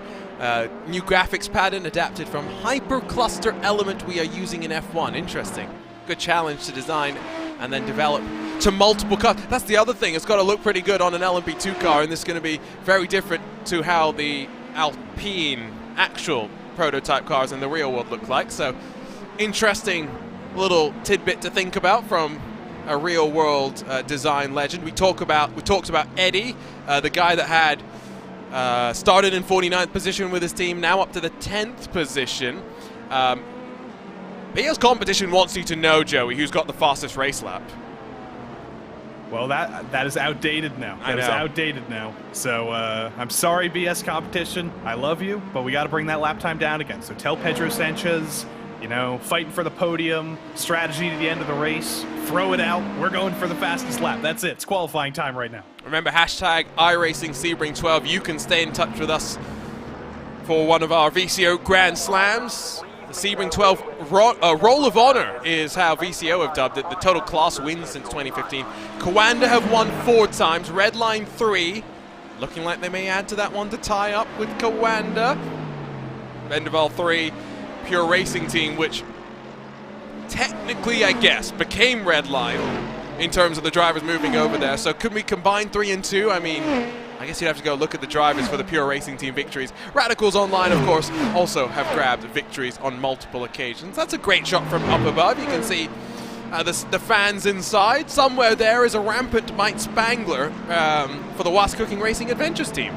New graphics pattern adapted from hypercluster element we are using in F1. Interesting. Good challenge to design and then develop to multiple cars. That's the other thing. It's got to look pretty good on an LMP2 car, and this is going to be very different to how the Alpine actual prototype cars in the real world look like. So, interesting little tidbit to think about from a real world design legend. We talked about Eddie, the guy that had started in 49th position with his team, now up to the 10th position. BS Competition wants you to know, Joey, who's got the fastest race lap. Well, that is outdated now. That is outdated now. So I'm sorry, BS Competition. I love you, but we got to bring that lap time down again. So tell Pedro Sanchez, you know, fighting for the podium, strategy to the end of the race, throw it out. We're going for the fastest lap. That's it. It's qualifying time right now. Remember, hashtag iRacingSebring12. You can stay in touch with us for one of our VCO Grand Slams. The Sebring 12 Roll of Honor is how VCO have dubbed it. The total class wins since 2015. Coanda have won 4 times. Redline 3. Looking like they may add to that one to tie up with Coanda. Vendaval 3. Pure Racing Team, which technically, I guess, became Redline in terms of the drivers moving over there. So could we combine 3 and 2? I mean, I guess you'd have to go look at the drivers for the Pure Racing Team victories. Radicals Online, of course, also have grabbed victories on multiple occasions. That's a great shot from up above. You can see the fans inside. Somewhere there is a rampant Mike Spangler for the Was Cooking Racing Adventures team.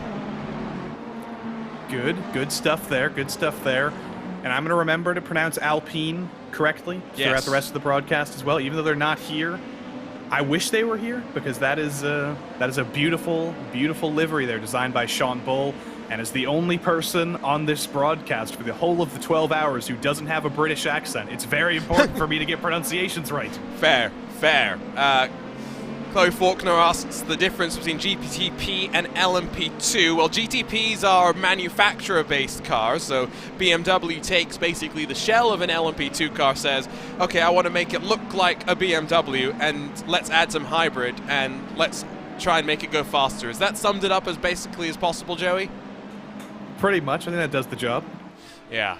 good. Good stuff there. Good stuff there. And I'm going to remember to pronounce Alpine correctly throughout the rest of the broadcast as well, even though they're not here. I wish they were here, because that is a beautiful, beautiful livery there, designed by Sean Bull, and is the only person on this broadcast for the whole of the 12 hours who doesn't have a British accent. It's very important for me to get pronunciations right. Fair. Chloe Faulkner asks the difference between GTP and LMP2. Well, GTPs are manufacturer-based cars, so BMW takes basically the shell of an LMP2 car, says, okay, I want to make it look like a BMW, and let's add some hybrid, and let's try and make it go faster. Is that summed it up as basically as possible, Joey? Pretty much. I think that does the job. Yeah.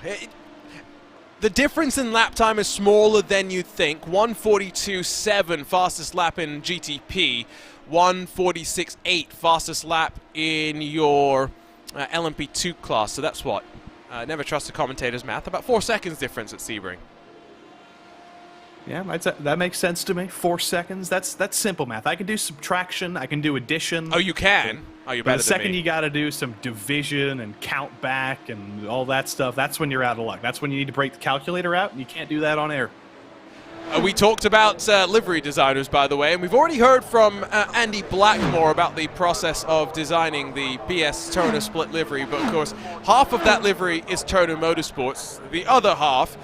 The difference in lap time is smaller than you'd think. 1:42.7 fastest lap in GTP, 1:46.8 fastest lap in your LMP2 class. So that's what? Never trust a commentator's math. About 4 seconds difference at Sebring. Yeah, that makes sense to me. 4 seconds. That's simple math. I can do subtraction. I can do addition. Oh, you can? Oh, you're better than me. The second you got to do some division and count back and all that stuff, that's when you're out of luck. That's when you need to break the calculator out, and you can't do that on air. We talked about livery designers, by the way, and we've already heard from Andy Blackmore about the process of designing the BS Turner split livery, but of course, half of that livery is Turner Motorsports. The other half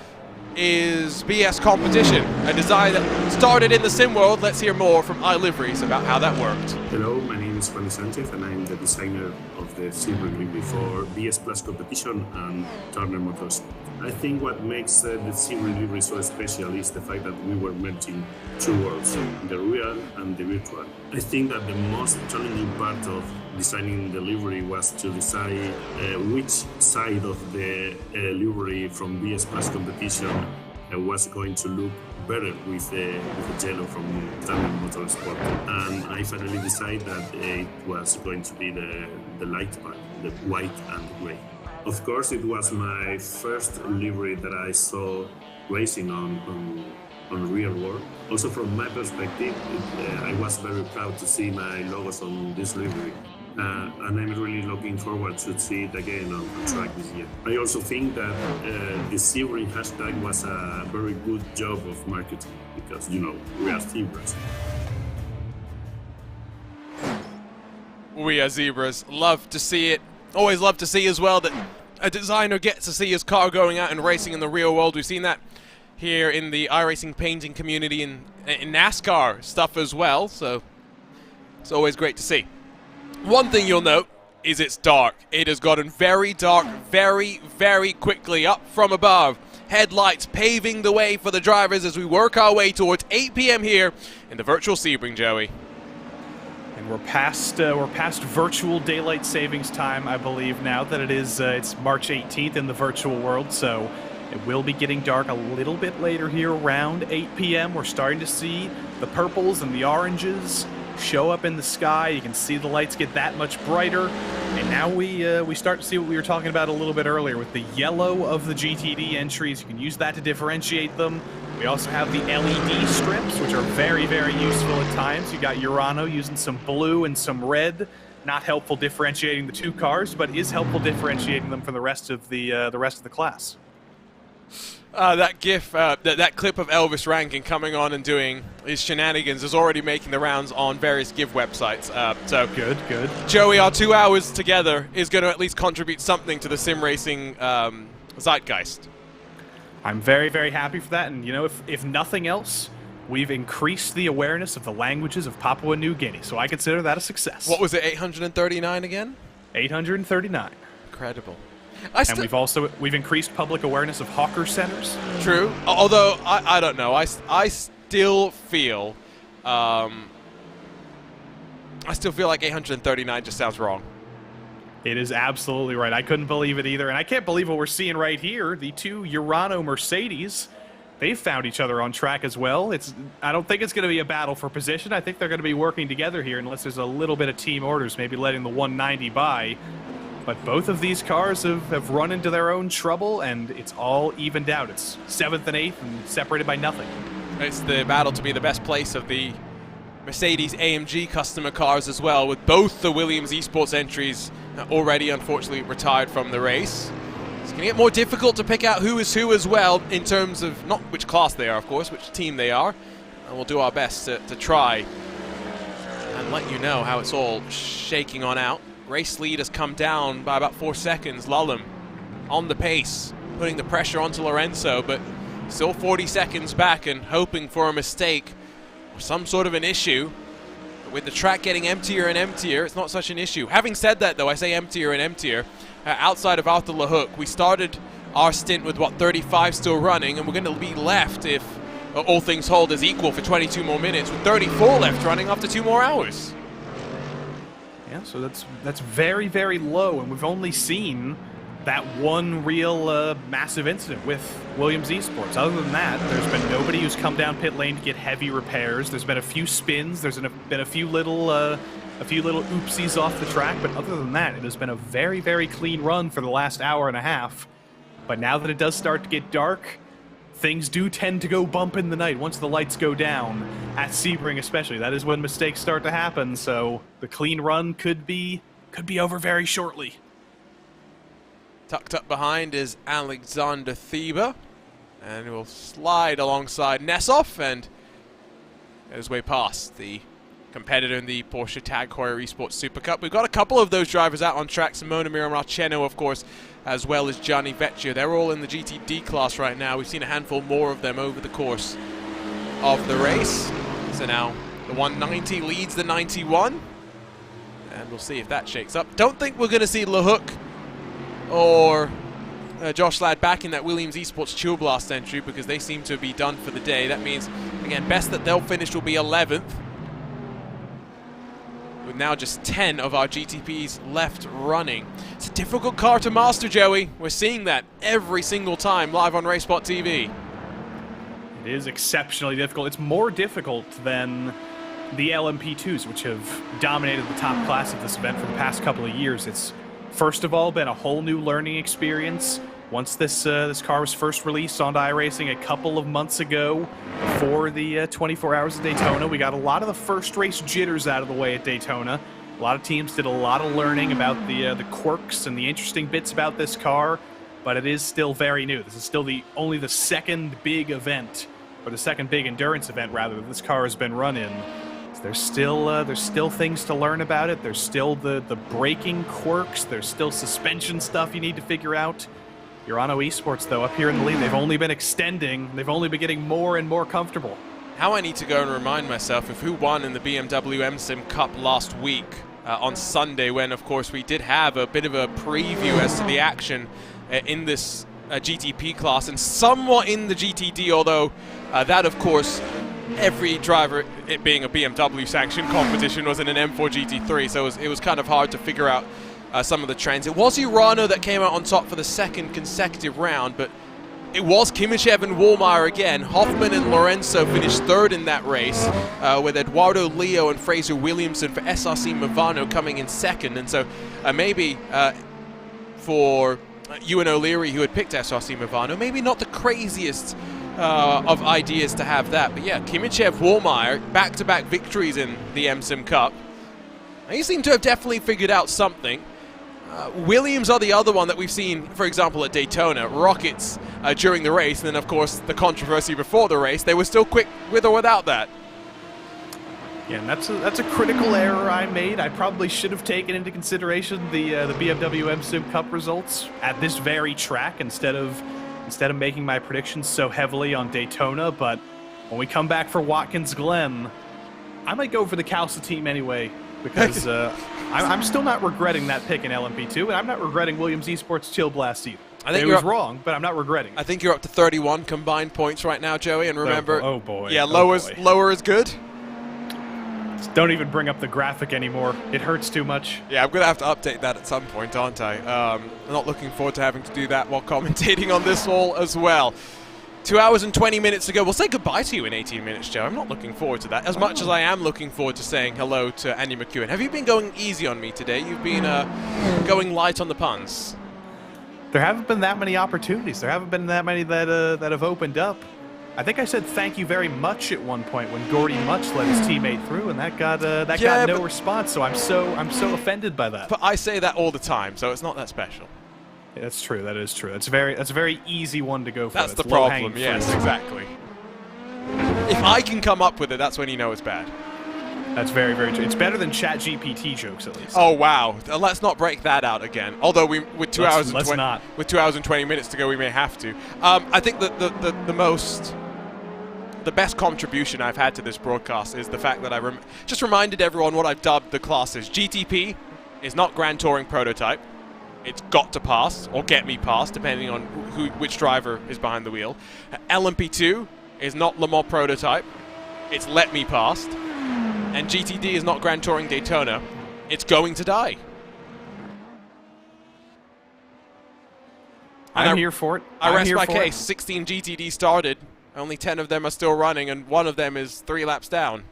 is BS Competition, a design that started in the sim world. Let's hear more from iLiveries about how that worked. Hello, my name is Juan Sanchez, and I'm the designer of the Sebring livery for BS Plus Competition and Turner Motors. I think what makes the Sebring livery so special is the fact that we were merging two worlds, the real and the virtual. I think that the most challenging part of designing the livery was to decide which side of the livery from BS Plus Competition was going to look better with the yellow from Turner Motorsport. And I finally decided that it was going to be the light part, the white and gray. Of course, it was my first livery that I saw racing on real world. Also, from my perspective, I was very proud to see my logos on this livery. And I'm really looking forward to see it again on track this year. I also think that the Sebring hashtag was a very good job of marketing, because, you know, we are zebras. We are zebras. Love to see it. Always love to see as well that a designer gets to see his car going out and racing in the real world. We've seen that here in the iRacing painting community and in NASCAR stuff as well, so it's always great to see. One thing you'll note is it's dark. It has gotten very dark very, very quickly up from above. Headlights paving the way for the drivers as we work our way towards 8 p.m. here in the virtual Sebring, Joey. And we're past virtual daylight savings time, I believe, now that it is it's March 18th in the virtual world, so it will be getting dark a little bit later here around 8 p.m. We're starting to see the purples and the oranges show up in the sky. You can see the lights get that much brighter, and now we start to see what we were talking about a little bit earlier with the yellow of the GTD entries. You can use that to differentiate them. We also have the LED strips, which are very, very useful at times. You got Urano using some blue and some red. Not helpful differentiating the two cars, but is helpful differentiating them from the rest of the class. That GIF, that clip of Elvis Rankin coming on and doing his shenanigans is already making the rounds on various GIF websites. So good. Joey, our 2 hours together is going to at least contribute something to the sim racing zeitgeist. I'm very, very happy for that, and you know, if nothing else, we've increased the awareness of the languages of Papua New Guinea, so I consider that a success. What was it, 839 again? 839. Incredible. And we've increased public awareness of hawker centers. True. Although I don't know. I still feel like 839 just sounds wrong. It is absolutely right. I couldn't believe it either, and I can't believe what we're seeing right here. The two Urano Mercedes, they've found each other on track as well. I don't think it's going to be a battle for position. I think they're going to be working together here unless there's a little bit of team orders, maybe letting the 190 by. But both of these cars have run into their own trouble, and it's all evened out. It's 7th and 8th and separated by nothing. It's the battle to be the best place of the Mercedes AMG customer cars as well, with both the Williams Esports entries already unfortunately retired from the race. It's going to get more difficult to pick out who is who as well, in terms of not which class they are, of course, which team they are. And we'll do our best to try and let you know how it's all shaking on out. Race lead has come down by about 4 seconds. Lullum on the pace, putting the pressure onto Lorenzo, but still 40 seconds back and hoping for a mistake or some sort of an issue. But with the track getting emptier and emptier, it's not such an issue. Having said that, though, I say emptier and emptier. Outside of Arthur LeHook, we started our stint with, what, 35 still running, and we're going to be left, if all things hold as equal, for 22 more minutes, with 34 left running after 2 more hours. Yeah, so that's very, very low, and we've only seen that one real massive incident with Williams Esports. Other than that, there's been nobody who's come down pit lane to get heavy repairs. There's been a few spins. There's been a few little oopsies off the track, but other than that, it has been a very, very clean run for the last hour and a half. But now that it does start to get dark, things do tend to go bump in the night once the lights go down. At Sebring especially, that is when mistakes start to happen, so the clean run could be over very shortly. Tucked up behind is Alexander Thieber, and he will slide alongside Nessoff and get his way past the competitor in the Porsche Tag Heuer Esports Super Cup. We've got a couple of those drivers out on track. Simona Miramarceno, of course, as well as Gianni Vecchio. They're all in the GTD class right now. We've seen a handful more of them over the course of the race. So now the 190 leads the 91, and we'll see if that shakes up. Don't think we're going to see LeHook or Josh Ladd back in that Williams Esports Chill Blast entry, because they seem to be done for the day. That means, again, best that they'll finish will be 11th. With now just 10 of our GTPs left running. It's a difficult car to master, Joey. We're seeing that every single time live on RaceSpotTV. It is exceptionally difficult. It's more difficult than the LMP2s, which have dominated the top class of this event for the past couple of years. It's, first of all, been a whole new learning experience. Once this car was first released onto iRacing a couple of months ago for the 24 Hours of Daytona, we got a lot of the first race jitters out of the way at Daytona. A lot of teams did a lot of learning about the quirks and the interesting bits about this car, but it is still very new. This is still only the second big event, or the second big endurance event, rather, that this car has been run in. So there's still things to learn about it. There's still the braking quirks. There's still suspension stuff you need to figure out. Urano Esports, though, up here in the lead, they've only been extending. They've only been getting more and more comfortable. How I need to go and remind myself of who won in the BMW M-Sim Cup last week on Sunday, when, of course, we did have a bit of a preview as to the action in this GTP class and somewhat in the GTD, although that, of course, every driver, it being a BMW sanctioned competition, was in an M4 GT3, so it was kind of hard to figure out some of the trends. It was Urano that came out on top for the second consecutive round, but it was Kimichev and Wallmeyer again. Hoffman and Lorenzo finished third in that race, with Eduardo Leo and Fraser Williamson for SRC Movano coming in second. And so maybe for Ewan O'Leary, who had picked SRC Movano, maybe not the craziest of ideas to have that. But yeah, Kimichev, Wallmeyer, back-to-back victories in the M-Sim Cup. They seem to have definitely figured out something. Williams are the other one that we've seen, for example, at Daytona. Rockets during the race, and then, of course, the controversy before the race. They were still quick with or without that. Yeah, and that's a critical error I made. I probably should have taken into consideration the BMW M-Sim Cup results at this very track instead of making my predictions so heavily on Daytona. But when we come back for Watkins Glen, I might go for the Calsa team anyway, because I'm still not regretting that pick in LMP2, and I'm not regretting Williams Esports Chill Blast either. I think it was wrong, but I'm not regretting. I think you're up to 31 combined points right now, Joey, and remember... Oh boy. Yeah, lower is good. Don't even bring up the graphic anymore. It hurts too much. Yeah, I'm going to have to update that at some point, aren't I? I'm not looking forward to having to do that while commentating on this all as well. 2 hours and 20 minutes to go. We'll say goodbye to you in 18 minutes, Joe. I'm not looking forward to that, as much as I am looking forward to saying hello to Andy McEwen. Have you been going easy on me today? You've been going light on the puns. There haven't been that many opportunities. There haven't been that many that have opened up. I think I said thank you very much at one point when Gordy Much let his teammate through, and that got no response. So I'm so offended by that. But I say that all the time, so it's not that special. Yeah, that's true. That is true. That's a very easy one to go for. That's the problem. Yes, exactly. If I can come up with it, that's when you know it's bad. That's very, very true. It's better than ChatGPT jokes, at least. Oh wow! Let's not break that out again. Although with 2 hours and 20 minutes to go, we may have to. I think that the best contribution I've had to this broadcast is the fact that I just reminded everyone what I've dubbed the classes. GTP is not Grand Touring prototype. It's got to pass or get me past, depending on which driver is behind the wheel. LMP2 is not Le Mans prototype. It's let me past. And GTD is not Grand Touring Daytona. It's going to die. I'm here for it. I rest my case. 16 GTD started. Only 10 of them are still running, and one of them is 3 laps down.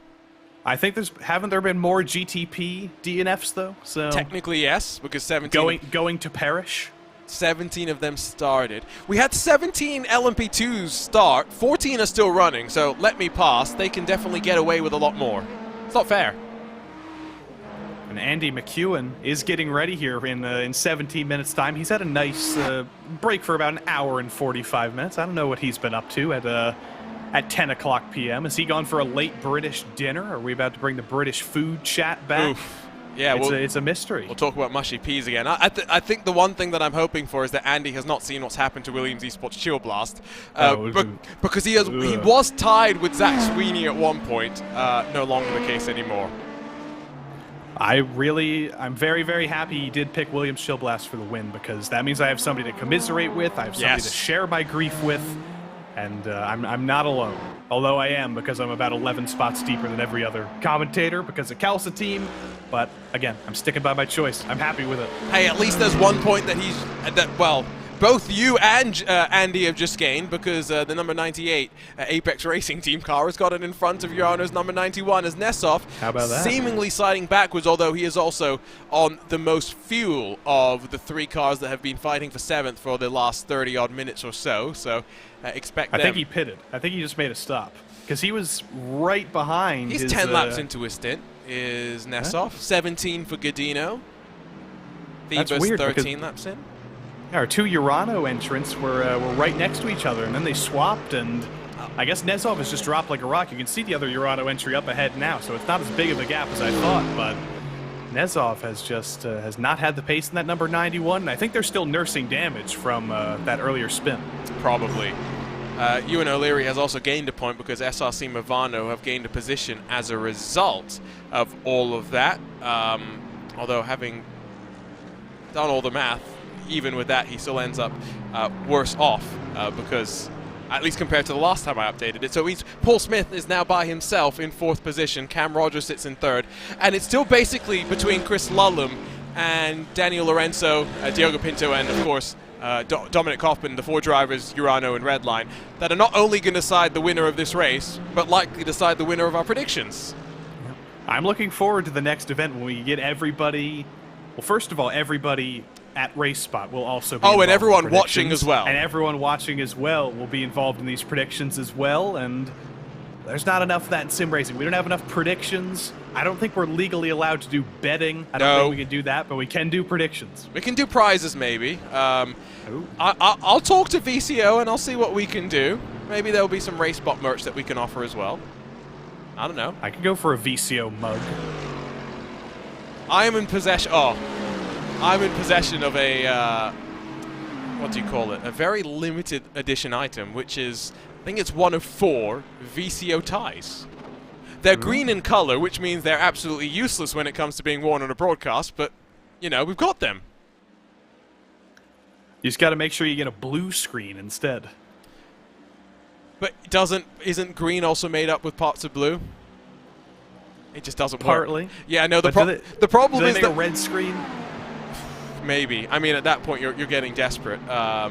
I think haven't there been more GTP DNFs though? So technically yes, because 17 going to perish. 17 of them started. We had 17 LMP2s start. 14 are still running. So let me pass. They can definitely get away with a lot more. It's not fair. And Andy McEwen is getting ready here in 17 minutes' time. He's had a nice break for about an hour and 45 minutes. I don't know what he's been up to at 10 o'clock p.m. Has he gone for a late British dinner? Are we about to bring the British food chat back? Oof. Yeah, it's a mystery. We'll talk about mushy peas again. I think the one thing that I'm hoping for is that Andy has not seen what's happened to Williams Esports Chill Blast, because he was tied with Zach Sweeney at one point. No longer the case anymore. I'm very, very happy he did pick Williams Chill Blast for the win, because that means I have somebody to commiserate with, I have somebody to share my grief with, and I'm not alone. Although I am, because I'm about 11 spots deeper than every other commentator because of Kelsa team. But again, I'm sticking by my choice. I'm happy with it. Hey, at least there's one point that both you and Andy have just gained, because the number 98 Apex Racing Team car has got it in front of Urano's number 91 as Nessoff. How about that? Seemingly sliding backwards, although he is also on the most fuel of the 3 cars that have been fighting for 7th for the last 30-odd minutes or so. So expect them. I think he pitted. I think he just made a stop, because he was right behind. He's 10 laps into his stint, is Nessoff. 17 for Godino. Thebus 13 laps in. Our 2 Urano entrants were right next to each other, and then they swapped, and I guess Nessoff has just dropped like a rock. You can see the other Urano entry up ahead now, so it's not as big of a gap as I thought, but Nessoff has just has not had the pace in that number 91, and I think they're still nursing damage from that earlier spin. Probably. Ewan O'Leary has also gained a point, because SRC Movano have gained a position as a result of all of that, although having done all the math, even with that, he still ends up worse off, because, at least compared to the last time I updated it. So Paul Smith is now by himself in 4th position. Cam Rogers sits in 3rd. And it's still basically between Chris Lullum and Daniel Lorenzo, Diogo Pinto, and, of course, Dominic Hoffman, the 4 drivers, Urano and Redline, that are not only going to decide the winner of this race, but likely decide the winner of our predictions. I'm looking forward to the next event when we get everybody... Well, first of all, everybody at RaceSpot will also be involved, and everyone watching as well. And everyone watching as well will be involved in these predictions as well, and there's not enough of that in sim racing. We don't have enough predictions. I don't think we're legally allowed to do betting. I don't think we can do that, but we can do predictions. We can do prizes, maybe. I'll talk to VCO, and I'll see what we can do. Maybe there'll be some RaceSpot merch that we can offer as well. I don't know. I could go for a VCO mug. I am in possession... I'm in possession of a, what do you call it? A very limited edition item, which is, I think it's one of 4 VCO ties. They're green in color, which means they're absolutely useless when it comes to being worn on a broadcast, but, you know, we've got them. You just got to make sure you get a blue screen instead. But isn't green also made up with parts of blue? It just doesn't Partly. work. Yeah, no, the problem is that a red screen. Maybe. I mean, at that point, you're getting desperate. Yeah,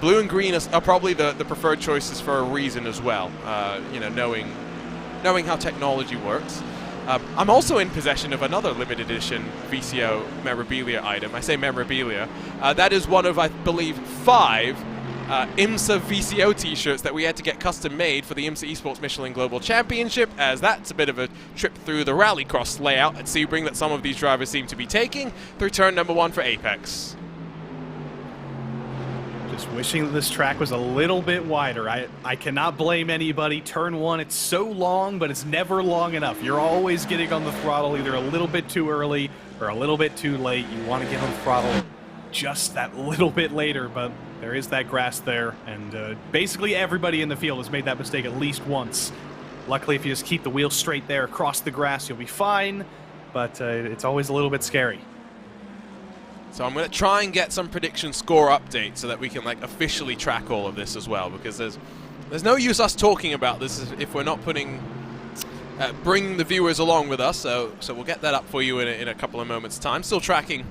blue and green are probably the preferred choices for a reason as well. You know, knowing how technology works. I'm also in possession of another limited edition VCO memorabilia item. I say memorabilia. That is one of, I believe, 5 IMSA VCO t-shirts that we had to get custom made for the IMSA Esports Michelin Global Championship, as that's a bit of a trip through the rallycross layout at Sebring that some of these drivers seem to be taking through turn number 1 for Apex. Just wishing that this track was a little bit wider. I cannot blame anybody. Turn 1, it's so long, but it's never long enough. You're always getting on the throttle either a little bit too early or a little bit too late. You want to get on the throttle just that little bit later, but there is that grass there, and basically everybody in the field has made that mistake at least once. Luckily, if you just keep the wheel straight there across the grass, you'll be fine, but it's always a little bit scary. So I'm going to try and get some prediction score updates so that we can like officially track all of this as well, because there's no use us talking about this if we're not bringing the viewers along with us. So we'll get that up for you in a couple of moments' time. Still tracking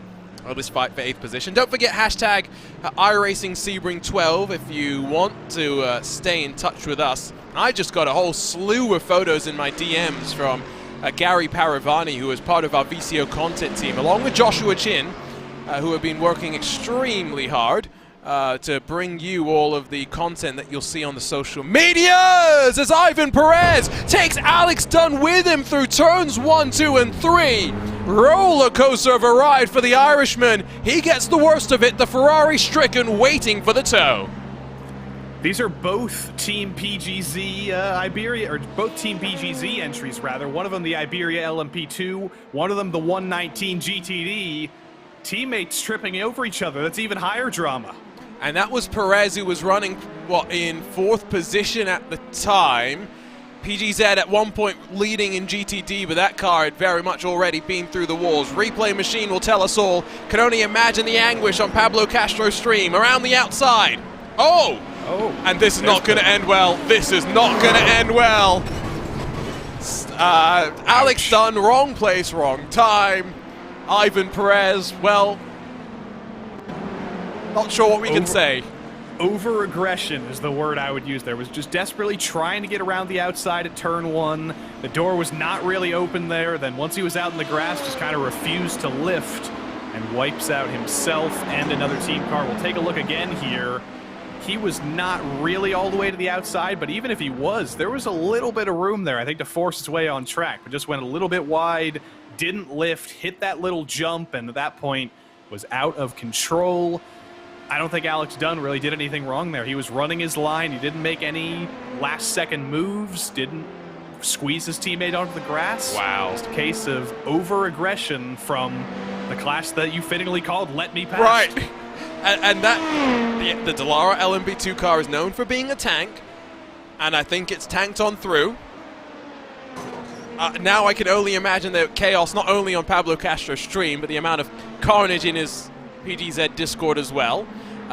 this fight for 8th position. Don't forget hashtag iRacing Sebring 12 if you want to stay in touch with us. I just got a whole slew of photos in my DMs from Gary Paravani, who is part of our VCO content team, along with Joshua Chin, who have been working extremely hard to bring you all of the content that you'll see on the social medias, as Ivan Perez takes Alex Dunn with him through turns 1, 2, and 3. Roller coaster of a ride for the Irishman. He gets the worst of it, the Ferrari stricken, waiting for the tow. These are both Team PGZ Iberia, or both Team PGZ entries, rather. One of them the Iberia LMP2, one of them the 119 GTD. Teammates tripping over each other. That's even higher drama. And that was Perez, who was running, in 4th position at the time. PGZ at one point leading in GTD, but that car had very much already been through the walls. Replay machine will tell us all. Can only imagine the anguish on Pablo Castro's stream. Around the outside. Oh! And this is not going to end well. This is not going to end well. Alex Dunn, wrong place, wrong time. Ivan Perez, well, not sure what we can say. Over-aggression is the word I would use there. Was just desperately trying to get around the outside at turn 1. The door was not really open there. Then once he was out in the grass, just kind of refused to lift and wipes out himself and another team car. We'll take a look again here. He was not really all the way to the outside, but even if he was, there was a little bit of room there, I think, to force his way on track, but just went a little bit wide, didn't lift, hit that little jump, and at that point was out of control. I don't think Alex Dunn really did anything wrong there. He was running his line. He didn't make any last-second moves, didn't squeeze his teammate onto the grass. Wow. Just a case of over-aggression from the class that you fittingly called Let Me Pass. Right. And that, the Dallara LMP2 car is known for being a tank, and I think it's tanked on through. Now I can only imagine the chaos not only on Pablo Castro's stream, but the amount of carnage in his PGZ Discord as well.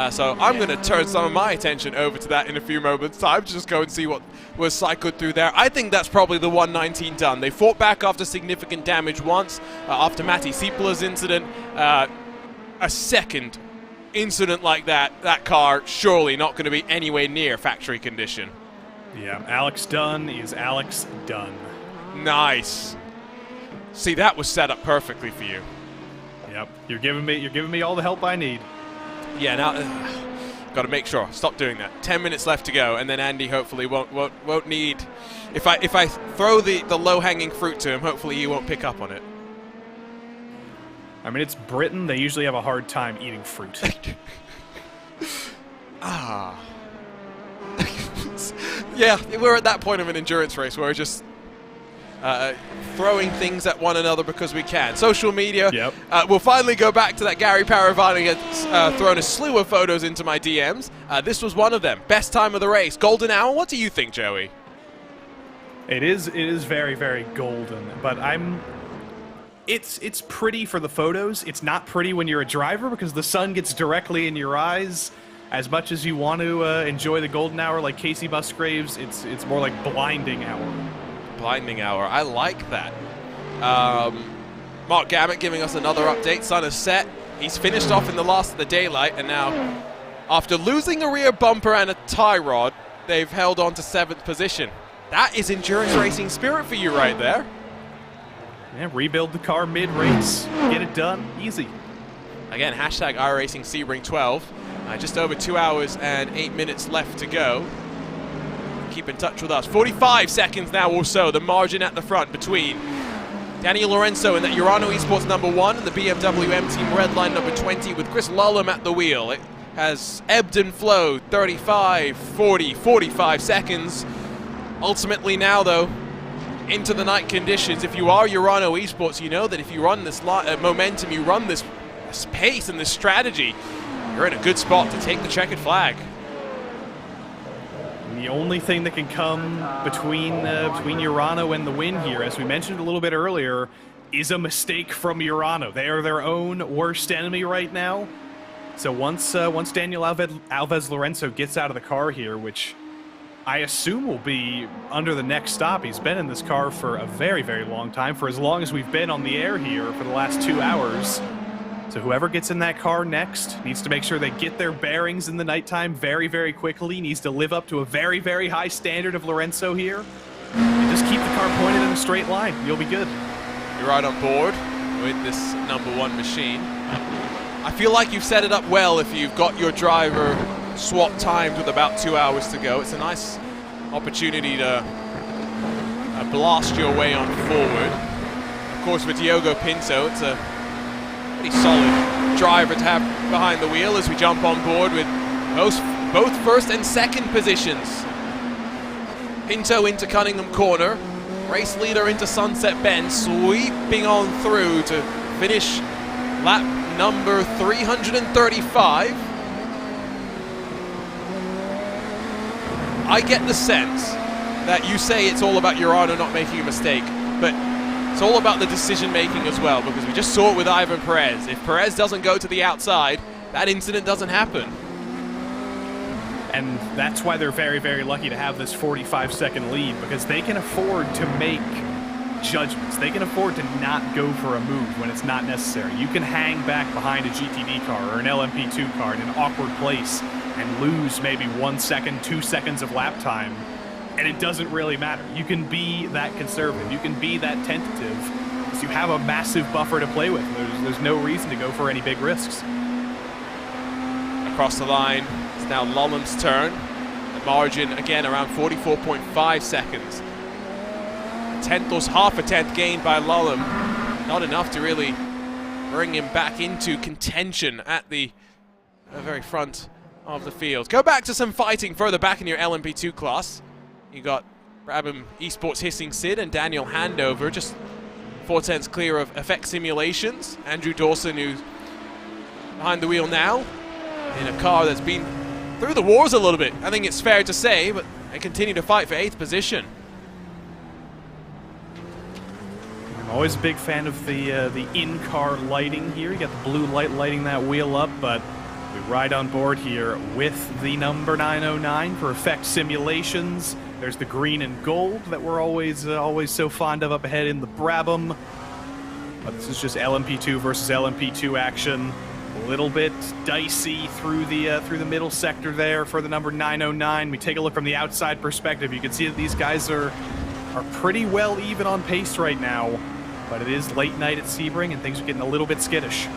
So I'm going to turn some of my attention over to that in a few moments' time, just go and see what was cycled through there. I think that's probably the 119 done. They fought back after significant damage once, after Matti Siepela's incident. A second incident like that car surely not going to be anywhere near factory condition. Yeah, Alex Dunn is Alex Dunn. Nice. See, that was set up perfectly for you. Yep, you're giving me all the help I need. Yeah, now got to make sure. Stop doing that. 10 minutes left to go, and then Andy hopefully won't need. If I throw the low-hanging fruit to him, hopefully he won't pick up on it. I mean, it's Britain. They usually have a hard time eating fruit. Yeah, we're at that point of an endurance race where we're just throwing things at one another because we can. Social media. Yep. We'll finally go back to that Gary Paravani has thrown a slew of photos into my DMs. This was one of them. Best time of the race. Golden hour. What do you think, Joey? It is very, very golden, but It's pretty for the photos. It's not pretty when you're a driver because the sun gets directly in your eyes. As much as you want to enjoy the golden hour like Casey Musgraves, it's more like blinding hour. Blinding hour. I like that. Mark Gammett giving us another update. Sun is set. He's finished off in the last of the daylight, and now, after losing a rear bumper and a tie rod, they've held on to 7th position. That is endurance racing spirit for you right there. Yeah, rebuild the car mid-race, get it done, easy. Again, hashtag iRacing Sebring 12. Just over 2 hours and 8 minutes left to go. Keep in touch with us. 45 seconds now or so, the margin at the front between Daniel Lorenzo in that Urano Esports #1 and the BMW M Team Redline #20 with Chris Lullum at the wheel. It has ebbed and flowed, 35, 40, 45 seconds. Ultimately now, though, into the night conditions. If you are Urano Esports, you know that if you run this momentum, you run this pace and this strategy, you're in a good spot to take the checkered flag. The only thing that can come between Urano and the win here, as we mentioned a little bit earlier, is a mistake from Urano. They are their own worst enemy right now. So once Daniel Alves Lorenzo gets out of the car here, which I assume will be under the next stop. He's been in this car for a very, very long time, for as long as we've been on the air here for the last 2 hours. So whoever gets in that car next needs to make sure they get their bearings in the nighttime very, very quickly, needs to live up to a very, very high standard of Lorenzo here. And just keep the car pointed in a straight line. You'll be good. You're right on board with this #1 machine. I feel like you've set it up well if you've got your driver swap timed with about 2 hours to go. It's a nice opportunity to blast your way on forward. Of course, with Diogo Pinto, it's a pretty solid driver to have behind the wheel as we jump on board with both first and second positions. Pinto into Cunningham Corner, race leader into Sunset Bend, sweeping on through to finish lap number 335. I get the sense that you say it's all about Urano not making a mistake, but it's all about the decision making as well, because we just saw it with Ivan Perez. If Perez doesn't go to the outside, that incident doesn't happen. And that's why they're very, very lucky to have this 45-second lead, because they can afford to make judgments. They can afford to not go for a move when it's not necessary. You can hang back behind a GTD car or an LMP2 car in an awkward place and lose maybe 1 second, 2 seconds of lap time, and it doesn't really matter. You can be that conservative. You can be that tentative, because you have a massive buffer to play with. There's no reason to go for any big risks. Across the line, it's now Lullum's turn. The margin, again, around 44.5 seconds. Half a tenth gained by Lullum. Not enough to really bring him back into contention at the very front of the field. Go back to some fighting further back in your LMP2 class. You got Brabham Esports Hissing Sid and Daniel Handover, just 4 tenths clear of effect simulations. Andrew Dawson, who's behind the wheel now in a car that's been through the wars a little bit, I think it's fair to say, but they continue to fight for 8th position. I'm always a big fan of the in-car lighting here. You got the blue light lighting that wheel up, but we ride on board here with the number 909 for effect simulations. There's the green and gold that we're always so fond of up ahead in the Brabham. But this is just LMP2 versus LMP2 action. A little bit dicey through the middle sector there for the number 909. We take a look from the outside perspective. You can see that these guys are pretty well even on pace right now. But it is late night at Sebring, and things are getting a little bit skittish.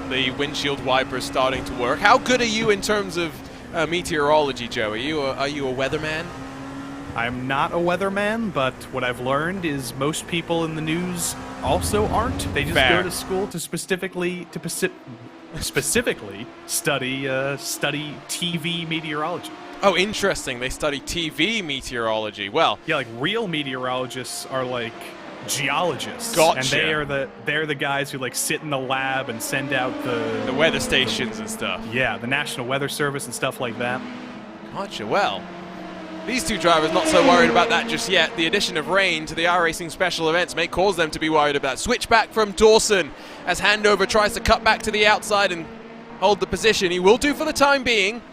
The windshield wiper is starting to work. How good are you in terms of meteorology, Joe? Are you a weatherman? I'm not a weatherman, but what I've learned is most people in the news also aren't. They just go to school to specifically study TV meteorology. Oh, interesting. They study TV meteorology. Well, yeah, like real meteorologists are like geologists. Gotcha. And they're the guys who like sit in the lab and send out the weather stations and stuff. Yeah, the National Weather Service and stuff like that. Gotcha. Well, these two drivers not so worried about that just yet. The addition of rain to the iRacing special events may cause them to be worried about. Switchback from Dawson as Handover tries to cut back to the outside and hold the position. He will do for the time being,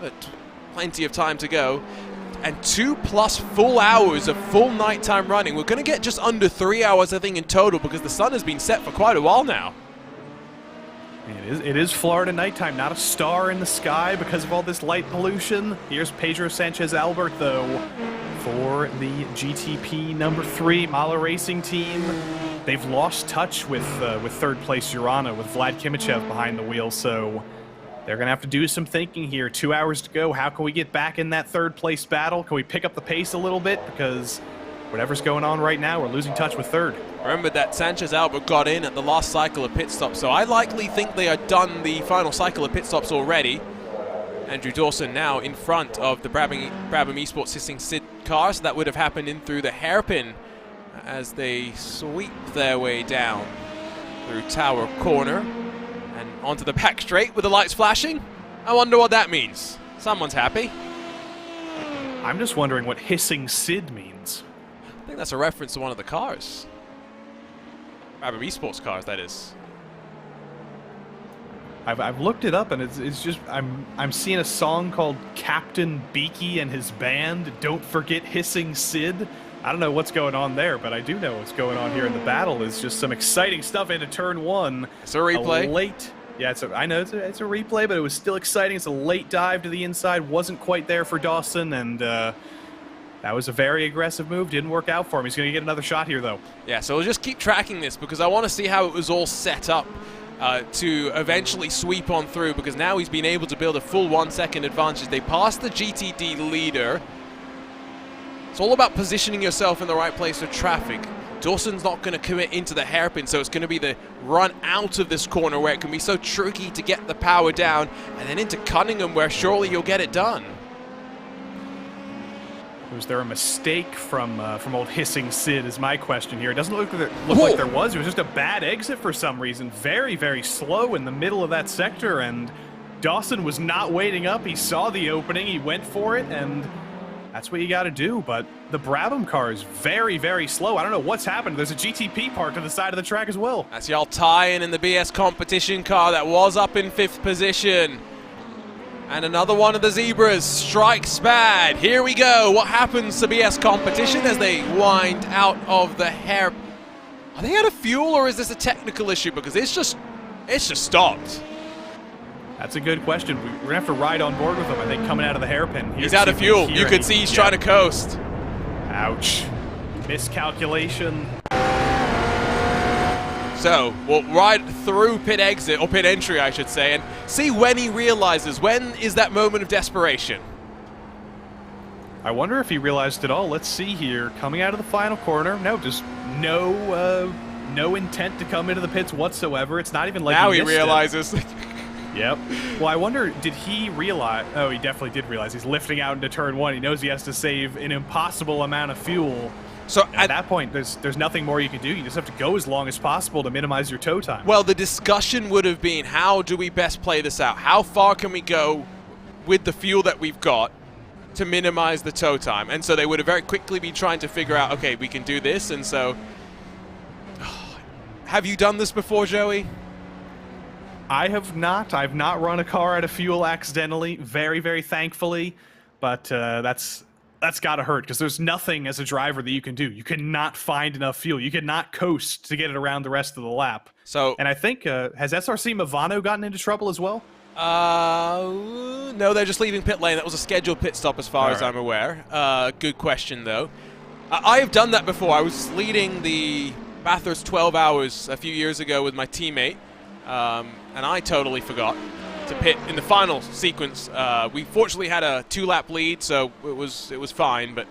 but plenty of time to go. And 2+ full hours of full nighttime running. We're going to get just under 3 hours, I think, in total, because the sun has been set for quite a while now. It is Florida nighttime, not a star in the sky because of all this light pollution. Here's Pedro Sanchez Albert, though, for the GTP number 3 Mala Racing team. They've lost touch with third place Urano, with Vlad Kimichev behind the wheel, so They're going to have to do some thinking here. 2 hours to go. How can we get back in that third place battle? Can we pick up the pace a little bit? Because whatever's going on right now, we're losing touch with third. Remember that Sanchez Albert got in at the last cycle of pit stops, so I likely think they are done the final cycle of pit stops already. Andrew Dawson now in front of the Brabham Esports Hissing Sid car, so that would have happened in through the hairpin as they sweep their way down through Tower Corner and onto the back straight with the lights flashing. I wonder what that means. Someone's happy. I'm just wondering what Hissing Sid means. I think that's a reference to one of the cars. Brabham Esports cars, that is. I've looked it up, and it's just I'm seeing a song called Captain Beaky and his band. Don't forget Hissing Sid. I don't know what's going on there, but I do know what's going on here in the battle. Is just some exciting stuff into turn one. It's a replay. I know it's a replay, but it was still exciting. It's a late dive to the inside. Wasn't quite there for Dawson, and that was a very aggressive move. Didn't work out for him. He's going to get another shot here, though. Yeah, so we'll just keep tracking this because I want to see how it was all set up to eventually sweep on through, because now he's been able to build a full 1 second advantage. They passed the GTD leader. It's all about positioning yourself in the right place for traffic. Dawson's not going to commit into the hairpin, so it's going to be the run out of this corner where it can be so tricky to get the power down, and then into Cunningham where surely you'll get it done. Was there a mistake from old Hissing Sid is my question here. It doesn't look like there was. It was just a bad exit for some reason. Very, very slow in the middle of that sector, and Dawson was not waiting up. He saw the opening. He went for it, and that's what you got to do. But the Brabham car is very, very slow. I don't know what's happened. There's a GTP parked to the side of the track as well. That's y'all tying in the BS competition car that was up in 5th position. And another one of the Zebras strikes bad. Here we go. What happens to BS competition as they wind out of the hair? Are they out of fuel, or is this a technical issue? Because it's just stopped. That's a good question. We're going to have to ride on board with him, I think, coming out of the hairpin. He's out of fuel. You could see he's trying to coast. Ouch. Miscalculation. So we'll ride through pit exit, or pit entry I should say, and see when he realizes, when is that moment of desperation. I wonder if he realized it all. Let's see here. Coming out of the final corner. No, just no intent to come into the pits whatsoever. It's not even like now he realizes. Yep. Well, I wonder, did he realize? Oh, he definitely did realize. He's lifting out into turn one. He knows he has to save an impossible amount of fuel. So at that point, there's nothing more you can do. You just have to go as long as possible to minimize your tow time. Well, the discussion would have been, how do we best play this out? How far can we go with the fuel that we've got to minimize the tow time? And so they would have very quickly been trying to figure out, okay, we can do this. And so, have you done this before, Joey? I have not. I've not run a car out of fuel accidentally, very, very thankfully. But that's got to hurt, because there's nothing as a driver that you can do. You cannot find enough fuel. You cannot coast to get it around the rest of the lap. So, and I think, has SRC Movano gotten into trouble as well? No, they're just leaving pit lane. That was a scheduled pit stop as far as I'm aware. Good question, though. I have done that before. I was leading the Bathurst 12 Hours a few years ago with my teammate, and I totally forgot to pit in the final sequence. We fortunately had a 2-lap lead, so it was fine. But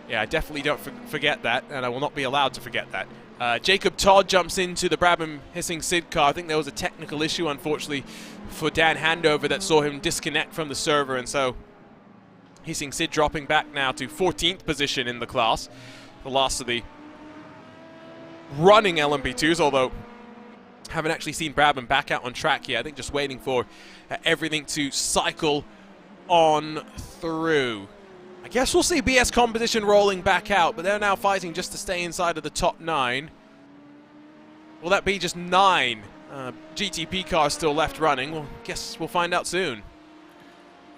yeah, I definitely don't forget that, and I will not be allowed to forget that. Jacob Todd jumps into the Brabham Hissing Sid car. I think there was a technical issue, unfortunately, for Dan Handover that saw him disconnect from the server, and so Hissing Sid dropping back now to 14th position in the class. The last of the running LMP2s, although haven't actually seen Brabham back out on track yet. I think just waiting for everything to cycle on through. I guess we'll see BS competition rolling back out, but they're now fighting just to stay inside of the top 9. Will that be just 9 GTP cars still left running? Well, guess we'll find out soon.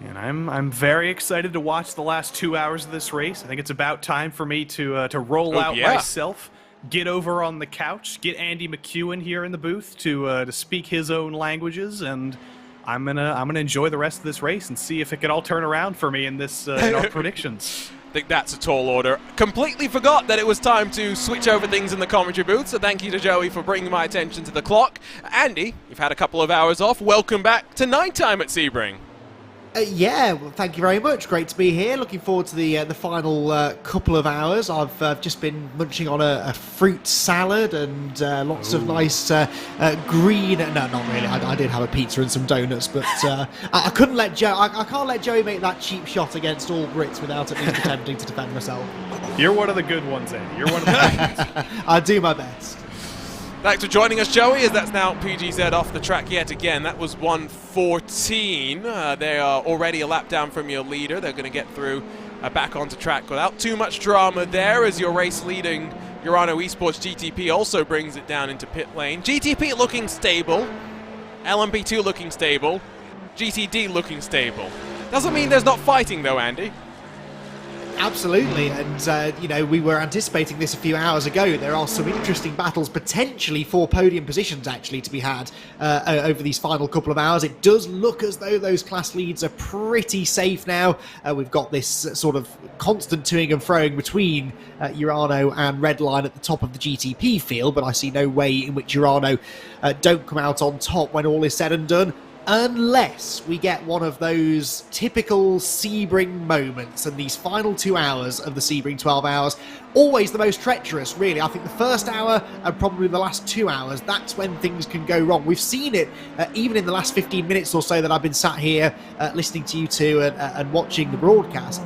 And I'm very excited to watch the last 2 hours of this race. I think it's about time for me to roll out myself, get over on the couch, get Andy McEwen here in the booth to speak his own languages, and I'm gonna enjoy the rest of this race and see if it can all turn around for me in this in our predictions. think that's a tall order. Completely forgot that it was time to switch over things in the commentary booth, so thank you to Joey for bringing my attention to the clock. Andy, you've had a couple of hours off. Welcome back to nighttime at Sebring. Yeah, well, thank you very much. Great to be here. Looking forward to the final couple of hours. I've just been munching on a fruit salad and lots of nice green. No, not really. I did have a pizza and some donuts, but I couldn't let Joe. I can't let Joey make that cheap shot against all Brits without at least attempting to defend myself. You're one of the good ones, Andy. You're one of the good ones. I do my best. Thanks for joining us, Joey, as that's now PGZ off the track yet again. That was 1:14. They are already a lap down from your leader. They're going to get through back onto track without too much drama there, as your race leading Urano Esports GTP also brings it down into pit lane. GTP looking stable, LMP2 looking stable, GTD looking stable. Doesn't mean there's not fighting though, Andy. Absolutely, and we were anticipating this a few hours ago. There are some interesting battles potentially for podium positions actually to be had over these final couple of hours. It does look as though those class leads are pretty safe now. We've got this sort of constant toing and froing between Urano and Redline at the top of the GTP field, but I see no way in which Urano don't come out on top when all is said and done, unless we get one of those typical Sebring moments. And these final 2 hours of the Sebring 12 hours, always the most treacherous, really. I think the first hour and probably the last 2 hours, that's when things can go wrong. We've seen it even in the last 15 minutes or so that I've been sat here listening to you two and watching the broadcast.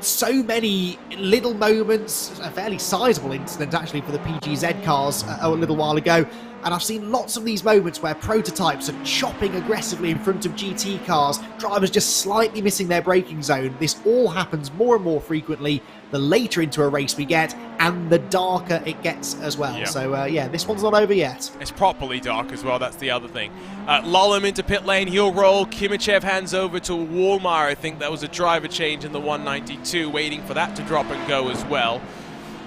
So many little moments, a fairly sizable incident actually for the PGZ cars a little while ago. And I've seen lots of these moments where prototypes are chopping aggressively in front of GT cars, drivers just slightly missing their braking zone. This all happens more and more frequently the later into a race we get, and the darker it gets as well. Yeah. So, this one's not over yet. It's properly dark as well, that's the other thing. Lullum into pit lane, he'll roll. Kimichev hands over to Wallmeyer. I think that was a driver change in the 192, waiting for that to drop and go as well.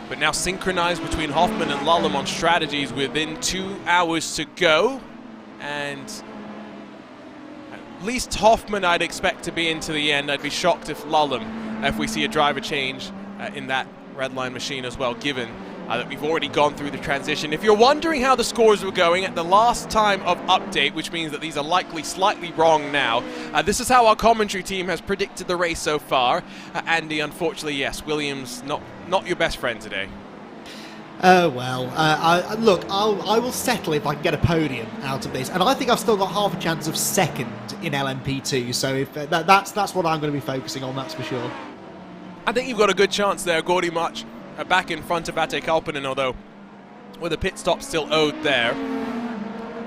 But now synchronized between Hoffman and Lullum on strategies within 2 hours to go. And at least Hoffman I'd expect to be into the end. I'd be shocked if Lullum, if we see a driver change in that Redline machine as well, given that we've already gone through the transition. If you're wondering how the scores were going at the last time of update, which means that these are likely slightly wrong now, this is how our commentary team has predicted the race so far. Andy, unfortunately, yes, Williams not your best friend today. Well, I will settle if I can get a podium out of this, and I think I've still got half a chance of second in LMP2. So if that's what I'm going to be focusing on, that's for sure. I think you've got a good chance there, Gordy March, back in front of Ate Kalpanen, although with a pit stop still owed there.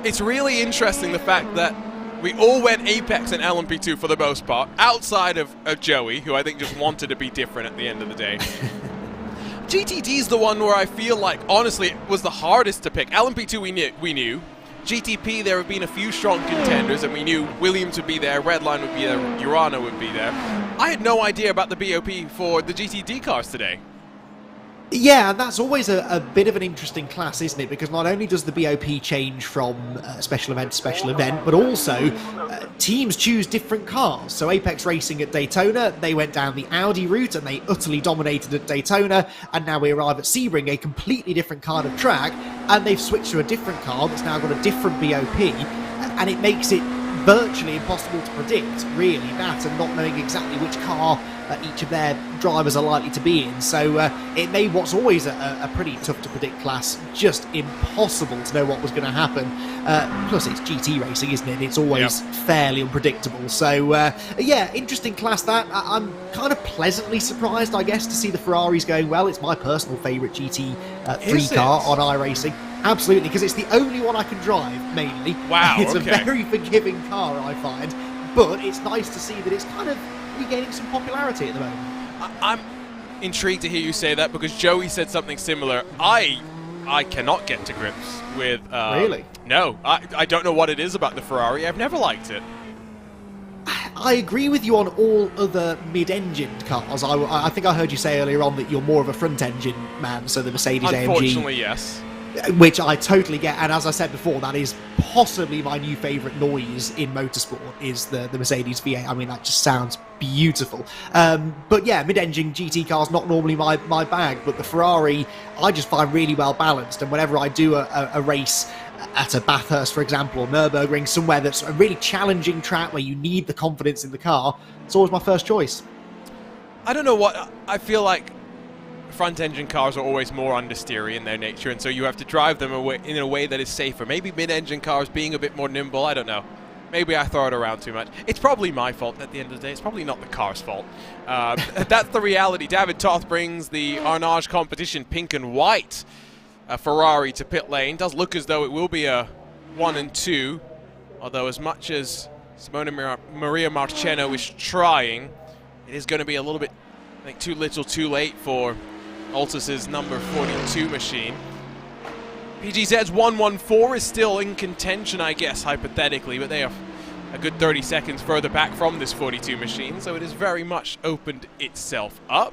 It's really interesting the fact that we all went Apex and LMP2 for the most part, outside of Joey, who I think just wanted to be different at the end of the day. GTD's the one where I feel like, honestly, it was the hardest to pick. LMP2 we knew. GTP, there have been a few strong contenders, and we knew Williams would be there, Redline would be there, Urano would be there. I had no idea about the BOP for the GTD cars today. Yeah, and that's always a bit of an interesting class, isn't it? Because not only does the BOP change from special event to special event, but also teams choose different cars. So Apex Racing at Daytona, they went down the Audi route and they utterly dominated at Daytona, and now we arrive at Sebring, a completely different kind of track, and they've switched to a different car that's now got a different BOP, and it makes it virtually impossible to predict, really, that, and not knowing exactly which car each of their drivers are likely to be in. So it made what's always a pretty tough to predict class just impossible to know what was going to happen. Plus it's GT racing, isn't it? It's always fairly unpredictable. So yeah, interesting class that. I'm kind of pleasantly surprised, I guess, to see the Ferraris going well. It's my personal favourite GT3 car on iRacing. Absolutely, because it's the only one I can drive, mainly. Wow, It's a very forgiving car, I find. But it's nice to see that it's kind of regaining some popularity at the moment. I'm intrigued to hear you say that, because Joey said something similar. I cannot get to grips with... Really? No, I don't know what it is about the Ferrari. I've never liked it. I agree with you on all other mid-engined cars. I think I heard you say earlier on that you're more of a front-engine man, so the Mercedes AMG... Unfortunately, yes. Which I totally get, and as I said before, that is possibly my new favourite noise in motorsport, is the Mercedes V8. I mean, that just sounds beautiful. But yeah, mid-engine GT cars, not normally my bag, but the Ferrari, I just find really well balanced, and whenever I do a race at a Bathurst, for example, or Nürburgring, somewhere that's a really challenging track where you need the confidence in the car, it's always my first choice. I don't know what, I feel like front-engine cars are always more understeery in their nature, and so you have to drive them in a way that is safer. Maybe mid-engine cars being a bit more nimble, I don't know. Maybe I throw it around too much. It's probably my fault at the end of the day. It's probably not the car's fault. That's the reality. David Toth brings the Arnage competition pink and white Ferrari to pit lane. Does look as though it will be a 1 and 2, although as much as Simona Maria Marcheno is trying, it is going to be a little bit, I think, too little too late for Altus's number 42 machine. PGZ's 114 is still in contention, I guess, hypothetically, but they are a good 30 seconds further back from this 42 machine, so it has very much opened itself up.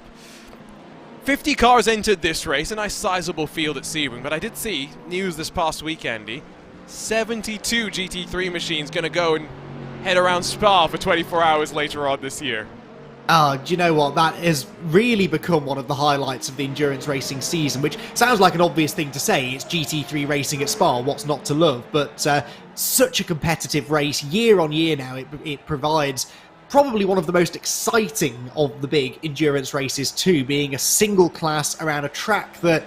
50 cars entered this race, a nice sizable field at Sebring, but I did see news this past week, Andy. 72 GT3 machines going to go and head around Spa for 24 hours later on this year. Do you know what? That has really become one of the highlights of the endurance racing season, which sounds like an obvious thing to say. It's GT3 racing at Spa, what's not to love? But such a competitive race, year on year now, it provides probably one of the most exciting of the big endurance races too, being a single class around a track that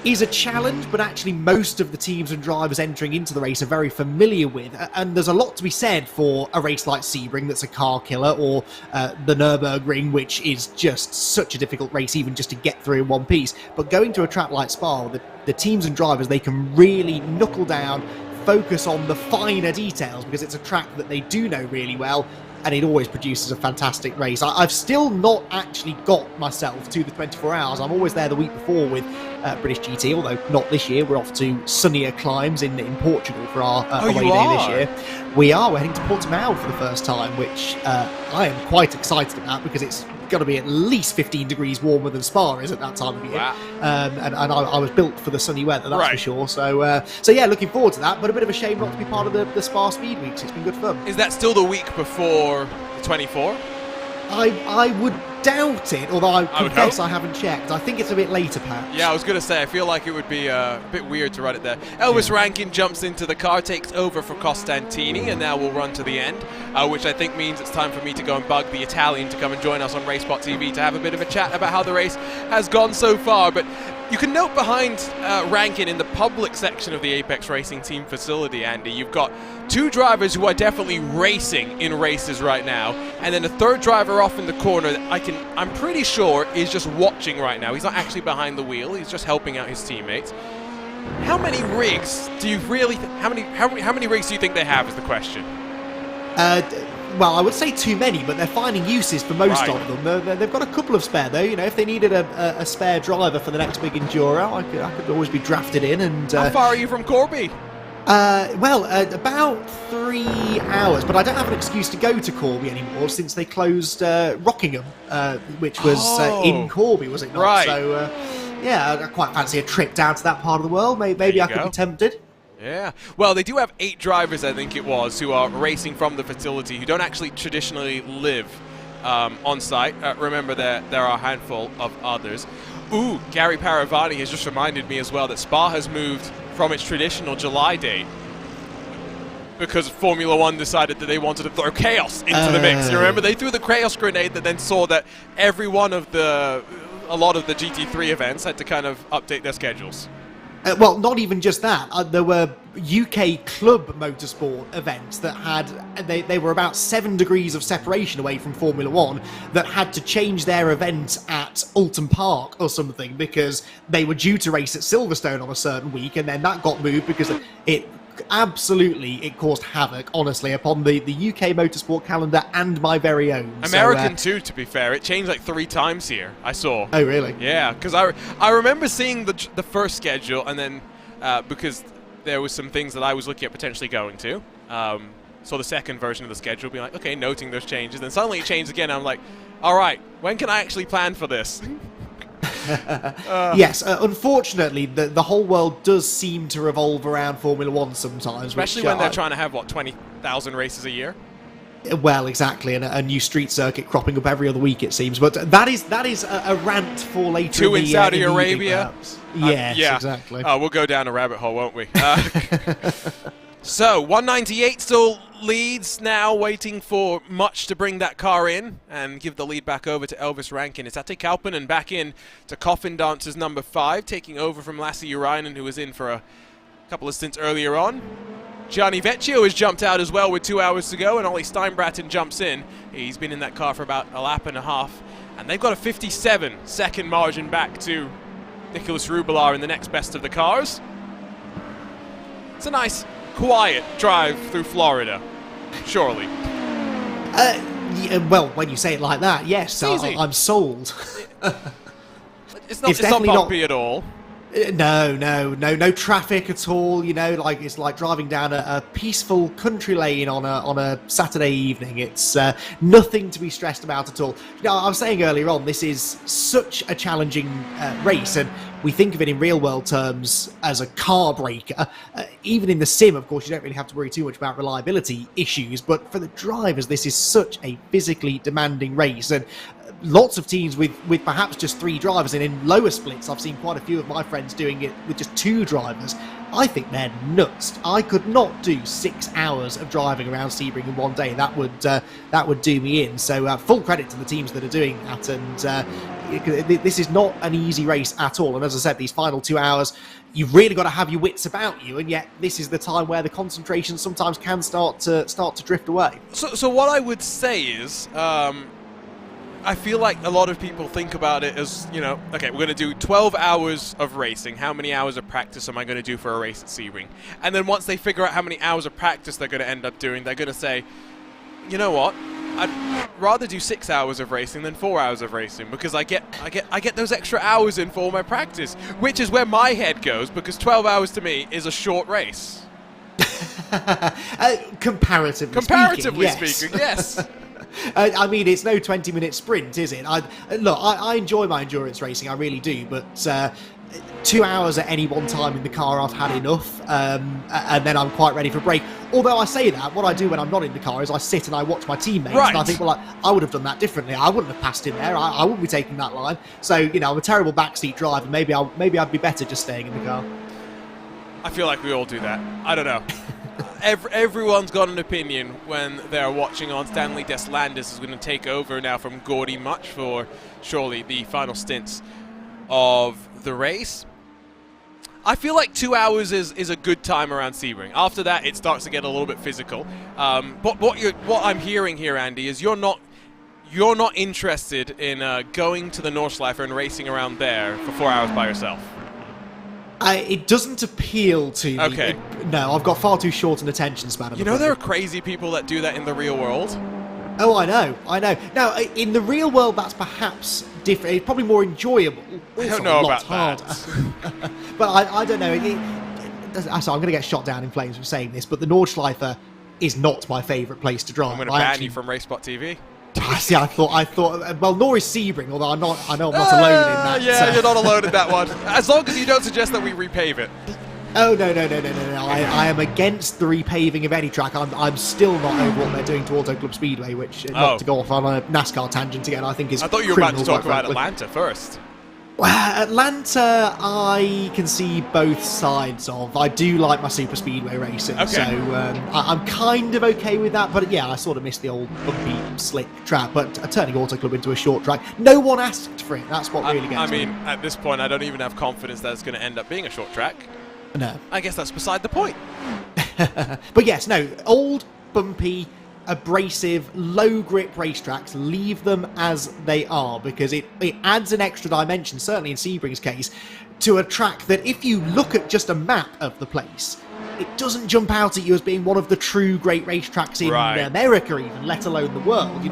is a challenge, but actually most of the teams and drivers entering into the race are very familiar with. And there's a lot to be said for a race like Sebring that's a car killer, or the Nürburgring, which is just such a difficult race even just to get through in one piece. But going to a track like Spa, the teams and drivers, they can really knuckle down, focus on the finer details, because it's a track that they do know really well, and it always produces a fantastic race. I've still not actually got myself to the 24 hours. I'm always there the week before with British GT, although not this year. We're off to sunnier climes in Portugal for our away day this year. We're heading to Portimao for the first time, which I am quite excited about, because it's got to be at least 15 degrees warmer than Spa is at that time of year. Wow. And I was built for the sunny weather, that's for sure. So yeah, looking forward to that, but a bit of a shame not to be part of the Spa Speed Weeks. It's been good fun. Is that still the week before the 24? I would doubt it, although I confess hope. I haven't checked. I think it's a bit later, perhaps. Yeah, I was going to say, I feel like it would be a bit weird to run it there. Elvis Rankin jumps into the car, takes over for Costantini, and now we'll run to the end, which I think means it's time for me to go and bug the Italian to come and join us on RaceSpotTV to have a bit of a chat about how the race has gone so far. But you can note behind Rankin in the public section of the Apex Racing Team facility, Andy, you've got two drivers who are definitely racing in races right now, and then a third driver off in the corner that I'm pretty sure is just watching right now. He's not actually behind the wheel, he's just helping out his teammates. How many rigs do you really how many rigs do you think they have is the question? Well, I would say too many, but they're finding uses for most of them. They've got a couple of spare, though. You know, if they needed a spare driver for the next big enduro, I could always be drafted in. And how far are you from Corby? About 3 hours, but I don't have an excuse to go to Corby anymore since they closed Rockingham, which was in Corby, was it not? Right. So, yeah, I quite fancy a trip down to that part of the world. Maybe I could be tempted. Yeah. Well, they do have 8 drivers, I think it was, who are racing from the facility, who don't actually traditionally live on site. Remember, there are a handful of others. Ooh, Gary Paravani has just reminded me as well that Spa has moved from its traditional July date because Formula One decided that they wanted to throw chaos into the mix. You remember? They threw the chaos grenade that then saw that a lot of the GT3 events had to kind of update their schedules. Well, not even just that. There were UK club motorsport events that had, they were about 7 degrees of separation away from Formula One, that had to change their event at Alton Park or something because they were due to race at Silverstone on a certain week, and then that got moved because it caused havoc, honestly, upon the UK motorsport calendar and my very own. American too, to be fair. It changed like 3 times here, I saw. Oh, really? Yeah, because I remember seeing the first schedule, and then because there was some things that I was looking at potentially going to, saw the second version of the schedule, being like, okay, noting those changes, then suddenly it changed again, and I'm like, all right, when can I actually plan for this? Yes, unfortunately, the whole world does seem to revolve around Formula One sometimes. Especially when they're trying to have, 20,000 races a year? Well, exactly, and a new street circuit cropping up every other week, it seems. But that is a rant for later. Two in Saudi Arabia. Yes, yeah. Exactly. We'll go down a rabbit hole, won't we? So 198 still leads now, waiting for Much to bring that car in and give the lead back over to Elvis Rankin. It's Ate Kauppinen back in to Coffin Dancers number 5, taking over from Lassie Urainen, who was in for a couple of stints earlier on. Gianni Vecchio has jumped out as well with 2 hours to go, and Ollie Steinbraten jumps in. He's been in that car for about a lap and a half, and they've got a 57-second margin back to Nicholas Rubelar in the next best of the cars. It's a nice, quiet drive through Florida, surely. Yeah, well, when you say it like that, yes, I'm sold. It's not bumpy at all. No traffic at all. It's like driving down a peaceful country lane on a Saturday evening. It's nothing to be stressed about at all. I was saying earlier on, this is such a challenging race, and we think of it in real world terms as a car breaker. Even in the sim, of course, you don't really have to worry too much about reliability issues, but for the drivers, this is such a physically demanding race, and lots of teams with perhaps just 3 drivers, and in lower splits I've seen quite a few of my friends doing it with just 2 drivers. I think they're nuts. I could not do 6 hours of driving around Sebring in one day. That would do me in. So full credit to the teams that are doing that, and this is not an easy race at all. And as I said, these final 2 hours, you've really got to have your wits about you, and yet this is the time where the concentration sometimes can start to drift away. So what I would say is, I feel like a lot of people think about it as, okay, we're going to do 12 hours of racing. How many hours of practice am I going to do for a race at Sebring? And then once they figure out how many hours of practice they're going to end up doing, they're going to say, you know what? I'd rather do 6 hours of racing than 4 hours of racing, because I get those extra hours in for all my practice, which is where my head goes, because 12 hours to me is a short race. Comparatively speaking, yes. I mean, it's no 20-minute sprint, is it? I enjoy my endurance racing, I really do, but 2 hours at any one time in the car, I've had enough, and then I'm quite ready for a break. Although I say that, what I do when I'm not in the car is I sit and I watch my teammates, and I think, well, I would have done that differently. I wouldn't have passed him there. I wouldn't be taking that line. So, I'm a terrible backseat driver. Maybe I'd be better just staying in the car. I feel like we all do that. I don't know. Everyone's got an opinion when they're watching on. Stanley Deslandis is going to take over now from Gordy Much for surely the final stints of the race. I feel like 2 hours is a good time around Sebring. After that, it starts to get a little bit physical. But what I'm hearing here, Andy, is you're not interested in going to the Nordschleife and racing around there for 4 hours by yourself. It doesn't appeal to me. Okay. No, I've got far too short an attention span. There are crazy people that do that in the real world. Oh, I know. Now, in the real world, that's perhaps different. It's probably more enjoyable. I don't know about that. But I don't know. I'm going to get shot down in flames for saying this, but the Nordschleife is not my favourite place to drive. I'm going to ban you from RaceSpotTV. See, I thought. Well, nor is Sebring, although I know I'm not alone in that. Yeah, you're not alone in that one. As long as you don't suggest that we repave it. Oh no! I am against the repaving of any track. I'm still not over what they're doing to Auto Club Speedway, which not to go off on a NASCAR tangent again. I think is. I thought you were about to talk about Atlanta first. Well, Atlanta, I can see both sides of. I do like my super speedway racing, so I'm kind of okay with that. But yeah, I sort of miss the old bumpy, slick track. But turning Auto Club into a short track, no one asked for it. That's what really gets me. I mean, at this point, I don't even have confidence that it's going to end up being a short track. No. I guess that's beside the point. But yes, no, old, bumpy, abrasive, low grip racetracks, leave them as they are, because it adds an extra dimension, certainly in Sebring's case, to a track that if you look at just a map of the place, it doesn't jump out at you as being one of the true great racetracks in America even, let alone the world. You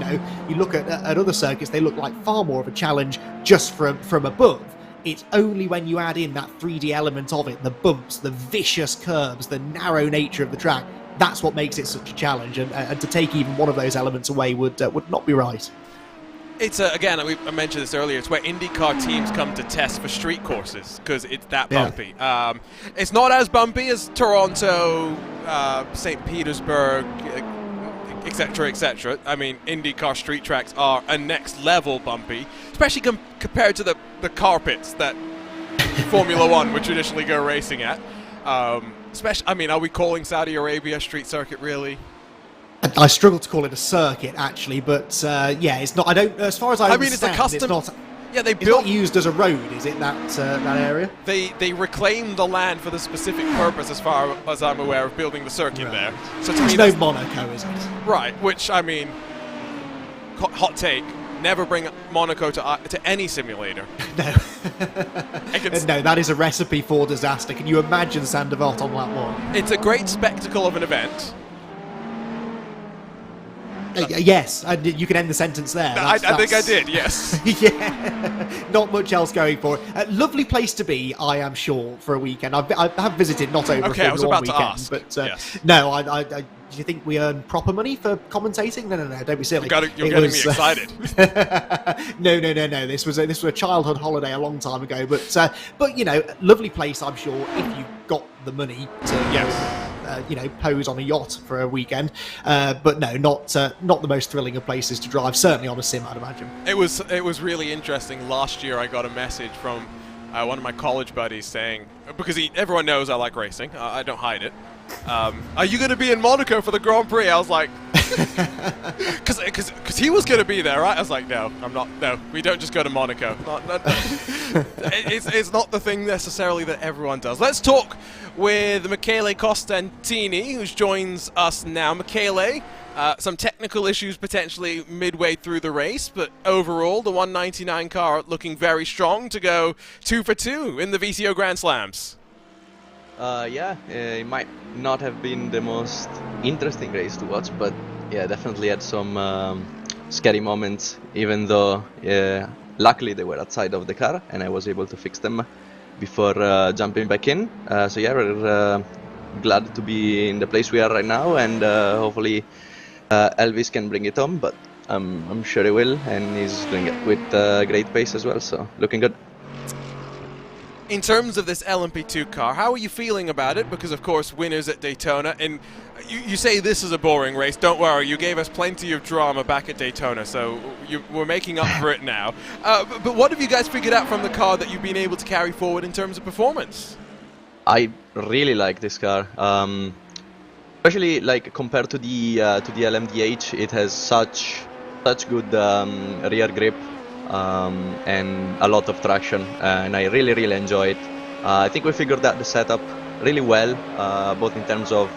look at other circuits, they look like far more of a challenge just from above. It's only when you add in that 3D element of it, the bumps, the vicious curves, the narrow nature of the track, that's what makes it such a challenge, and to take even one of those elements away would not be right. It's again, I mentioned this earlier. It's where IndyCar teams come to test for street courses because it's that bumpy. It's not as bumpy as Toronto, St. Petersburg, etc., etc. I mean, IndyCar street tracks are a next level bumpy, especially compared to the carpets that Formula One would traditionally go racing at. Especially, I mean, are we calling Saudi Arabia street circuit really? I struggle to call it a circuit, actually, but yeah, it's not. I don't. As far as I understand, mean, it's a custom. It's not, yeah, it's not used as a road, is it? That area. They reclaimed the land for the specific purpose, as far as I'm aware, of building the circuit there. So to me, no Monaco, is it? Right. Which, I mean, hot take. Never bring Monaco to any simulator. No. No, that is a recipe for disaster. Can you imagine Sandoval on lap one? It's a great spectacle of an event. Yes, and you can end the sentence there. I think I did, yes. Yeah, not much else going for it. Lovely place to be, I am sure, for a weekend. I have visited not over okay, a Formula One weekend, ask. But yes. no, do you think we earn proper money for commentating? No, don't be silly. You're getting me excited. No. This was a childhood holiday a long time ago, but you know, lovely place, I'm sure, if you got the money to. You know, pose on a yacht for a weekend, but no, not the most thrilling of places to drive. Certainly on a sim, I'd imagine. It was really interesting. Last year, I got a message from one of my college buddies saying, because everyone knows I like racing, I don't hide it. Are you going to be in Monaco for the Grand Prix? I was like, because he was going to be there, right? I was like, no, I'm not. No, we don't just go to Monaco. It's not the thing necessarily that everyone does. Let's talk with Michele Costantini, who joins us now. Michele, some technical issues potentially midway through the race, but overall, the 199 car looking very strong to go 2 for 2 in the VCO Grand Slams. Yeah, it might not have been the most interesting race to watch, but yeah, definitely had some scary moments, even though luckily they were outside of the car and I was able to fix them before jumping back in. So yeah, we're glad to be in the place we are right now, and hopefully Elvis can bring it home, but I'm sure he will, and he's doing it with great pace as well, so looking good. In terms of this LMP2 car, how are you feeling about it? Because, of course, winners at Daytona, and you say this is a boring race. Don't worry, you gave us plenty of drama back at Daytona, so we're making up for it now. But what have you guys figured out from the car that you've been able to carry forward in terms of performance? I really like this car, especially like compared to the LMDH. It has such good rear grip. And a lot of traction, and I really enjoy it. I think we figured out the setup really well, both in terms of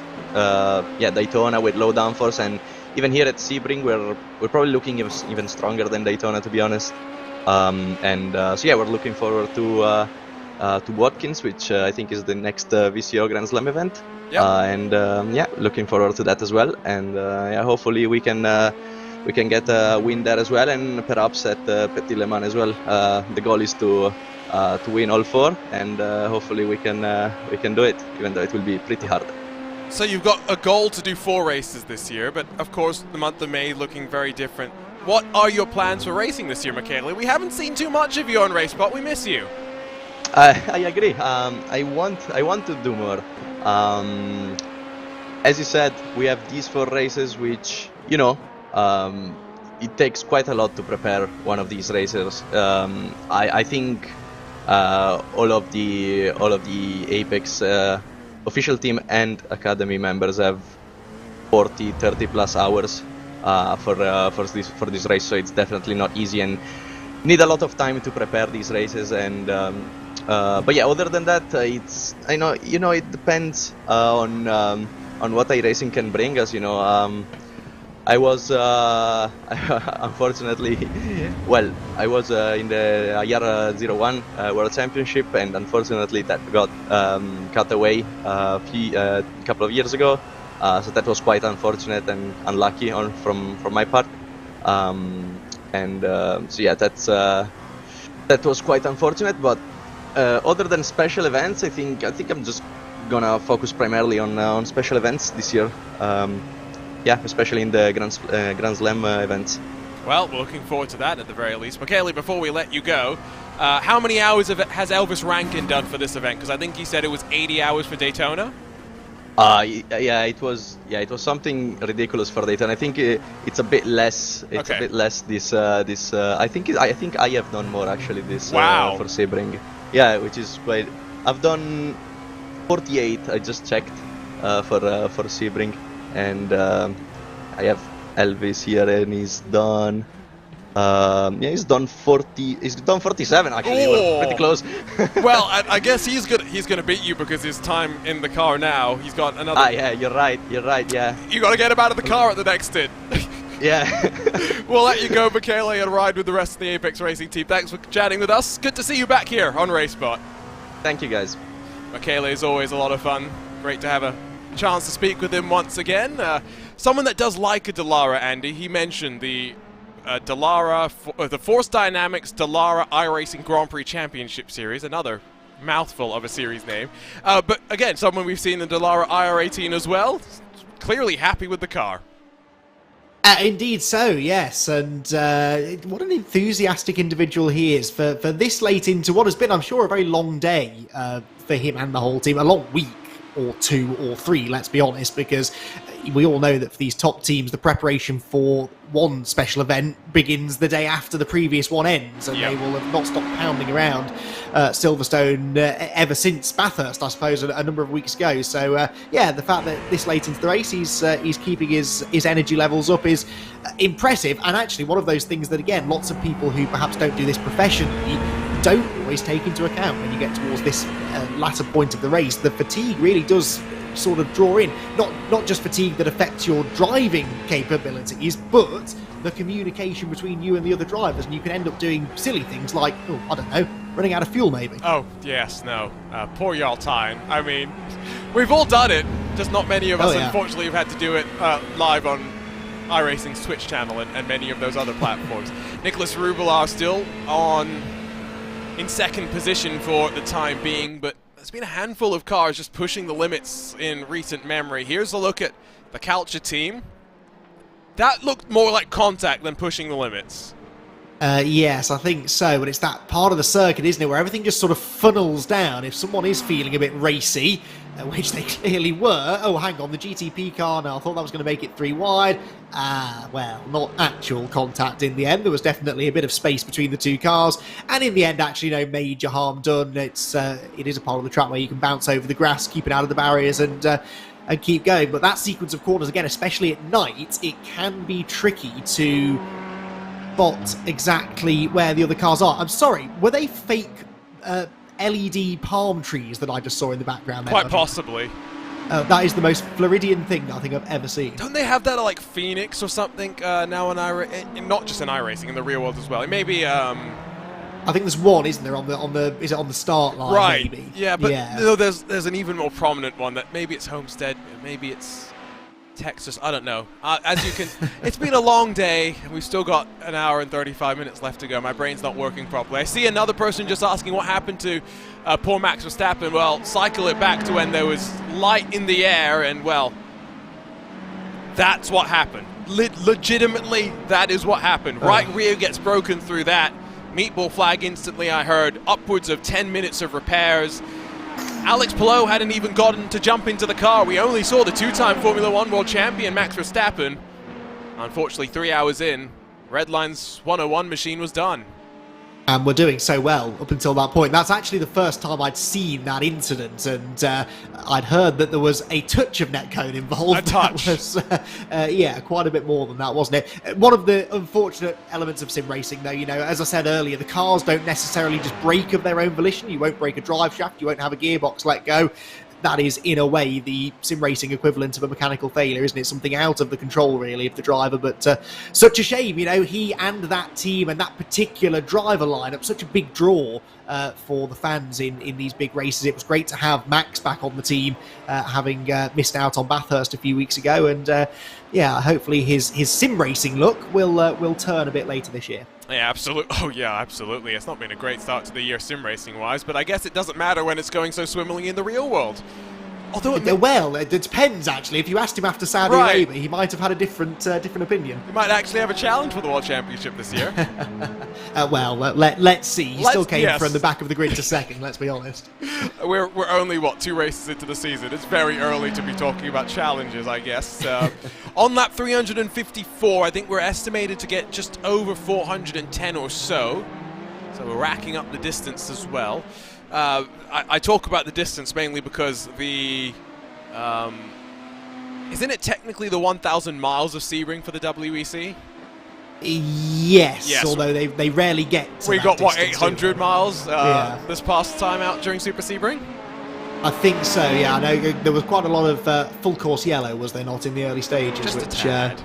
Daytona with low downforce, and even here at Sebring we're probably looking even stronger than Daytona, to be honest. So yeah, we're looking forward to Watkins, which I think is the next VCO Grand Slam event. Yep. Yeah, looking forward to that as well, and yeah, hopefully we can get a win there as well, and perhaps at Petit Le Mans as well. The goal is to win all 4, and hopefully we can do it, even though it will be pretty hard. So you've got a goal to do 4 races this year, but of course the month of May looking very different. What are your plans for racing this year, Michele? We haven't seen too much of you on RaceSpot. We miss you. I agree. I want to do more. As you said, we have these 4 races, which, you know, it takes quite a lot to prepare one of these races. I think all of the Apex official team and academy members have 30 plus hours for this race, so it's definitely not easy and need a lot of time to prepare these races. And but yeah, other than that, I know it depends on what iRacing can bring us. You know, I was unfortunately, well, I was in the year 01 World Championship, and unfortunately that got cut away a couple of years ago. So that was quite unfortunate and unlucky from my part. So yeah, that was quite unfortunate. But other than special events, I think I'm just gonna focus primarily on special events this year. Yeah, especially in the Grand Slam events. Well, we're looking forward to that at the very least. Michele, before we let you go, how many hours of it has Elvis Rankin done for this event? Because I think he said it was 80 hours for Daytona. Yeah, it was something ridiculous for Daytona. I think it's a bit less. It's a bit less. I think I have done more actually this for Sebring. Yeah, which is quite. I've done 48. I just checked for Sebring, and I have Elvis here, and he's done. Yeah, he's done 40. He's done 47 actually. Oh. We're pretty close. Well, I guess he's gonna beat you because his time in the car now. He's got another. Yeah, you're right. Yeah. You got to get him out of the car at the next stint. Yeah. We'll let you go, Michele, and ride with the rest of the Apex Racing team. Thanks for chatting with us. Good to see you back here on RaceSpot. Thank you, guys. Michele is always a lot of fun. Great to have a chance to speak with him once again. Someone that does like a Dallara, Andy. He mentioned the Dallara, the Force Dynamics Dallara iRacing Grand Prix Championship Series, another mouthful of a series name. But again, someone we've seen in the Dallara IR18 as well. Clearly happy with the car. Indeed so, yes, and what an enthusiastic individual he is for this late into what has been, I'm sure, a very long day for him and the whole team, a long week or 2 or 3, let's be honest, because we all know that for these top teams, the preparation for one special event begins the day after the previous one ends, and they will have not stopped pounding around Silverstone ever since Bathurst, I suppose, a number of weeks ago. So, yeah, the fact that this late into the race he's keeping his energy levels up is impressive, and actually one of those things that, again, lots of people who perhaps don't do this professionally don't always take into account when you get towards this latter point of the race. The fatigue really does sort of draw in, not just fatigue that affects your driving capabilities, but the communication between you and the other drivers, and you can end up doing silly things like, oh, I don't know, running out of fuel maybe. Oh, yes, no. Poor y'all time. I mean, we've all done it, just not many of us, unfortunately, have had to do it live on iRacing's Twitch channel and many of those other platforms. Nicholas Rubelar still in second position for the time being, but there's been a handful of cars just pushing the limits in recent memory. Here's a look at the Culture team. That looked more like contact than pushing the limits. Yes, I think so, but it's that part of the circuit, isn't it, where everything just sort of funnels down. If someone is feeling a bit racy, which they clearly were, oh, hang on, the GTP car now, I thought that was going to make it 3 wide. Well, not actual contact in the end. There was definitely a bit of space between the 2 cars, and in the end, actually, no major harm done. It is a part of the track where you can bounce over the grass, keep it out of the barriers, and keep going. But that sequence of corners, again, especially at night, it can be tricky to spot exactly where the other cars are. I'm sorry, were they fake LED palm trees that I just saw in the background there? Quite possibly. That is the most Floridian thing I think I've ever seen. Don't they have that at like Phoenix or something now on not just in iRacing, in the real world as well? It may be I think there's one, isn't there, on the is it on the start line? Right. Maybe? Yeah, but no, there's an even more prominent one that maybe it's Homestead, maybe it's Texas, I don't know. As you can, it's been a long day, and we've still got an hour and 35 minutes left to go. My brain's not working properly. I see another person just asking what happened to poor Max Verstappen. Well, cycle it back to when there was light in the air, and well, that's what happened. Legitimately, that is what happened. Right rear gets broken through that. Meatball flag instantly, I heard. Upwards of 10 minutes of repairs. Alex Palou hadn't even gotten to jump into the car. We only saw the 2-time Formula 1 world champion, Max Verstappen. Unfortunately, 3 hours in, Redline's 101 machine was done. And we're doing so well up until that point. That's actually the first time I'd seen that incident, and I'd heard that there was a touch of netcode involved. A touch. That was, yeah, quite a bit more than that, wasn't it? One of the unfortunate elements of sim racing, though, you know, as I said earlier, the cars don't necessarily just break of their own volition. You won't break a drive shaft, you won't have a gearbox let go. That is, in a way, the sim racing equivalent of a mechanical failure, isn't it? Something out of the control, really, of the driver. But such a shame, you know, he and that team and that particular driver lineup, such a big draw for the fans in these big races. It was great to have Max back on the team, having missed out on Bathurst a few weeks ago. And yeah, hopefully his sim racing look will turn a bit later this year. Yeah, absolutely. Oh, yeah, absolutely. It's not been a great start to the year sim racing wise, but I guess it doesn't matter when it's going so swimmingly in the real world. Although Well, it depends actually. If you asked him after Saudi Arabia, he might have had a different opinion. he might actually have a challenge for the World Championship this year. Let's see. He still came yes. from the back of the grid to second. Let's be honest. We're only, what, 2 races into the season. It's very early to be talking about challenges, I guess. On lap 354, I think we're estimated to get just over 410 or so. So we're racking up the distance as well. I talk about the distance mainly because the... isn't it technically the 1,000 miles of Sebring for the WEC? Yes, although they rarely get to We that got, what, distance, 800 miles Yeah. this past time out during Super Sebring? I think so, yeah. I know there was quite a lot of full course yellow, was there not, in the early stages? Just a tad.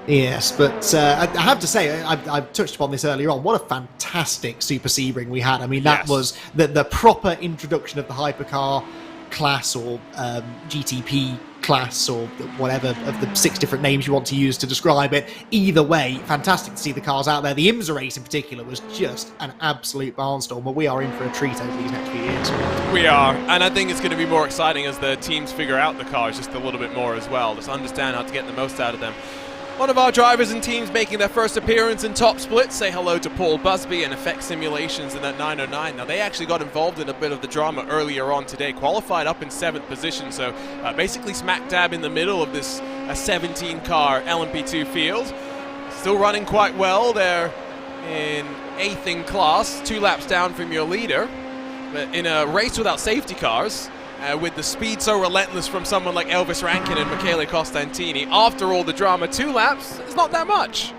Yes, but I have to say, I've touched upon this earlier on, what a fantastic Super Sebring we had. I mean, that Yes. was the proper introduction of the hypercar class, or GTP class, or whatever of the 6 different names you want to use to describe it. Either way, fantastic to see the cars out there. The IMSA race in particular was just an absolute barnstorm, but we are in for a treat over these next few years. We are, and I think it's going to be more exciting as the teams figure out the cars just a little bit more as well. Just understand how to get the most out of them. One of our drivers and teams making their first appearance in Top Split. Say hello to Paul Busby and Effect Simulations in that 909. Now, they actually got involved in a bit of the drama earlier on today. Qualified up in 7th position, so basically smack dab in the middle of this 17-car LMP2 field. Still running quite well. They're in 8th in class, 2 laps down from your leader. But in a race without safety cars, with the speed so relentless from someone like Elvis Rankin and Michele Costantini, after all the drama, 2 laps is not that much.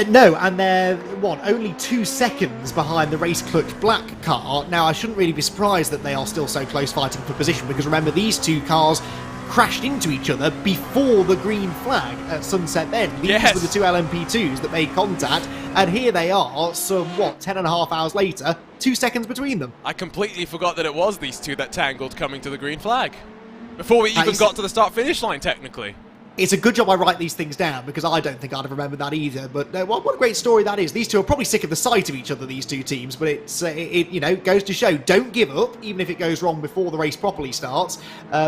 No, and they're, only 2 seconds behind the Race Clutch Black car. Now, I shouldn't really be surprised that they are still so close fighting for position, because remember, these 2 cars crashed into each other before the green flag at Sunset Bend. These Yes. were the 2 LMP2s that made contact, and here they are, some, 10.5 hours later, 2 seconds between them. I completely forgot that it was these 2 that tangled coming to the green flag. Before we even Nice. got to the start-finish line, technically. It's a good job I write these things down, because I don't think I'd have remembered that either. But what a great story that is. These 2 are probably sick of the sight of each other, these 2 teams, but it goes to show, don't give up, even if it goes wrong before the race properly starts,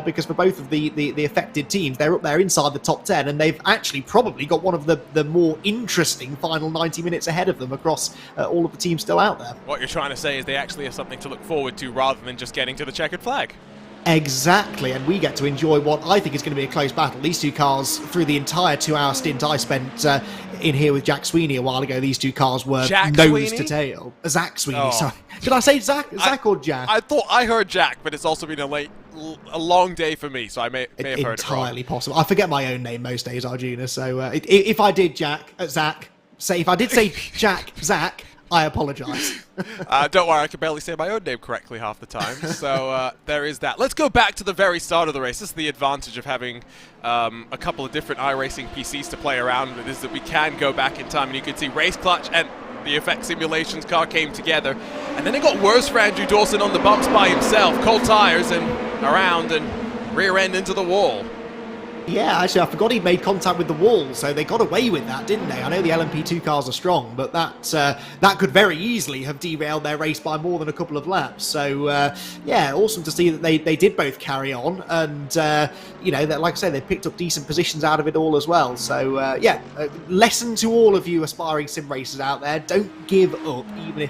because for both of the affected teams, they're up there inside the top 10, and they've actually probably got one of the more interesting final 90 minutes ahead of them across all of the teams still out there. What you're trying to say is they actually have something to look forward to rather than just getting to the checkered flag. Exactly, and we get to enjoy what I think is going to be a close battle. These 2 cars, through the entire 2-hour stint I spent in here with Jack Sweeney a while ago, these 2 cars were nose to tail. Zach Sweeney, sorry. Did I say Zach? Zach or Jack? I thought I heard Jack, but it's also been a long day for me, so I may have heard it wrong. Entirely possible. I forget my own name most days, Arjuna, so if I did Zach, if I did say Jack, Zach, I apologise. Don't worry, I can barely say my own name correctly half the time, so there is that. Let's go back to the very start of the race. This is the advantage of having a couple of different iRacing PCs to play around with, is that we can go back in time, and you can see Race Clutch and the Effect Simulations car came together, and then it got worse for Andrew Dawson on the bumps by himself. Cold tyres and around and rear end into the wall. Yeah, actually, I forgot he made contact with the wall, so they got away with that, didn't they? I know the LMP2 cars are strong, but that could very easily have derailed their race by more than a couple of laps. So, yeah, awesome to see that they did both carry on, and, that, like I say, they picked up decent positions out of it all as well. So, yeah, lesson to all of you aspiring sim racers out there, don't give up, even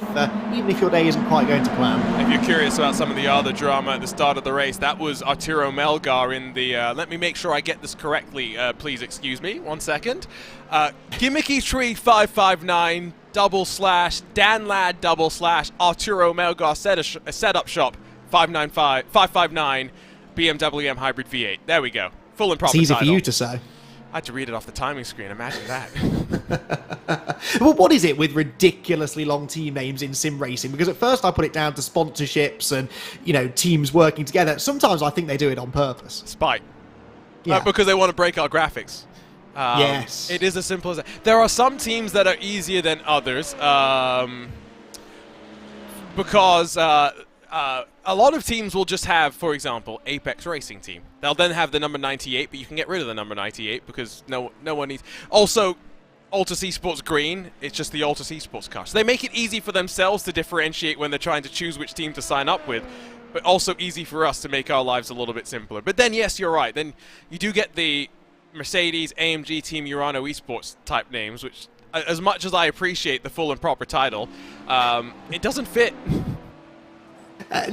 if your day isn't quite going to plan. If you're curious about some of the other drama at the start of the race, that was Arturo Melgar in the, let me make sure I get this correctly, please excuse me, 1 second. Gimmicky Tree 559 / Dan Ladd / Arturo Melgar setup shop 559 BMW M Hybrid V8. There we go. Full and proper It's easy title. for you to say. I had to read it off the timing screen, imagine that. Well, what is it with ridiculously long team names in sim racing? Because at first I put it down to sponsorships and, teams working together. Sometimes I think they do it on purpose. Spite. Yeah. Because they want to break our graphics. Yes. It is as simple as that. There are some teams that are easier than others because a lot of teams will just have, for example, Apex Racing Team. They'll then have the number 98, but you can get rid of the number 98 because no one needs... Also, Altus Esports Green, it's just the Altus Esports car. So they make it easy for themselves to differentiate when they're trying to choose which team to sign up with. but also easy for us to make our lives a little bit simpler. But then, yes, you're right. Then you do get the Mercedes, AMG, Team Urano Esports type names, which, as much as I appreciate the full and proper title, it doesn't fit.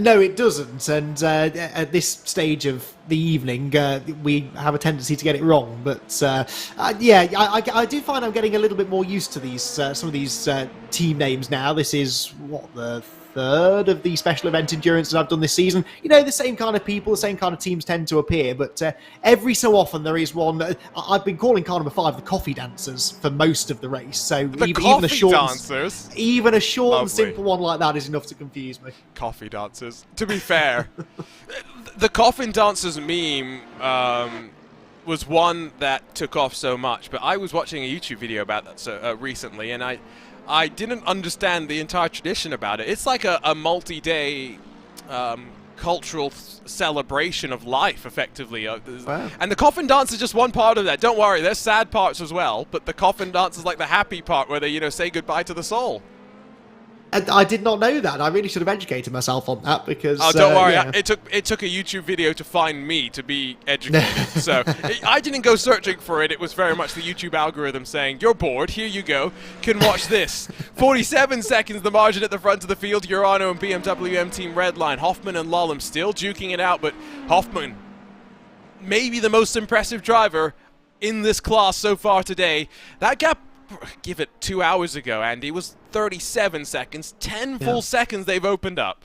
No, it doesn't, and at this stage of the evening, we have a tendency to get it wrong. But yeah, I do find I'm getting a little bit more used to these some of these team names now. This is what, the third of the special event endurances I've done this season. You know, the same kind of people, the same kind of teams tend to appear, but every so often there is one. I've been calling car number 5 the coffee dancers for most of the race. So even a short, dancers, even a short Lovely. and simple one like that is enough to confuse me. Coffee dancers. To be fair, the coffin dancers meme was one that took off so much, but I was watching a YouTube video about that recently, and I didn't understand the entire tradition about it. It's like a multi-day cultural celebration of life, effectively. Wow. And the coffin dance is just one part of that. Don't worry, there's sad parts as well, but the coffin dance is like the happy part where they, you know, say goodbye to the soul. I did not know that. I really should have educated myself on that because... Oh, don't worry. Yeah. It took a YouTube video to find me to be educated. So I didn't go searching for it. It was very much the YouTube algorithm saying, you're bored, here you go, can watch this. 47 seconds, the margin at the front of the field. Urano and BMW M Team Redline. Hoffman and Lolland still duking it out, but Hoffman, maybe the most impressive driver in this class so far today. That gap, give it 2 hours ago, Andy, was 37 seconds. 10 full seconds they've opened up.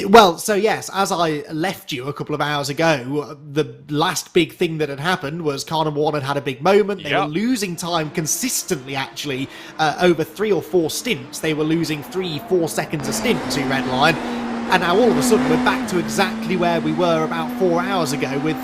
Well, so yes, as I left you a couple of hours ago, the last big thing that had happened was car number 1 had a big moment. They were losing time consistently, actually, over 3 or 4 stints. They were losing 3-4 seconds a stint to Redline. And now all of a sudden we're back to exactly where we were about 4 hours ago with,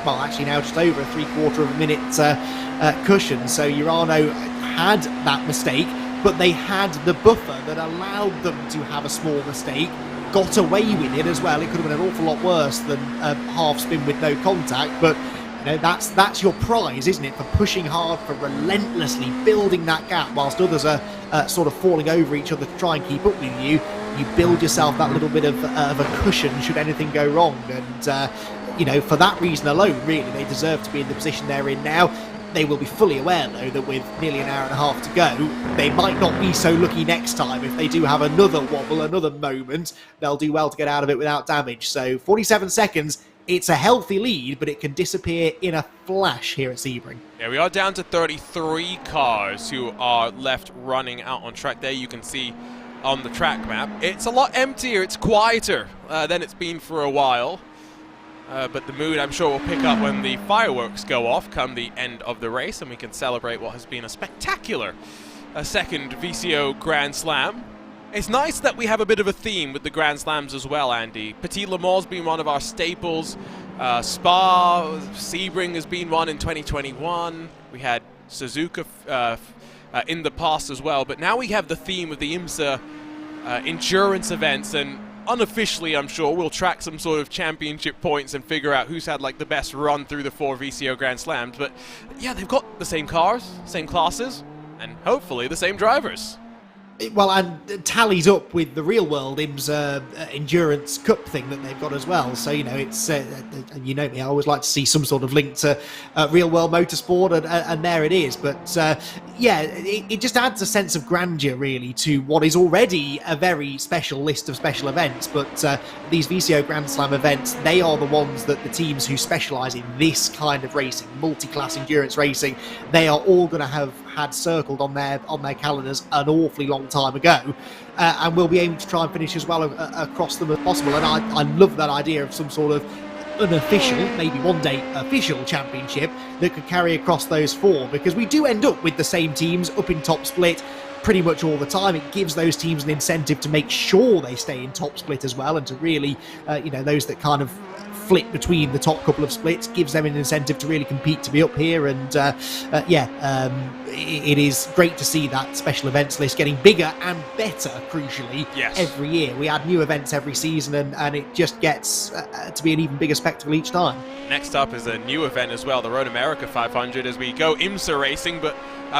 well, actually now just over a 3/4 of a minute cushion. So Urano had that mistake, but they had the buffer that allowed them to have a small mistake, got away with it as well. It could have been an awful lot worse than a half spin with no contact, but you know, that's your prize, isn't it, for pushing hard, for relentlessly building that gap whilst others are sort of falling over each other to try and keep up with you. You build yourself that little bit of a cushion should anything go wrong, and you know, for that reason alone, really, they deserve to be in the position they're in now. They will be fully aware, though, that with nearly an hour and a half to go, they might not be so lucky next time. If they do have another wobble, another moment, they'll do well to get out of it without damage. So 47 seconds, it's a healthy lead, but it can disappear in a flash here at Sebring. Yeah, we are down to 33 cars who are left running out on track. There you can see on the track map. It's a lot emptier, it's quieter than it's been for a while. But the mood, I'm sure, will pick up when the fireworks go off come the end of the race, and we can celebrate what has been a spectacular second VCO Grand Slam. It's nice that we have a bit of a theme with the Grand Slams as well, Andy. Petit Le Mans has been one of our staples. Spa, Sebring has been one in 2021. We had Suzuka in the past as well. But now we have the theme of the IMSA endurance events, and unofficially, I'm sure, we'll track some sort of championship points and figure out who's had like the best run through the 4 VCO Grand Slams. But yeah, they've got the same cars, same classes, and hopefully the same drivers. Well, and tallies up with the real world IMSA Endurance Cup thing that they've got as well. So, you know, it's, you know me, I always like to see some sort of link to real world motorsport, and there it is. But, yeah, it just adds a sense of grandeur, really, to what is already a very special list of special events. But these VCO Grand Slam events, they are the ones that the teams who specialise in this kind of racing, multi-class endurance racing, they are all going to have had circled on their calendars an awfully long time ago, and we'll be aiming to try and finish as well across them as possible. And I love that idea of some sort of unofficial, maybe one day official championship that could carry across those 4, because we do end up with the same teams up in top split pretty much all the time. It gives those teams an incentive to make sure they stay in top split as well, and to really, you know, those that kind of flip between the top couple of splits gives them an incentive to really compete to be up here. And it is great to see that special events list getting bigger and better, crucially, every year. We add new events every season, and it just gets to be an even bigger spectacle each time. Next up is a new event as well, the Road America 500, as we go IMSA racing, but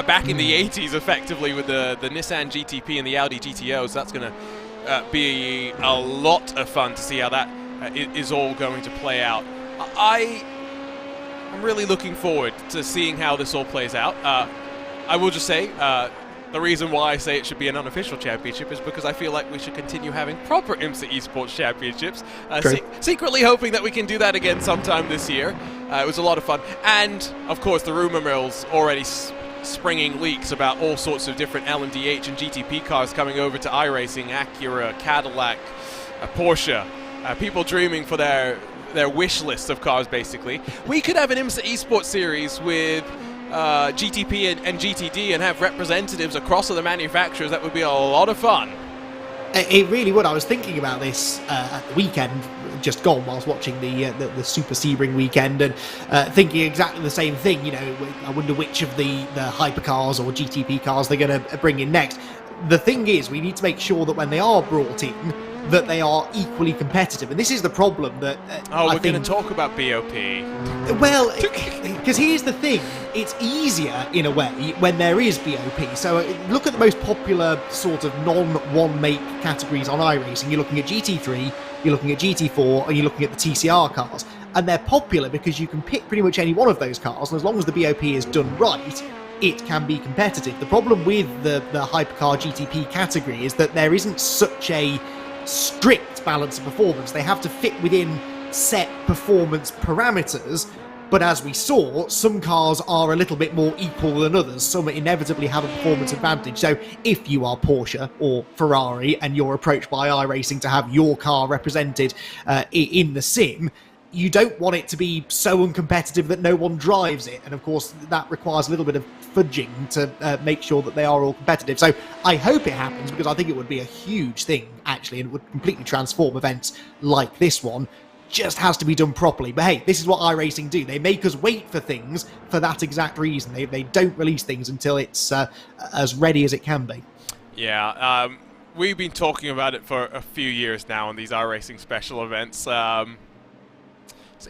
back in the 80s, effectively, with the Nissan GTP and the Audi GTO. So that's going to be a lot of fun to see how that is all going to play out. I'm really looking forward to seeing how this all plays out. I will just say, the reason why I say it should be an unofficial championship is because I feel like we should continue having proper IMSA esports championships. Secretly hoping that we can do that again sometime this year. It was a lot of fun. And, of course, the rumor mill's already springing leaks about all sorts of different LMDH and GTP cars coming over to iRacing, Acura, Cadillac, Porsche. People dreaming for their wish list of cars, basically. We could have an IMSA esports series with GTP and GTD and have representatives across other manufacturers. That would be a lot of fun. It really would. I was thinking about this at the weekend just gone whilst watching the Super Sebring weekend, and thinking exactly the same thing. You know, I wonder which of the hypercars or GTP cars they're going to bring in next. The thing is, we need to make sure that when they are brought in, that they are equally competitive, and this is the problem that we're going to talk about BOP. Well, because here's the thing, it's easier in a way when there is BOP. So look at the most popular sort of non-one make categories on iRacing. You're looking at GT3, you're looking at GT4, and you're looking at the TCR cars, and they're popular because you can pick pretty much any one of those cars, and as long as the BOP is done right, it can be competitive. The problem with the hypercar GTP category is that there isn't such a strict balance of performance. They have to fit within set performance parameters, but as we saw, some cars are a little bit more equal than others. Some inevitably have a performance advantage. So if you are Porsche or Ferrari and you're approached by iRacing to have your car represented in the sim, you don't want it to be so uncompetitive that no one drives it. And of course, that requires a little bit of fudging to make sure that they are all competitive. So I hope it happens, because I think it would be a huge thing, actually, and it would completely transform events like this one. Just has to be done properly. But hey, this is what iRacing do. They make us wait for things for that exact reason. They don't release things until it's as ready as it can be. Yeah, we've been talking about it for a few years now on these iRacing special events.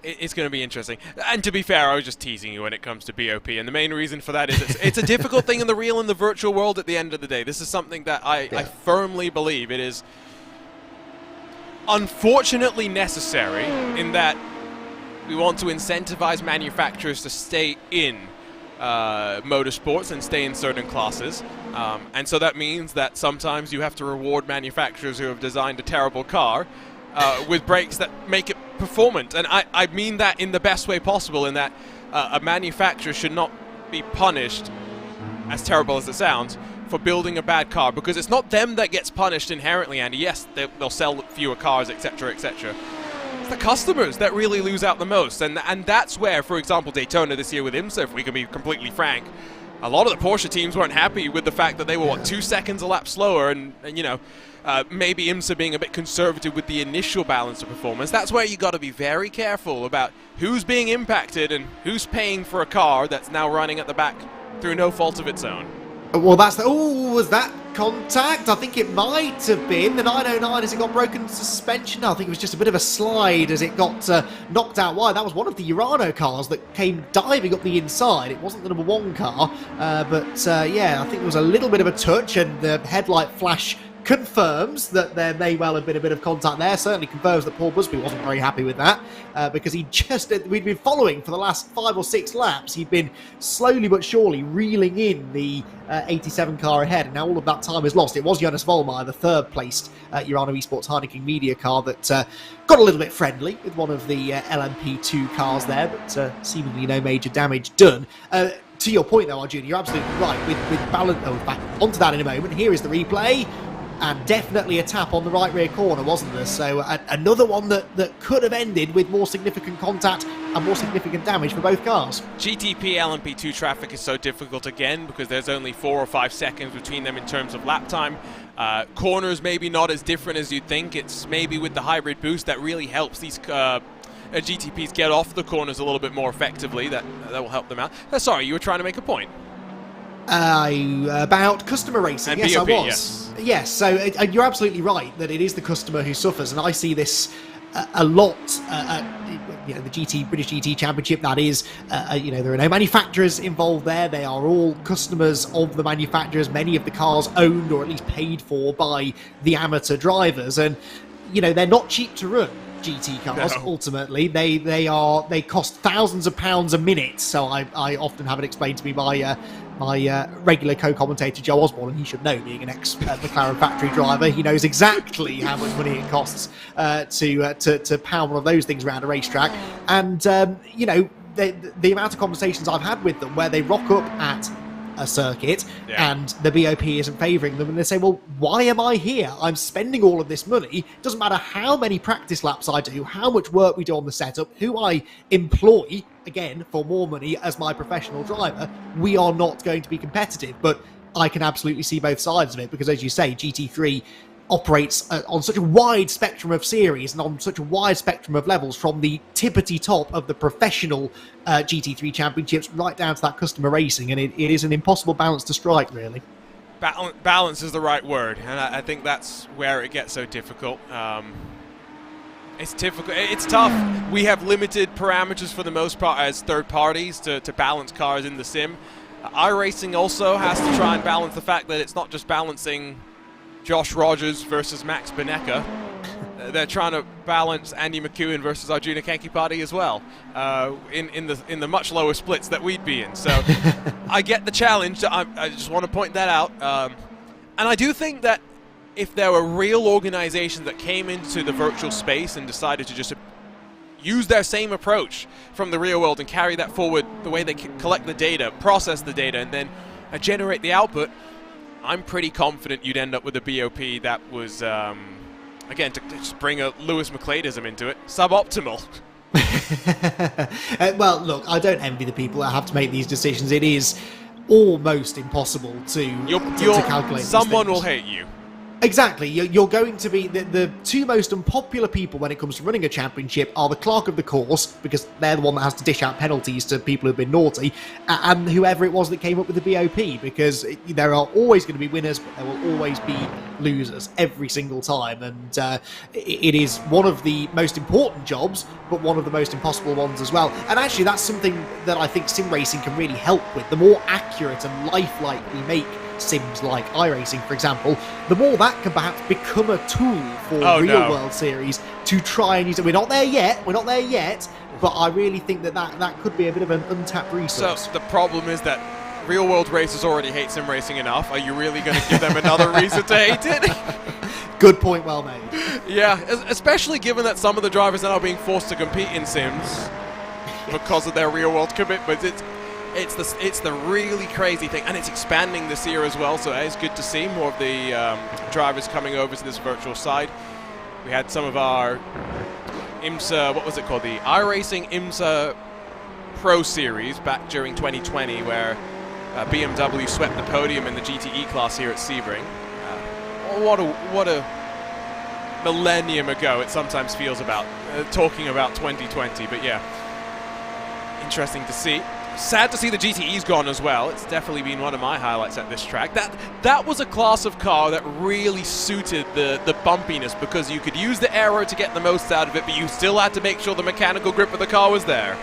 It's going to be interesting. And to be fair, I was just teasing you when it comes to BOP, and the main reason for that is it's a difficult thing in the real and the virtual world at the end of the day. This is something that I firmly believe it is unfortunately necessary, in that we want to incentivize manufacturers to stay in motorsports and stay in certain classes. And so that means that sometimes you have to reward manufacturers who have designed a terrible car with brakes that make it performant. And I mean that in the best way possible, in that a manufacturer should not be punished, as terrible as it sounds, for building a bad car, because it's not them that gets punished inherently, Andy. Yes, they'll sell fewer cars, etc., etc. It's the customers that really lose out the most, and that's where, for example, Daytona this year with IMSA, if we can be completely frank, a lot of the Porsche teams weren't happy with the fact that they were, 2 seconds a lap slower, and you know, maybe IMSA being a bit conservative with the initial balance of performance. That's where you got to be very careful about who's being impacted and who's paying for a car that's now running at the back through no fault of its own. Well, that's was that contact? I think it might have been the 909 as it got broken to suspension. I think it was just a bit of a slide as it got knocked out wide. That was one of the Urano cars that came diving up the inside. It wasn't the number 1 car, but yeah, I think there was a little bit of a touch, and the headlight flash confirms that there may well have been a bit of contact there. Certainly confirms that Paul Busby wasn't very happy with that, because we'd been following for the last 5 or 6 laps. He'd been slowly but surely reeling in the 87 car ahead, and now all of that time is lost. It was Jonas Vollmeyer, the 3rd placed Urano Esports Heineken Media car, that got a little bit friendly with one of the LMP2 cars there, but seemingly no major damage done. To your point though, Arjun, you're absolutely right. With balance, back onto that in a moment. Here is the replay. And definitely a tap on the right rear corner, wasn't there? So another one that could have ended with more significant contact and more significant damage for both cars. GTP LMP2 traffic is so difficult again because there's only 4 or 5 seconds between them in terms of lap time. Corners maybe not as different as you'd think. It's maybe with the hybrid boost that really helps these GTPs get off the corners a little bit more effectively. That will help them out. Sorry, you were trying to make a point. About customer racing, and yes, BOP, I was. Yes, so you're absolutely right that it is the customer who suffers, and I see this a lot. The British GT Championship, that is, there are no manufacturers involved there. They are all customers of the manufacturers. Many of the cars owned or at least paid for by the amateur drivers, and they're not cheap to run. GT cars, no. Ultimately, they cost thousands of pounds a minute. So I often have it explained to me by my regular co-commentator Joe Osborne, and he should know, being an ex-McLaren factory driver. He knows exactly how much money it costs to pound one of those things around a racetrack. And the amount of conversations I've had with them where they rock up at a circuit and the BOP isn't favouring them, and they say, well, why am I here? I'm spending all of this money. Doesn't matter how many practice laps I do, how much work we do on the setup, who I employ, again, for more money as my professional driver, we are not going to be competitive. But I can absolutely see both sides of it, because as you say, GT3 operates on such a wide spectrum of series and on such a wide spectrum of levels, from the tippity top of the professional GT3 championships right down to that customer racing, and it is an impossible balance to strike, really. Balance is the right word, and I think that's where it gets so difficult. It's difficult. It's tough. We have limited parameters for the most part as third parties to balance cars in the sim. iRacing also has to try and balance the fact that it's not just balancing Josh Rogers versus Max Benecca. They're trying to balance Andy McEwen versus Arjuna Kankipati as well, in the much lower splits that we'd be in. So I get the challenge. I just want to point that out. And I do think that if there were real organizations that came into the virtual space and decided to just use their same approach from the real world and carry that forward, the way they collect the data, process the data, and then generate the output, I'm pretty confident you'd end up with a BOP that was, again, to just bring a Lewis McCladeism into it, suboptimal. Well, look, I don't envy the people that have to make these decisions. It is almost impossible to calculate. Someone will hate you. Exactly. You're going to be... The two most unpopular people when it comes to running a championship are the clerk of the course, because they're the one that has to dish out penalties to people who've been naughty, and whoever it was that came up with the BOP, because there are always going to be winners, but there will always be losers every single time, and it is one of the most important jobs, but one of the most impossible ones as well. And actually, that's something that I think sim racing can really help with. The more accurate and lifelike we make sims like iRacing, for example, the more that can perhaps become a tool for real-world series to try and use it. We're not there yet, but I really think that could be a bit of an untapped resource. So the problem is that real-world racers already hate sim racing enough. Are you really going to give them another reason to hate it? Good point, well made. Yeah, especially given that some of the drivers are now being forced to compete in sims because of their real-world commitments. It's the really crazy thing, and it's expanding this year as well, so it's good to see more of the drivers coming over to this virtual side. We had some of our IMSA, what was it called, the iRacing IMSA Pro Series back during 2020, where BMW swept the podium in the GTE class here at Sebring. What a millennium ago it sometimes feels about talking about 2020, but yeah, interesting to see. Sad to see the GTE's gone as well. It's definitely been one of my highlights at this track. That was a class of car that really suited the bumpiness, because you could use the aero to get the most out of it, but you still had to make sure the mechanical grip of the car was there.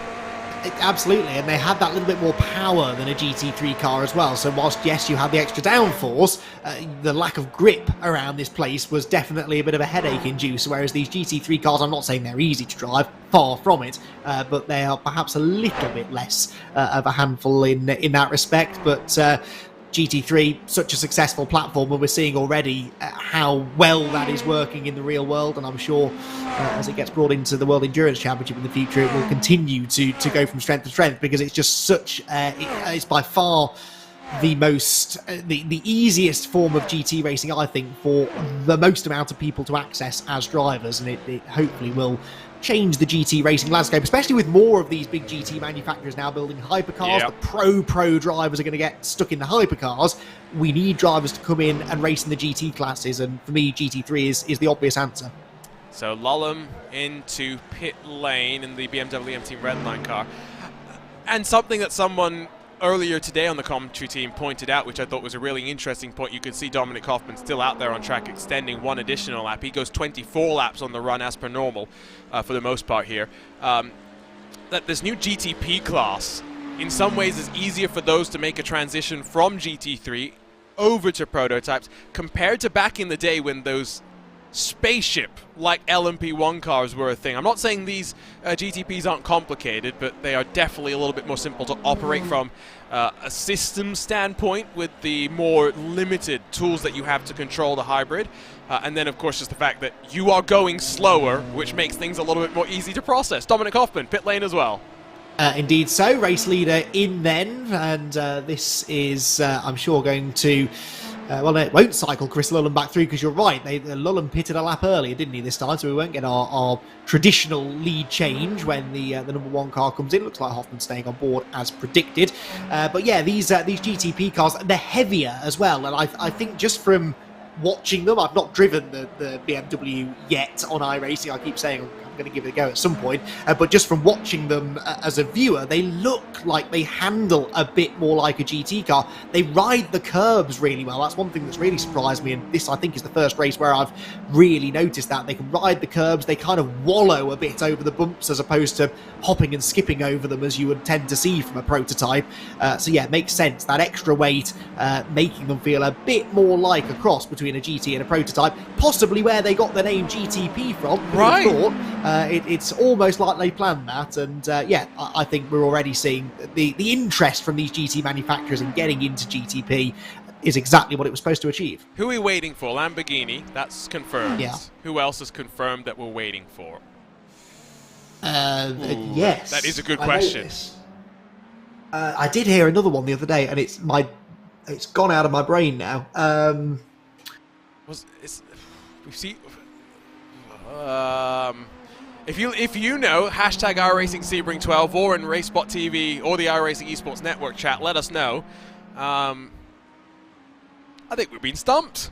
Absolutely, and they had that little bit more power than a GT3 car as well. So whilst, yes, you had the extra downforce, the lack of grip around this place was definitely a bit of a headache inducer, whereas these GT3 cars, I'm not saying they're easy to drive, far from it, but they are perhaps a little bit less of a handful in that respect. But GT3, such a successful platform, and we're seeing already how well that is working in the real world, and I'm sure as it gets brought into the World Endurance Championship in the future, it will continue to go from strength to strength, because it's just such it's by far the most the easiest form of GT racing, I think, for the most amount of people to access as drivers, and it hopefully will change the GT racing landscape, especially with more of these big GT manufacturers now building hypercars. Yep. The pro drivers are going to get stuck in the hypercars. We need drivers to come in and race in the GT classes, and for me, GT3 is the obvious answer. So Lolum into pit lane in the BMW M Team Redline car. And something that someone earlier today on the commentary team pointed out, which I thought was a really interesting point. You could see Dominic Hoffman still out there on track, extending one additional lap. He goes 24 laps on the run as per normal for the most part here. That this new GTP class, in some ways, is easier for those to make a transition from GT3 over to prototypes compared to back in the day when those spaceship-like LMP1 cars were a thing. I'm not saying these GTPs aren't complicated, but they are definitely a little bit more simple to operate from a system standpoint with the more limited tools that you have to control the hybrid. And then, of course, just the fact that you are going slower, which makes things a little bit more easy to process. Dominic Hoffman, pit lane as well. Indeed so. Race leader in then, and this is, I'm sure, going to... well, it won't cycle Chris Lullen back through, because you're right, Lullen pitted a lap earlier, didn't he, this time, so we won't get our traditional lead change when the number one car comes in. Looks like Hoffman's staying on board as predicted. But yeah, these GTP cars, they're heavier as well, and I think just from watching them, I've not driven the BMW yet on iRacing. I keep saying I'm going to give it a go at some point, but just from watching them as a viewer, they look like they handle a bit more like a GT car. They ride the curbs really well. That's one thing that's really surprised me, and this, I think, is the first race where I've really noticed that. They can ride the curbs, they kind of wallow a bit over the bumps as opposed to hopping and skipping over them as you would tend to see from a prototype. So yeah, it makes sense. That extra weight making them feel a bit more like a cross between a GT and a prototype, possibly where they got the name GTP from. Right. It's almost like they planned that, and yeah, I think we're already seeing the interest from these GT manufacturers in getting into GTP is exactly what it was supposed to achieve. Who are we waiting for? Lamborghini, that's confirmed. Yeah. Who else is confirmed that we're waiting for? Yes. That is a good question. I did hear another one the other day, and it's gone out of my brain now. If you know, hashtag iRacing Sebring 12 or in RaceSpotTV or the iRacing Esports Network chat, let us know. I think we've been stumped.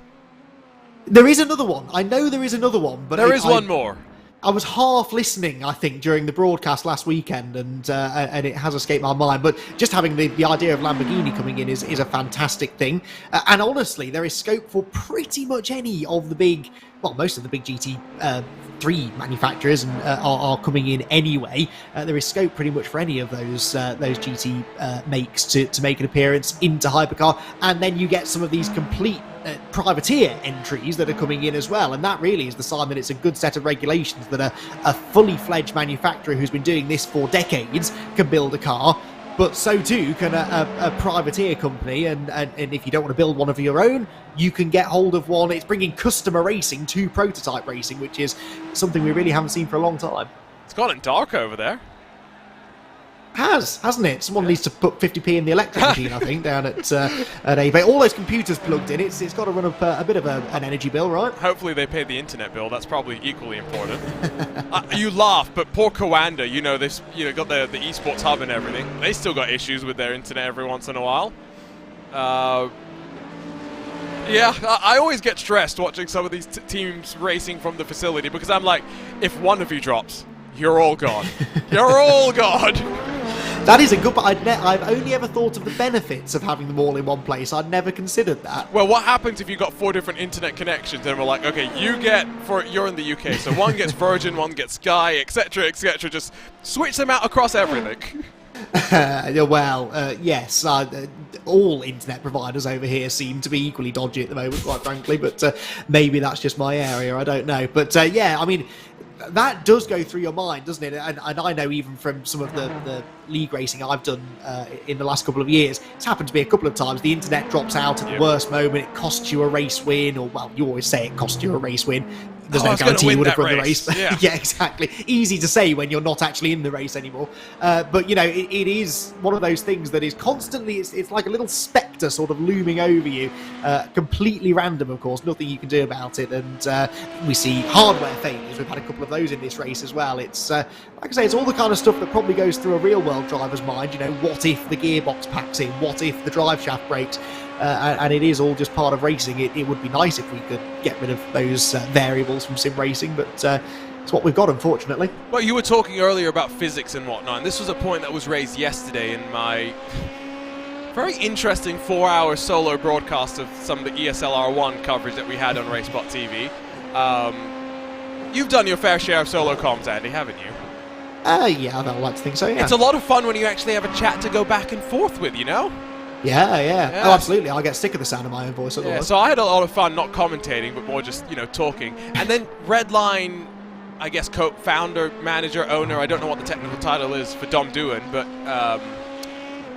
There is another one. I know there is another one, but there is one more. I was half listening, I think, during the broadcast last weekend, and it has escaped my mind. But just having the idea of Lamborghini coming in is a fantastic thing. And honestly, there is scope for pretty much any of the big, well, most of the big GT3 manufacturers are coming in anyway. There is scope pretty much for any of those GT makes to make an appearance into Hypercar, and then you get some of these complete privateer entries that are coming in as well, and that really is the sign that it's a good set of regulations, that a fully fledged manufacturer who's been doing this for decades can build a car, but so too can a privateer company, and if you don't want to build one of your own, you can get hold of one. It's bringing customer racing to prototype racing, which is something we really haven't seen for a long time. It's gotten dark over there. Hasn't it? Someone needs to put 50p in the electric machine, I think, down at eBay. All those computers plugged in, it's got to run up a bit of an energy bill, right? Hopefully they pay the internet bill. That's probably equally important. You laugh, but poor Coanda, they've got the esports hub and everything. They still got issues with their internet every once in a while. Yeah, I always get stressed watching some of these teams racing from the facility, because I'm like, if one of you drops, you're all gone. You're all gone. That is a good, but I've only ever thought of the benefits of having them all in one place. I'd never considered that. Well, what happens if you got 4 different internet connections and we're like, okay, you're in the UK, so one gets Virgin, one gets Sky, etc., etc. Just switch them out across everything. Yes, all internet providers over here seem to be equally dodgy at the moment, quite frankly, but maybe that's just my area, I don't know. But yeah, I mean, that does go through your mind, doesn't it? And I know even from some of the league racing I've done in the last couple of years, it's happened to me a couple of times. The internet drops out at the worst moment, it costs you a race win, or, well, you always say it costs you a race win. There's no guarantee you would have run the race. Yeah. Yeah, exactly. Easy to say when you're not actually in the race anymore. But, it is one of those things that is constantly, it's like a little spectre sort of looming over you. Completely random, of course. Nothing you can do about it. And we see hardware failures. We've had a couple of those in this race as well. It's, like I say, it's all the kind of stuff that probably goes through a real-world driver's mind. What if the gearbox packs in? What if the drive shaft breaks? And it is all just part of racing. It would be nice if we could get rid of those variables from sim racing, but it's what we've got, unfortunately. Well, you were talking earlier about physics and whatnot, and this was a point that was raised yesterday in my very interesting 4-hour solo broadcast of some of the ESL-R1 coverage that we had on RaceSpotTV. You've done your fair share of solo comms, Andy, haven't you? Yeah, I'd like to think so, yeah. It's a lot of fun when you actually have a chat to go back and forth with, you know? Yeah. Oh, absolutely. I get sick of the sound of my own voice otherwise. Yeah, so I had a lot of fun not commentating, but more just, talking. And then Redline, I guess, co-founder, manager, owner, I don't know what the technical title is for Dom Doohan, but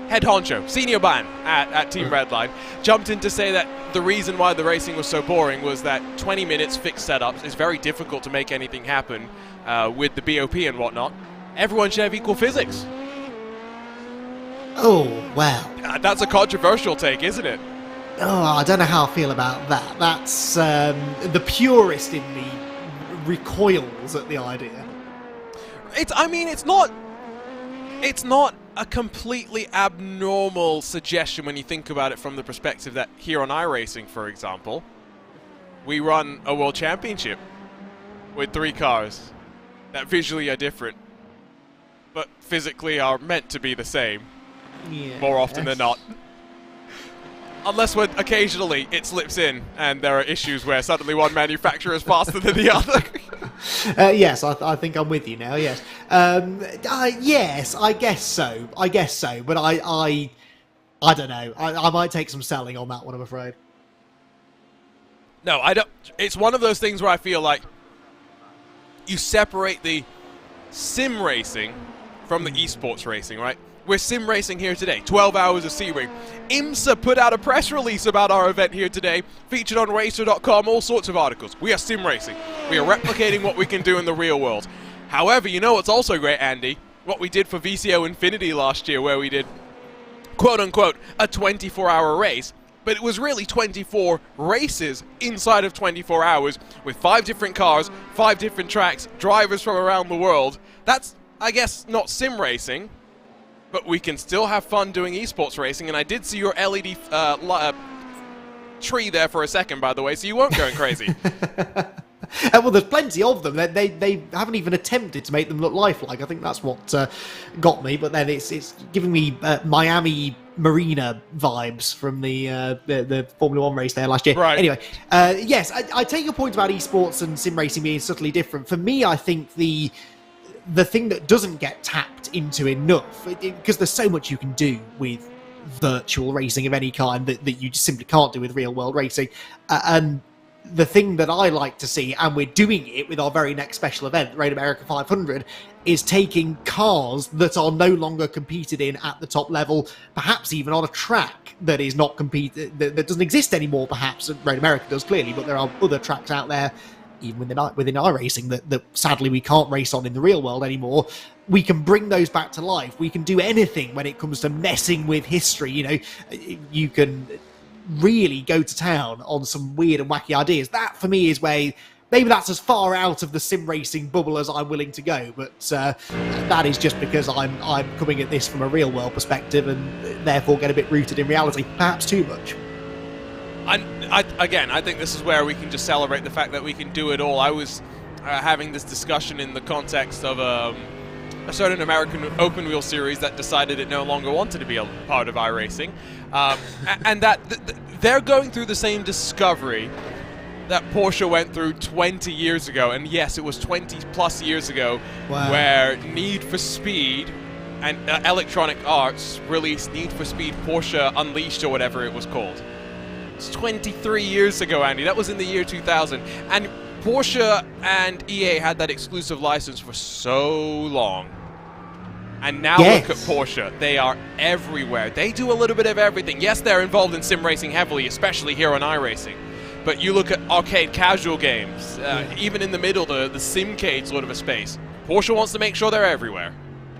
head honcho, senior man at Team Redline, jumped in to say that the reason why the racing was so boring was that 20 minutes fixed setups is very difficult to make anything happen with the BOP and whatnot. Everyone should have equal physics. Oh, wow. That's a controversial take, isn't it? Oh, I don't know how I feel about that. That's the purist in me recoils at the idea. It's not a completely abnormal suggestion when you think about it from the perspective that here on iRacing, for example, we run a world championship with 3 cars that visually are different, but physically are meant to be the same. Yeah, more often than not. Unless when occasionally it slips in and there are issues where suddenly one manufacturer is faster than the other. Yes, I think I'm with you now, yes. Yes, I guess so. But I don't know. I might take some selling on that one, I'm afraid. No, I don't. It's one of those things where I feel like you separate the sim racing from the esports racing, right? We're sim racing here today, 12 hours of Sebring. IMSA put out a press release about our event here today, featured on racer.com, all sorts of articles. We are sim racing. We are replicating what we can do in the real world. However, you know what's also great, Andy? What we did for VCO Infinity last year, where we did, quote-unquote, a 24-hour race, but it was really 24 races inside of 24 hours with 5 different cars, 5 different tracks, drivers from around the world. That's, I guess, not sim racing, but we can still have fun doing esports racing, and I did see your LED tree there for a second, by the way, so you weren't going crazy. Well, there's plenty of them. They haven't even attempted to make them look lifelike. I think that's what got me, but then it's giving me Miami Marina vibes from the Formula 1 race there last year. Right. Anyway, yes, I take your point about esports and sim racing being subtly different. For me, I think the thing that doesn't get tapped into enough, because there's so much you can do with virtual racing of any kind that you just simply can't do with real world racing, and the thing that I like to see, and we're doing it with our very next special event, the Raid America 500, is taking cars that are no longer competed in at the top level, perhaps even on a track that is not that doesn't exist anymore, perhaps. Raid America does, clearly, but there are other tracks out there, even within iRacing, that sadly we can't race on in the real world anymore. We can bring those back to life. We can do anything when it comes to messing with history. You can really go to town on some weird and wacky ideas. That, for me, is where maybe that's as far out of the sim racing bubble as I'm willing to go, but that is just because I'm coming at this from a real world perspective and therefore get a bit rooted in reality, perhaps too much. I think this is where we can just celebrate the fact that we can do it all. I was having this discussion in the context of a certain American open wheel series that decided it no longer wanted to be a part of iRacing, and that they're going through the same discovery that Porsche went through 20 years ago. And yes, it was 20 plus years ago. Wow. Where Need for Speed and Electronic Arts released Need for Speed Porsche Unleashed, or whatever it was called. It's 23 years ago, Andy. That was in the year 2000. And Porsche and EA had that exclusive license for so long. And now Look at Porsche. They are everywhere. They do a little bit of everything. Yes, they're involved in sim racing heavily, especially here on iRacing. But you look at arcade casual games, even in the middle, the simcade sort of a space. Porsche wants to make sure they're everywhere.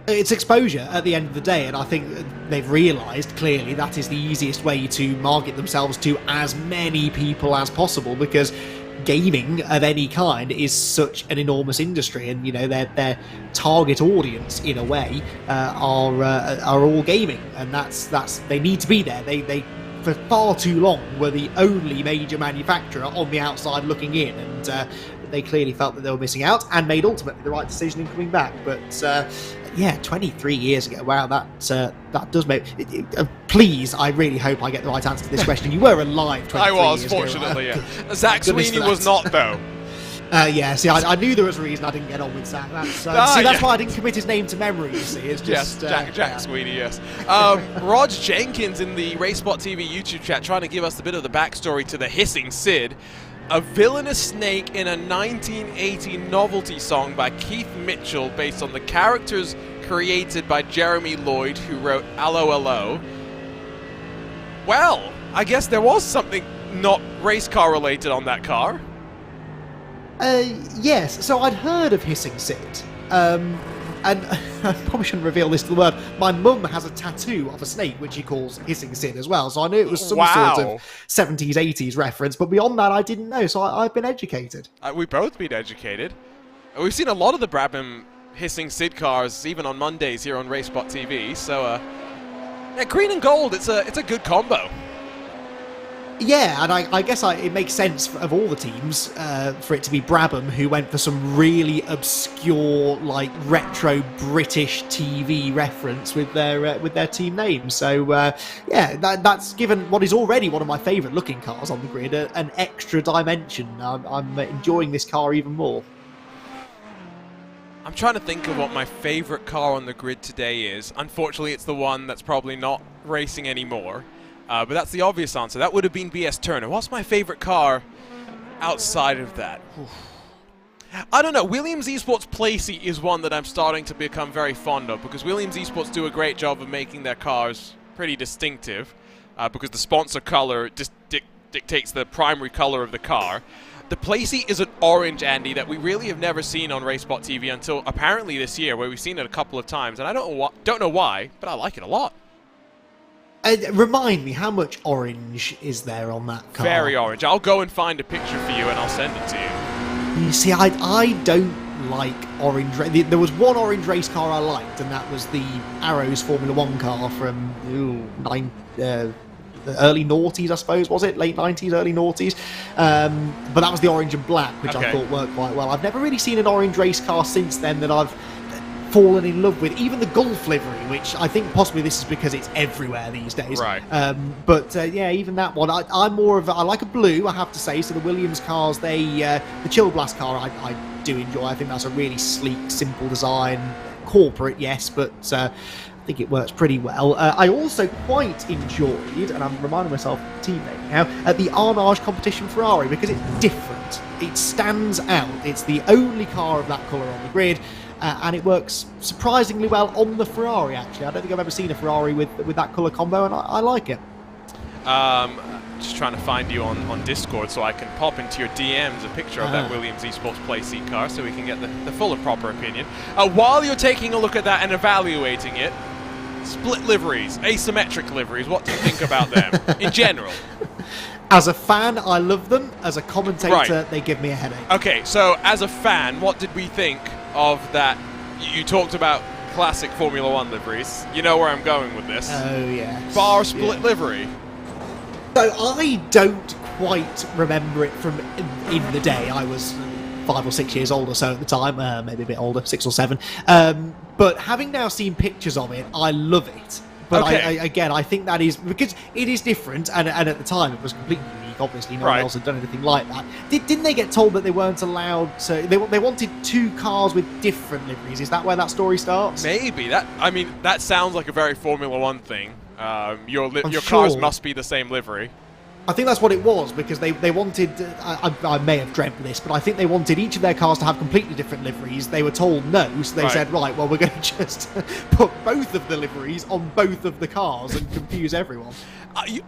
It's exposure at the end of the day, and I think they've realised clearly that is the easiest way to market themselves to as many people as possible, because gaming of any kind is such an enormous industry, and their target audience in a way are all gaming, and that's they need to be there. They for far too long were the only major manufacturer on the outside looking in, and they clearly felt that they were missing out and made ultimately the right decision in coming back. But Yeah, 23 years ago. Wow, that does make... please, I really hope I get the right answer to this question. You were alive 23 I was, years ago. fortunately, yeah. Zach Sweeney was not, though. Yeah, see, I knew there was a reason I didn't get on with Zach. That's why I didn't commit his name to memory, you see. It's just, Jack Sweeney, yes. Rog Jenkins in the RaceSpotTV YouTube chat trying to give us a bit of the backstory to the Hissing Sid. A villainous snake in a 1980 novelty song by Keith Mitchell based on the characters created by Jeremy Lloyd, who wrote Allo Allo. Well, I guess there was something not race car related on that car. Yes, so I'd heard of Hissing Sid, and I probably shouldn't reveal this to the world. My mum has a tattoo of a snake which she calls Hissing Sid as well, so I knew it was some sort of 70s, 80s reference, but beyond that I didn't know, so I've been educated. We've both been educated. We've seen a lot of the Brabham Hissing Sid cars, even on Mondays here on RaceSpotTV, so yeah, green and gold, it's a good combo. Yeah, and I guess it makes sense of all the teams for it to be Brabham, who went for some really obscure, like retro British TV reference with their team name. So yeah, that's given what is already one of my favourite looking cars on the grid an extra dimension. I'm enjoying this car even more. I'm trying to think of what my favourite car on the grid today is. Unfortunately, it's the one that's probably not racing anymore. But that's the obvious answer. That would have been BS Turner. What's my favorite car outside of that? I don't know. Williams Esports Placey is one that I'm starting to become very fond of, because Williams Esports do a great job of making their cars pretty distinctive, because the sponsor color dictates the primary color of the car. The Placey is an orange, Andy, that we really have never seen on RaceSpotTV until apparently this year, where we've seen it a couple of times, and I don't know why, but I like it a lot. Remind me, how much orange is there on that car? Very orange. I'll go and find a picture for you and I'll send it to you. You see, I don't like orange. There was one orange race car I liked, and that was the Arrows Formula 1 car from early noughties, I suppose, was it? Late 90s, early noughties. But that was the orange and black, which I thought worked quite well. I've never really seen an orange race car since then that I've fallen in love with. Even the Gulf livery, which I think possibly this is because it's everywhere these days. Right. But yeah, even that one, I'm more of I like a blue, I have to say. So the Williams cars, the Chill Blast car, I do enjoy. I think that's a really sleek, simple design. Corporate, yes, but I think it works pretty well. I also quite enjoyed, and I'm reminding myself of the team name now, at the Arnage competition Ferrari, because it's different. It stands out. It's the only car of that colour on the grid. And it works surprisingly well on the Ferrari, actually. I don't think I've ever seen a Ferrari with that colour combo, and I like it. Just trying to find you on Discord so I can pop into your DMs a picture of that Williams Esports Placey car so we can get the full and proper opinion. While you're taking a look at that and evaluating it, split liveries, asymmetric liveries, what do you think about them in general? As a fan, I love them. As a commentator, they give me a headache. Okay, so as a fan, what did we think of that? You talked about classic Formula 1 liveries. You know where I'm going with this. Oh, yes. Bar split livery. So I don't quite remember it from in the day. I was 5 or 6 years old or so at the time, maybe a bit older, 6 or 7. But having now seen pictures of it, I love it. But again, I think that is because it is different, and at the time it was completely unique. Obviously, no one else had done anything like that. Didn't they get told that they weren't allowed to? They wanted 2 cars with different liveries. Is that where that story starts? Maybe that sounds like a very Formula 1 thing. Your cars must be the same livery. I think that's what it was, because they wanted, I may have dreamt this, but I think they wanted each of their cars to have completely different liveries. They were told no, so they said, right, well, we're going to just put both of the liveries on both of the cars and confuse everyone.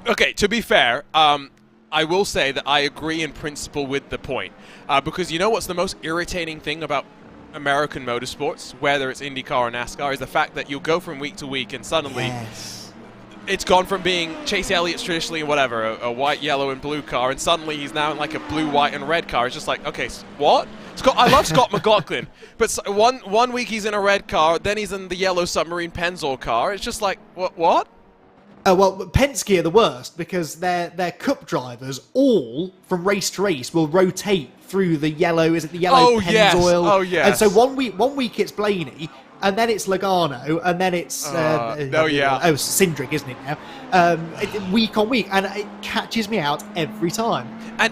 Okay, to be fair, I will say that I agree in principle with the point, because you know what's the most irritating thing about American motorsports, whether it's IndyCar or NASCAR, is the fact that you'll go from week to week and suddenly... Yes. It's gone from being Chase Elliott's traditionally whatever, a white, yellow, and blue car, and suddenly he's now in like a blue, white, and red car. It's just like, okay, what? I love Scott McLaughlin, but one week he's in a red car, then he's in the yellow submarine Pennzoil car. It's just like, what? Well, Penske are the worst, because their cup drivers, all from race to race, will rotate through the yellow. Is it the yellow Pennzoil? Yes. Oh yes. And so one week it's Blaney. and then it's Logano, and then it's Cindric, isn't it now? Week on week, and it catches me out every time.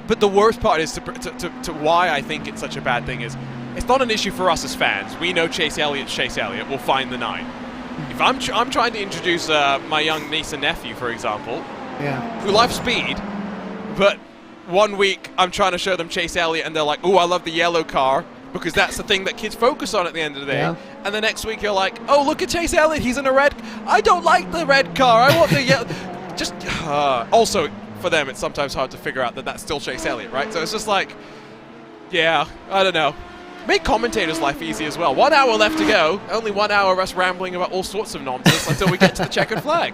But the worst part is to why I think it's such a bad thing is it's not an issue for us as fans. We know Chase Elliott's Chase Elliott. We'll find the 9. If I'm trying to introduce my young niece and nephew, for example, who love speed, but one week I'm trying to show them Chase Elliott and they're like, oh, I love the yellow car, because that's the thing that kids focus on at the end of the day. Yeah. And the next week you're like, oh, look at Chase Elliott, he's in a red. I don't like the red car. I want the yellow. Just also for them, it's sometimes hard to figure out that that's still Chase Elliott, right? So it's just like, yeah, I don't know. Make commentators' life easy as well. 1 hour left to go. Only 1 hour of us rambling about all sorts of nonsense until we get to the checkered flag.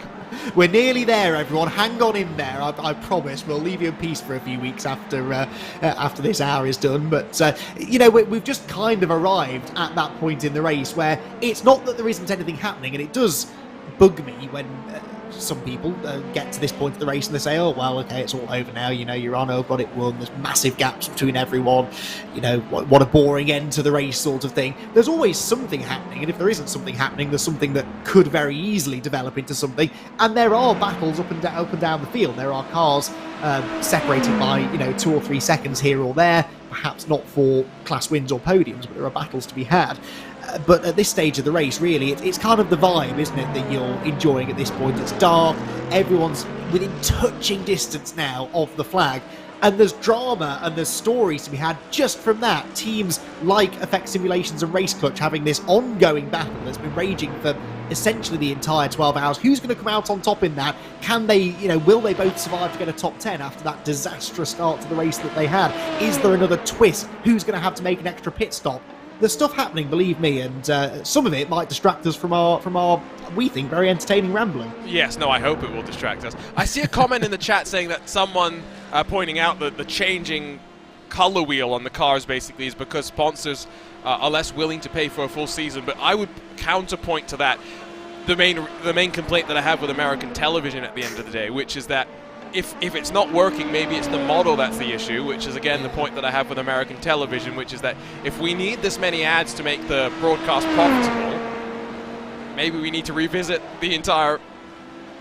We're nearly there, everyone. Hang on in there. I promise. We'll leave you in peace for a few weeks after this hour is done. But, we've just kind of arrived at that point in the race where it's not that there isn't anything happening, and it does bug me when some people get to this point of the race and they say, oh, well, okay, it's all over now, you're on, oh, got it won, there's massive gaps between everyone, what a boring end to the race sort of thing. There's always something happening, and if there isn't something happening, there's something that could very easily develop into something, and there are battles up and down the field. There are cars separated by, 2 or 3 seconds here or there, perhaps not for class wins or podiums, but there are battles to be had. But at this stage of the race, really, it's kind of the vibe, isn't it, that you're enjoying at this point. It's dark, everyone's within touching distance now of the flag, and there's drama and there's stories to be had just from that. Teams like Effect Simulations and Race Clutch having this ongoing battle that's been raging for essentially the entire 12 hours. Who's going to come out on top in that? Can they, will they both survive to get a top 10 after that disastrous start to the race that they had? Is there another twist? Who's going to have to make an extra pit stop? There's stuff happening, believe me, and some of it might distract us from our, we think, very entertaining rambling. Yes, no, I hope it will distract us. I see a comment in the chat saying that someone pointing out that the changing color wheel on the cars basically is because sponsors are less willing to pay for a full season, but I would counterpoint to that the main complaint that I have with American television at the end of the day, which is that if it's not working, maybe it's the model that's the issue, which is again the point that I have with American television, which is that if we need this many ads to make the broadcast profitable, maybe we need to revisit the entire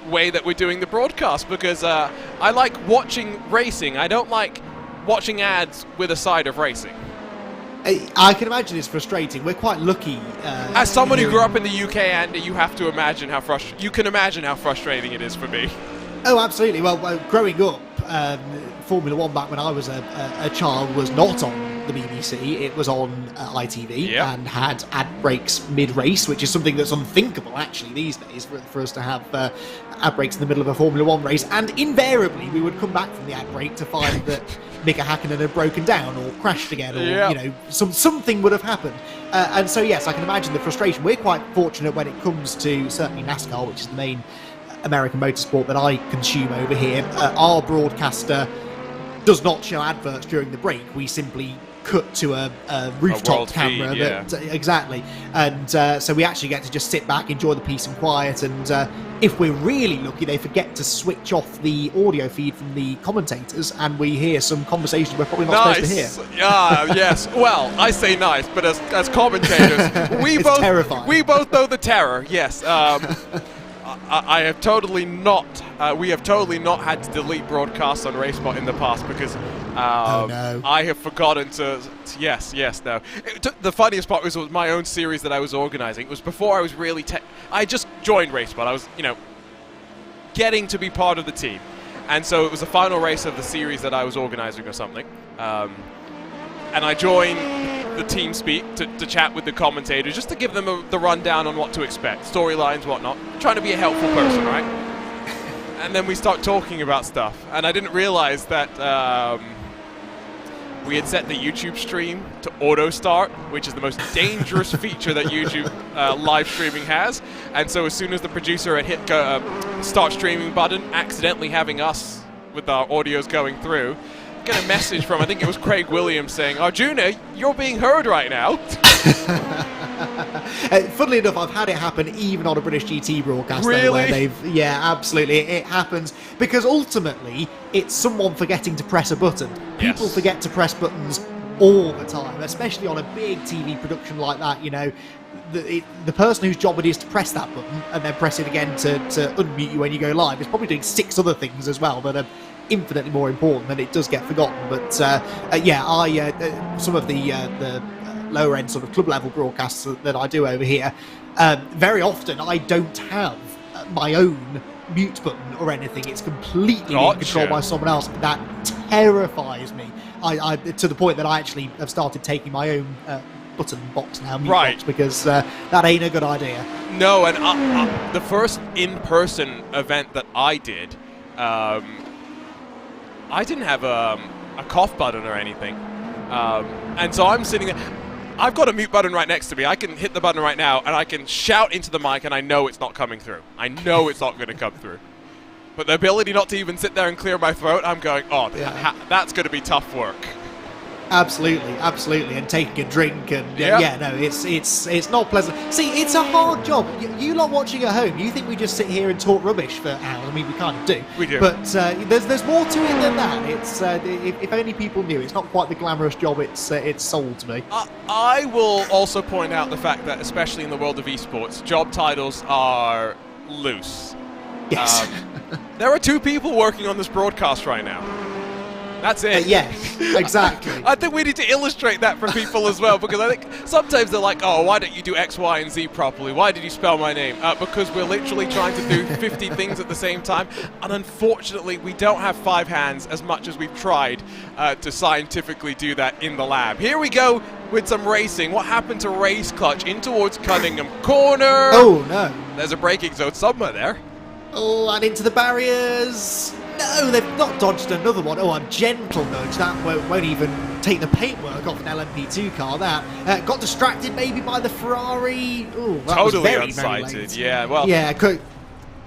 way that we're doing the broadcast, because I like watching racing. I don't like watching ads with a side of racing. I can imagine it's frustrating. We're quite lucky. As someone who grew up in the UK, Andy, you have to imagine how frustrating it is for me. Oh, absolutely. Well, growing up, Formula One back when I was a child was not on the BBC. It was on ITV and had ad breaks mid-race, which is something that's unthinkable, actually, these days, for us to have ad breaks in the middle of a Formula One race. And invariably, we would come back from the ad break to find that Mika Hakkinen had broken down or crashed again, or something would have happened. And so, yes, I can imagine the frustration. We're quite fortunate when it comes to certainly NASCAR, which is the main American motorsport that I consume over here. Our broadcaster does not show adverts during the break. We simply cut to a rooftop camera. Exactly. And so we actually get to just sit back, enjoy the peace and quiet, and if we're really lucky, they forget to switch off the audio feed from the commentators, and we hear some conversations we're probably not supposed to hear. Yes. Well, I say nice, but as commentators, we both know the terror. Yes. I have totally not. We have totally not had to delete broadcasts on RaceSpot in the past because I have forgotten to. Yes, no. The funniest part was my own series that I was organizing. It was before I was really. I just joined RaceSpot. I was, getting to be part of the team, and so it was the final race of the series that I was organizing or something. And I joined the team speak to chat with the commentators, just to give them the rundown on what to expect, storylines, whatnot. Trying to be a helpful person, right? And then we start talking about stuff, and I didn't realize that we had set the YouTube stream to auto start, which is the most dangerous feature that YouTube live streaming has. And so as soon as the producer had hit start streaming button, accidentally having us with our audios going through, get a message from, I think it was Craig Williams, saying, Arjuna, you're being heard right now. Funnily enough, I've had it happen even on a British GT broadcast. Really? Where yeah, absolutely. It happens because ultimately it's someone forgetting to press a button. Yes. People forget to press buttons all the time, especially on a big TV production like that. the person whose job it is to press that button and then press it again to unmute you when you go live is probably doing 6 other things as well that are infinitely more important, and it does get forgotten. But some of the lower end sort of club level broadcasts that I do over here, very often I don't have my own mute button or anything. It's completely being controlled by someone else. That terrifies me. I to the point that I actually have started taking my own button box now, mute box, because that ain't a good idea. No, and the first in-person event that I did, I didn't have a cough button or anything, and so I'm sitting there. I've got a mute button right next to me. I can hit the button right now, and I can shout into the mic, and I know it's not coming through. I know it's not going to come through. But the ability not to even sit there and clear my throat, I'm going, oh, that's going to be tough work. Absolutely, and taking a drink, and it's not pleasant. See, it's a hard job. You lot watching at home, you think we just sit here and talk rubbish for hours? I mean, we kind of do. We do. But there's more to it than that. It's if only people knew, it's not quite the glamorous job it's sold to me. I will also point out the fact that, especially in the world of esports, job titles are loose. Yes. There are 2 people working on this broadcast right now. That's it. Yes, exactly. I think we need to illustrate that for people as well, because I think sometimes they're like, oh, why don't you do X, Y, and Z properly? Why did you spell my name? Because we're literally trying to do 50 things at the same time, and unfortunately we don't have 5 hands as much as we've tried to scientifically do that in the lab. Here we go with some racing. What happened to Race Clutch in towards Cunningham Corner? Oh, no. There's a braking zone somewhere there. Oh, and into the barriers. No, they've not dodged another one. Oh, a gentle nudge. That won't even take the paintwork off an LMP2 car. That got distracted maybe by the Ferrari. Oh, that totally was very, unsighted. very late. Yeah, well. Yeah,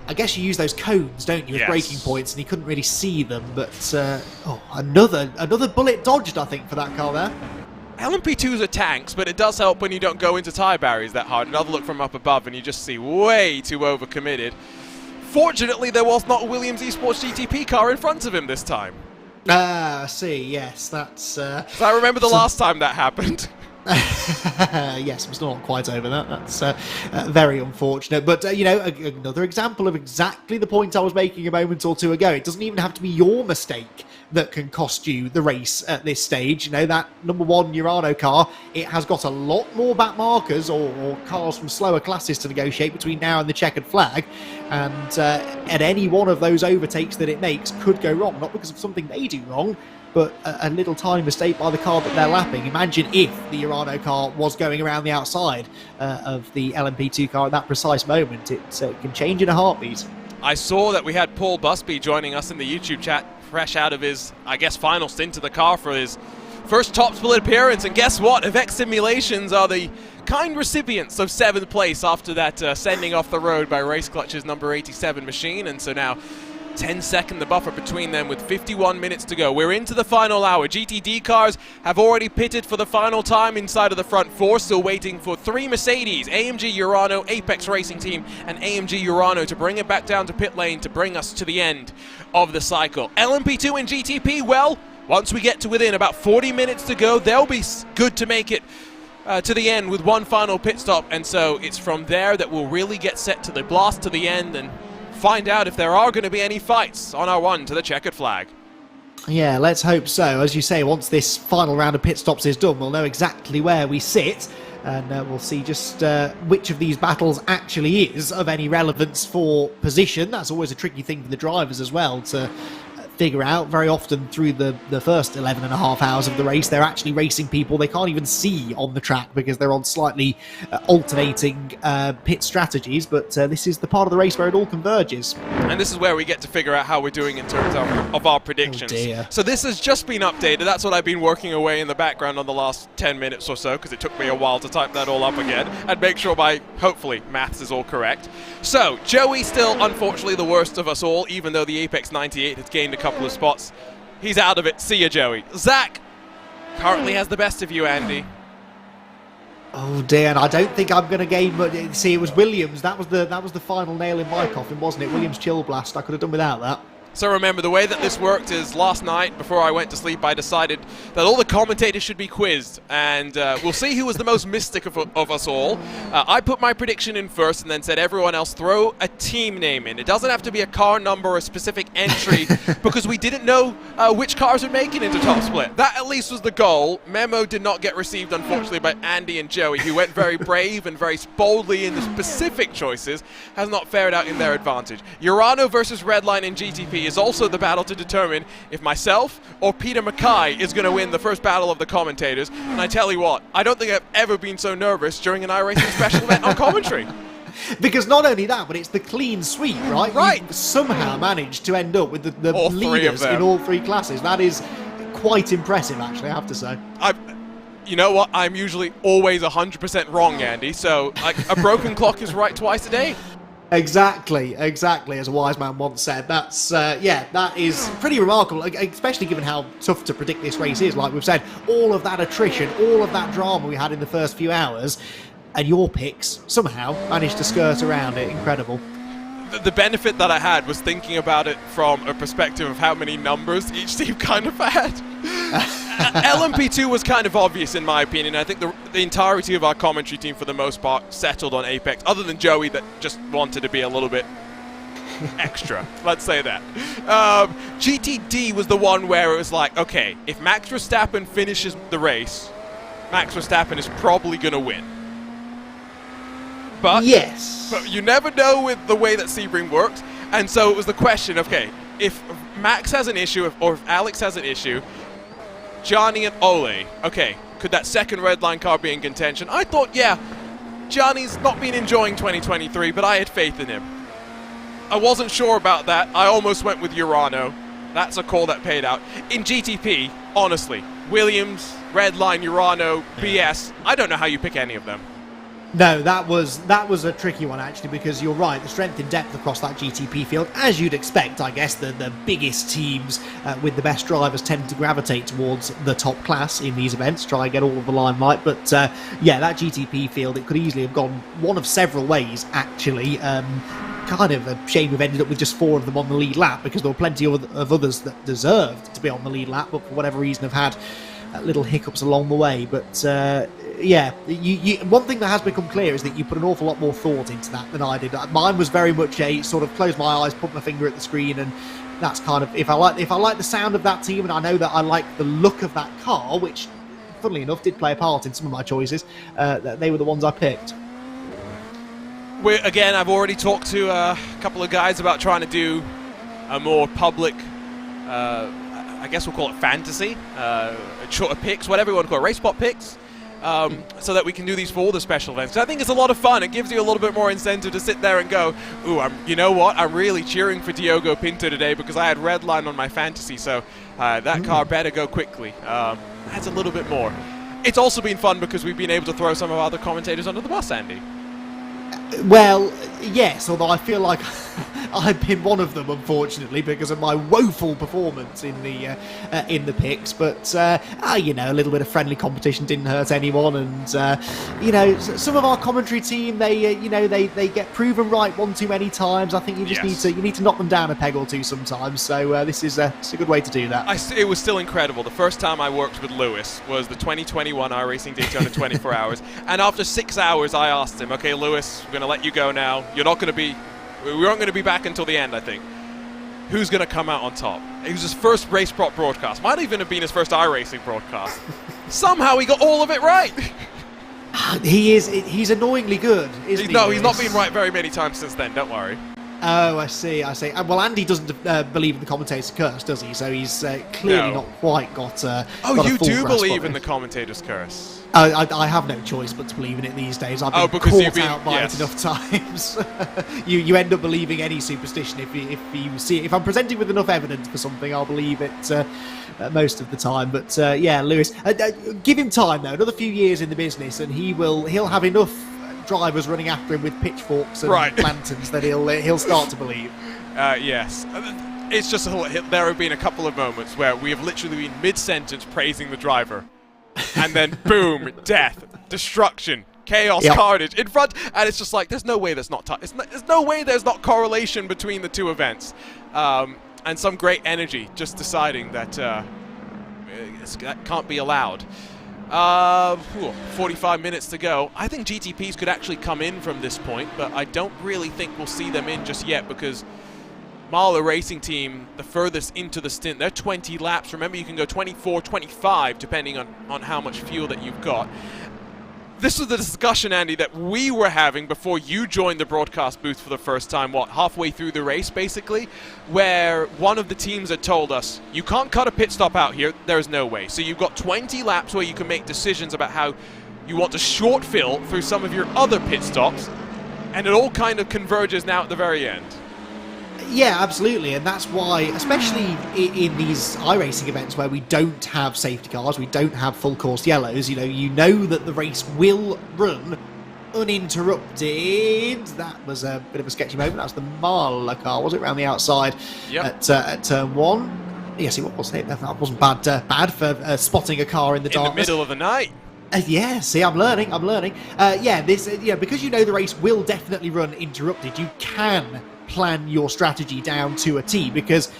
I guess you use those cones, don't you, with braking points, and he couldn't really see them. But another bullet dodged, I think, for that car there. LMP2s are tanks, but it does help when you don't go into tyre barriers that hard. Another look from up above, and you just see way too overcommitted. Fortunately, there was not a Williams Esports GTP car in front of him this time. I see, yes, that's... So I remember the last time that happened. Yes, we're still not quite over that. That's very unfortunate. But, another example of exactly the point I was making a moment or two ago. It doesn't even have to be your mistake that can cost you the race at this stage. You know, that number 1 Urano car, it has got a lot more back markers or cars from slower classes to negotiate between now and the checkered flag. And at any one of those overtakes that it makes could go wrong, not because of something they do wrong, but a little tiny mistake by the car that they're lapping. Imagine if the Urano car was going around the outside of the LMP2 car at that precise moment. It can change in a heartbeat. I saw that we had Paul Busby joining us in the YouTube chat, fresh out of his, I guess, final stint of the car for his first top split appearance. And guess what? Avex Simulations are the kind recipients of 7th place after that sending off the road by Race Clutch's number 87 machine. And so now 10-second the buffer between them with 51 minutes to go. We're into the final hour. GTD cars have already pitted for the final time inside of the front 4, still waiting for 3 Mercedes, AMG Urano, Apex Racing Team, and AMG Urano to bring it back down to pit lane to bring us to the end of the cycle. LMP2 and GTP, well, once we get to within about 40 minutes to go, they'll be good to make it to the end with one final pit stop, and so it's from there that we'll really get set to the blast to the end and find out if there are going to be any fights on our one to the checkered flag. Yeah, let's hope so. As you say, once this final round of pit stops is done, we'll know exactly where we sit, and we'll see just which of these battles actually is of any relevance for position. That's always a tricky thing for the drivers as well to figure out. Very often through the first 11 and a half hours of the race, they're actually racing people they can't even see on the track because they're on slightly alternating pit strategies, but this is the part of the race where it all converges. And this is where we get to figure out how we're doing in terms of our predictions. Oh dear. So this has just been updated. That's what I've been working away in the background on the last 10 minutes or so, because it took me a while to type that all up again and make sure my, hopefully, maths is all correct. So Joey still, unfortunately, the worst of us all, even though the Apex 98 has gained a couple of spots. He's out of it. See ya, Joey. Zach currently has the best of you, Andy. Oh dear, and I don't think I'm going to gain. See, it was Williams. That was the final nail in my coffin, wasn't it? Williams chill blast. I could have done without that. So remember, the way that this worked is last night, before I went to sleep, I decided that all the commentators should be quizzed, and we'll see who was the most mystic of us all. I put my prediction in first and then said everyone else throw a team name in. It doesn't have to be a car number or a specific entry because we didn't know which cars would make it into Top Split. That at least was the goal. Memo did not get received, unfortunately, by Andy and Joey, who went very brave and very boldly in the specific choices, has not fared out in their advantage. Urano versus Redline in GTP is also the battle to determine if myself or Peter Mackay is going to win the first battle of the commentators. And I tell you what, I don't think I've ever been so nervous during an iRacing special event on commentary. Because not only that, but it's the clean sweep, right? Right. You've somehow managed to end up with the All three of leaders them. in all three classes. That is quite impressive, actually, I have to say. You know what? I'm usually always 100% wrong, Andy. So like, a broken clock is right twice a day. Exactly, as a wise man once said. That's, yeah, that is pretty remarkable, especially given how tough to predict this race is. Like we've said, all of that attrition, all of that drama we had in the first few hours, and your picks somehow managed to skirt around it. Incredible. The benefit that I had was thinking about it from a perspective of how many numbers each team kind of had. LMP2 was kind of obvious in my opinion. I think the entirety of our commentary team for the most part settled on Apex, other than Joey that just wanted to be a little bit extra, let's say that. GTD was the one where it was like, okay, if Max Verstappen finishes the race, Max Verstappen is probably going to win. But, yes. But you never know with the way that Sebring works, and so it was the question, okay, if Max has an issue, or if Alex has an issue, Johnny and Ole, okay, could that second red line car be in contention? I thought, yeah, Johnny's not been enjoying 2023, but I had faith in him. I wasn't sure about that. I almost went with Urano. That's a call that paid out. In GTP, honestly, Williams, red line, Urano, BS, I don't know how you pick any of them. No, that was a tricky one, actually, because you're right, the strength and depth across that GTP field, as you'd expect, I guess, the biggest teams with the best drivers tend to gravitate towards the top class in these events, try and get all of the limelight, but yeah, that GTP field, it could easily have gone one of several ways, actually. Kind of a shame we've ended up with just 4 of them on the lead lap, because there were plenty of others that deserved to be on the lead lap, but for whatever reason have had little hiccups along the way, but yeah, one thing that has become clear is that you put an awful lot more thought into that than I did. Mine was very much a sort of close my eyes, put my finger at the screen, and that's kind of, if I like the sound of that team, and I know that I like the look of that car, which funnily enough did play a part in some of my choices, they were the ones I picked. Again, I've already talked to a couple of guys about trying to do a more public, I guess we'll call it fantasy, picks, whatever you want to call it, race spot picks, so that we can do these for all the special events. I think it's a lot of fun. It gives you a little bit more incentive to sit there and go, ooh, you know what, I'm really cheering for Diogo Pinto today because I had red line on my fantasy, so that car better go quickly. That's a little bit more. It's also been fun because we've been able to throw some of our other commentators under the bus, Andy. Well, yes, although I feel like I've been one of them, unfortunately, because of my woeful performance in the picks. But you know, a little bit of friendly competition didn't hurt anyone, and you know, some of our commentary team, they get proven right one too many times. I think you just need to knock them down a peg or two sometimes. So this is a good way to do that. It was still incredible. The first time I worked with Lewis was the 2021 iRacing Daytona 24 hours, and after 6 hours, I asked him, "Okay, Lewis, we're going to let you go now. We aren't going to be back until the end, I think. Who's going to come out on top?" It was his first RaceSpot broadcast. Might even have been his first iRacing broadcast. Somehow he got all of it right. He's annoyingly good, isn't he? No, he's not been right very many times since then, don't worry. Oh, I see. Well, Andy doesn't believe in the commentator's curse, does he? So he's clearly not quite got you full do grasp believe of in it. the commentator's curse? I have no choice but to believe in it these days. I've been caught out by it enough times. you end up believing any superstition if I'm presented with enough evidence for something, I'll believe it most of the time. But yeah, Lewis, give him time though, another few years in the business, and he'll have enough drivers running after him with pitchforks and lanterns that he'll start to believe. Yes. It's just there have been a couple of moments where we have literally been mid-sentence praising the driver, and then boom, death, destruction, chaos, carnage in front, and it's just like there's no way there's not correlation between the two events. and some great energy, just deciding that that can't be allowed. 45 minutes to go. I think GTPs could actually come in from this point, but I don't really think we'll see them in just yet because Mahler Racing Team, the furthest into the stint, they're 20 laps. Remember, you can go 24, 25, depending on how much fuel that you've got. This was the discussion, Andy, that we were having before you joined the broadcast booth for the first time, halfway through the race, basically, where one of the teams had told us, you can't cut a pit stop out here, there's no way. So you've got 20 laps where you can make decisions about how you want to short fill through some of your other pit stops, and it all kind of converges now at the very end. Yeah, absolutely, and that's why, especially in these iRacing events where we don't have safety cars, we don't have full course yellows, you know that the race will run uninterrupted. That was a bit of a sketchy moment. That was the Mahler car, was it, around the outside? Yep. At turn 1. Yes, it was. That wasn't bad for spotting a car in the darkness. In the middle of the night. Yeah, see, I'm learning. Because you know the race will definitely run interrupted, you can plan your strategy down to a T, because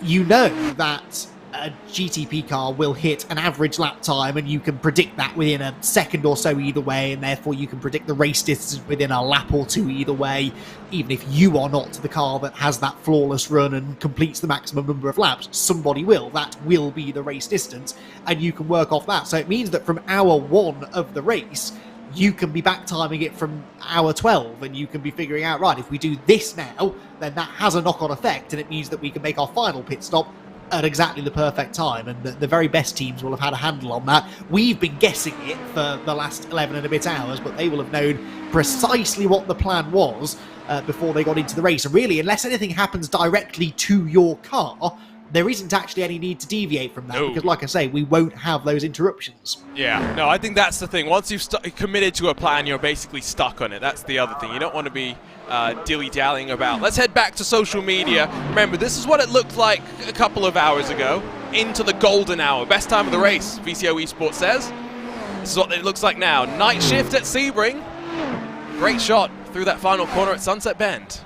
you know that a GTP car will hit an average lap time, and you can predict that within a second or so either way, and therefore you can predict the race distance within a lap or two either way. Even if you are not the car that has that flawless run and completes the maximum number of laps, somebody will. That will be the race distance, and you can work off that. So it means that from hour 1 of the race, you can be back timing it from hour 12, and you can be figuring out, right, if we do this now, then that has a knock-on effect, and it means that we can make our final pit stop at exactly the perfect time, and the very best teams will have had a handle on that. We've been guessing it for the last 11 and a bit hours, but they will have known precisely what the plan was before they got into the race. And really, unless anything happens directly to your car, there isn't actually any need to deviate from that, because, like I say, we won't have those interruptions. Yeah, no, I think that's the thing. Once you've committed to a plan, you're basically stuck on it. That's the other thing. You don't want to be dilly-dallying about. Let's head back to social media. Remember, this is what it looked like a couple of hours ago, into the golden hour. Best time of the race, VCO Esports says. This is what it looks like now. Night shift at Sebring. Great shot through that final corner at Sunset Bend.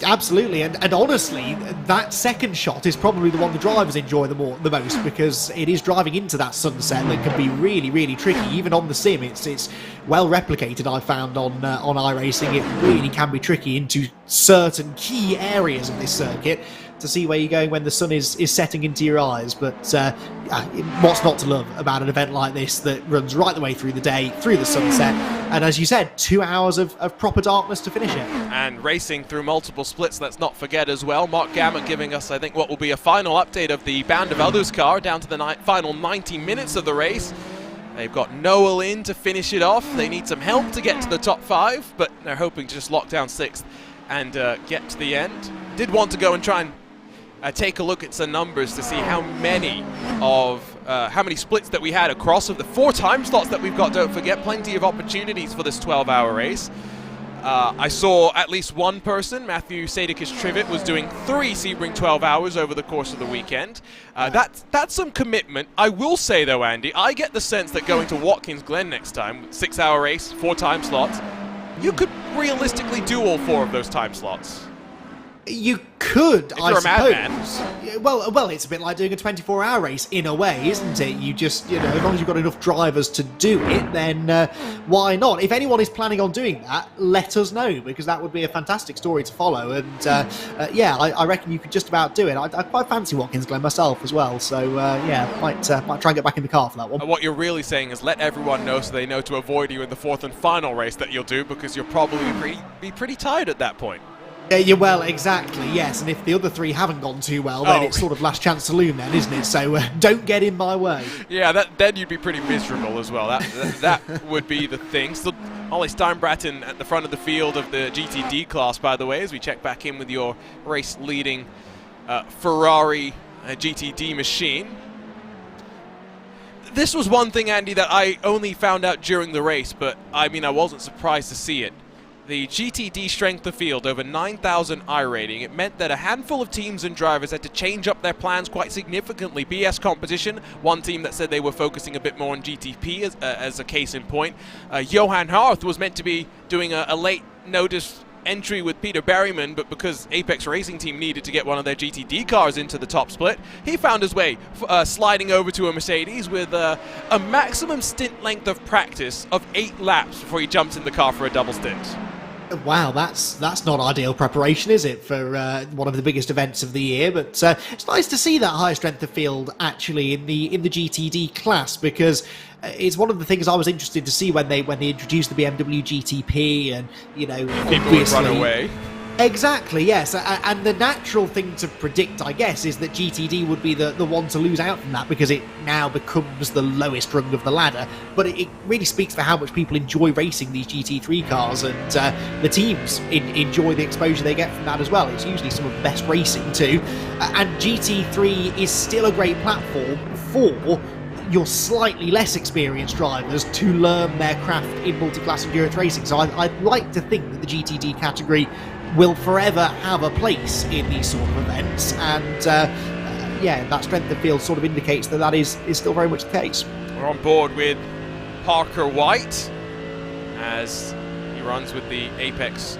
Absolutely, and honestly, that second shot is probably the one the drivers enjoy the most, because it is driving into that sunset that can be really, really tricky. Even on the sim, it's well replicated. I found on iRacing, it really can be tricky into certain key areas of this circuit to see where you're going when the sun is setting into your eyes. But what's not to love about an event like this that runs right the way through the day, through the sunset, and as you said, 2 hours of proper darkness to finish it. And racing through multiple splits, let's not forget as well. Mark Gammon giving us, I think, what will be a final update of the Band of Others car down to the final 90 minutes of the race. They've got Noel in to finish it off. They need some help to get to the top 5, but they're hoping to just lock down 6th and get to the end. Did want to go and try and take a look at some numbers to see how many splits that we had across of the 4 time slots that we've got. Don't forget, plenty of opportunities for this 12-hour race. I saw at least one person, Matthew Sadikis-Trivet, was doing 3 Sebring 12 hours over the course of the weekend. That's some commitment. I will say, though, Andy, I get the sense that going to Watkins Glen next time, 6-hour race, 4 time slots, you could realistically do all 4 of those time slots. You could, if you're a suppose. Well, it's a bit like doing a 24-hour race in a way, isn't it? You just, as long as you've got enough drivers to do it, then why not? If anyone is planning on doing that, let us know, because that would be a fantastic story to follow. And I reckon you could just about do it. I quite fancy Watkins Glen myself as well, so might try and get back in the car for that one. What you're really saying is let everyone know so they know to avoid you in the 4th and final race that you'll do, because you'll probably be pretty tired at that point. Yeah, well, exactly, yes. And if the other 3 haven't gone too well, then it's sort of last chance saloon then, isn't it? So don't get in my way. Yeah, then you'd be pretty miserable as well. That would be the thing. Still, Ollie Steinbratton at the front of the field of the GTD class, by the way, as we check back in with your race-leading Ferrari GTD machine. This was one thing, Andy, that I only found out during the race, but I mean, I wasn't surprised to see it. The GTD strength of field over 9,000 iRating, it meant that a handful of teams and drivers had to change up their plans quite significantly. BS Competition, one team that said they were focusing a bit more on GTP as a case in point. Johan Harth was meant to be doing a late notice entry with Peter Berryman, but because Apex Racing Team needed to get one of their GTD cars into the top split, he found his way sliding over to a Mercedes with a maximum stint length of practice of 8 laps before he jumps in the car for a double stint. Wow, that's not ideal preparation, is it, for one of the biggest events of the year? But it's nice to see that high strength of field actually in the GTD class, because it's one of the things I was interested to see when they introduced the BMW GTP, and People would run away. Exactly, yes, and the natural thing to predict, I guess, is that GTD would be the one to lose out from that, because it now becomes the lowest rung of the ladder. But it really speaks for how much people enjoy racing these GT3 cars, and the teams enjoy the exposure they get from that as well. It's usually some of the best racing too, and GT3 is still a great platform for your slightly less experienced drivers to learn their craft in multi-class endurance racing. So I'd like to think that the GTD category will forever have a place in these sort of events, and that strength of field sort of indicates that is still very much the case. We're on board with Parker White as he runs with the Apex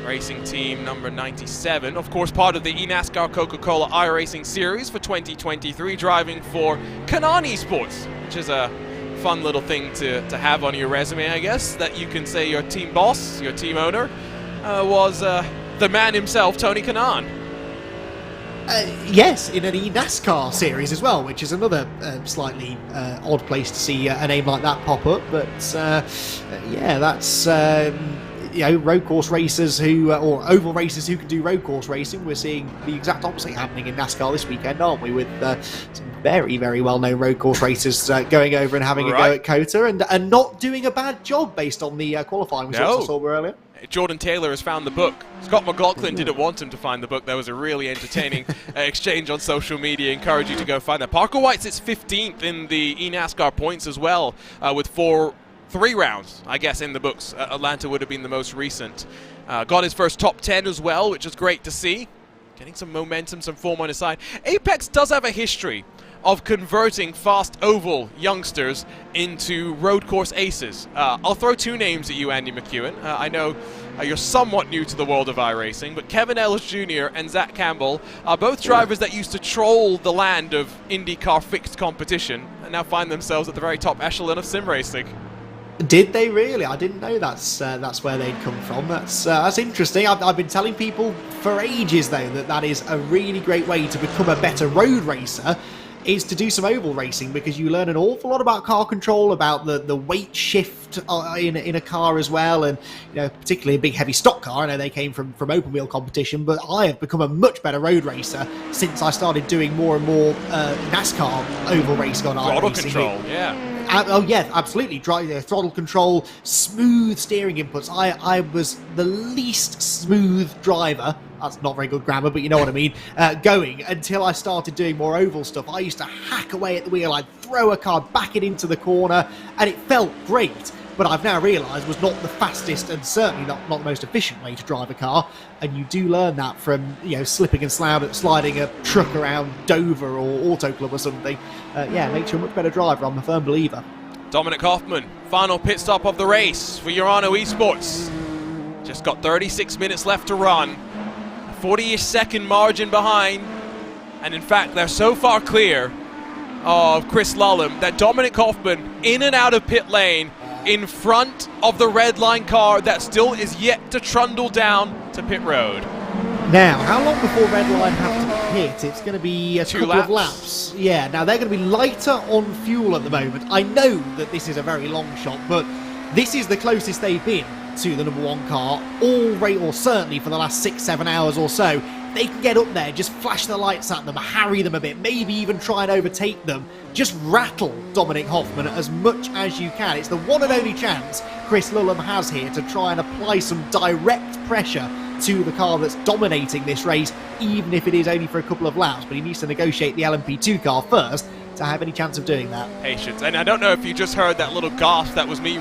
Racing Team number 97, of course part of the eNASCAR Coca-Cola iRacing Series for 2023, driving for Canaan Esports, which is a fun little thing to have on your resume, I guess, that you can say your team boss, your team owner, was the man himself, Tony Kanaan. Yes, in an eNASCAR series as well, which is another slightly odd place to see a name like that pop up. But that's road course racers who, or oval racers who can do road course racing. We're seeing the exact opposite happening in NASCAR this weekend, aren't we? With some very, very well-known road course racers going over and having a go at COTA, and not doing a bad job based on the qualifying results I saw earlier. Jordan Taylor has found the book. Scott McLaughlin didn't want him to find the book. There was a really entertaining exchange on social media. Encourage you to go find that. Parker White sits 15th in the eNASCAR points as well, with 3 rounds, I guess, in the books. Atlanta would have been the most recent. Got his first top 10 as well, which is great to see. Getting some momentum, some form on his side. Apex does have a history of converting fast oval youngsters into road course aces. I'll throw 2 names at you, Andy McEwen. I know you're somewhat new to the world of iRacing, but Kevin Ellis Jr. and Zach Campbell are both drivers that used to troll the land of IndyCar fixed competition and now find themselves at the very top echelon of sim racing. Did they really? I didn't know that's where they'd come from. That's interesting. I've been telling people for ages, though, that is a really great way to become a better road racer, is to do some oval racing, because you learn an awful lot about car control, about the weight shift in a car as well, and particularly a big heavy stock car. I know they came from open wheel competition, but I have become a much better road racer since I started doing more and more NASCAR oval racing on iRacing. Throttle control, yeah. Oh yeah, absolutely. Throttle control, smooth steering inputs. I was the least smooth driver. That's not very good grammar, but you know what I mean. Going until I started doing more oval stuff. I used to hack away at the wheel. I'd throw a car, back it into the corner, and it felt great. But I've now realised was not the fastest and certainly not the most efficient way to drive a car. And you do learn that from slipping and sliding a truck around Dover or Auto Club or something. It makes you a much better driver. I'm a firm believer. Dominic Hoffman, final pit stop of the race for Urano Esports. Just got 36 minutes left to run. 40-ish second margin behind, and in fact they're so far clear of Chris Lullum that Dominic Hoffman in and out of pit lane in front of the red line car that still is yet to trundle down to pit road. Now, how long before red line have to pit? It's going to be a couple of laps. Yeah, now they're going to be lighter on fuel at the moment. I know that this is a very long shot, but this is the closest they've been to the number 1 car or certainly for the last 6-7 hours or so. They can get up there, just flash the lights at them, harry them a bit, maybe even try and overtake them. Just rattle Dominic Hoffman as much as you can. It's the one and only chance Chris Lullum has here to try and apply some direct pressure to the car that's dominating this race, even if it is only for a couple of laps. But he needs to negotiate the LMP2 car first to have any chance of doing that. Patience. And I don't know if you just heard that little gasp. That was me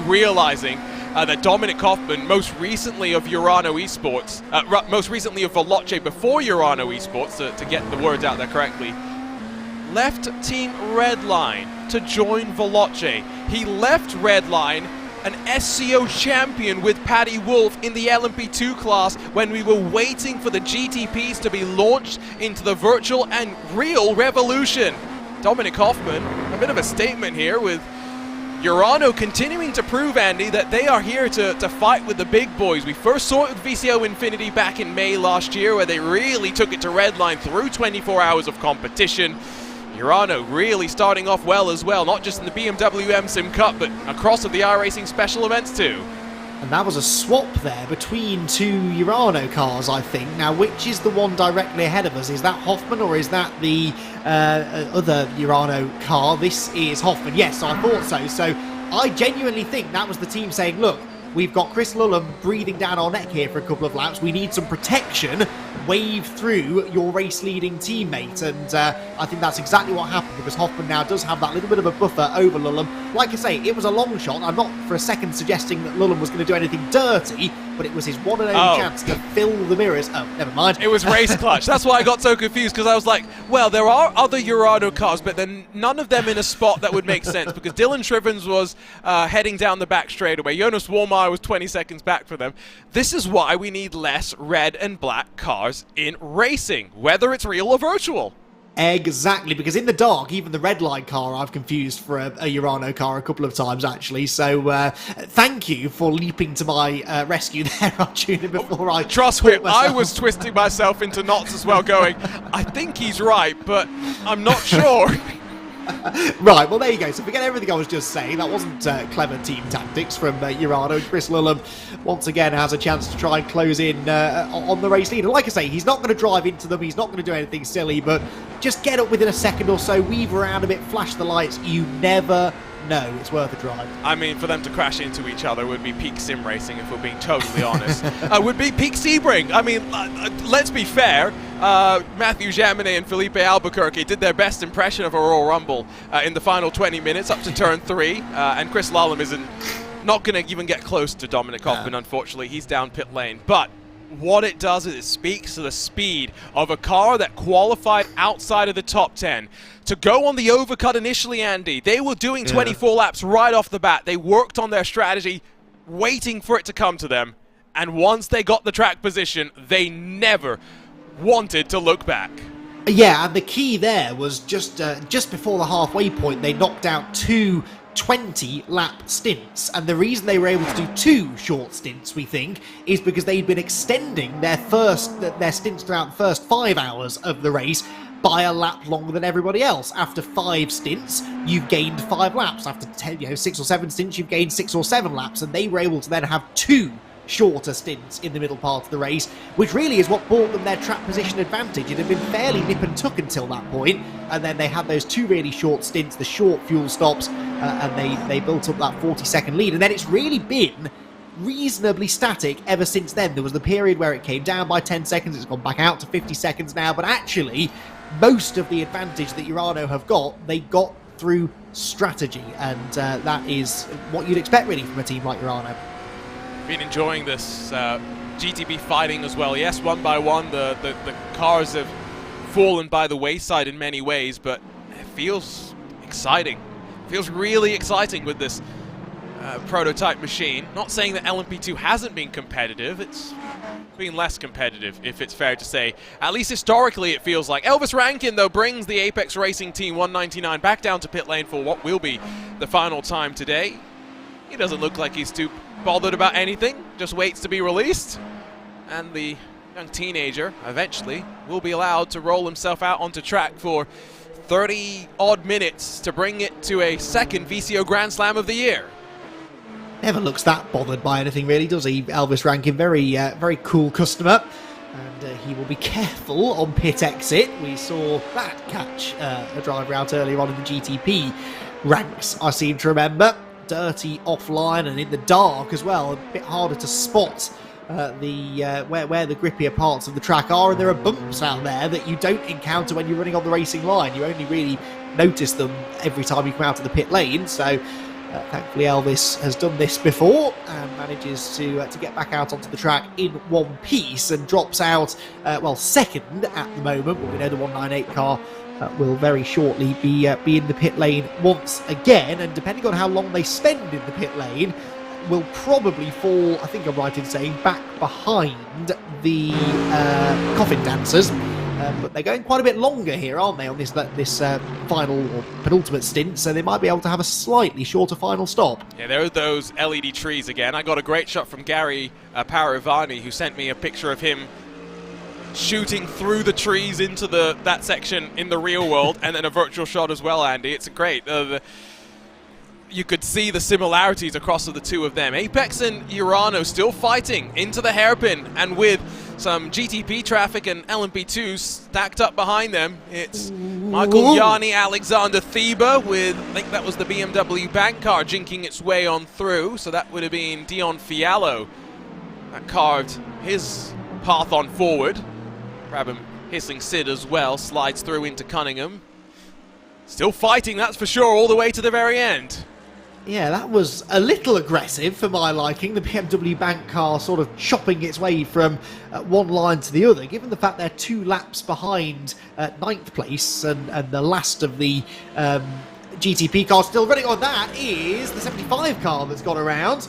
realizing that Dominic Hoffman, most recently of Urano Esports, most recently of Veloce before Urano Esports, to get the words out there correctly, left Team Redline to join Veloce. He left Redline an SCO champion with Paddy Wolf in the LMP2 class when we were waiting for the GTPs to be launched into the virtual and real revolution. Dominic Hoffman, a bit of a statement here with Urano continuing to prove, Andy, that they are here to fight with the big boys. We first saw it with VCO Infinity back in May last year, where they really took it to redline through 24 hours of competition. Urano really starting off well as well, not just in the BMW M-Sim Cup, but across of the iRacing special events too. And that was a swap there between two Urano cars, I think. Now, which is the one directly ahead of us? Is that Hoffman or is that the other Urano car? This is Hoffman. Yes, I thought so. So I genuinely think that was the team saying, look, we've got Chris Lulham breathing down our neck here for a couple of laps. We need some protection. Wave through your race-leading teammate. And I think that's exactly what happened, because Hoffman now does have that little bit of a buffer over Lulham. Like I say, it was a long shot. I'm not for a second suggesting that Lulham was going to do anything dirty, but it was his one and only chance to fill the mirrors. Oh, never mind. It was race clutch. That's why I got so confused, because I was like, well, there are other Urano cars, but then none of them in a spot that would make sense, because Dylan Shrivens was heading down the back straightaway. Jonas Warmeyer was 20 seconds back for them. This is why we need less red and black cars in racing, whether it's real or virtual. Exactly, because in the dark, even the red line car I've confused for a Urano car a couple of times, actually. So thank you for leaping to my rescue there, Arjuna, before I... Trust me, I was twisting myself into knots as well, going, I think he's right, but I'm not sure. Right, well, there you go. So forget everything I was just saying. That wasn't clever team tactics from Urano. Chris Lulham, once again, has a chance to try and close in on the race leader. Like I say, he's not going to drive into them. He's not going to do anything silly, but just get up within a second or so, weave around a bit, flash the lights. You never know. It's worth a drive. I mean, for them to crash into each other would be peak sim racing, if we're being totally honest. Would be peak Sebring. I mean, let's be fair. Matthew Jaminet and Felipe Albuquerque did their best impression of a Royal Rumble in the final 20 minutes up to turn 3, and Chris Lulham isn't not going to even get close to Dominic Hoffman, unfortunately. He's down pit lane. But what it does is it speaks to the speed of a car that qualified outside of the top 10. To go on the overcut initially, Andy, they were doing 24 laps right off the bat. They worked on their strategy, waiting for it to come to them. And once they got the track position, they never wanted to look back. Yeah, and the key there was just before the halfway point, they knocked out two 20-lap stints, and the reason they were able to do two short stints, we think, is because they'd been extending their stints throughout the first 5 hours of the race by a lap longer than everybody else. After 5 stints, you've gained 5 laps. After 6 or 7 stints, you've gained 6 or 7 laps, and they were able to then have 2 shorter stints in the middle part of the race, which really is what brought them their track position advantage. It had been fairly nip and tuck until that point, and then they had those 2 really short stints, the short fuel stops, and they built up that 40-second lead. And then it's really been reasonably static ever since then. There was the period where it came down by 10 seconds, it's gone back out to 50 seconds now, but actually most of the advantage that Urano have got, they got through strategy, and that is what you'd expect really from a team like Urano. Been enjoying this GTB fighting as well. Yes, one by one, the cars have fallen by the wayside in many ways, but it feels exciting. It feels really exciting with this prototype machine. Not saying that LMP2 hasn't been competitive. It's been less competitive, if it's fair to say. At least historically, it feels like. Elvis Rankin, though, brings the Apex Racing Team 199 back down to pit lane for what will be the final time today. He doesn't look like he's too bothered about anything, just waits to be released. And the young teenager eventually will be allowed to roll himself out onto track for 30-odd minutes to bring it to a second VCO Grand Slam of the year. Never looks that bothered by anything, really, does he? Elvis Rankin, very cool customer. And he will be careful on pit exit. We saw that catch a driver out earlier on in the GTP ranks, I seem to remember. Dirty offline and in the dark as well, a bit harder to spot where the grippier parts of the track are, and there are bumps out there that you don't encounter when you're running on the racing line. You only really notice them every time you come out of the pit lane. So thankfully Elvis has done this before and manages to get back out onto the track in one piece, and drops out second at the moment, but we know the 198 car will very shortly be in the pit lane once again, and depending on how long they spend in the pit lane, will probably fall, I think I'm right in saying, back behind the coffin dancers. But they're going quite a bit longer here, aren't they, on this final or penultimate stint, so they might be able to have a slightly shorter final stop. Yeah, there are those LED trees again. I got a great shot from Gary Paravani, who sent me a picture of him shooting through the trees into that section in the real world, and then a virtual shot as well, Andy. It's great. You could see the similarities across the two of them. Apex and Urano still fighting into the hairpin, and with some GTP traffic and LMP2 stacked up behind them, it's Michael Yanni, Alexander Thieber with, I think that was the BMW bank car, jinking its way on through. So that would have been Dion Fiallo that carved his path on forward. Grab him, hissing Sid as well, slides through into Cunningham. Still fighting, that's for sure, all the way to the very end. Yeah, that was a little aggressive for my liking, the BMW bank car sort of chopping its way from one line to the other, given the fact they're 2 laps behind 9th place and the last of the GTP car still running on. That is the 75 car that's gone around.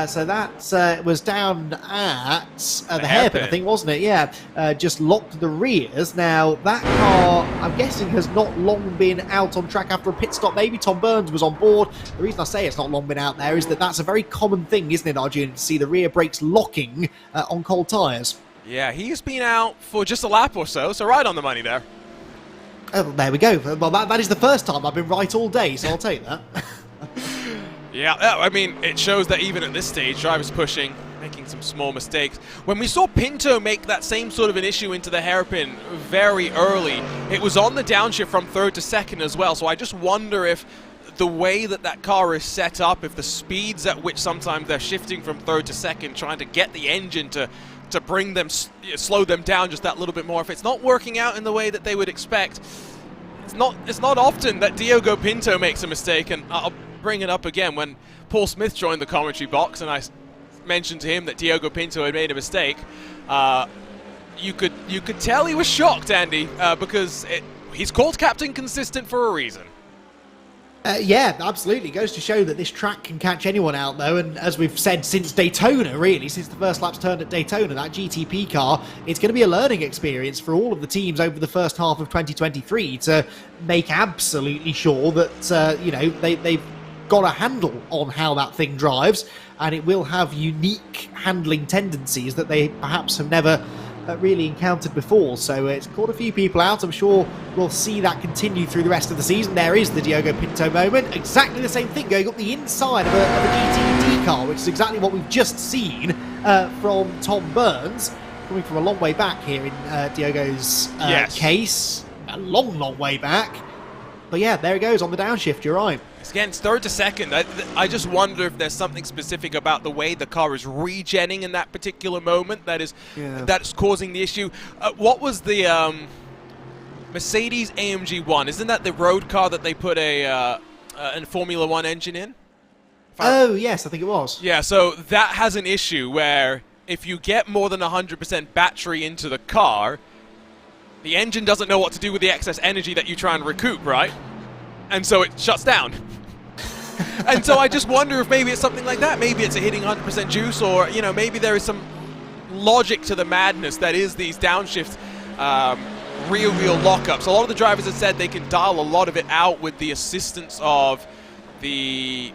So that was down at the hairpin, I think, wasn't it? Yeah, just locked the rears. Now, that car, I'm guessing, has not long been out on track after a pit stop. Maybe Tom Burns was on board. The reason I say it's not long been out there is that that's a very common thing, isn't it, Arjun, to see the rear brakes locking on cold tyres. Yeah, he's been out for just a lap or so right on the money there. Oh, there we go. Well, that is the first time I've been right all day, so I'll take that. Yeah, I mean, it shows that even at this stage, drivers pushing, making some small mistakes. When we saw Pinto make that same sort of an issue into the hairpin very early, it was on the downshift from 3rd to 2nd as well, so I just wonder if the way that car is set up, if the speeds at which sometimes they're shifting from 3rd to 2nd, trying to get the engine to bring them, slow them down just that little bit more. If it's not working out in the way that they would expect, it's not often that Diogo Pinto makes a mistake. And I'll bring it up again when Paul Smith joined the commentary box, and I mentioned to him that Diogo Pinto had made a mistake. You could tell he was shocked, Andy, because he's called Captain Consistent for a reason. Yeah, absolutely. Goes to show that this track can catch anyone out, though. And as we've said since Daytona, really, since the first lap's turned at Daytona, that GTP car, it's going to be a learning experience for all of the teams over the first half of 2023 to make absolutely sure that, they've got a handle on how that thing drives. And it will have unique handling tendencies that they perhaps have never really encountered before. So it's caught a few people out. I'm sure we'll see that continue through the rest of the season. There is the Diogo Pinto moment. Exactly the same thing going up the inside of a GTD car, which is exactly what we've just seen from Tom Burns, coming from a long way back here in Diogo's case. A long way back. But yeah, there it goes on the downshift, you're right. Again, 3rd to 2nd. I just wonder if there's something specific about the way the car is regenning in that particular moment that's causing the issue. What was the Mercedes AMG 1? Isn't that the road car that they put a Formula 1 engine in? Oh, yes, I think it was. Yeah, so that has an issue where if you get more than 100% battery into the car, the engine doesn't know what to do with the excess energy that you try and recoup, right? And so it shuts down. And so I just wonder if maybe it's something like that. Maybe it's a hitting 100% juice, or, maybe there is some logic to the madness that is these downshift real lockups. A lot of the drivers have said they can dial a lot of it out with the assistance of the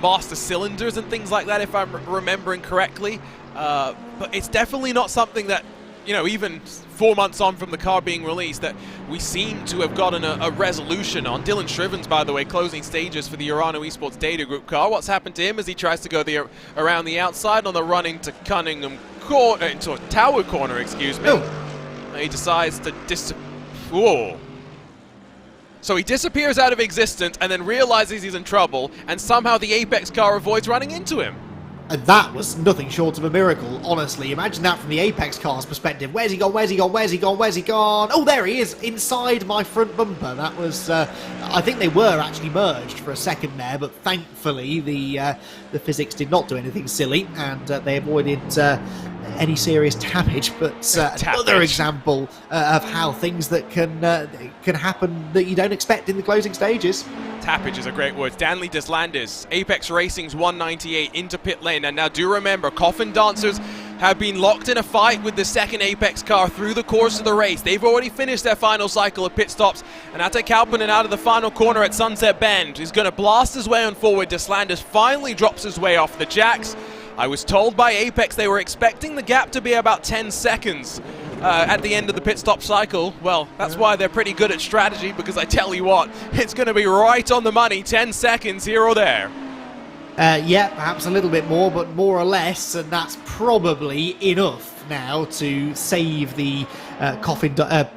master cylinders and things like that, if I'm remembering correctly. But it's definitely not something that, even 4 months on from the car being released, that we seem to have gotten a resolution on. Dylan Shrivens, by the way, closing stages for the Urano Esports Data Group car. What's happened to him as he tries to go around the outside on the run into Cunningham corner, into a Tower corner, excuse me. He decides to Whoa. So he disappears out of existence and then realizes he's in trouble, and somehow the Apex car avoids running into him. And that was nothing short of a miracle, honestly. Imagine that from the Apex car's perspective. Where's he gone? Where's he gone? Where's he gone? Where's he gone? Oh, there he is, inside my front bumper. That was, I think they were actually merged for a second there, but thankfully the physics did not do anything silly, and they avoided any serious damage, but another example of how things that can happen that you don't expect in the closing stages. Tappage is a great word. Stanley Deslandis, Apex Racing's 198 into pit lane, and now do remember, Coffin Dancers have been locked in a fight with the second Apex car through the course of the race. They've already finished their final cycle of pit stops, and Ate Kauppinen out of the final corner at Sunset Bend is going to blast his way on forward. Deslandis finally drops his way off the jacks. I was told by Apex they were expecting the gap to be about 10 seconds at the end of the pit stop cycle. Well, that's why they're pretty good at strategy, because I tell you what, it's going to be right on the money, 10 seconds here or there. Yeah, perhaps a little bit more, but more or less, and that's probably enough now to save the Coffin Dancers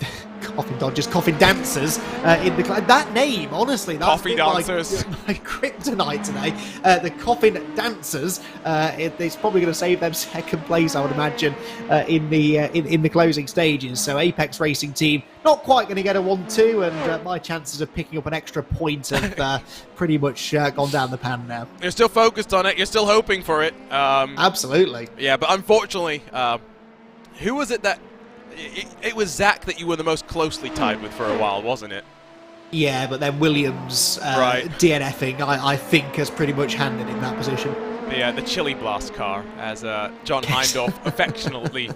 in the that name. Honestly, that's Coffee Dancers. My kryptonite today. The Coffin Dancers. It's probably going to save them second place, I would imagine, in the closing stages. So Apex Racing team not quite going to get a 1-2, and my chances of picking up an extra point have pretty much gone down the pan now. You're still focused on it. You're still hoping for it. Absolutely. Yeah, but unfortunately, who was it that... It was Zach that you were the most closely tied with for a while, wasn't it? Yeah, but then Williams DNFing, I think, has pretty much handed in that position. The Chili Blast car, as John Heindorf affectionately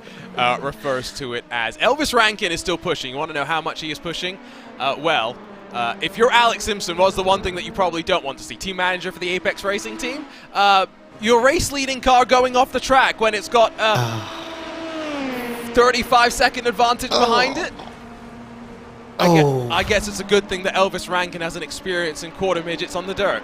refers to it as. Elvis Rankin is still pushing. You want to know how much he is pushing? If you're Alex Simpson, what's the one thing that you probably don't want to see? Team manager for the Apex Racing team? Your race-leading car going off the track when it's got 35-second advantage behind it? I guess it's a good thing that Elvis Rankin has an experience in quarter midgets on the dirt.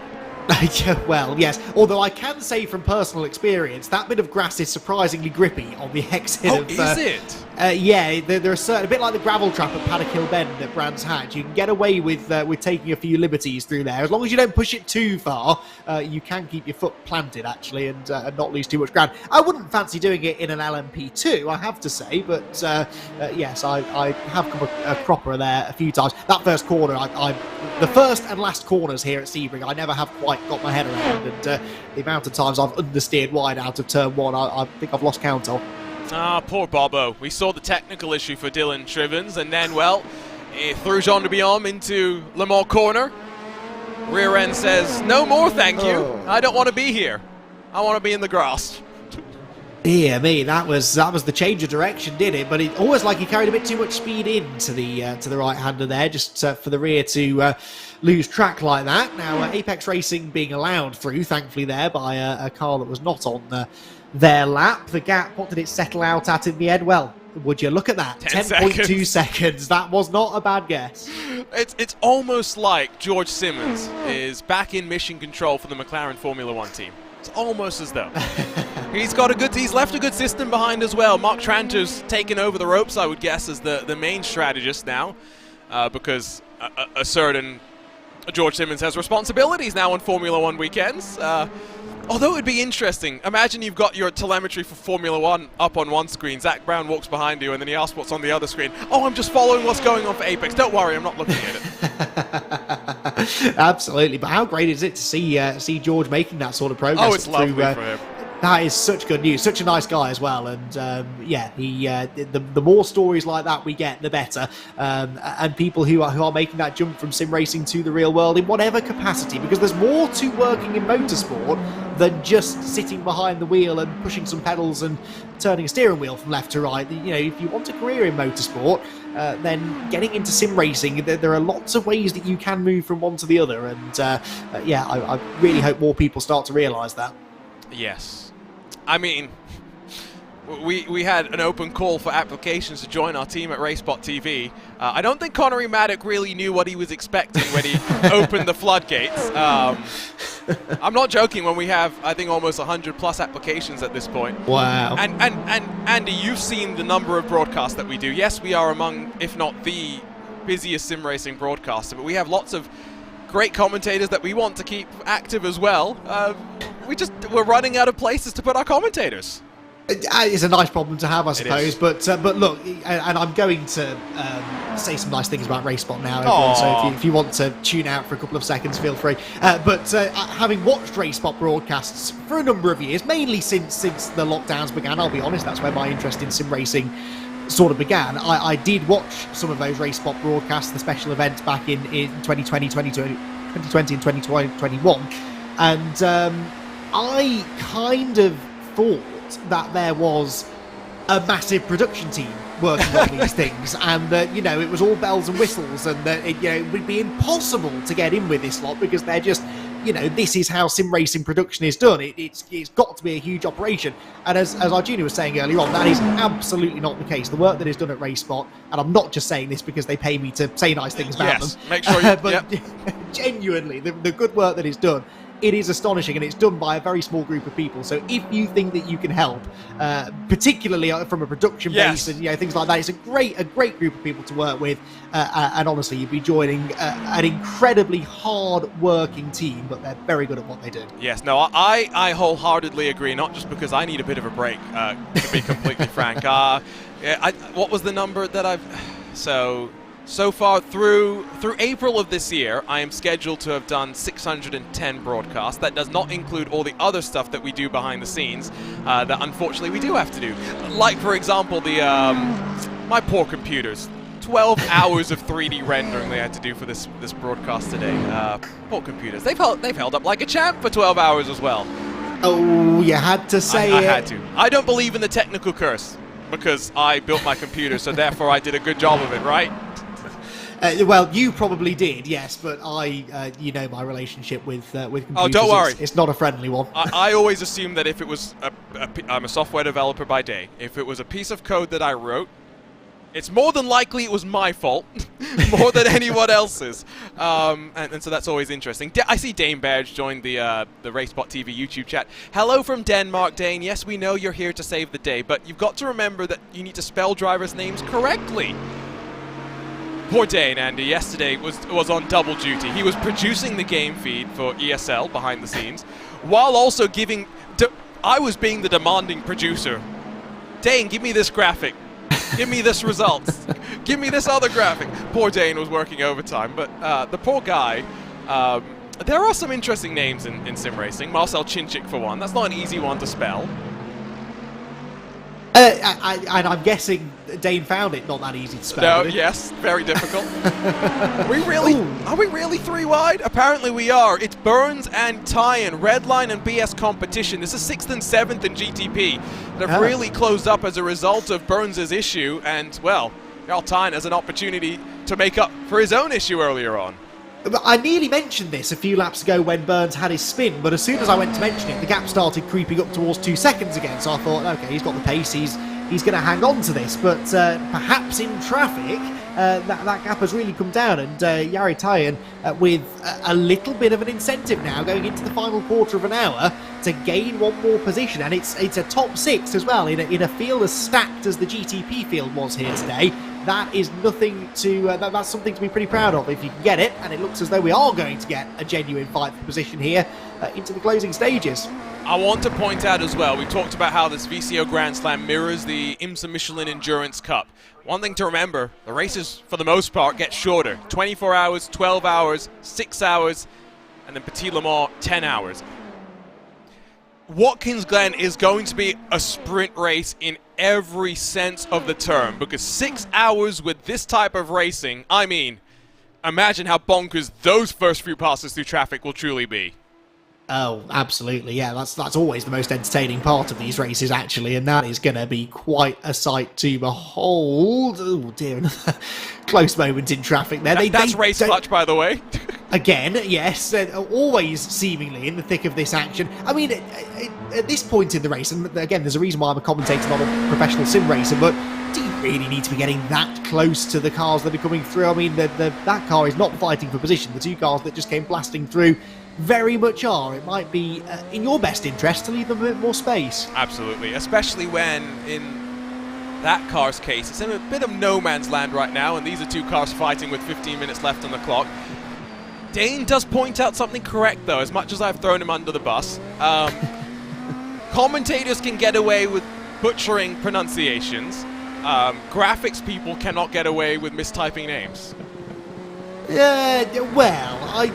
Well, yes. Although I can say from personal experience, that bit of grass is surprisingly grippy on the exit of... is it? Yeah, there are certain... A bit like the gravel trap at Paddock Hill Bend at Brands Hatch. You can get away with taking a few liberties through there. As long as you don't push it too far, you can keep your foot planted, actually, and not lose too much ground. I wouldn't fancy doing it in an LMP2, I have to say, but yes, I have come a cropper there a few times. That first corner, the first and last corners here at Sebring, I never have quite got my head around, and the amount of times I've understeered wide out of turn one, I think I've lost count of. Ah, poor Bobo. We saw the technical issue for Dylan Trivens, and then, well, he threw Jean de Biom into Le Mans corner. Rear end says, no more, thank you. I don't want to be here. I want to be in the grass. Dear me, that was the change of direction, did it? But it almost like he carried a bit too much speed into the right-hander there, just for the rear to lose track like that. Now, Apex Racing being allowed through, thankfully, there by a car that was not on their lap. The gap, what did it settle out at in the end? Well, would you look at that? 10.2 seconds. That was not a bad guess. It's almost like George Simmons is back in mission control for the McLaren Formula One team. It's almost as though. He's left a good system behind as well. Mark Tranter's taken over the ropes, I would guess, as the main strategist now, because a certain George Simmons has responsibilities now on Formula One weekends. Although it would be interesting, imagine you've got your telemetry for Formula One up on one screen, Zach Brown walks behind you, and then he asks what's on the other screen. Oh, I'm just following what's going on for Apex. Don't worry, I'm not looking at it. Absolutely, but how great is it to see George making that sort of progress? Oh, it's lovely for him. That is such good news. Such a nice guy as well, and yeah, the more stories like that we get, the better. And people who are making that jump from sim racing to the real world in whatever capacity, because there's more to working in motorsport than just sitting behind the wheel and pushing some pedals and turning a steering wheel from left to right. You know, if you want a career in motorsport, then getting into sim racing, there are lots of ways that you can move from one to the other, and yeah, I really hope more people start to realise that. Yes. I mean, we had an open call for applications to join our team at RaceSpotTV. I don't think Connery Maddock really knew what he was expecting when he opened the floodgates. I'm not joking when we have, I think, almost 100+ applications at this point. Wow. And Andy, you've seen the number of broadcasts that we do. Yes, we are among, if not the busiest sim racing broadcaster, but we have lots of great commentators that we want to keep active as well. We're running out of places to put our commentators. It's a nice problem to have, I suppose. But look, and I'm going to say some nice things about RaceSpot now, everyone, so if you want to tune out for a couple of seconds, feel free. But having watched RaceSpot broadcasts for a number of years, mainly since the lockdowns began, I'll be honest, that's where my interest in sim racing sort of began. I did watch some of those RaceSpot broadcasts, the special events back in 2020 and 2021, and I kind of thought that there was a massive production team working on these things, and that it was all bells and whistles, and that it would be impossible to get in with this lot because they're just this is how sim racing production is done. It's got to be a huge operation, and as Arjuna was saying earlier on, that is absolutely not the case. The work that is done at RaceSpot, and I'm not just saying this because they pay me to say nice things about them, make sure you, but genuinely the good work that is done, it is astonishing, and it's done by a very small group of people. So if you think that you can help, particularly from a production base and things like that, it's a great group of people to work with, and honestly, you'd be joining an incredibly hard-working team, but they're very good at what they do. Yes, no, I wholeheartedly agree. Not just because I need a bit of a break, to be completely frank. What was the number that I've So far through April of this year, I am scheduled to have done 610 broadcasts. That does not include all the other stuff that we do behind the scenes that unfortunately we do have to do. Like, for example, my poor computers. 12 hours of 3D rendering they had to do for this broadcast today. Poor computers. They've held up like a champ for 12 hours as well. Oh, you had to say I had to. I don't believe in the technical curse because I built my computer, so therefore I did a good job of it, right? Well, you probably did, yes, but my relationship with computers. Oh, don't worry. It's not a friendly one. I always assumed that if it was I'm a software developer by day. If it was a piece of code that I wrote, it's more than likely it was my fault, more than anyone else's. And so that's always interesting. I see Dane Badge joined the RaceSpotTV YouTube chat. Hello from Denmark, Dane. Yes, we know you're here to save the day, but you've got to remember that you need to spell drivers' names correctly. Poor Dane, Andy, yesterday was on double duty. He was producing the game feed for ESL behind the scenes, while also giving... I was being the demanding producer. Dane, give me this graphic. Give me this results. Give me this other graphic. Poor Dane was working overtime, but the poor guy... there are some interesting names in sim racing. Marcel Chinchik, for one. That's not an easy one to spell. And I'm guessing Dane found it not that easy to spell. No, yes, very difficult. Are we really three wide? Apparently we are. It's Burns and Tyan, Redline and BS competition. This is 6th and 7th in GTP that have really closed up as a result of Burns' issue, and, well, Jarl Tyan has an opportunity to make up for his own issue earlier on. I nearly mentioned this a few laps ago when Burns had his spin, but as soon as I went to mention it, the gap started creeping up towards 2 seconds again, so I thought, okay, he's got the pace, he's going to hang on to this, but perhaps in traffic, that gap has really come down, and Jari Tyan with a little bit of an incentive now going into the final quarter of an hour to gain one more position, and it's a top 6 as well in a field as stacked as the GTP field was here today. That is nothing to... that's something to be pretty proud of if you can get it, and it looks as though we are going to get a genuine fight for position here into the closing stages. I want to point out as well, we talked about how this VCO Grand Slam mirrors the IMSA Michelin Endurance Cup. One thing to remember, the races, for the most part, get shorter. 24 hours, 12 hours, 6 hours, and then Petit Le Mans, 10 hours. Watkins Glen is going to be a sprint race in every sense of the term, because 6 hours with this type of racing, I mean, imagine how bonkers those first few passes through traffic will truly be. Oh, absolutely, yeah, that's always the most entertaining part of these races, actually, and that is going to be quite a sight to behold. Oh, dear, close moment in traffic there. That's race clutch, by the way. Again, yes, always seemingly in the thick of this action. I mean, at this point in the race, and again, there's a reason why I'm a commentator, not a professional sim racer, but do you really need to be getting that close to the cars that are coming through? I mean, that car is not fighting for position. The two cars that just came blasting through very much are. It might be in your best interest to leave them a bit more space. Absolutely, especially when, in that car's case, it's in a bit of no man's land right now, and these are two cars fighting with 15 minutes left on the clock. Dane does point out something correct, though, as much as I've thrown him under the bus. Commentators can get away with butchering pronunciations. Graphics people cannot get away with mistyping names. Well,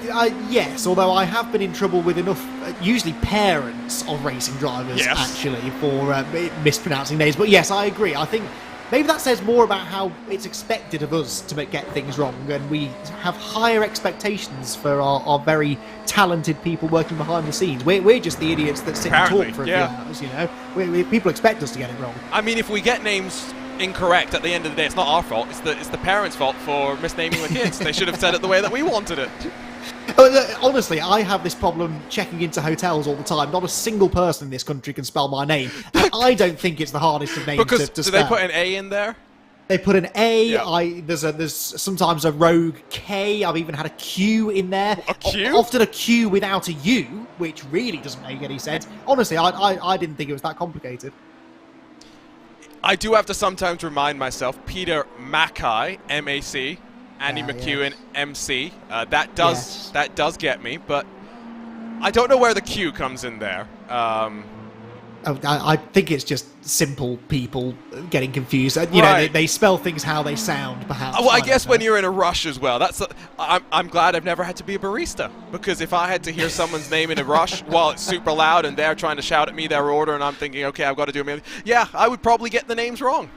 yes, although I have been in trouble with enough, usually parents of racing drivers, actually, for mispronouncing names. But yes, I agree. I think maybe that says more about how it's expected of us to get things wrong, and we have higher expectations for our very talented people working behind the scenes. We're just the idiots that sit and talk for a few hours, you know. People expect us to get it wrong. I mean, if we get names incorrect at the end of the day, it's not our fault. It's the parents' fault for misnaming the kids. They should have said it the way that we wanted it. Honestly, I have this problem checking into hotels all the time. Not a single person in this country can spell my name. I don't think it's the hardest of names to spell. Do they put an A in there? They put an A. Yeah. There's sometimes a rogue K. I've even had a Q in there. A Q? Often a Q without a U, which really doesn't make any sense. Honestly, I didn't think it was that complicated. I do have to sometimes remind myself, Peter Mackay, M-A-C, Andy McEwen, MC. That does get me, but I don't know where the Q comes in there. I think it's just simple people getting confused. You know, they spell things how they sound, perhaps. Well, I guess when you're in a rush as well. I'm glad I've never had to be a barista, because if I had to hear someone's name in a rush while it's super loud and they're trying to shout at me their order and I'm thinking, okay, I've got to do a million. Yeah, I would probably get the names wrong.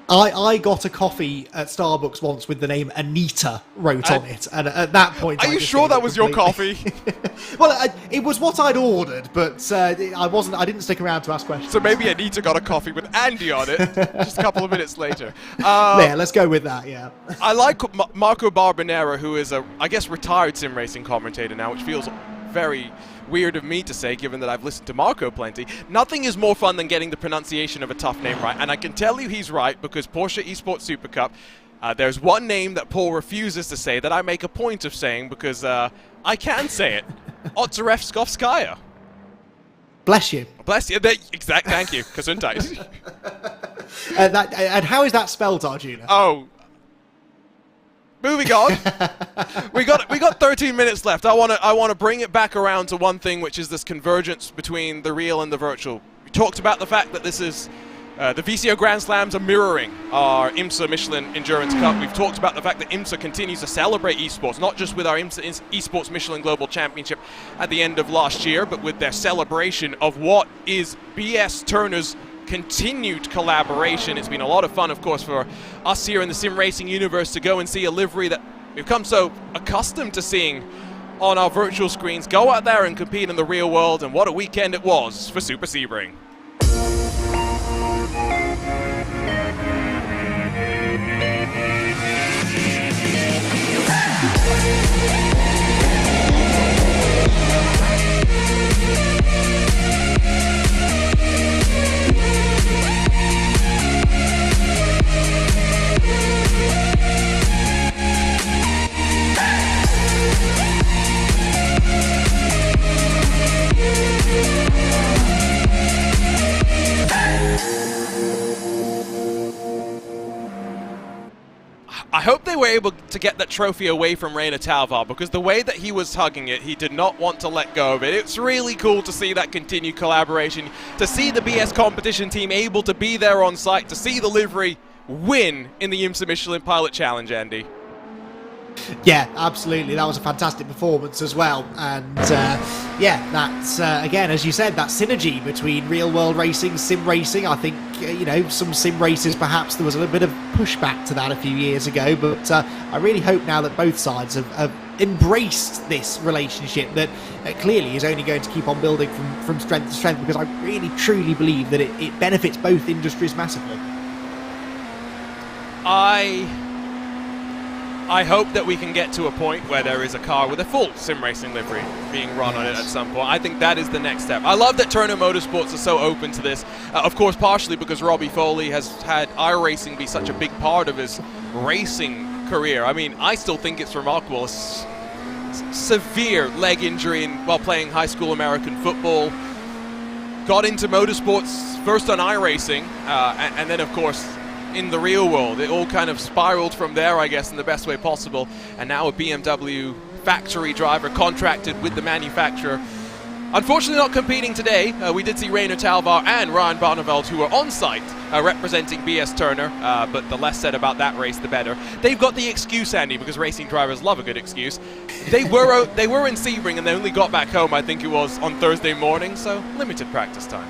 I got a coffee at Starbucks once with the name Anita wrote on it, and at that point, are you sure that was your coffee? Well, it was what I'd ordered, but I didn't stick around to ask questions. So maybe Anita got a coffee with Andy on it just a couple of minutes later. Yeah, let's go with that. Yeah. I like Marco Barbanera, who is I guess retired sim racing commentator now, which feels very weird of me to say, given that I've listened to Marco plenty. Nothing is more fun than getting the pronunciation of a tough name right, and I can tell you he's right, because Porsche Esports Super Cup, there's one name that Paul refuses to say that I make a point of saying, because I can say it. Otzarevskovskaya. Bless you. Bless you. Thank you. Gesundheit. And how is that spelled, Arjuna? Oh. Moving on. we got 13 minutes left. I want to bring it back around to one thing, which is this convergence between the real and the virtual. We talked about the fact that this is the VCO Grand Slams are mirroring our IMSA Michelin Endurance Cup. We've talked about the fact that IMSA continues to celebrate esports, not just with our IMSA Esports Michelin Global Championship at the end of last year, but with their celebration of what is BS Turner's continued collaboration. It's been a lot of fun, of course, for us here in the sim racing universe to go and see a livery that we've come so accustomed to seeing on our virtual screens go out there and compete in the real world, and what a weekend it was for Super Sebring. I hope they were able to get that trophy away from Rainer Talvar, because the way that he was hugging it, he did not want to let go of it. It's really cool to see that continued collaboration, to see the BS competition team able to be there on site, to see the livery win in the IMSA Michelin Pilot Challenge, Andy. Yeah, absolutely. That was a fantastic performance as well. And yeah, that's, again, as you said, that synergy between real-world racing, sim racing. I think, you know, some sim races, perhaps there was a little bit of pushback to that a few years ago. But I really hope now that both sides have embraced this relationship that clearly is only going to keep on building from strength to strength, because I really, truly believe that it benefits both industries massively. I hope that we can get to a point where there is a car with a full sim racing livery being run on it at some point. I think that is the next step. I love that Turner Motorsports are so open to this. Of course, partially because Robbie Foley has had iRacing be such a big part of his racing career. I mean, I still think it's remarkable. Severe leg injury while playing high school American football. Got into motorsports first on iRacing, and then, of course, in the real world. It all kind of spiraled from there, I guess, in the best way possible. And now a BMW factory driver contracted with the manufacturer. Unfortunately not competing today. We did see Rainer Talvar and Ryan Barneveld, who were on site representing BS Turner, but the less said about that race, the better. They've got the excuse, Andy, because racing drivers love a good excuse. They were in Sebring and they only got back home, I think it was, on Thursday morning, so limited practice time.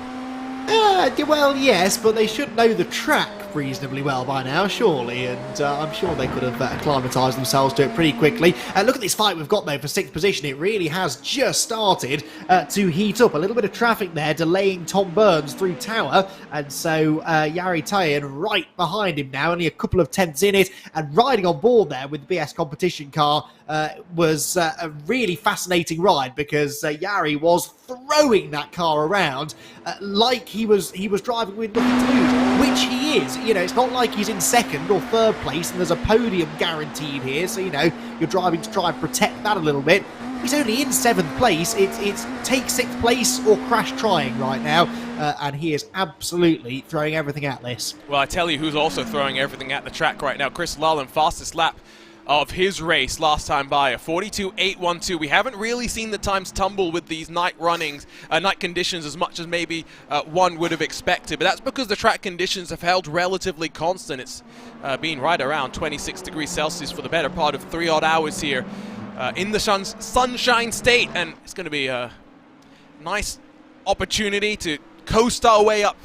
Well, yes, but they should know the track reasonably well by now, surely, and I'm sure they could have acclimatised themselves to it pretty quickly. Look at this fight we've got, though, for 6th position. It really has just started to heat up. A little bit of traffic there, delaying Tom Burns through Tower, and so Jari Tajan right behind him now, only a couple of tenths in it, and riding on board there with the BS competition car was a really fascinating ride, because Jari was throwing that car around like he was driving with nothing to lose, which he is. You know, it's not like he's in 2nd or 3rd place and there's a podium guaranteed here, so, you know, you're driving to try and protect that a little bit. He's only in 7th place. It's take 6th place or crash trying right now, and he is absolutely throwing everything at this. Well, I tell you who's also throwing everything at the track right now. Chris Lullen, fastest lap of his race last time by, a 42.812. We haven't really seen the times tumble with these night runnings, night conditions, as much as maybe one would have expected, but that's because the track conditions have held relatively constant. It's been right around 26 degrees Celsius for the better part of 3 odd hours here in the Sunshine State, and it's going to be a nice opportunity to coast our way up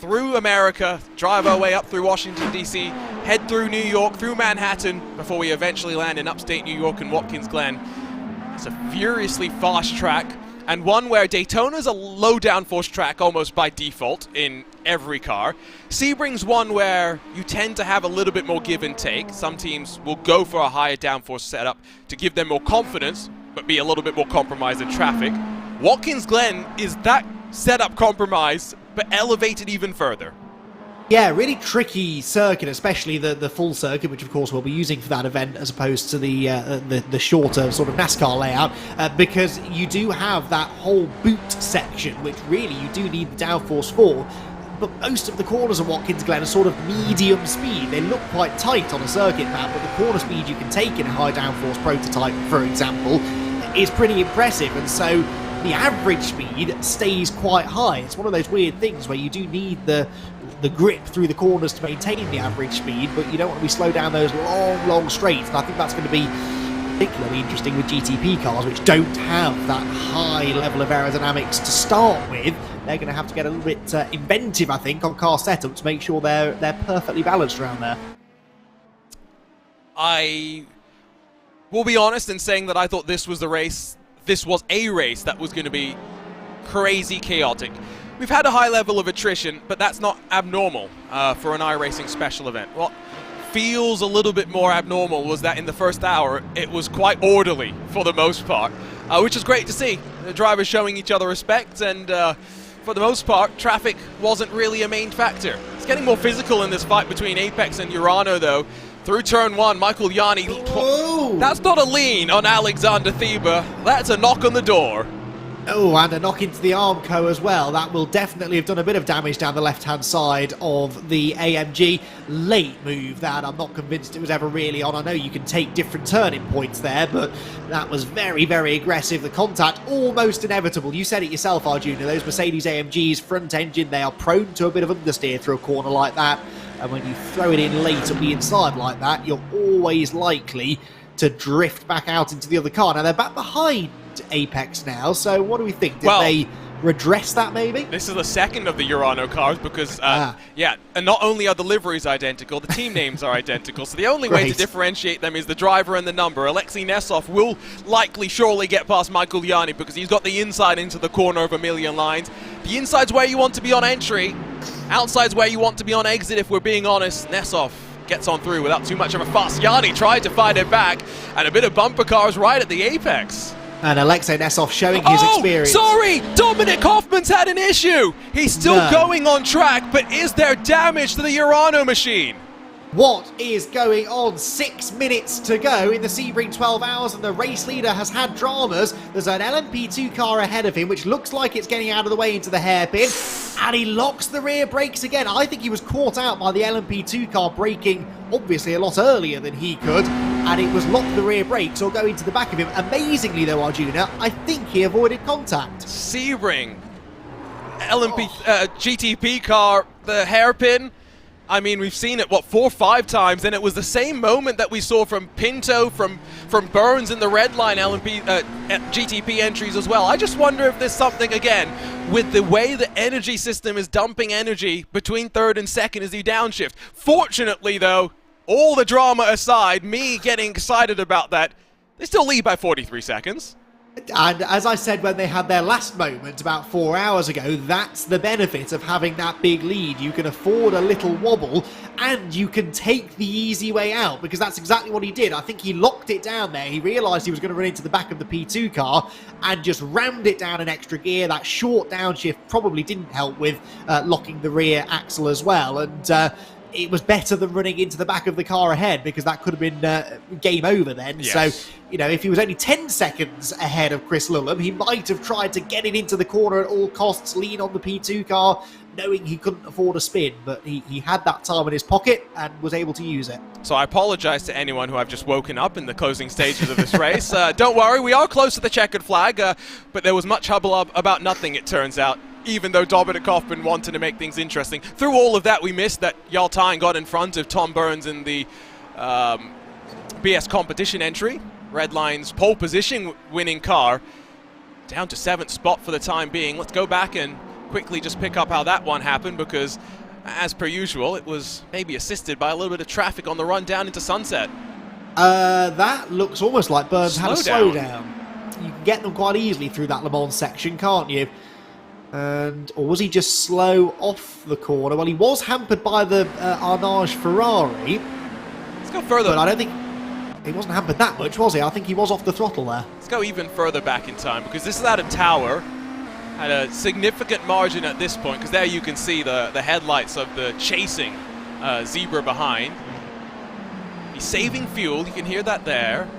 through America, drive our way up through Washington, D.C., head through New York, through Manhattan, before we eventually land in upstate New York and Watkins Glen. It's a furiously fast track, and one where Daytona's a low downforce track almost by default in every car. Sebring's one where you tend to have a little bit more give and take. Some teams will go for a higher downforce setup to give them more confidence, but be a little bit more compromised in traffic. Watkins Glen is that setup compromise, but elevated even further. Yeah, really tricky circuit, especially the full circuit, which of course we'll be using for that event as opposed to the shorter sort of NASCAR layout, because you do have that whole boot section, which really you do need the downforce for. But most of the corners of Watkins Glen are sort of medium speed. They look quite tight on a circuit map, but the corner speed you can take in a high downforce prototype, for example, is pretty impressive, and so the average speed stays quite high. It's one of those weird things where you do need the grip through the corners to maintain the average speed, but you don't want to be slowed down those long straights, and I think that's going to be particularly interesting with GTP cars, which don't have that high level of aerodynamics to start with. They're going to have to get a little bit inventive, I think, on car setup to make sure they're perfectly balanced around there. I will be honest in saying that I thought this was a race that was going to be crazy chaotic. We've had a high level of attrition, but that's not abnormal for an iRacing special event. What feels a little bit more abnormal was that in the first hour, it was quite orderly for the most part, which is great to see. The drivers showing each other respect, and for the most part, traffic wasn't really a main factor. It's getting more physical in this fight between Apex and Urano, though. Through turn 1, Michael Yanni. That's not a lean on Alexander Thieber. That's a knock on the door. Oh, and a knock into the Armco as well. That will definitely have done a bit of damage down the left-hand side of the AMG. Late move, that. I'm not convinced it was ever really on. I know you can take different turning points there, but that was very, very aggressive. The contact almost inevitable. You said it yourself, Arjuna. Those Mercedes AMGs, front engine, they are prone to a bit of understeer through a corner like that. And when you throw it in late on the inside like that, you're always likely to drift back out into the other car. Now, they're back behind Apex now, so what do we think? Did they redress that, maybe? This is the second of the Urano cars because, yeah, and not only are the liveries identical, the team names are identical, so the only way to differentiate them is the driver and the number. Alexei Nesov will likely surely get past Michael Yanni because he's got the inside into the corner of a million lines. The inside's where you want to be on entry, outside's where you want to be on exit, if we're being honest. Nesov gets on through without too much of a fuss. Yanni tried to fight it back, and a bit of bumper cars right at the apex. And Alexei Nesov showing his experience. Sorry! Dominic Hoffman's had an issue! He's still going on track, but is there damage to the Urano machine? What is going on? 6 minutes to go in the Sebring 12 hours, and the race leader has had dramas. There's an LMP2 car ahead of him, which looks like it's getting out of the way into the hairpin, and he locks the rear brakes again. I think he was caught out by the LMP2 car braking, obviously, a lot earlier than he could. and it was lock the rear brakes or go into the back of him. Amazingly though, Arjuna, I think he avoided contact. Sebring, LMP GTP car, the hairpin. I mean, we've seen it, what, 4 or 5 times, and it was the same moment that we saw from Pinto, from Burns in the red line LMP, GTP entries as well. I just wonder if there's something, again, with the way the energy system is dumping energy between third and second as you downshift. Fortunately, though, all the drama aside, me getting excited about that, they still lead by 43 seconds. And as I said when they had their last moment about 4 hours ago, that's the benefit of having that big lead. You can afford a little wobble and you can take the easy way out, because that's exactly what he did. I think he locked it down there. He realised he was going to run into the back of the P2 car and just rammed it down an extra gear. That short downshift probably didn't help with locking the rear axle as well. And it was better than running into the back of the car ahead, because that could have been game over then. Yes. So, you know, if he was only 10 seconds ahead of Chris Lullum, he might have tried to get it into the corner at all costs, lean on the P2 car, knowing he couldn't afford a spin. But he had that time in his pocket and was able to use it. So I apologize to anyone who I've just woken up in the closing stages of this race. Don't worry, we are close to the checkered flag, but there was much hubbub about nothing, it turns out. Even though Dominic Hoffman wanted to make things interesting. Through all of that, we missed that Jarl Tyne got in front of Tom Burns in the BS competition entry. Redline's pole position winning car. Down to 7th spot for the time being. Let's go back and quickly just pick up how that one happened, because as per usual, it was maybe assisted by a little bit of traffic on the run down into Sunset. That looks almost like Burns had a Slowdown. slowdown. You can get them quite easily through that Le Mans section, can't you? Or was he just slow off the corner? Well, he was hampered by the Arnage Ferrari. Let's go further. But I don't think he wasn't hampered that much, was he? I think he was off the throttle there. Let's go even further back in time, because this is out of Tower. Had a significant margin at this point, because there you can see the headlights of the chasing Zebra behind. He's saving fuel, you can hear that there.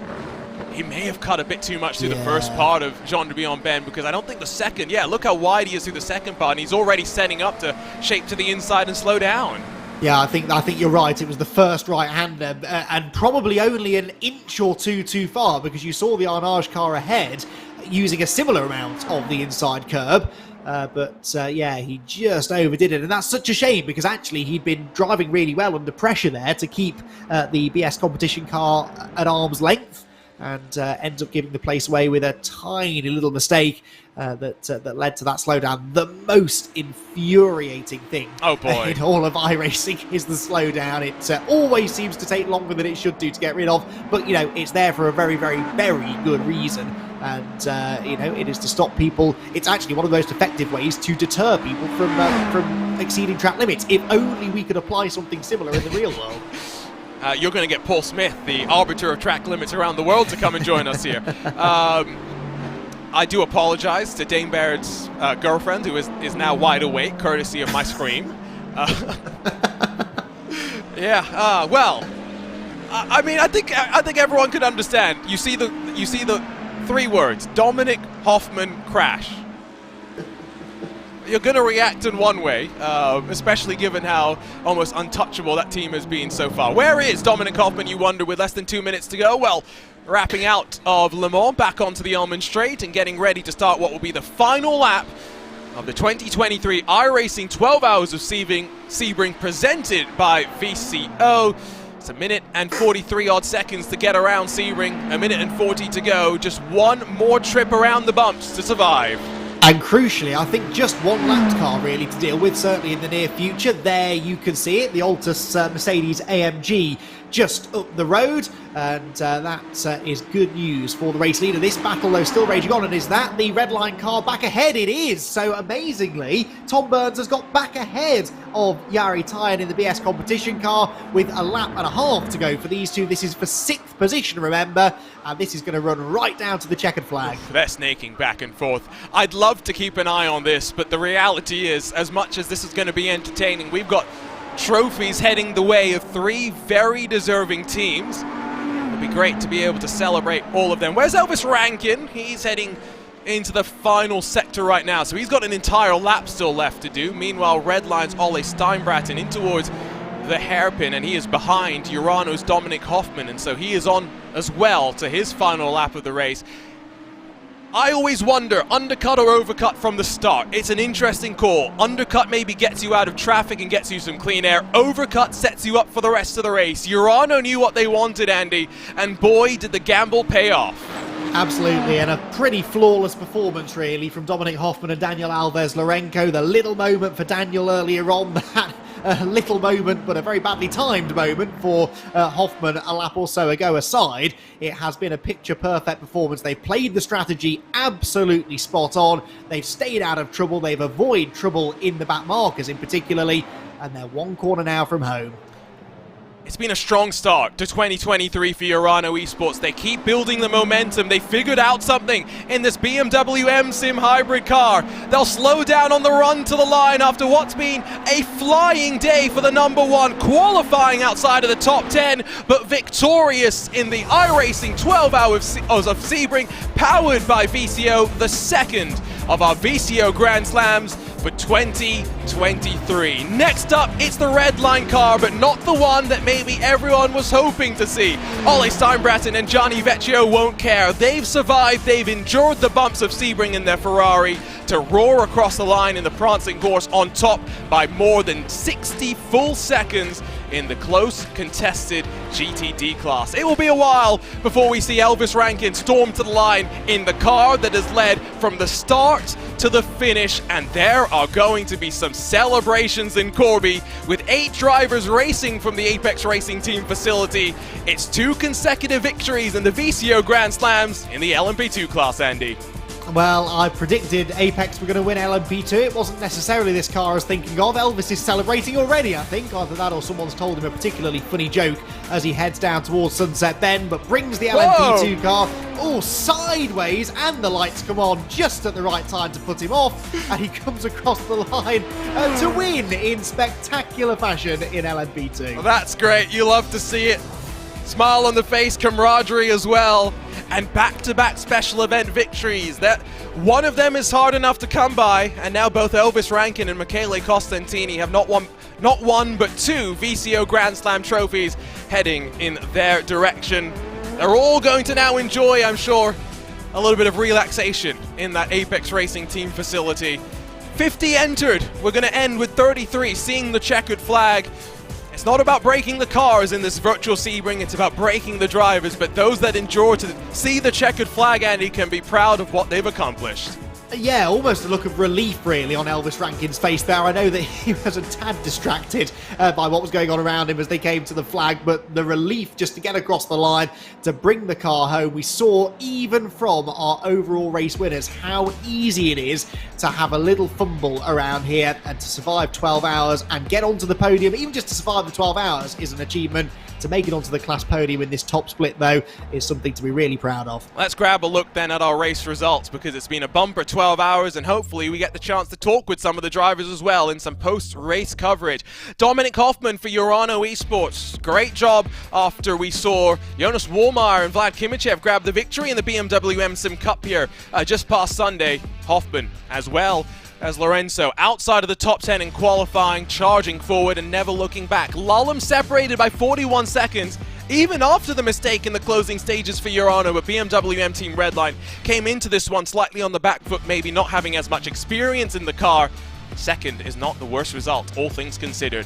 He may have cut a bit too much through the first part of Jean de Bion-Ben, because I don't think the second, look how wide he is through the second part, and he's already setting up to shape to the inside and slow down. Yeah, I think you're right. It was the first right-hander, and probably only an inch or two too far, because you saw the Arnage car ahead using a similar amount of the inside curb. He just overdid it, and that's such a shame, because actually he'd been driving really well under pressure there to keep the BS competition car at arm's length, and ends up giving the place away with a tiny little mistake that led to that slowdown. The most infuriating thing in all of iRacing is the slowdown. It always seems to take longer than it should do to get rid of, but you know, it's there for a very, very, very good reason. And you know, it is to stop people. It's actually one of the most effective ways to deter people from exceeding track limits. If only we could apply something similar in the real world. You're going to get Paul Smith, the arbiter of track limits around the world, to come and join us here. I do apologize to Dane Baird's girlfriend, who is now wide awake, courtesy of my scream. Well, I mean, I think everyone could understand. You see the 3 words: Dominic Hoffman crash. You're going to react in one way, especially given how almost untouchable that team has been so far. Where is Dominic Hoffman, you wonder, with less than 2 minutes to go? Well, wrapping out of Le Mans, back onto the Almond Straight and getting ready to start what will be the final lap of the 2023 iRacing 12 Hours of Sebring, presented by VCO. It's a minute and 43 odd seconds to get around Sebring, a minute and 40 to go. Just one more trip around the bumps to survive. And crucially, I think just one lapped car really to deal with, certainly in the near future. There you can see it, the Altus Mercedes AMG just up the road, and that is good news for the race leader. This battle, though, still raging on, and is that the red line car back ahead? It is. So amazingly, Tom Burns has got back ahead of Jarl Tyne in the BS competition car with a lap and a half to go for these two. This is for 6th position, remember, and this is going to run right down to the checkered flag. They're snaking back and forth. I'd love to keep an eye on this, but the reality is, as much as this is going to be entertaining, we've got trophies heading the way of 3 very deserving teams. It'd be great to be able to celebrate all of them. Where's Elvis Rankin? He's heading into the final sector right now, so he's got an entire lap still left to do. Meanwhile, Redline's Ole Steinbraten in towards the hairpin, and he is behind Urano's Dominic Hoffman, and so he is on as well to his final lap of the race. I always wonder, undercut or overcut from the start. It's an interesting call. Undercut maybe gets you out of traffic and gets you some clean air. Overcut sets you up for the rest of the race. Urano knew what they wanted, Andy, and boy, did the gamble pay off. Absolutely, and a pretty flawless performance, really, from Dominic Hoffman and Daniel Alves Lorenco. The little moment for Daniel earlier on, that little moment, but a very badly timed moment for Hoffman a lap or so ago aside. It has been a picture-perfect performance. They've played the strategy absolutely spot on. They've stayed out of trouble. They've avoided trouble in the back markers in particularly, and they're one corner now from home. It's been a strong start to 2023 for Urano Esports. They keep building the momentum. They figured out something in this BMW M Sim hybrid car. They'll slow down on the run to the line after what's been a flying day for the number one, qualifying outside of the top 10, but victorious in the iRacing 12 hours of Sebring, powered by VCO, the second of our VCO Grand Slams for 2023. Next up, it's the red line car, but not the one that maybe everyone was hoping to see. Ole Steinbraten and Gianni Vecchio won't care. They've survived, they've endured the bumps of Sebring in their Ferrari to roar across the line in the prancing course on top by more than 60 full seconds in the close contested GTD class. It will be a while before we see Elvis Rankin storm to the line in the car that has led from the start to the finish, and there are going to be some celebrations in Corby with 8 drivers racing from the Apex Racing Team facility. It's 2 consecutive victories in the VCO Grand Slams in the LMP2 class, Andy. Well, I predicted Apex were going to win LMP2. It wasn't necessarily this car I was thinking of. Elvis is celebrating already, I think. Either that or someone's told him a particularly funny joke as he heads down towards Sunset Bend, but brings the LMP2 car all sideways, and the lights come on just at the right time to put him off, and he comes across the line to win in spectacular fashion in LMP2. Well, that's great. You love to see it. Smile on the face, camaraderie as well, and back-to-back special event victories. That one of them is hard enough to come by, and now both Elvis Rankin and Michele Costantini have not one but 2 VCO Grand Slam trophies heading in their direction. They're all going to now enjoy, I'm sure, a little bit of relaxation in that Apex Racing Team facility. 50 entered. We're going to end with 33, seeing the checkered flag. It's not about breaking the cars in this virtual Sebring, it's about breaking the drivers, but those that endure to see the checkered flag, Andy, can be proud of what they've accomplished. Yeah, almost a look of relief, really, on Elvis Rankin's face there. I know that he was a tad distracted by what was going on around him as they came to the flag, but the relief just to get across the line, to bring the car home. We saw, even from our overall race winners, how easy it is to have a little fumble around here and to survive 12 hours and get onto the podium. Even just to survive the 12 hours is an achievement. To make it onto the class podium in this top split, though, is something to be really proud of. Let's grab a look then at our race results, because it's been a bumper 12 hours, and hopefully we get the chance to talk with some of the drivers as well in some post-race coverage. Dominic Hoffman for Urano Esports. Great job after we saw Jonas Wallmeyer and Vlad Kimichev grab the victory in the BMW M Sim Cup here just past Sunday. Hoffman as well as Lorenzo, outside of the top 10 in qualifying, charging forward and never looking back. Lallem separated by 41 seconds, even after the mistake in the closing stages for Urano, but BMW M Team Redline came into this one slightly on the back foot, maybe not having as much experience in the car. Second is not the worst result, all things considered.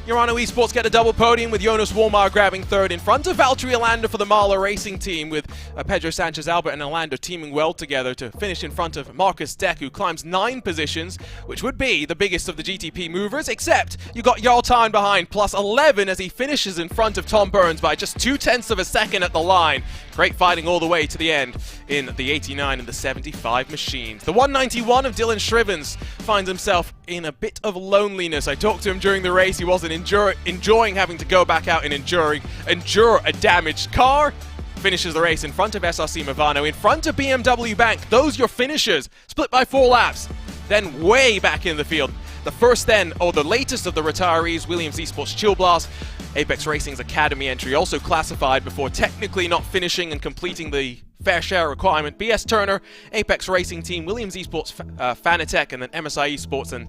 Urano Esports get a double podium with Jonas Wallmeyer grabbing third in front of Valtteri Alander for the Mahler Racing Team, with Pedro Sanchez Albert and Alander teaming well together to finish in front of Marcus Deck, who climbs 9 positions, which would be the biggest of the GTP movers, except you got Jarl Tyne behind, plus 11 as he finishes in front of Tom Burns by just 0.2 of a second at the line. Great fighting all the way to the end in the 89 and the 75 machines. The 191 of Dylan Shrivens finds himself in a bit of loneliness. I talked to him during the race. He wasn't enjoying having to go back out and endure a damaged car. Finishes the race in front of SRC Movano, in front of BMW Bank. Those your finishers, split by 4 laps. Then way back in the field. The first then, or the latest of the retirees, Williams Esports Chill Blast, Apex Racing's Academy entry, also classified before technically not finishing and completing the fair share requirement. BS Turner, Apex Racing Team, Williams Esports Fanatec, and then MSI Esports and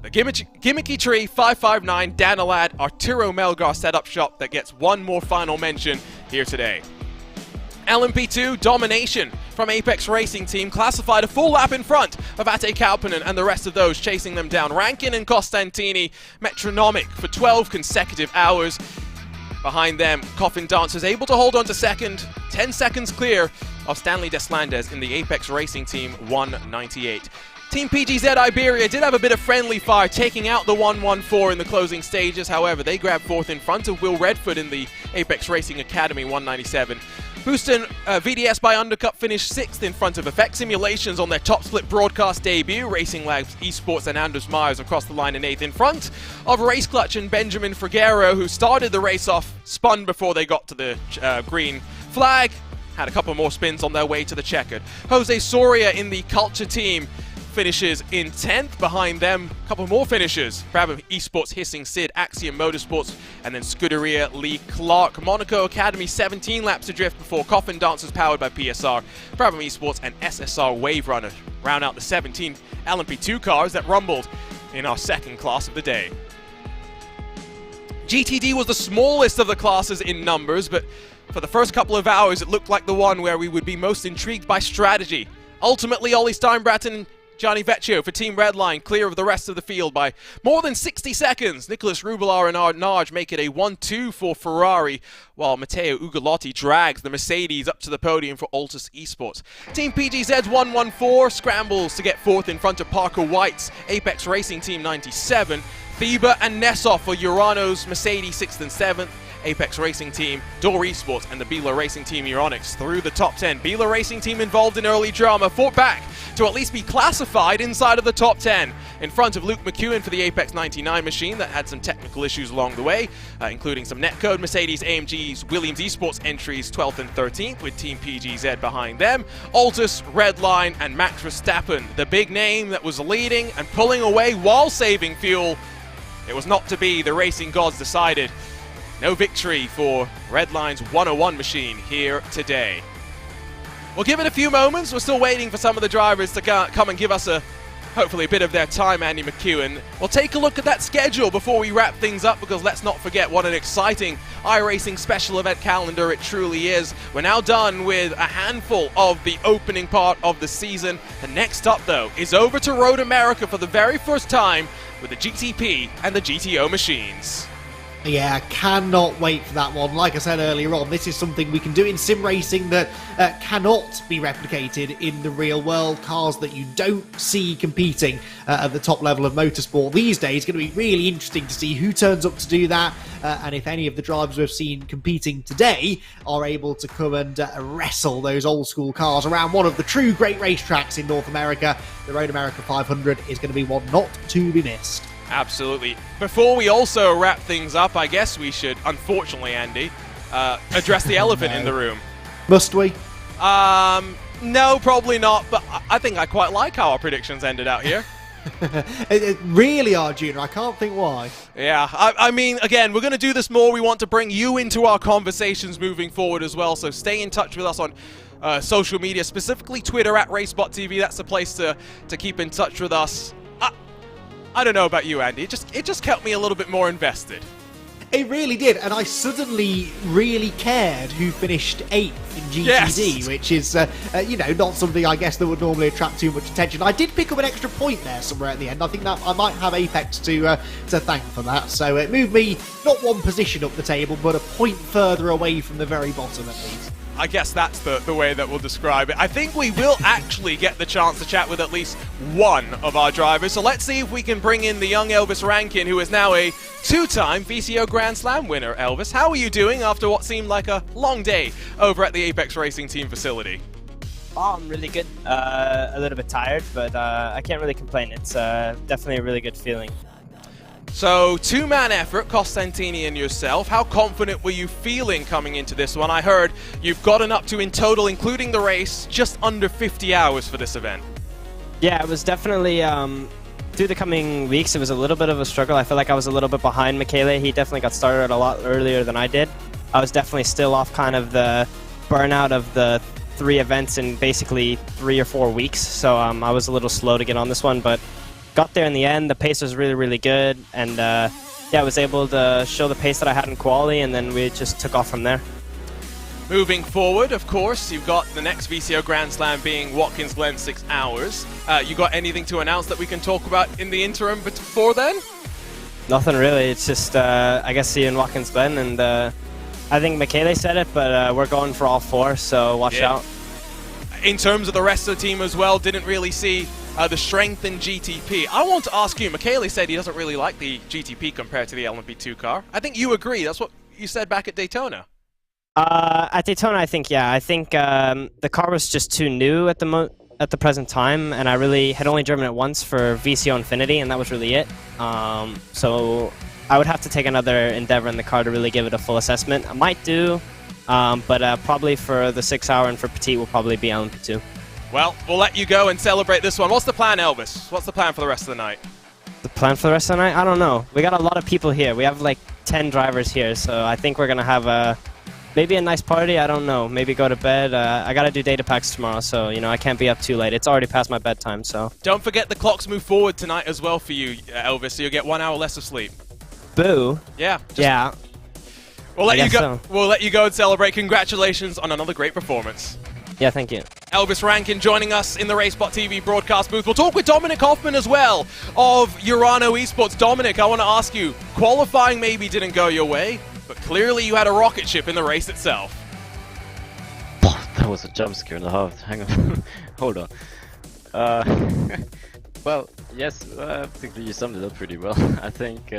The Gimmicky Tree 559 Danilad Arturo Melgar setup shop that gets one more final mention here today. LMP2 Domination from Apex Racing Team classified a full lap in front of Ate Kauppinen and the rest of those chasing them down. Rankin and Costantini metronomic for 12 consecutive hours. Behind them, Coffin Dancers able to hold on to second, 10 seconds clear of Stanley Deslandes in the Apex Racing Team 198. Team PGZ Iberia did have a bit of friendly fire, taking out the 114 in the closing stages. However, they grabbed fourth in front of Will Redford in the Apex Racing Academy 197. Booston VDS by Undercut finished 6th in front of Effect Simulations on their top split broadcast debut. Racing Labs Esports and Anders Myers across the line in 8th in front of Race Clutch and Benjamin Friguero, who started the race off, spun before they got to the green flag, had a couple more spins on their way to the checkered. Jose Soria in the Culture team finishes in 10th. Behind them, a couple more finishers. Brabham Esports, Hissing Sid, Axiom Motorsports, and then Scuderia Lee Clark. Monaco Academy 17 laps adrift before Coffin Dancers powered by PSR. Brabham Esports and SSR Wave Runner round out the 17 LMP2 cars that rumbled in our second class of the day. GTD was the smallest of the classes in numbers, but for the first couple of hours it looked like the one where we would be most intrigued by strategy. Ultimately, Ollie Steinbratton and Gianni Vecchio for Team Redline clear of the rest of the field by more than 60 seconds. Nicholas Rubelar and Ard Narge make it a 1-2 for Ferrari, while Matteo Ugolotti drags the Mercedes up to the podium for Altus Esports. Team PGZ's 114 scrambles to get fourth in front of Parker White's Apex Racing Team 97. Thieber and Nessov for Urano's Mercedes 6th and 7th. Apex Racing Team, Door Esports, and the Bila Racing Team Euronics through the top 10. Bila Racing Team involved in early drama, fought back to at least be classified inside of the top 10. In front of Luke McEwen for the Apex 99 machine that had some technical issues along the way, including some netcode, Mercedes, AMG's, Williams Esports entries 12th and 13th with Team PGZ behind them. Altus, Redline, and Max Verstappen, the big name that was leading and pulling away while saving fuel. It was not to be. The racing gods decided. No victory for Redline's 101 machine here today. We'll give it a few moments. We're still waiting for some of the drivers to come and give us hopefully a bit of their time, Andy McEwen. We'll take a look at that schedule before we wrap things up, because let's not forget what an exciting iRacing special event calendar it truly is. We're now done with a handful of the opening part of the season. The next up, though, is over to Road America for the very first time with the GTP and the GTO machines. Yeah, cannot wait for that one. Like I said earlier on, this is something we can do in sim racing that cannot be replicated in the real world. Cars that you don't see competing at the top level of motorsport these days. It's going to be really interesting to see who turns up to do that, and if any of the drivers we've seen competing today are able to come and wrestle those old school cars around one of the true great racetracks in North America. The Road America 500 is going to be one not to be missed. Absolutely. Before we also wrap things up, I guess we should, unfortunately, Andy, address the elephant in the room. Must we? No, probably not, but I think I quite like how our predictions ended out here. Really are, Junior. I can't think why. Yeah, I mean, again, we're going to do this more. We want to bring you into our conversations moving forward as well, so stay in touch with us on social media, specifically Twitter at RaceSpotTV. That's the place to keep in touch with us. I don't know about you, Andy. It just kept me a little bit more invested. It really did, and I suddenly really cared who finished 8th in GTD, yes. Which is, not something I guess that would normally attract too much attention. I did pick up an extra point there somewhere at the end. I think that I might have Apex to thank for that. So it moved me not one position up the table, but a point further away from the very bottom at least. I guess that's the way that we'll describe it. I think we will actually get the chance to chat with at least one of our drivers. So let's see if we can bring in the young Elvis Rankin, who is now a two-time VCO Grand Slam winner. Elvis, how are you doing after what seemed like a long day over at the Apex Racing Team facility? Oh, I'm really good. A little bit tired, but I can't really complain. It's definitely a really good feeling. So, two-man effort, Costantini and yourself. How confident were you feeling coming into this one? I heard you've gotten up to, in total, including the race, just under 50 hours for this event. Yeah, it was definitely, through the coming weeks, it was a little bit of a struggle. I feel like I was a little bit behind Michele. He definitely got started a lot earlier than I did. I was definitely still off kind of the burnout of the 3 events in basically 3 or 4 weeks. So I was a little slow to get on this one, but got there in the end. The pace was really, really good, and yeah, I was able to show the pace that I had in quali, and then we just took off from there. Moving forward, of course, you've got the next VCO Grand Slam being Watkins Glen 6 hours. You got anything to announce that we can talk about in the interim before then? Nothing really. It's just, I guess, see you in Watkins Glen, and I think Michele said it, but we're going for all 4, so watch out. In terms of the rest of the team as well, didn't really see the strength in GTP. I want to ask you, Michele said he doesn't really like the GTP compared to the LMP2 car. I think you agree. That's what you said back at Daytona. At Daytona, I think, yeah. I think the car was just too new at the present time, and I really had only driven it once for VCO Infinity, and that was really it. So I would have to take another endeavor in the car to really give it a full assessment. I might do, but probably for the 6 hour and for Petit will probably be LMP2. Well, we'll let you go and celebrate this one. What's the plan, Elvis? What's the plan for the rest of the night? The plan for the rest of the night? I don't know. We got a lot of people here. We have like 10 drivers here, so I think we're going to have maybe a nice party. I don't know. Maybe go to bed. I got to do data packs tomorrow, so, you know, I can't be up too late. It's already past my bedtime, so. Don't forget the clocks move forward tonight as well for you, Elvis, so you'll get 1 hour less of sleep. Boo. Yeah. Yeah. We'll let you go. So. We'll let you go and celebrate. Congratulations on another great performance. Yeah, thank you. Elvis Rankin joining us in the RaceSpotTV broadcast booth. We'll talk with Dominic Hoffman as well of Urano Esports. Dominic, I want to ask you, qualifying maybe didn't go your way, but clearly you had a rocket ship in the race itself. That was a jump scare and a half. Hang on. Hold on. Well, yes, I think you summed it up pretty well. I think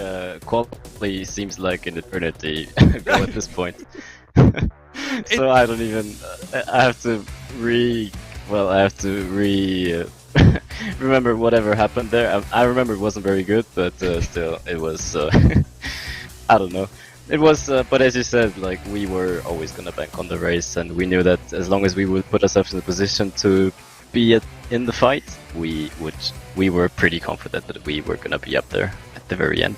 quality seems like an eternity ago at this point. So I don't even. I have to remember whatever happened there. I remember it wasn't very good, but still, it was. I don't know. It was, but as you said, like, we were always gonna bank on the race, and we knew that as long as we would put ourselves in a position to be in the fight, we were pretty confident that we were gonna be up there at the very end.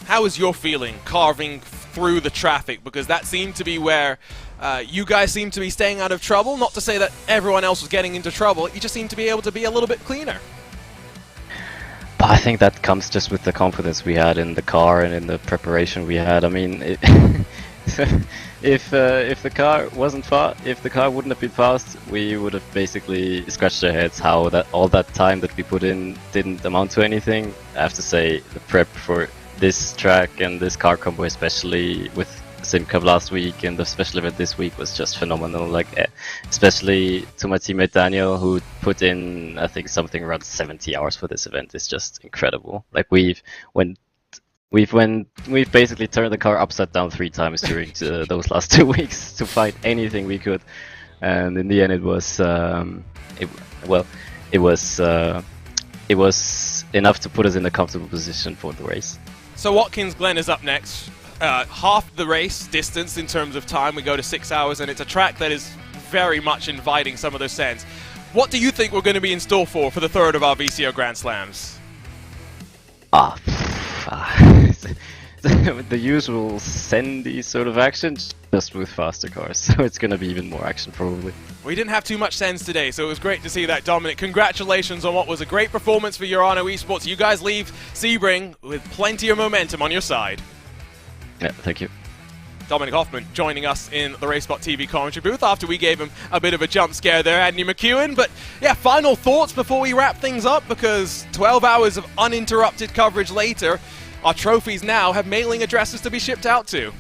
How was your feeling carving through the traffic? Because that seemed to be where you guys seemed to be staying out of trouble. Not to say that everyone else was getting into trouble, you just seemed to be able to be a little bit cleaner. But I think that comes just with the confidence we had in the car and in the preparation we had. I mean, if the car wasn't fast, if the car wouldn't have been fast, we would have basically scratched our heads how all that time that we put in didn't amount to anything. I have to say, the prep for this track and this car combo, especially with SimCup last week and the special event this week, was just phenomenal. Like, especially to my teammate Daniel, who put in, I think, something around 70 hours for this event. It's just incredible. Like, we've basically turned the car upside down 3 times during those last 2 weeks to find anything we could, and in the end it was it was enough to put us in a comfortable position for the race. So Watkins Glen is up next. Half the race distance in terms of time. We go to 6 hours, and it's a track that is very much inviting some of those sends. What do you think we're going to be in store for the third of our VCO Grand Slams? The usual sendy sort of action, just with faster cars, so it's going to be even more action probably. We didn't have too much sends today, so it was great to see that, Dominic. Congratulations on what was a great performance for Urano Esports. You guys leave Sebring with plenty of momentum on your side. Yeah, thank you. Dominic Hoffman joining us in the RaceSpotTV commentary booth after we gave him a bit of a jump scare there, Andy McEwen. But yeah, final thoughts before we wrap things up, because 12 hours of uninterrupted coverage later, our trophies now have mailing addresses to be shipped out to.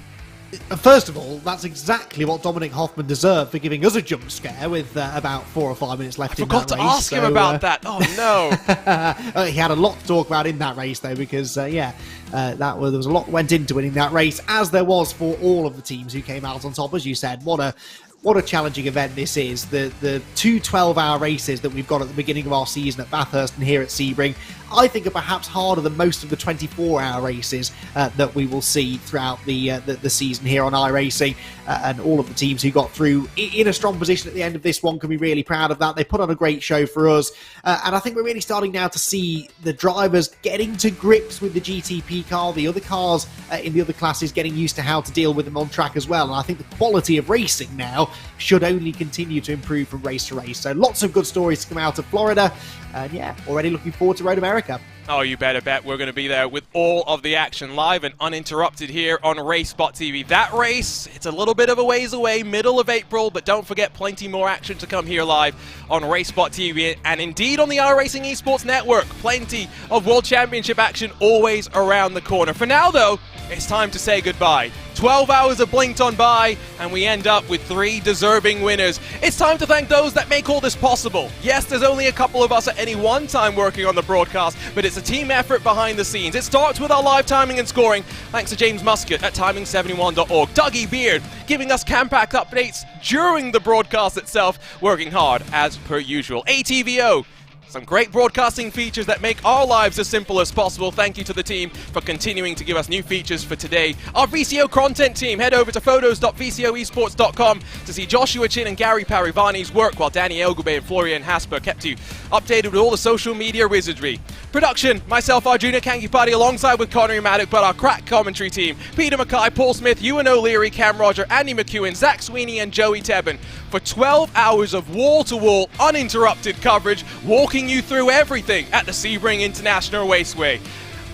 First of all, that's exactly what Dominic Hoffman deserved for giving us a jump scare with about 4 or 5 minutes left in that race. I forgot to ask him about that. Oh no! He had a lot to talk about in that race though, because there was a lot went into winning that race, as there was for all of the teams who came out on top. As you said, what a challenging event this is. The 2 12-hour races that we've got at the beginning of our season at Bathurst and here at Sebring, I think are perhaps harder than most of the 24-hour races that we will see throughout the season here on iRacing. And all of the teams who got through in a strong position at the end of this one can be really proud of that. They put on a great show for us. And I think we're really starting now to see the drivers getting to grips with the GTP car, the other cars in the other classes getting used to how to deal with them on track as well. And I think the quality of racing now should only continue to improve from race to race. So lots of good stories to come out of Florida, and yeah, already looking forward to Road America. Oh, you better bet we're going to be there with all of the action live and uninterrupted here on RaceSpotTV. That race, it's a little bit of a ways away, middle of April, but don't forget plenty more action to come here live on RaceSpotTV and indeed on the iRacing Esports Network. Plenty of World Championship action always around the corner. For now, though, it's time to say goodbye. 12 hours have blinked on by, and we end up with 3 deserving winners. It's time to thank those that make all this possible. Yes, there's only a couple of us at any one time working on the broadcast, but it's a team effort behind the scenes. It starts with our live timing and scoring, thanks to James Muscat at timing71.org. Dougie Beard giving us Campact updates during the broadcast itself, working hard as per usual. ATVO, some great broadcasting features that make our lives as simple as possible. Thank you to the team for continuing to give us new features for today. Our VCO content team, head over to photos.vcoesports.com to see Joshua Chin and Gary Parivani's work, while Danny Elgube and Florian Hasper kept you updated with all the social media wizardry. Production, myself, Arjuna Kankipati, alongside with Connery Maddock, but our crack commentary team, Peter Mackay, Paul Smith, Ewan O'Leary, Cam Roger, Andy McEwen, Zach Sweeney and Joey Tebben for 12 hours of wall-to-wall, uninterrupted coverage, walking you through everything at the Sebring International Raceway.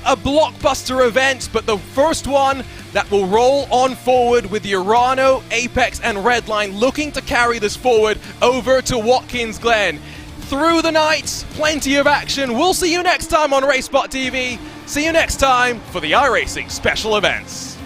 A blockbuster event, but the first one that will roll on forward with the Urano, Apex and Redline looking to carry this forward over to Watkins Glen. Through the night, plenty of action. We'll see you next time on RaceSpotTV. See you next time for the iRacing special events.